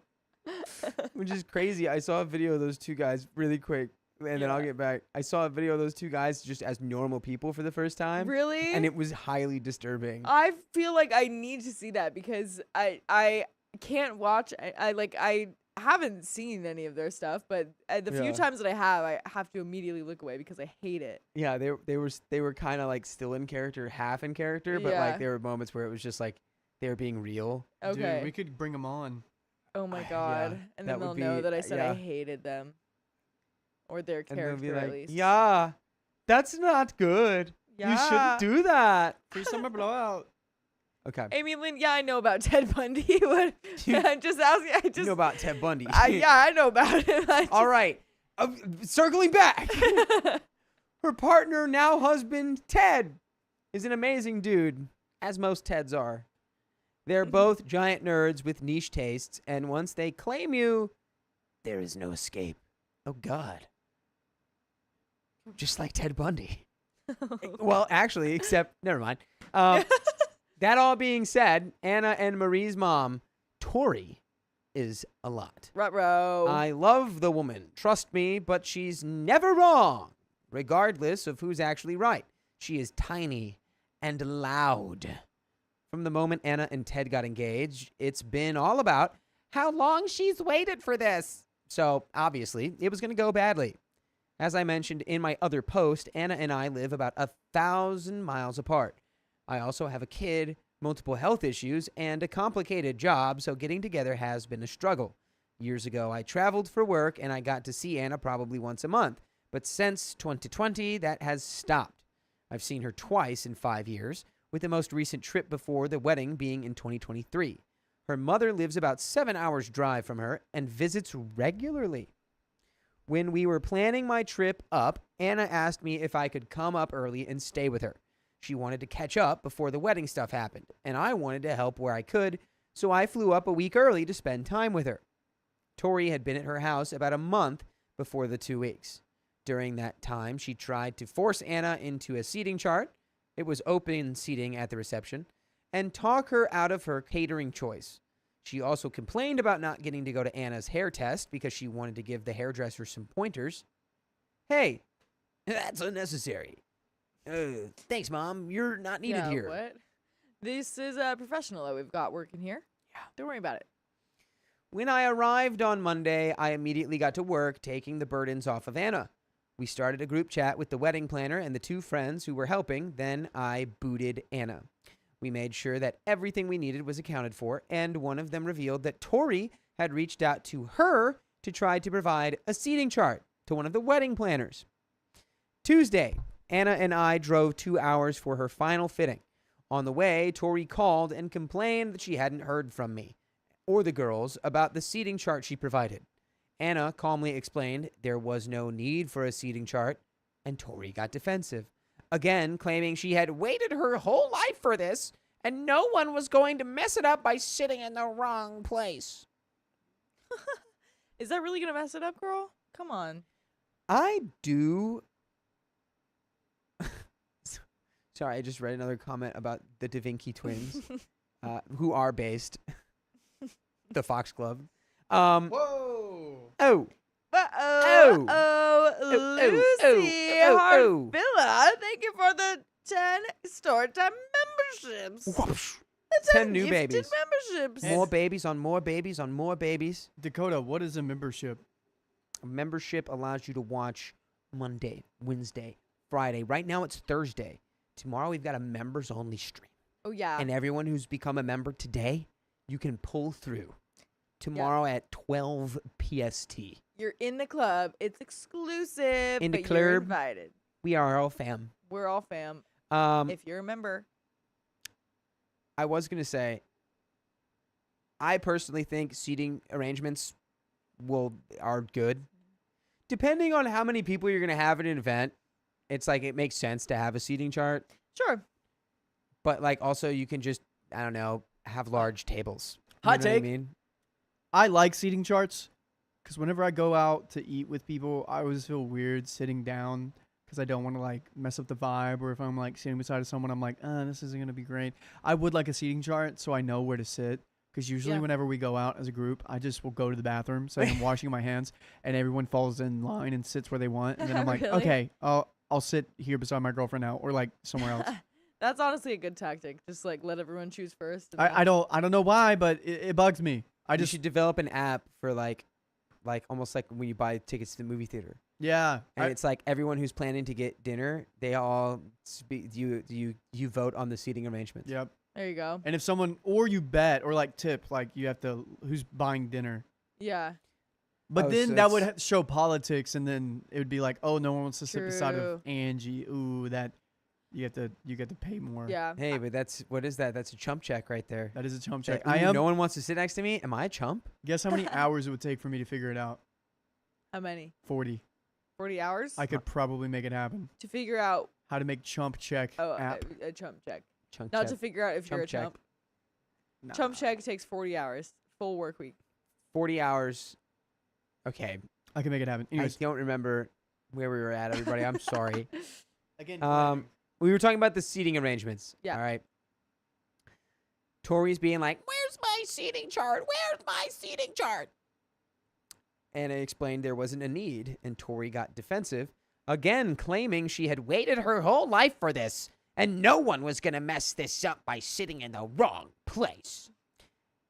S2: Which is crazy. I saw a video of those two guys really quick, and then I'll
S5: Yeah.
S2: get back. I saw a video of those two guys just as normal people for the first time,
S5: Really?
S2: and it was highly disturbing.
S5: I feel like I need to see that because I can't watch. I haven't seen any of their stuff, but the few
S2: Yeah.
S5: times that I have to immediately look away because I hate it.
S2: Yeah, they were kind of like still in character, half in character, but
S5: Yeah.
S2: like there were moments where it was just like they were being real.
S5: Okay.
S1: Dude, we could bring him on.
S5: Oh my
S2: Yeah,
S5: god. And
S2: that
S5: then they'll
S2: would
S5: know
S2: be-
S5: that I said
S2: yeah.
S5: I hated them. Or their
S2: And they'll
S5: character
S2: be
S5: at
S2: like,
S5: least.
S2: "Yeah, that's not good. You shouldn't do that."
S1: Free summer blowout.
S2: Okay.
S5: I mean, Lynn, yeah, I know about Ted Bundy, but
S2: You-
S5: I'm just asking. I just
S2: You know about Ted Bundy.
S5: yeah, I know about him.
S2: All right. Circling back. Her partner, now husband, Ted, is an amazing dude, as most Teds are. They're both giant nerds with niche tastes, and once they claim you, there is no escape. Oh, God. Just like Ted Bundy. Well, actually, except, never mind. That all being said, Anna and Marie's mom, Tori, is a lot.
S5: Ruh-roh.
S2: I love the woman, trust me, but she's never wrong, regardless of who's actually right. She is tiny and loud. From the moment Anna and Ted got engaged, it's been all about how long she's waited for this. So, obviously, it was going to go badly. As I mentioned in my other post, Anna and I live about 1,000 miles apart. I also have a kid, multiple health issues, and a complicated job, so getting together has been a struggle. Years ago, I traveled for work, and I got to see Anna probably once a month. But since 2020, that has stopped. I've seen her twice in 5 years, with the most recent trip before the wedding being in 2023. Her mother lives about 7 hours drive from her and visits regularly. When we were planning my trip up, Anna asked me if I could come up early and stay with her. She wanted to catch up before the wedding stuff happened, and I wanted to help where I could, so I flew up a week early to spend time with her. Tori had been at her house about a month before the 2 weeks. During that time, she tried to force Anna into a seating chart. It was open seating at the reception, and talk her out of her catering choice. She also complained about not getting to go to Anna's hair test because she wanted to give the hairdresser some pointers. Hey, that's unnecessary. Thanks, Mom. You're not needed here.
S5: What? This is a professional that we've got working here.
S2: Yeah.
S5: Don't worry about it.
S2: When I arrived on Monday, I immediately got to work taking the burdens off of Anna. We started a group chat with the wedding planner and the 2 friends who were helping. Then I booted Anna. We made sure that everything we needed was accounted for, and one of them revealed that Tori had reached out to her to try to provide a seating chart to one of the wedding planners. Tuesday, Anna and I drove 2 hours for her final fitting. On the way, Tori called and complained that she hadn't heard from me or the girls about the seating chart she provided. Anna calmly explained there was no need for a seating chart, and Tori got defensive, again claiming she had waited her whole life for this, and no one was going to mess it up by sitting in the wrong place.
S5: Is that really going to mess it up, girl? Come on.
S2: I do. Sorry, I just read another comment about the Da Vinci twins, who are based the Foxglove.
S1: Whoa.
S2: Oh.
S5: Lucy Harvilla, thank you for the 10 Storytime memberships.
S2: Whoosh.
S5: That's
S2: 10 new
S5: gifted
S2: babies.
S5: memberships.
S2: More babies on more babies on more babies.
S1: Dakota, what is a membership?
S2: A membership allows you to watch Monday, Wednesday, Friday. Right now it's Thursday. Tomorrow we've got a members only stream.
S5: Oh, yeah.
S2: And everyone who's become a member today, you can pull through. Tomorrow at 12 PST.
S5: You're in the club. It's exclusive,
S2: In the
S5: but you're
S2: club.
S5: invited.
S2: We are all fam.
S5: We're all fam. If you're a member.
S2: I was going to say, I personally think seating arrangements are good. Depending on how many people you're going to have at an event, it's like it makes sense to have a seating chart.
S5: Sure.
S2: But like also you can just, I don't know, have large tables.
S1: Hot
S2: You know what
S1: take.
S2: I mean?
S1: I like seating charts because whenever I go out to eat with people, I always feel weird sitting down because I don't want to like mess up the vibe. Or if I'm like sitting beside someone, I'm like, this isn't going to be great. I would like a seating chart so I know where to sit. Because usually whenever we go out as a group, I just will go to the bathroom, so I'm washing my hands, and everyone falls in line and sits where they want. And then I'm like,
S5: Really?
S1: okay, I'll sit here beside my girlfriend now, or like somewhere else.
S5: That's honestly a good tactic. Just like let everyone choose first. and
S1: I don't know why, but it bugs me.
S2: You should develop an app for like almost like when you buy tickets to the movie theater.
S1: yeah.
S2: And it's like everyone who's planning to get dinner, they all you vote on the seating arrangements.
S1: Yep.
S5: There you go.
S1: And if someone, or you bet, or like tip, like you have to, who's buying dinner.
S5: Yeah.
S1: But
S2: Oh,
S1: then
S2: so
S1: that
S2: it's-
S1: would show politics, and then it would be like, oh, no one wants to sit beside
S5: True.
S1: of Angie. Ooh, that you get to pay more.
S5: Yeah.
S2: Hey, but what is that? That's a chump check right there.
S1: That is a chump
S2: It's
S1: check.
S2: like,
S1: I
S2: ooh,
S1: am.
S2: no one wants to sit next to me. Am I a chump?
S1: Guess how many hours it would take for me to figure it out?
S5: How many?
S1: 40.
S5: 40 hours?
S1: I could probably make it happen.
S5: To figure out
S1: How to make chump check app.
S5: a chump check.
S2: Chunk
S5: Not
S2: check.
S5: to figure out if you're a
S2: Chump check.
S5: chump.
S1: Nah.
S5: Chump check takes 40 hours. Full work week.
S2: 40 hours. Okay.
S1: I can make it happen. Anyways,
S2: I don't remember where we were at, everybody. I'm sorry.
S1: again,
S2: We were talking about the seating arrangements.
S5: Yeah.
S2: All right. Tori's being like, "Where's my seating chart? Where's my seating chart?" Anna explained there wasn't a need, and Tori got defensive, again claiming she had waited her whole life for this, and no one was going to mess this up by sitting in the wrong place.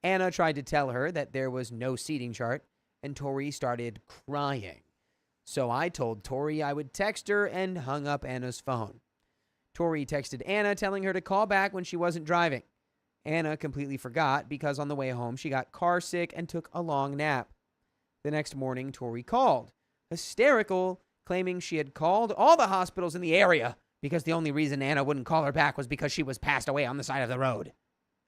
S2: Anna tried to tell her that there was no seating chart, and Tori started crying. So I told Tori I would text her and hung up Anna's phone. Tori texted Anna telling her to call back when she wasn't driving. Anna completely forgot because on the way home she got car sick and took a long nap. The next morning, Tori called, hysterical, claiming she had called all the hospitals in the area because the only reason Anna wouldn't call her back was because she was passed away on the side of the road.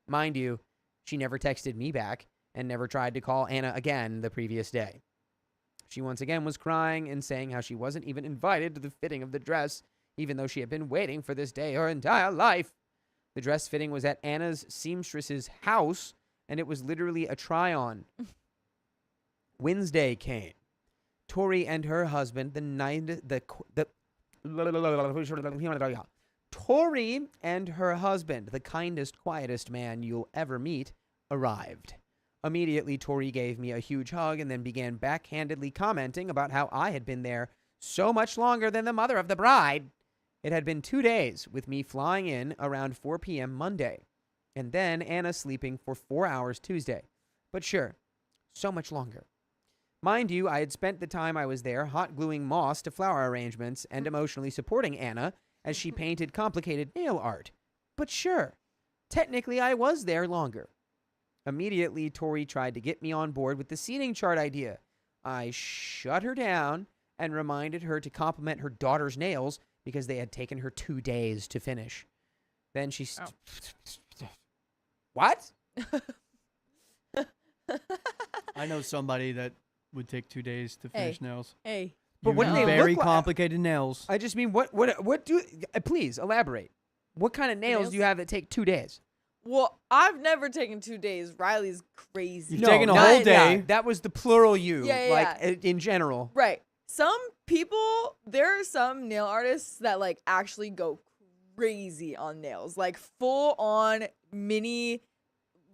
S2: Mind you, she never texted me back and never tried to call Anna again the previous day. She once again was crying and saying how she wasn't even invited to the fitting of the dress, even though she had been waiting for this day her entire life. The dress fitting was at Anna's seamstress's house, and it was literally a try-on. Wednesday came. Tori and her husband, Tori and her husband, the kindest, quietest man you'll ever meet, arrived. Immediately, Tori gave me a huge hug and then began backhandedly commenting about how I had been there so much longer than the mother of the bride. It had been 2 days, with me flying in around 4 p.m. Monday, and then Anna sleeping for 4 hours Tuesday. But sure, so much longer. Mind you, I had spent the time I was there hot gluing moss to flower arrangements and emotionally supporting Anna as she painted complicated nail art. But sure, technically I was there longer. Immediately, Tori tried to get me on board with the seating chart idea. I shut her down and reminded her to compliment her daughter's nails because they had taken her 2 days to finish. Then she... What?
S1: I know somebody that would take 2 days to finish nails.
S5: Hey.
S2: But what do they
S1: Very
S2: look like?
S1: complicated nails.
S2: I just mean, what do... please, elaborate. What kind of nails do you have that take 2 days?
S5: Well, I've never taken 2 days. Riley's crazy.
S1: You've taken a whole day.
S2: Yeah, that was the plural you,
S5: Yeah.
S2: in general.
S5: Right. Some people, there are some nail artists that like actually go crazy on nails, like full on mini,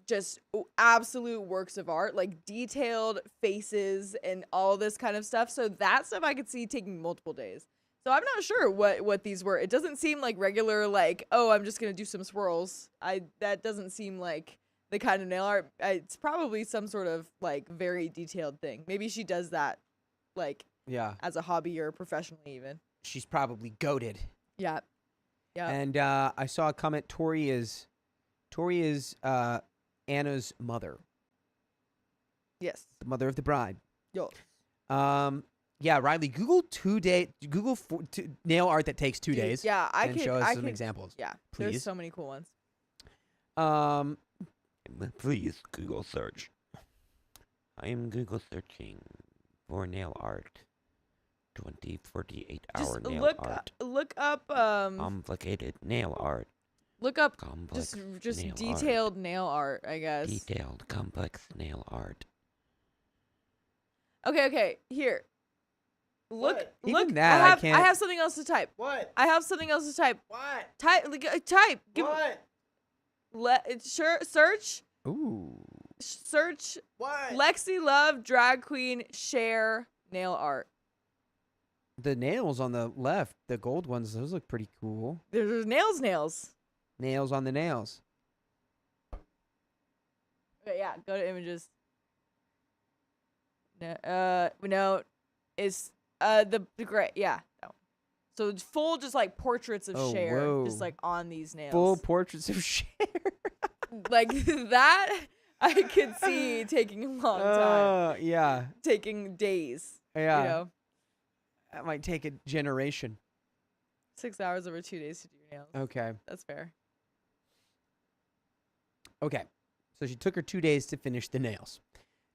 S5: just absolute works of art, like detailed faces and all this kind of stuff. So that stuff I could see taking multiple days. So I'm not sure what these were. It doesn't seem like regular, like, oh, I'm just going to do some swirls. That doesn't seem like the kind of nail art. It's probably some sort of like very detailed thing. Maybe she does that like
S2: Yeah.
S5: as a hobby or professionally even.
S2: She's probably goated.
S5: Yeah. Yeah.
S2: And I saw a comment, Tori is Anna's mother,
S5: Yes.
S2: the mother of the bride.
S5: Yo.
S2: Yeah, Riley, Google nail art that takes 2
S5: Dude,
S2: days.
S5: Yeah,
S2: and show us some examples.
S5: Yeah.
S2: Please.
S5: There's so many cool ones.
S6: Please Google search. I am Google searching for nail art. 48-hour
S5: Just
S6: nail
S5: look
S6: art.
S5: look up
S6: Complicated nail art.
S5: look up
S6: Complex
S5: just
S6: nail
S5: detailed nail art, I guess.
S6: art. Detailed complex nail art.
S5: Okay, here. Look
S1: What?
S2: Even that, I can't-
S5: I have something else to type.
S1: What?
S5: I have something else to type.
S1: What?
S5: Type. Search
S2: Ooh.
S1: What?
S5: Lexi Love drag queen share nail art.
S2: The nails on the left, the gold ones, those look pretty cool.
S5: There's nails.
S2: Nails on the nails.
S5: Okay, yeah, go to images. No, it's the gray, yeah. No. So it's full, just like portraits of
S2: Oh,
S5: Cher,
S2: whoa.
S5: just like on these nails.
S2: Full portraits of Cher.
S5: Like that, I could see taking a long time,
S2: Yeah.
S5: taking days.
S2: Yeah.
S5: You know,
S2: That might take a generation.
S5: 6 hours over 2 days to do your nails.
S2: Okay.
S5: That's fair.
S2: Okay. So she took her 2 days to finish the nails.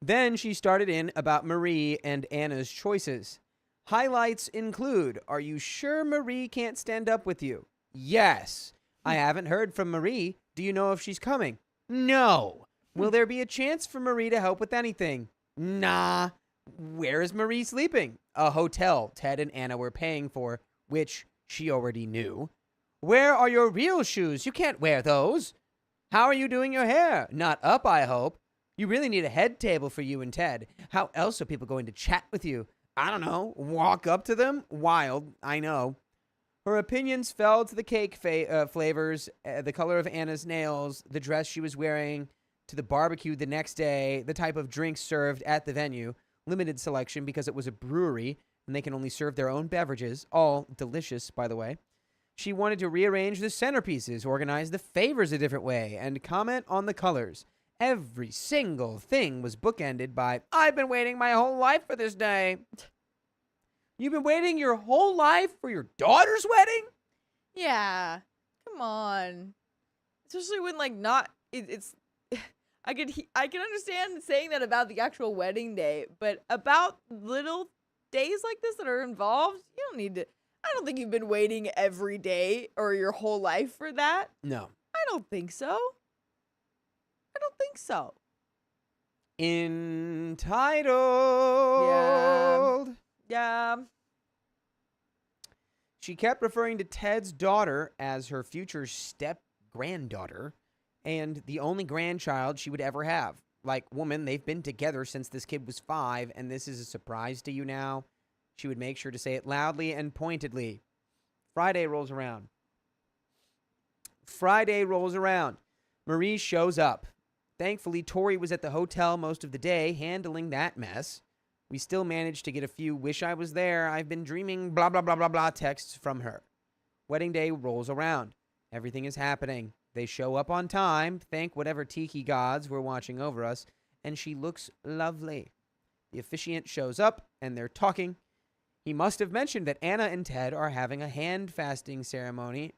S2: Then she started in about Marie and Anna's choices. Highlights include, are you sure Marie can't stand up with you? Yes. I haven't heard from Marie. Do you know if she's coming? No. Will there be a chance for Marie to help with anything? Nah. Where is Marie sleeping? A hotel Ted and Anna were paying for, which she already knew. Where are your real shoes? You can't wear those. How are you doing your hair? Not up, I hope. You really need a head table for you and Ted. How else are people going to chat with you? I don't know. Walk up to them? Wild, I know. Her opinions fell to the cake flavors, the color of Anna's nails, the dress she was wearing, to the barbecue the next day, the type of drinks served at the venue, limited selection because it was a brewery and they can only serve their own beverages, all delicious, by the way. She wanted to rearrange the centerpieces, organize the favors a different way, and comment on the colors. Every single thing was bookended by, I've been waiting my whole life for this day. You've been waiting your whole life for your daughter's wedding?
S5: Yeah. Come on. Especially when it's I can understand saying that about the actual wedding day, but about little days like this that are involved, you don't need to. I don't think you've been waiting every day or your whole life for that.
S2: No.
S5: I don't think so. I don't think so.
S2: Entitled.
S5: Yeah.
S2: She kept referring to Ted's daughter as her future step-granddaughter and the only grandchild she would ever have. Like, woman, they've been together since this kid was 5, and this is a surprise to you now? She would make sure to say it loudly and pointedly. Friday rolls around. Marie shows up. Thankfully, Tori was at the hotel most of the day handling that mess. We still managed to get a few wish I was there, I've been dreaming, blah, blah, blah, blah, blah texts from her. Wedding day rolls around. Everything is happening. They show up on time, thank whatever tiki gods were watching over us, and she looks lovely. The officiant shows up, and they're talking. He must have mentioned that Anna and Ted are having a hand fasting ceremony,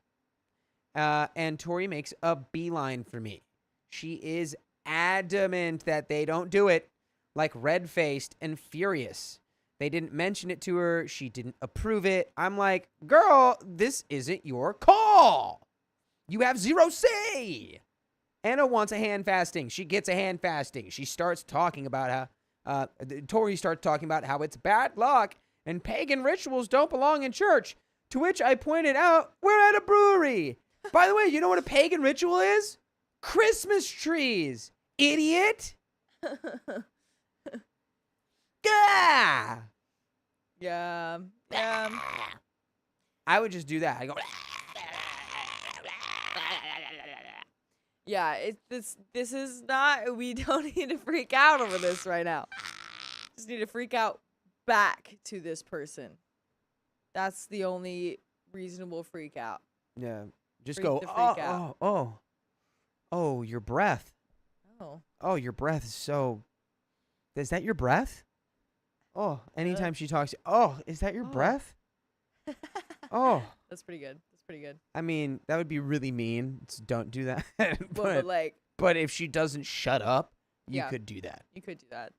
S2: and Tori makes a beeline for me. She is adamant that they don't do it, like red-faced and furious. They didn't mention it to her. She didn't approve it. I'm like, girl, this isn't your call. You have zero say. Anna wants a hand fasting. She gets a hand fasting. She starts talking about how, Tori starts talking about how it's bad luck and pagan rituals don't belong in church, to which I pointed out, we're at a brewery. By the way, you know what a pagan ritual is? Christmas trees, idiot. Gah!
S5: Yeah.
S2: I would just do that. I go.
S5: Yeah, this is not. We don't need to freak out over this right now. Just need to freak out back to this person. That's the only reasonable freak out.
S2: Yeah, just
S5: Freak
S2: go.
S5: the freak out.
S2: Oh, your breath.
S5: Oh.
S2: Oh, your breath is so. Is that your breath? Oh, anytime she talks. Oh, is that your breath? Oh.
S5: That's pretty good.
S2: I mean, that would be really mean. Don't do that.
S5: Well,
S2: but if she doesn't shut up, you
S5: Yeah.
S2: could do that.
S5: you could do that.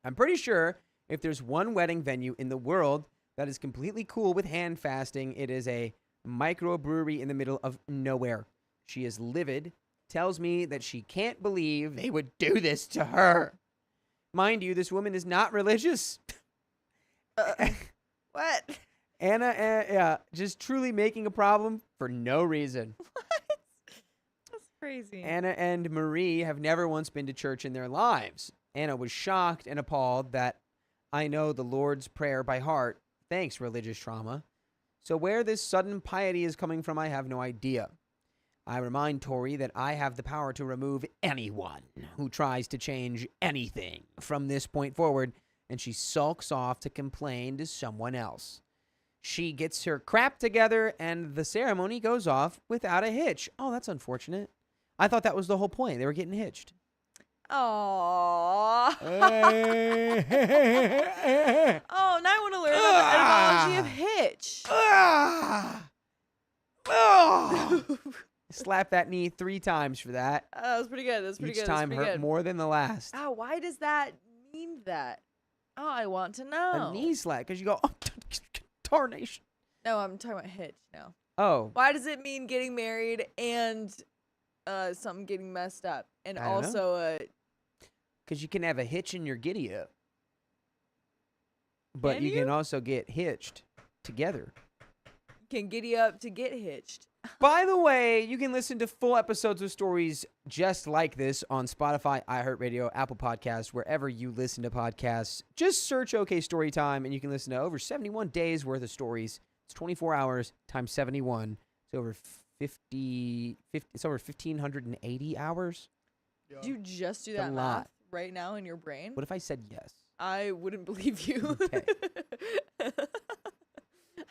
S2: I'm pretty sure if there's one wedding venue in the world that is completely cool with hand fasting, it is a microbrewery in the middle of nowhere. She is livid, tells me that she can't believe they would do this to her. Mind you, this woman is not religious.
S5: What?
S2: Anna, just truly making a problem for no reason.
S5: That's crazy.
S2: Anna and Marie have never once been to church in their lives. Anna was shocked and appalled that I know the Lord's Prayer by heart. Thanks, religious trauma. So where this sudden piety is coming from, I have no idea. I remind Tori that I have the power to remove anyone who tries to change anything from this point forward, and she sulks off to complain to someone else. She gets her crap together, and the ceremony goes off without a hitch. Oh, that's unfortunate. I thought that was the whole point. They were getting hitched.
S5: Aww. Oh, now I want to learn about the etymology of hitch.
S2: Slap that knee 3 times for that.
S5: That was pretty good. That was pretty
S2: Each
S5: good. That was
S2: time
S5: pretty
S2: hurt
S5: good.
S2: more than the last.
S5: Oh, why does that mean that? Oh, I want to know.
S2: A knee slap because you go, oh, tarnation.
S5: No, I'm talking about hitch now.
S2: Oh,
S5: Why does it mean getting married and something getting messed up? And
S2: I don't know.
S5: also
S2: because you can have a hitch in your giddy up. But
S5: Can
S2: you
S5: you?
S2: can also get hitched together.
S5: can giddy up to get hitched.
S2: By the way, you can listen to full episodes of stories just like this on Spotify, iHeartRadio, Apple Podcasts, wherever you listen to podcasts. Just search OK Storytime, and you can listen to over 71 days worth of stories. It's 24 hours times 71. It's over 50 it's over 1,580 hours.
S5: Did you just do
S2: It's a
S5: that
S2: lot.
S5: math right now in your brain?
S2: What if I said yes?
S5: I wouldn't believe you.
S2: Okay.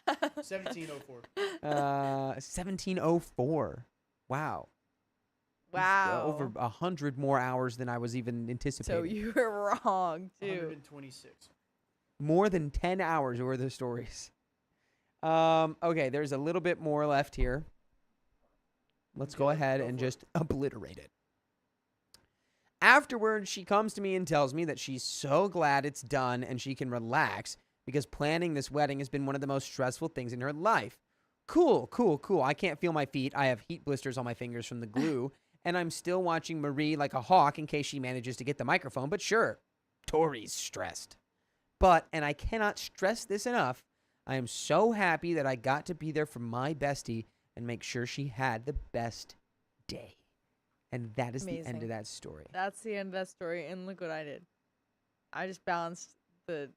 S1: 1704.
S2: 1704. Wow. It's,
S5: Wow.
S2: over 100 more hours than I was even anticipating.
S5: So you were wrong too.
S1: 126.
S2: More than 10 hours worth of stories. Okay, there's a little bit more left here. Let's go
S1: Okay,
S2: ahead
S1: go
S2: and
S1: for it.
S2: just obliterate it. Afterwards, she comes to me and tells me that she's so glad it's done and she can relax because planning this wedding has been one of the most stressful things in her life. Cool, cool, cool. I can't feel my feet. I have heat blisters on my fingers from the glue, and I'm still watching Marie like a hawk in case she manages to get the microphone, but sure, Tori's stressed. But, and I cannot stress this enough, I am so happy that I got to be there for my bestie and make sure she had the best day. And that is the end
S5: Amazing.
S2: of that story.
S5: That's the end of that story. And look what I did. I just balanced the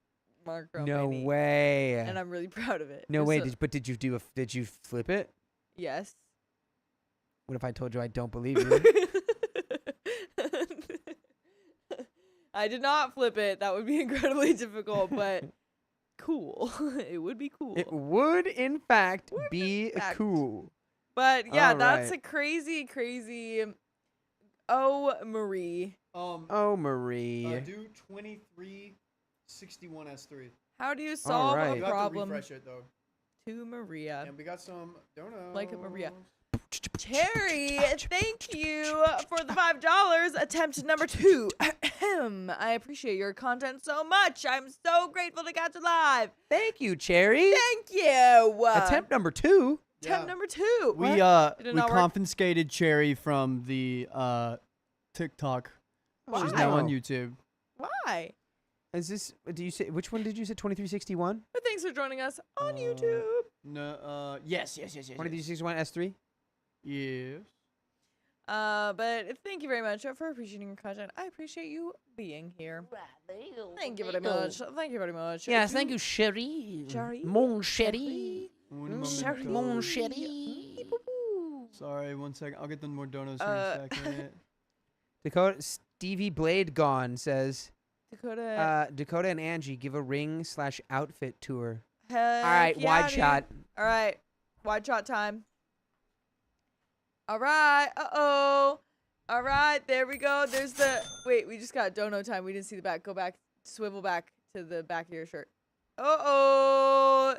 S5: marker on
S2: No
S5: my knee.
S2: way.
S5: And I'm really proud of it.
S2: No
S5: It
S2: way.
S5: was
S2: But did you flip it?
S5: yes.
S2: What if I told you I don't believe you?
S5: I did not flip it. That would be incredibly difficult, but cool. It would be cool.
S2: It would, in fact,
S5: Would,
S2: be
S5: in fact.
S2: cool.
S5: But yeah,
S2: All
S5: that's
S2: right.
S5: a crazy, crazy. Oh, Marie.
S2: Oh, Marie.
S1: Do 2361 S3.
S5: How do you solve
S2: right.
S5: a
S1: You have to
S5: problem
S1: refresh it though.
S5: to Maria?
S1: And we got some donuts.
S5: Like a Maria. Terry, thank you for the $5. Attempt number 2. I appreciate your content so much. I'm so grateful to catch it live.
S2: Thank you, Cherry.
S5: Thank you.
S2: Attempt number 2.
S5: Attempt
S1: Yeah.
S5: number 2.
S1: We
S5: Did it
S1: we
S5: not work?
S1: confiscated Cherry from the TikTok. She's now on
S2: Wow.
S1: YouTube.
S5: Why?
S2: Is this? Do you say which one did you say? 2361.
S5: But thanks for joining us on
S1: Uh,
S5: YouTube.
S1: No. Yes.
S2: 2361 S3.
S1: Yes.
S5: But thank you very much for appreciating your content. I appreciate you being here. Thank you very much. Thank you very much.
S2: Yes, thank you, Sherry.
S5: Sherry?
S2: Mon Sherry.
S1: Un
S5: Sherry.
S1: momento.
S2: Mon Sherry.
S1: Sorry, 1 second. I'll get them more donuts in
S5: Uh,
S1: a second.
S2: Dakota Stevie Blade Gone says
S5: Dakota.
S2: Dakota and Angie give a ring/outfit tour.
S5: All
S2: All right, wide shot.
S5: All right, wide shot time. All right. Uh-oh. All right, there we go. There's the... Wait, we just got dono time. We didn't see the back. Go back. Swivel back to the back of your shirt. Uh-oh.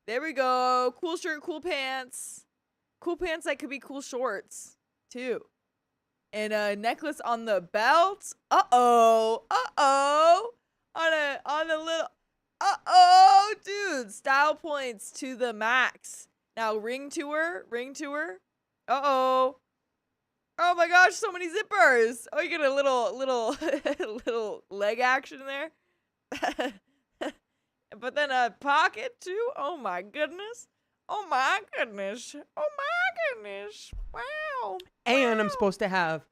S5: There we go. Cool shirt, cool pants. Cool pants that could be cool shorts, too. And a necklace on the belt. Uh-oh. Uh-oh. On a little... Uh-oh, dude. Style points to the max. Now, ring tour. Uh-oh. Oh my gosh, so many zippers. Oh, you get a little leg action there. But then a pocket too. Oh my goodness. Oh my goodness. Oh my goodness. Wow.
S2: And I'm supposed to have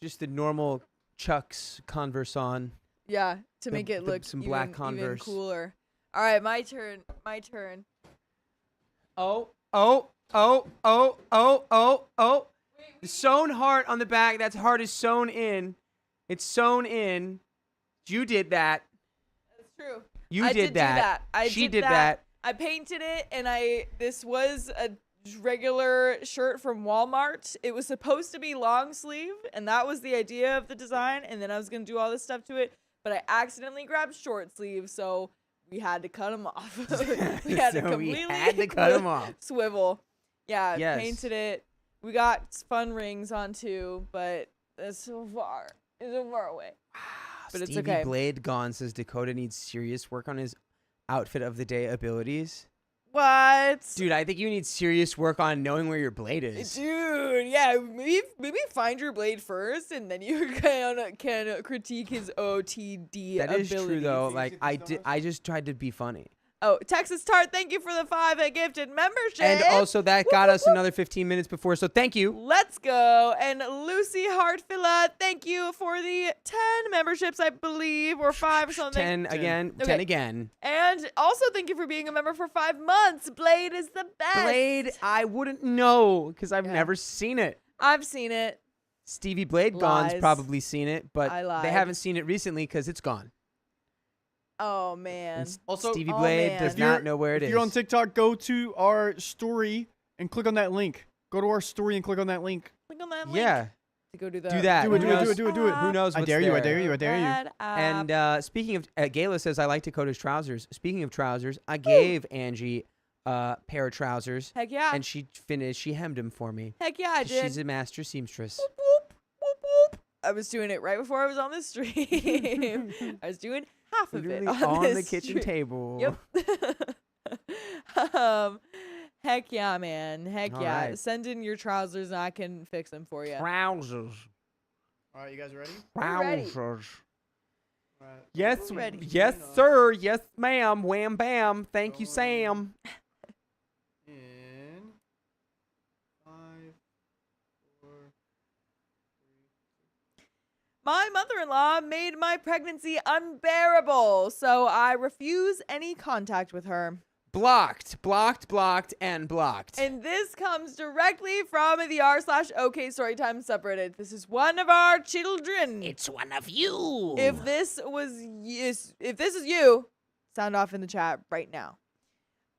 S2: just the normal Chucks Converse on.
S5: Yeah, to
S2: The-
S5: make it
S2: the-
S5: look
S2: some
S5: even,
S2: black
S5: even
S2: Converse.
S5: cooler. All right, my turn.
S2: Oh. The sewn heart on the back. That heart is sewn in. It's sewn in. You did that.
S5: That's true.
S2: You
S5: I
S2: did
S5: did do
S2: that.
S5: that.
S2: She did that.
S5: I painted it, and this was a regular shirt from Walmart. It was supposed to be long sleeve, and that was the idea of the design, and then I was going to do all this stuff to it, but I accidentally grabbed short sleeve, so we had to cut them off. We had to
S2: So we
S5: completely
S2: had to cut 'em off.
S5: swivel. Yeah,
S2: Yes.
S5: painted it. We got fun rings on too, but it's so far. It's so far away. But it's
S2: Stevie
S5: okay.
S2: Blade Gone says Dakota needs serious work on his outfit of the day abilities.
S5: What?
S2: Dude, I think you need serious work on knowing where your blade is.
S5: Dude, yeah, maybe find your blade first, and then you can critique his OTD
S2: That
S5: abilities.
S2: is true though.
S1: you
S2: Like
S1: see these
S2: I just tried to be funny.
S5: Oh, Texas Tart, thank you for the 5 gifted membership.
S2: And also that got us another 15 minutes before, so thank you.
S5: Let's go. And Lucy Hartfilla, thank you for the 10 memberships, I believe, or 5 or something.
S2: 10 again,
S5: Okay.
S2: 10 again.
S5: And also thank you for being a member for 5 months. Blade is the best.
S2: Blade, I wouldn't know because I've
S5: Yeah.
S2: never seen it.
S5: I've seen it.
S2: Stevie Blade Gone's
S5: Lies.
S2: probably seen it, but
S5: I
S2: they
S5: lied.
S2: haven't seen it recently because it's gone.
S5: Oh, man.
S2: And
S1: Also,
S2: Stevie
S5: oh,
S2: Blade
S5: man.
S2: does
S5: If
S2: not know where it
S1: if
S2: is.
S1: you're on TikTok, go to our story and click on that link. Go to our story and click on that link.
S5: Click on that link
S2: Yeah,
S5: to go do the
S2: do that.
S1: Do it,
S2: Who
S1: do it,
S2: knows-
S1: do it, do it, do it.
S2: Who knows
S1: I
S2: what's
S1: dare you, I
S2: there.
S1: dare you, I dare you.
S5: Red app.
S2: And speaking of, Gayla says, I like Dakota's trousers. Speaking of trousers, I gave Angie a pair of trousers,
S5: Heck yeah.
S2: and she hemmed them for me.
S5: Heck yeah, I
S2: 'Cause
S5: did.
S2: She's a master seamstress.
S5: Whoop, whoop, whoop, whoop. I was doing it right before I was on the stream. I was doing half of
S2: Literally
S5: it
S2: on
S5: this
S2: the kitchen
S5: stream.
S2: table.
S5: Yep. Heck yeah, man. Heck
S2: All
S5: yeah.
S2: right.
S5: Send in your trousers and I can fix them for you.
S2: Trousers.
S1: All right, you guys ready?
S5: We're ready.
S2: Trousers.
S1: All right.
S2: Yes,
S5: Ready.
S2: yes, sir. Yes, ma'am. Wham, bam. Thank you, Sam.
S1: In 5, 4, 3.
S5: My mother-in-law made my pregnancy unbearable, so I refuse any contact with her.
S2: Blocked, blocked, blocked, and blocked.
S5: And this comes directly from the r/OK Storytime subreddit. This is one of our children.
S2: It's one of you.
S5: If this is you, sound off in the chat right now.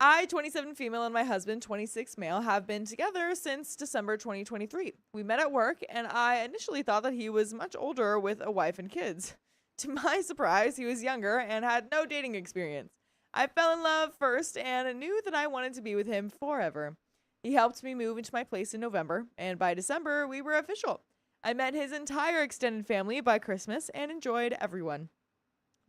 S5: I, 27 female, and my husband, 26 male, have been together since December 2023. We met at work, and I initially thought that he was much older with a wife and kids. To my surprise, he was younger and had no dating experience. I fell in love first and knew that I wanted to be with him forever. He helped me move into my place in November, and by December, we were official. I met his entire extended family by Christmas and enjoyed everyone.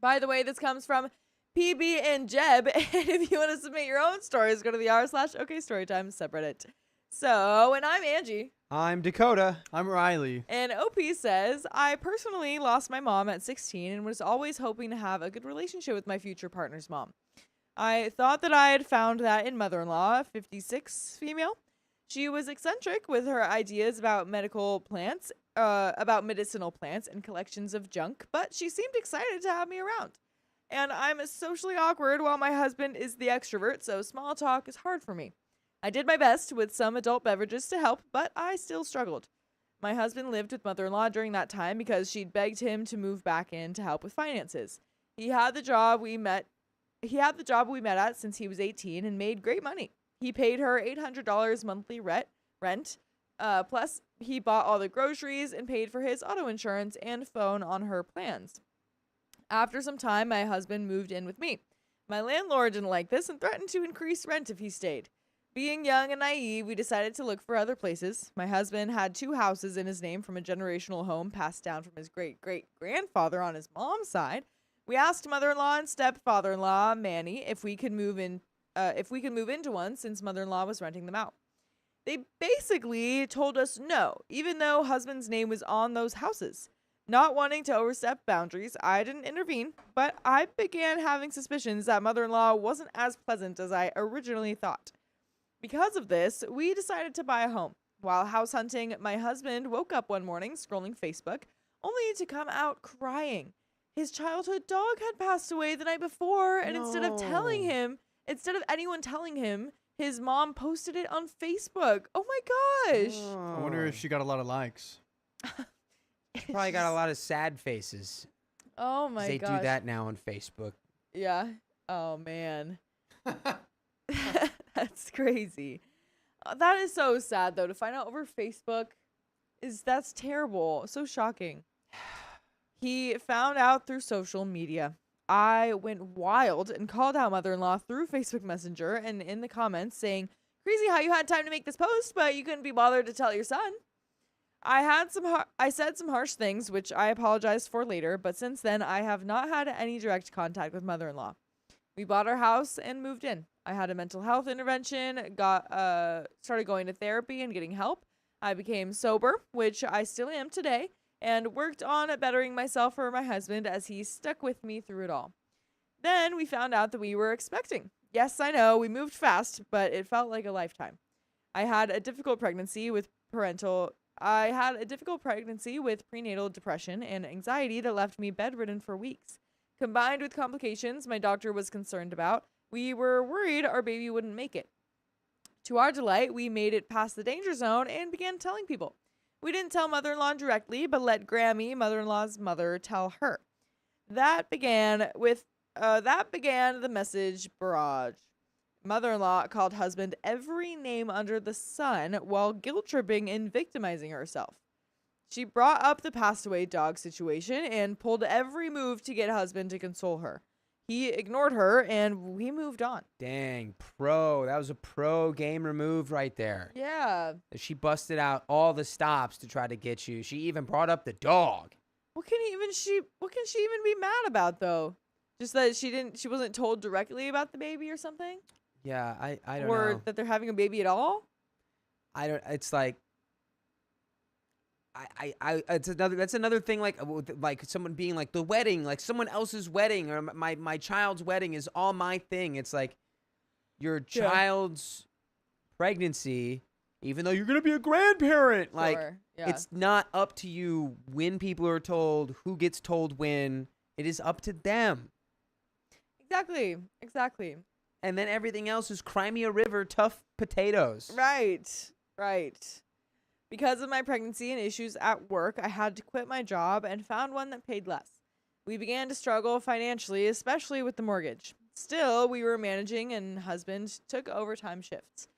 S5: By the way, this comes from PB and Jeb, and if you want to submit your own stories, go to the r/OK Storytime subreddit. So, and I'm Angie.
S2: I'm Dakota.
S1: I'm Riley.
S5: And OP says, I personally lost my mom at 16 and was always hoping to have a good relationship with my future partner's mom. I thought that I had found that in mother-in-law, 56 female. She was eccentric with her ideas about medicinal plants and collections of junk, but she seemed excited to have me around. And I'm socially awkward while my husband is the extrovert, so small talk is hard for me. I did my best with some adult beverages to help, but I still struggled. My husband lived with mother-in-law during that time because she'd begged him to move back in to help with finances. He had the job we met at since he was 18 and made great money. He paid her $800 monthly rent. Plus, he bought all the groceries and paid for his auto insurance and phone on her plans. After some time, my husband moved in with me. My landlord didn't like this and threatened to increase rent if he stayed. Being young and naive, we decided to look for other places. My husband had 2 houses in his name from a generational home passed down from his great-great-grandfather on his mom's side. We asked mother-in-law and stepfather-in-law Manny if we could move into one since mother-in-law was renting them out. They basically told us no, even though husband's name was on those houses. Not wanting to overstep boundaries, I didn't intervene, but I began having suspicions that mother-in-law wasn't as pleasant as I originally thought. Because of this, we decided to buy a home. While house hunting, my husband woke up one morning scrolling Facebook, only to come out crying. His childhood dog had passed away the night before, and instead of anyone telling him, his mom posted it on Facebook. Oh my gosh.
S1: I wonder if she got a lot of likes.
S2: Probably got a lot of sad faces.
S5: Oh my
S2: They
S5: gosh.
S2: do that now on Facebook.
S5: Yeah. Oh man. That's crazy. That is so sad though to find out over Facebook. That's terrible. So shocking. He found out through social media. I went wild and called out mother-in-law through Facebook Messenger and in the comments saying, Crazy how you had time to make this post, but you couldn't be bothered to tell your son. I said some harsh things, which I apologized for later, but since then I have not had any direct contact with mother-in-law. We bought our house and moved in. I had a mental health intervention, started going to therapy and getting help. I became sober, which I still am today, and worked on bettering myself for my husband as he stuck with me through it all. Then we found out that we were expecting. Yes, I know, we moved fast, but it felt like a lifetime. I had a difficult pregnancy with prenatal depression and anxiety that left me bedridden for weeks. Combined with complications my doctor was concerned about, we were worried our baby wouldn't make it. To our delight, we made it past the danger zone and began telling people. We didn't tell mother-in-law directly, but let Grammy, mother-in-law's mother, tell her. That began the message barrage. Mother-in-law called husband every name under the sun while guilt-tripping and victimizing herself. She brought up the passed-away dog situation and pulled every move to get husband to console her. He ignored her, and we moved on.
S2: Dang, pro. That was a pro gamer move right there.
S5: Yeah.
S2: She busted out all the stops to try to get you. She even brought up the dog.
S5: What can she even be mad about, though? Just that she wasn't told directly about the baby or something?
S2: Yeah, I don't know.
S5: Or that they're having a baby at all?
S2: It's like that's another thing, like someone being like the wedding, like someone else's wedding or my child's wedding is all my thing. It's like your child's pregnancy, even though you're going to be a grandparent, like it's not up to you when people are told, who gets told when. It is up to them.
S5: Exactly.
S2: And then everything else is Crimea River tough potatoes.
S5: Right. Because of my pregnancy and issues at work, I had to quit my job and found one that paid less. We began to struggle financially, especially with the mortgage. Still, we were managing and husband took overtime shifts.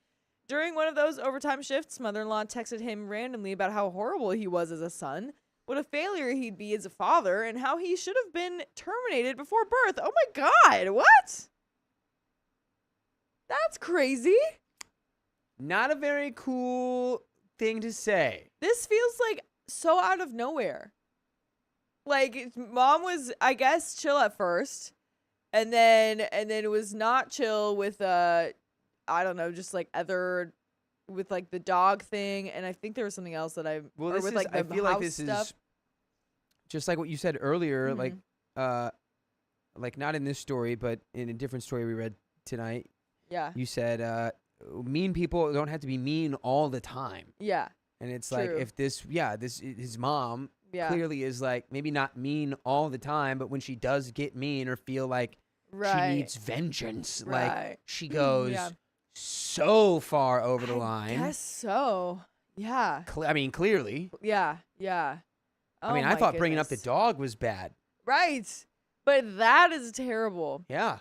S5: During one of those overtime shifts, mother-in-law texted him randomly about how horrible he was as a son, what a failure he'd be as a father, and how he should have been terminated before birth. Oh my God, what? That's crazy.
S2: Not a very cool thing to say.
S5: This feels like so out of nowhere. Like, mom was, I guess, chill at first, and then it was not chill with I don't know, just like with like the dog thing, and I think there was something else that I feel like this is
S2: just like what you said earlier,
S5: Mm-hmm.
S2: like not in this story, but in a different story we read tonight.
S5: Yeah.
S2: You said mean people don't have to be mean all the time.
S5: Yeah.
S2: And it's
S5: True.
S2: like if his mom clearly is like maybe not mean all the time, but when she does get mean or feel like she needs vengeance, like she goes so far over the line.
S5: I guess so. Yeah.
S2: Clearly.
S5: Yeah. Oh,
S2: I thought bringing up the dog was bad.
S5: Right. But that is terrible.
S2: Yeah.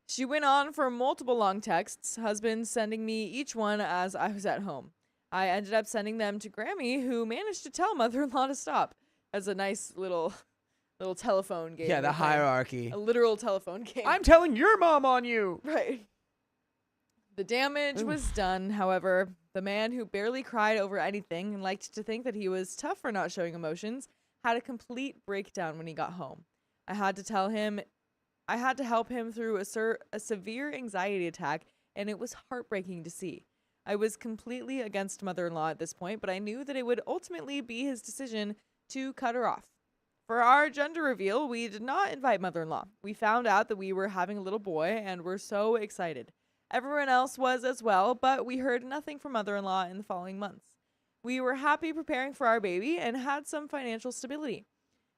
S5: She went on for multiple long texts, husband sending me each one as I was at home. I ended up sending them to Grammy, who managed to tell mother-in-law to stop. As a nice little telephone game.
S2: Yeah, the hierarchy.
S5: A literal telephone game.
S2: I'm telling your mom on you.
S5: Right. The damage was done, however. The man who barely cried over anything and liked to think that he was tough for not showing emotions had a complete breakdown when he got home. I had to help him through a severe anxiety attack, and it was heartbreaking to see. I was completely against mother-in-law at this point, but I knew that it would ultimately be his decision to cut her off. For our gender reveal, we did not invite mother-in-law. We found out that we were having a little boy and were so excited. Everyone else was as well, but we heard nothing from mother-in-law in the following months. We were happy preparing for our baby and had some financial stability.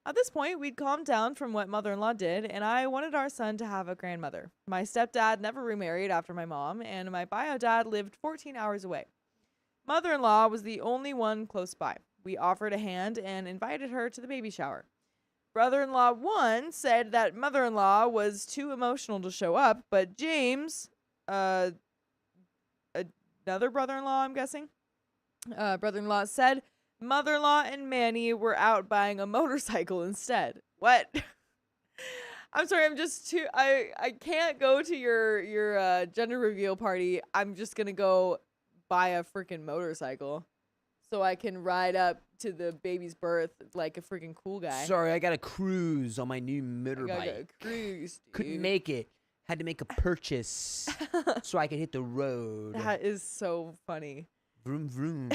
S5: At this point, we'd calmed down from what mother-in-law did, and I wanted our son to have a grandmother. My stepdad never remarried after my mom, and my bio dad lived 14 hours away. Mother-in-law was the only one close by. We offered a hand and invited her to the baby shower. Brother-in-law 1 said that mother-in-law was too emotional to show up, but James, another brother-in-law, I'm guessing, brother-in-law said mother-in-law and Manny were out buying a motorcycle instead. What? I'm sorry. I'm just too. I can't go to your gender reveal party. I'm just gonna go buy a freaking motorcycle, so I can ride up to the baby's birth like a freaking cool guy.
S2: Sorry, I got to cruise on my new
S5: I gotta
S2: motorbike.
S5: go cruise.
S2: Couldn't
S5: dude.
S2: make it. Had to make a purchase so I could hit the road.
S5: That is so funny.
S2: Vroom vroom.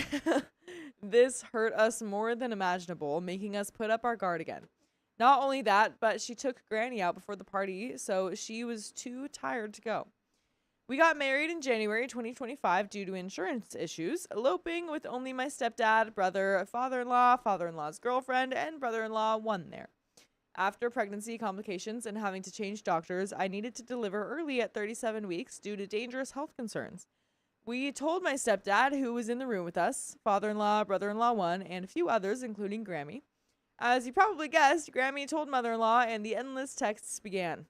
S5: This hurt us more than imaginable, making us put up our guard again. Not only that, but she took Granny out before the party, so she was too tired to go. We got married in January 2025 due to insurance issues, eloping with only my stepdad, brother, father-in-law, father-in-law's girlfriend, and brother-in-law one there. After pregnancy complications and having to change doctors, I needed to deliver early at 37 weeks due to dangerous health concerns. We told my stepdad, who was in the room with us, father-in-law, brother-in-law one, and a few others, including Grammy. As you probably guessed, Grammy told mother-in-law, and the endless texts began.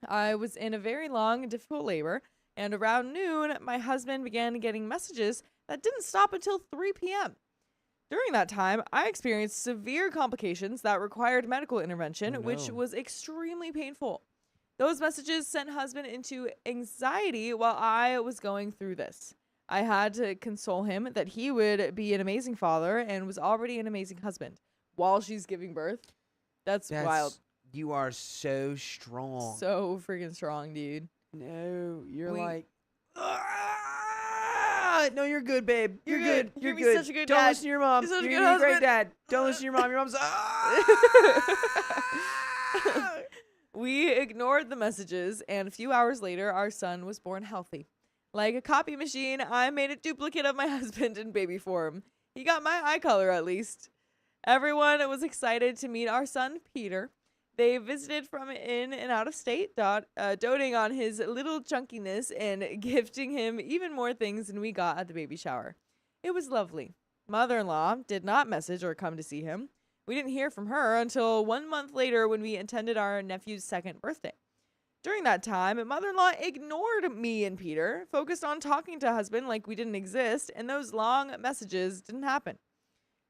S5: I was in a very long and difficult labor, and around noon, my husband began getting messages that didn't stop until 3 p.m. During that time, I experienced severe complications that required medical intervention,
S2: Oh,
S5: which
S2: no.
S5: was extremely painful. Those messages sent husband into anxiety while I was going through this. I had to console him that he would be an amazing father and was already an amazing husband while she's giving birth. That's wild.
S2: You are so strong.
S5: So freaking strong, dude.
S2: No, you're
S5: We-
S2: like. No, you're good, babe.
S5: You're
S2: You're
S5: good.
S2: good.
S5: You're
S2: You're
S5: gonna be
S2: good.
S5: such a good
S2: Don't
S5: dad.
S2: listen to your mom.
S5: You're such a
S2: You're
S5: good
S2: gonna be a great
S5: husband.
S2: dad. Don't listen to your mom. Your mom's.
S5: We ignored the messages, and a few hours later, our son was born healthy. Like a copy machine, I made a duplicate of my husband in baby form. He got my eye color, at least. Everyone was excited to meet our son, Peter. They visited from in and out of state, doting on his little chunkiness and gifting him even more things than we got at the baby shower. It was lovely. Mother-in-law did not message or come to see him. We didn't hear from her until 1 month later when we attended our nephew's 2nd birthday. During that time, mother-in-law ignored me and Peter, focused on talking to husband like we didn't exist, and those long messages didn't happen.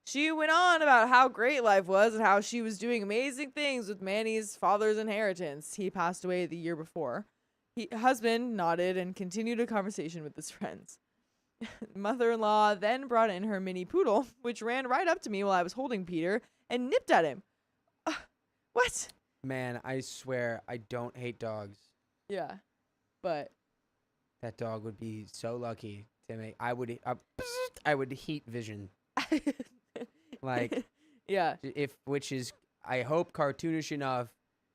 S5: She went on about how great life was and how she was doing amazing things with Manny's father's inheritance. He passed away the year before. Husband nodded and continued a conversation with his friends. Mother-in-law then brought in her mini poodle, which ran right up to me while I was holding Peter and nipped at him. What?
S2: Man, I swear I don't hate dogs.
S5: Yeah, but
S2: That dog would be so lucky to make. I would heat vision. Like
S5: yeah,
S2: which is I hope cartoonish enough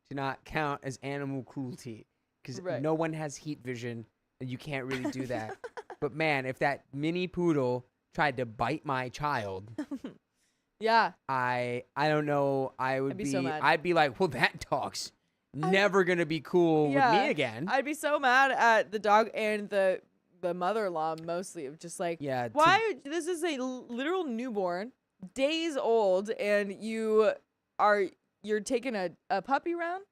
S2: to not count as animal cruelty because
S5: Right.
S2: no one has heat vision and you can't really do that. But man, if that mini poodle tried to bite my child,
S5: yeah.
S2: I don't know.
S5: I'd be so mad.
S2: I'd be like, well, that dog's never gonna be cool with
S5: Yeah.
S2: me again.
S5: I'd be so mad at the dog and the mother-in-law mostly of just like,
S2: Yeah.
S5: why? This is a literal newborn, days old, and you're taking a puppy around,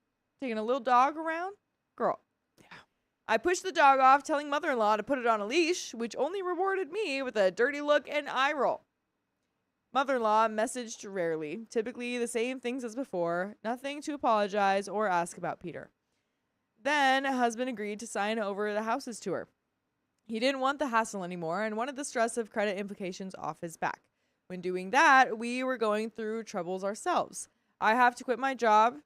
S5: taking a little dog around, girl.
S2: Yeah.
S5: I pushed the dog off, telling mother-in-law to put it on a leash, which only rewarded me with a dirty look and eye roll. Mother-in-law messaged rarely, typically the same things as before, nothing to apologize or ask about Peter. Then husband agreed to sign over the houses to her. He didn't want the hassle anymore and wanted the stress of credit implications off his back. When doing that, we were going through troubles ourselves. I had to quit my job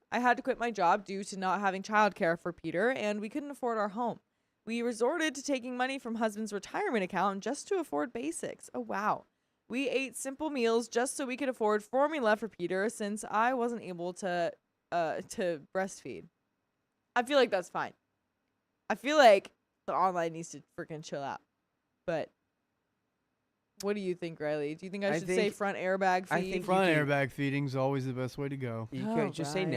S5: due to not having childcare for Peter, and we couldn't afford our home. We resorted to taking money from husband's retirement account just to afford basics. Oh, wow. We ate simple meals just so we could afford formula for Peter since I wasn't able to breastfeed. I feel like that's fine. I feel like the online needs to freaking chill out. But what do you think, Riley? Do you think I should say
S2: think-
S5: front airbag feed?
S2: I think
S1: Front
S2: you could-
S1: airbag feeding's always the best way to go.
S2: You
S5: Oh,
S2: could just say
S5: right.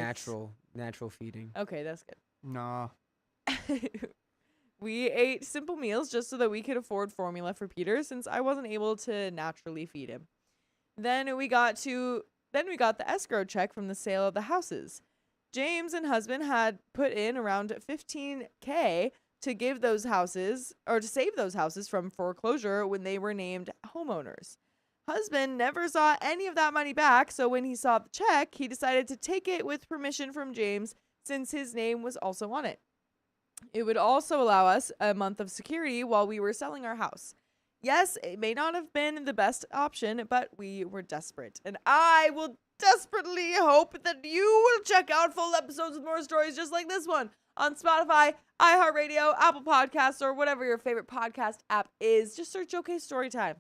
S2: natural feeding.
S5: Okay, that's
S1: Nah.
S5: good. We ate simple meals just so that we could afford formula for Peter since I wasn't able to naturally feed him. Then we got the escrow check from the sale of the houses. James and husband had put in around $15K to give those houses or to save those houses from foreclosure when they were named homeowners. Husband never saw any of that money back, so when he saw the check, he decided to take it with permission from James, since his name was also on it. It would also allow us a month of security while we were selling our house. Yes, it may not have been the best option, but we were desperate. And I will desperately hope that you will check out full episodes with more stories just like this one on Spotify, iHeartRadio, Apple Podcasts, or whatever your favorite podcast app is. Just search OK Storytime.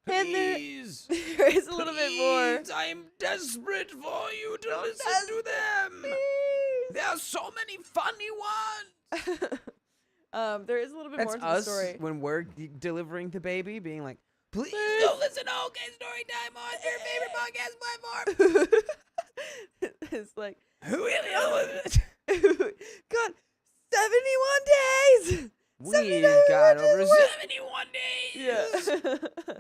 S5: And
S2: Please.
S5: there is a little bit more.
S2: I am desperate for you to listen to them.
S5: Please.
S2: There are so many funny ones.
S5: There is a little bit
S2: That's
S5: more to
S2: us
S5: the story.
S2: when we're delivering the baby, being like, please go listen to OK Storytime on your favorite podcast platform.
S5: It's like,
S2: Who really knows?
S5: God, 71 days.
S2: We've got over 71 days.
S5: Yeah.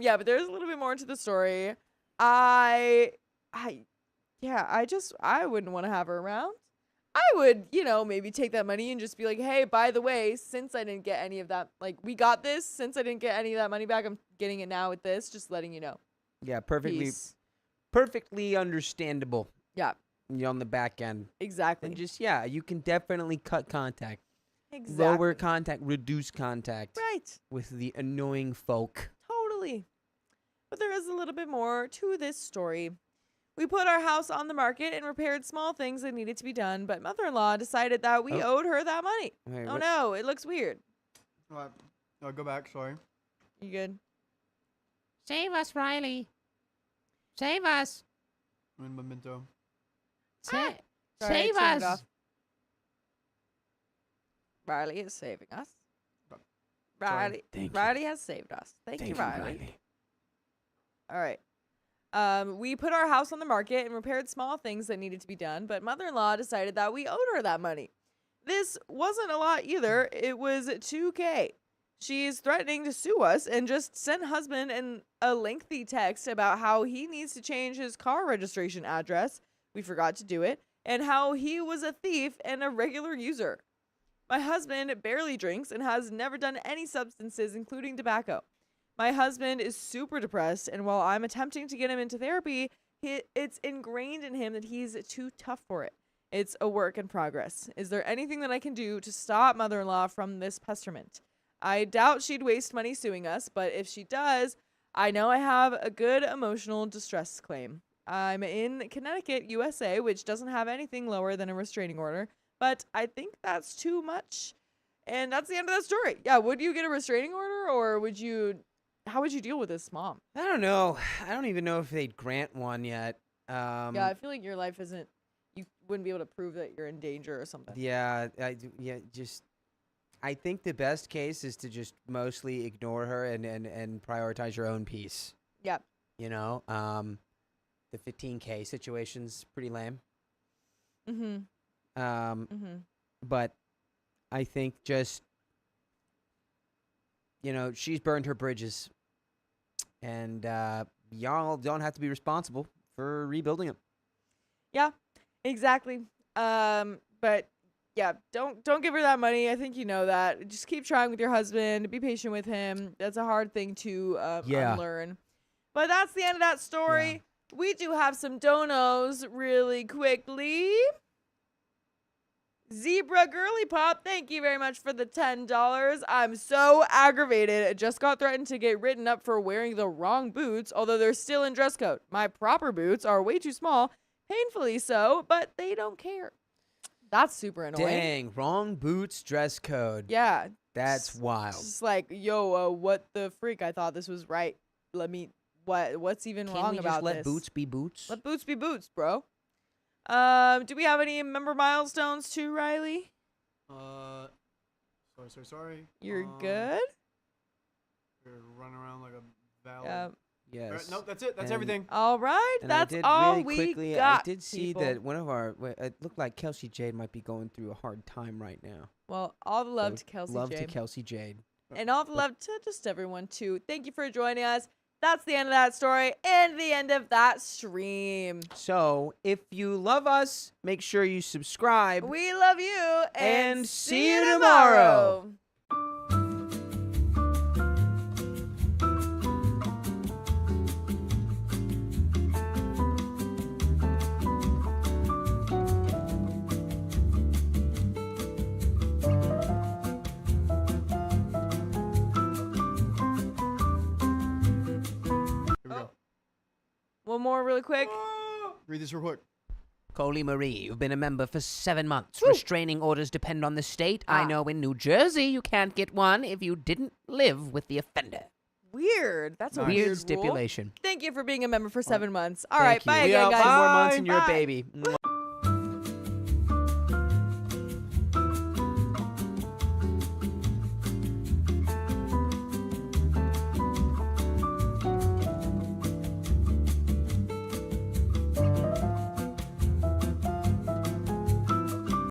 S5: Yeah, but there's a little bit more to the story. I wouldn't want to have her around. I would, maybe take that money and just be like, hey, by the way, since I didn't get any of that, like, we got this. Since I didn't get any of that money back, I'm getting it now with this. Just letting you know.
S2: Yeah,
S5: Peace.
S2: perfectly understandable.
S5: Yeah,
S2: On the back end.
S5: exactly.
S2: And just, you can definitely cut contact.
S5: Exactly.
S2: Lower contact, reduce contact
S5: Right.
S2: with the annoying folk.
S5: Totally. But there is a little bit more to this story. We put our house on the market and repaired small things that needed to be done, but mother-in-law decided that we owed her that money.
S2: Wait,
S5: Oh
S2: what?
S5: no, it looks weird.
S1: What? Oh, go back. Sorry.
S5: You good?
S7: Save us, Riley. Save us.
S1: I'm in Memento.
S7: Sa-
S5: Sorry, I
S7: save
S5: turned it
S7: us.
S5: off. Riley is saving us.
S1: Sorry.
S5: Riley,
S2: Thank you.
S5: Riley has saved us. Thank you, Riley. All right. We put our house on the market and repaired small things that needed to be done, but mother-in-law decided that we owed her that money. This wasn't a lot either. It was $2K. She's threatening to sue us and just sent husband a lengthy text about how he needs to change his car registration address. We forgot to do it. And how he was a thief and a regular user. My husband barely drinks and has never done any substances, including tobacco. My husband is super depressed, and while I'm attempting to get him into therapy, it's ingrained in him that he's too tough for it. It's a work in progress. Is there anything that I can do to stop mother-in-law from this pesterment? I doubt she'd waste money suing us, but if she does, I know I have a good emotional distress claim. I'm in Connecticut, USA, which doesn't have anything lower than a restraining order, but I think that's too much. And that's the end of that story. Yeah, would you get a restraining order, or how would you deal with this, Mom?
S2: I don't know. I don't even know if they'd grant one yet.
S5: Yeah, I feel like your life you wouldn't be able to prove that you're in danger or something.
S2: Yeah, I think the best case is to just mostly ignore her and prioritize your own peace.
S5: Yep.
S2: The 15K situation's pretty lame.
S5: Mm-hmm.
S2: But I think just, she's burned her bridges, and y'all don't have to be responsible for rebuilding them.
S5: Yeah, exactly. But yeah, don't give her that money. I think you know that. Just keep trying with your husband. Be patient with him. That's a hard thing to unlearn. But that's the end of that story.
S2: Yeah.
S5: We do have some donos really quickly. Zebra Girly Pop, thank you very much for the $10. I'm so aggravated. I just got threatened to get written up for wearing the wrong boots, although they're still in dress code. My proper boots are way too small, painfully so, but they don't care. That's super annoying.
S2: Dang, wrong boots, dress code.
S5: Yeah.
S2: That's wild.
S5: Just like, yo, what the freak? I thought this was right. What's even
S2: Can't
S5: wrong
S2: we
S5: about
S2: just let
S5: this?
S2: boots be boots?
S5: Let boots be boots, bro. Do we have any member milestones too, Riley?
S1: Sorry.
S5: You're good?
S1: You're running around like a valid.
S5: Yeah.
S2: Yes.
S1: Nope, that's it. That's
S2: And-
S1: everything.
S5: All right.
S2: And
S5: That's
S2: I did
S5: all
S2: really
S5: we
S2: quickly,
S5: got,
S2: I did see
S5: people.
S2: that one of it looked like Kelsey Jade might be going through a hard time right now.
S5: Well, all the love
S2: So
S5: to Kelsey
S2: Love to
S5: Jade.
S2: Kelsey Jade.
S5: And all the love to just everyone, too. Thank you for joining us. That's the end of that story and the end of that stream.
S2: So, if you love us, make sure you subscribe.
S5: We love you
S2: And see you tomorrow.
S5: One more really quick.
S1: Read this real quick.
S7: Coley Marie, you've been a member for 7 months. Restraining orders depend on the state. I know in New Jersey you can't get one if you didn't live with the offender.
S5: Weird. That's a
S1: Nice.
S5: weird
S7: Weird
S5: rule.
S7: stipulation.
S5: Thank you for being a member for 7 months. All
S2: Thank
S5: right,
S2: you.
S5: bye
S2: We
S5: again,
S2: out.
S5: guys.
S2: 10 more months and you're a
S5: Bye.
S2: baby. Mwah.